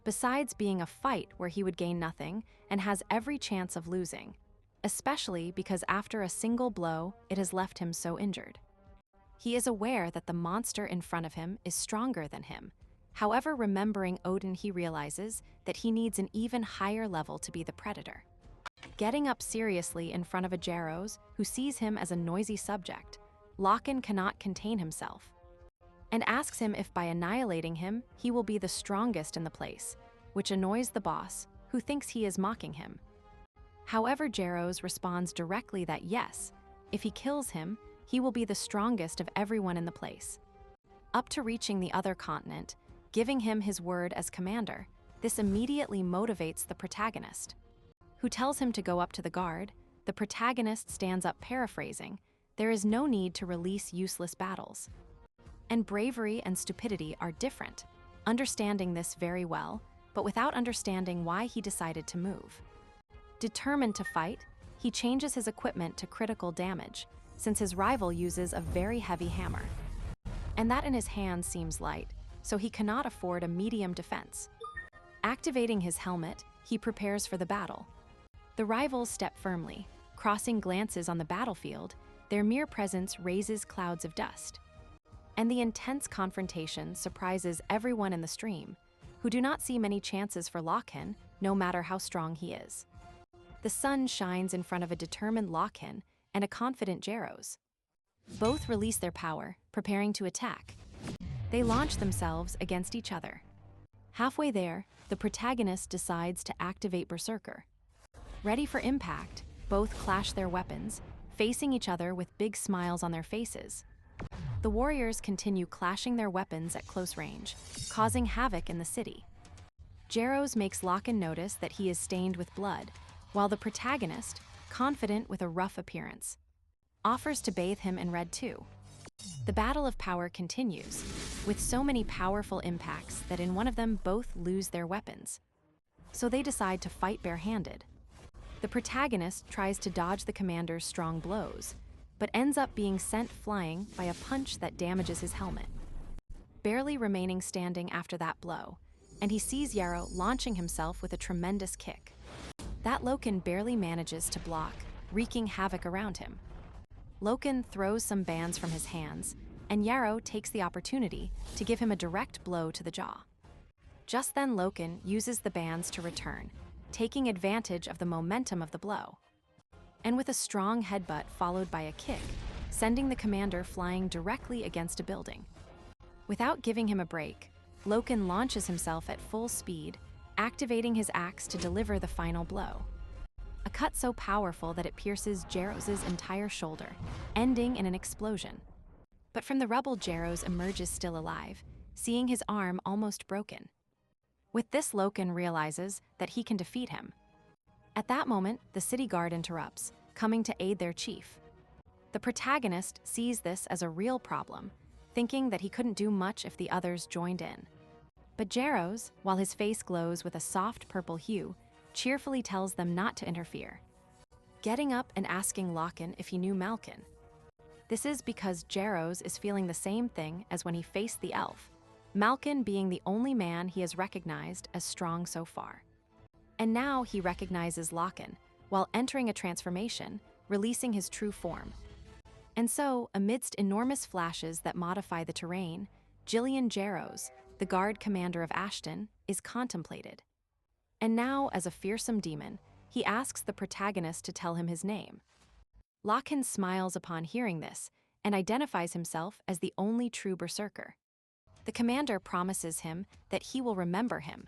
Besides being a fight where he would gain nothing and has every chance of losing, especially because after a single blow, it has left him so injured. He is aware that the monster in front of him is stronger than him. However, remembering Odin, he realizes that he needs an even higher level to be the predator. Getting up seriously in front of a Jaros, who sees him as a noisy subject, Lokan cannot contain himself, and asks him if by annihilating him, he will be the strongest in the place, which annoys the boss, who thinks he is mocking him. However, Jaros responds directly that yes, if he kills him, he will be the strongest of everyone in the place. Up to reaching the other continent, giving him his word as commander, this immediately motivates the protagonist, who tells him to go up to the guard. The protagonist stands up paraphrasing, "There is no need to release useless battles." And bravery and stupidity are different. understanding this very well, but without understanding why he decided to move. Determined to fight, he changes his equipment to critical damage, since his rival uses a very heavy hammer. And that in his hand seems light, so he cannot afford a medium defense. Activating his helmet, he prepares for the battle. The rivals step firmly, crossing glances on the battlefield. Their mere presence raises clouds of dust. And the intense confrontation surprises everyone in the stream, who do not see many chances for Lokan, no matter how strong he is. The sun shines in front of a determined Lokan and a confident Jaros. Both release their power, preparing to attack. They launch themselves against each other. Halfway there, the protagonist decides to activate Berserker. Ready for impact, both clash their weapons, facing each other with big smiles on their faces. The warriors continue clashing their weapons at close range, causing havoc in the city. Jaros makes Lokan notice that he is stained with blood, while the protagonist, confident with a rough appearance, offers to bathe him in red too. The battle of power continues, with so many powerful impacts that in one of them both lose their weapons. So they decide to fight barehanded. The protagonist tries to dodge the commander's strong blows, but ends up being sent flying by a punch that damages his helmet. Barely remaining standing after that blow, and he sees Yarrow launching himself with a tremendous kick. That Lokan barely manages to block, wreaking havoc around him. Lokan throws some bands from his hands, and Yarrow takes the opportunity to give him a direct blow to the jaw. Just then Lokan uses the bands to return, taking advantage of the momentum of the blow. And with a strong headbutt followed by a kick, sending the commander flying directly against a building. Without giving him a break, Lokan launches himself at full speed, activating his axe to deliver the final blow. A cut so powerful that it pierces Jaros' entire shoulder, ending in an explosion. But from the rubble, Jaros emerges still alive, seeing his arm almost broken. With this, Lokan realizes that he can defeat him. At that moment, the city guard interrupts, coming to aid their chief. The protagonist sees this as a real problem, thinking that he couldn't do much if the others joined in. But Jaros, while his face glows with a soft purple hue, cheerfully tells them not to interfere, getting up and asking Lokan if he knew Malkin. This is because Jaros is feeling the same thing as when he faced the elf, Malkin being the only man he has recognized as strong so far. And now he recognizes Lokan, while entering a transformation, releasing his true form. And so, amidst enormous flashes that modify the terrain, Jillian Jaros, the guard commander of Ashton, is contemplated. And now, as a fearsome demon, he asks the protagonist to tell him his name. Lokan smiles upon hearing this and identifies himself as the only true berserker. The commander promises him that he will remember him.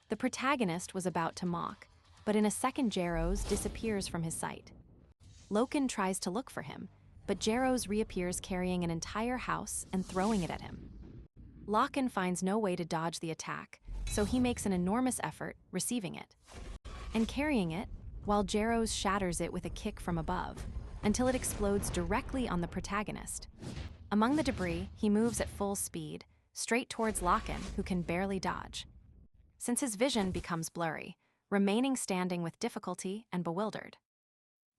The protagonist was about to mock, but in a second Jaros disappears from his sight. Lokan tries to look for him, but Jaros reappears carrying an entire house and throwing it at him. Lokan finds no way to dodge the attack, so he makes an enormous effort receiving it and carrying it, while Jaros shatters it with a kick from above, until it explodes directly on the protagonist. Among the debris, he moves at full speed, straight towards Lokan, who can barely dodge. Since his vision becomes blurry, remaining standing with difficulty and bewildered.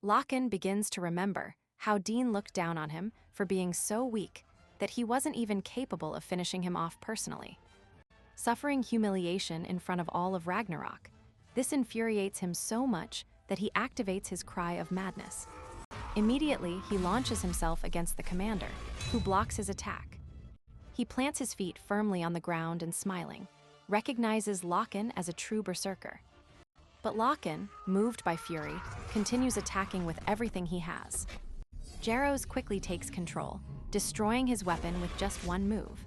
Lokan begins to remember how Dean looked down on him for being so weak that he wasn't even capable of finishing him off personally. Suffering humiliation in front of all of Ragnarok, this infuriates him so much that he activates his cry of madness. Immediately, he launches himself against the commander, who blocks his attack. He plants his feet firmly on the ground and smiling, recognizes Lokan as a true berserker. But Lokan, moved by fury, continues attacking with everything he has. Jaros quickly takes control, destroying his weapon with just one move.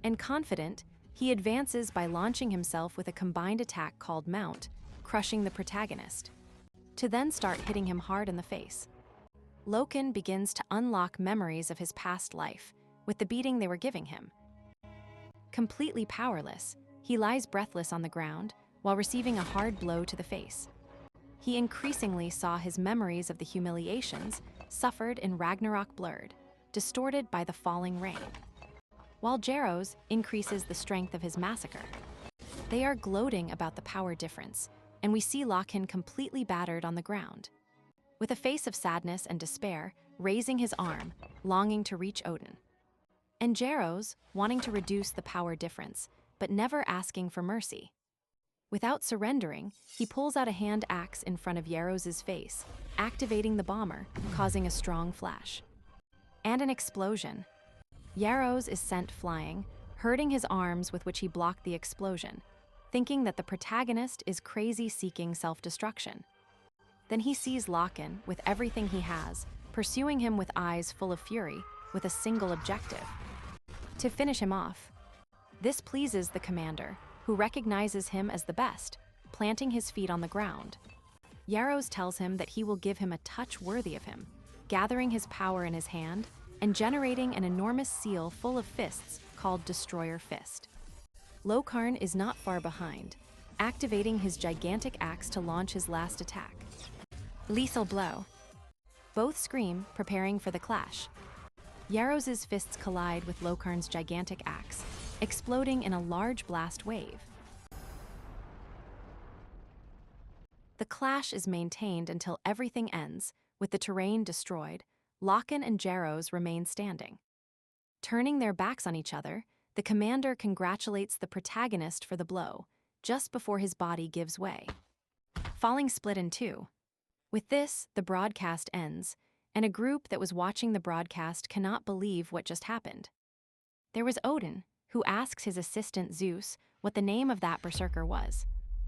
And confident, he advances by launching himself with a combined attack called Mount, crushing the protagonist, to then start hitting him hard in the face. Lokan begins to unlock memories of his past life with the beating they were giving him. Completely powerless, he lies breathless on the ground while receiving a hard blow to the face. He increasingly saw his memories of the humiliations suffered in Ragnarok blurred, distorted by the falling rain. while Jaros increases the strength of his massacre. They are gloating about the power difference, and we see Lokan completely battered on the ground. With a face of sadness and despair, raising his arm, longing to reach Odin. And Jaros, wanting to reduce the power difference, but never asking for mercy. Without surrendering, he pulls out a hand axe in front of Jaros' face, activating the bomber, causing a strong flash. And an explosion. Jaros is sent flying, hurting his arms with which he blocked the explosion, thinking that the protagonist is crazy seeking self-destruction. Then he sees Lokan, with everything he has, pursuing him with eyes full of fury, with a single objective: to finish him off. This pleases the commander, who recognizes him as the best, planting his feet on the ground. Jaros tells him that he will give him a touch worthy of him, gathering his power in his hand and generating an enormous seal full of fists called Destroyer Fist. Lokan is not far behind, activating his gigantic axe to launch his last attack. Lethal blow. Both scream, preparing for the clash. Jaros' fists collide with Lokan's gigantic axe, exploding in a large blast wave. The clash is maintained until everything ends, with the terrain destroyed. Lokan and Jaros remain standing. Turning their backs on each other, the commander congratulates the protagonist for the blow, just before his body gives way, falling split in two. With this, the broadcast ends, and a group that was watching the broadcast cannot believe what just happened. There was Odin, who asks his assistant Zeus what the name of that berserker was.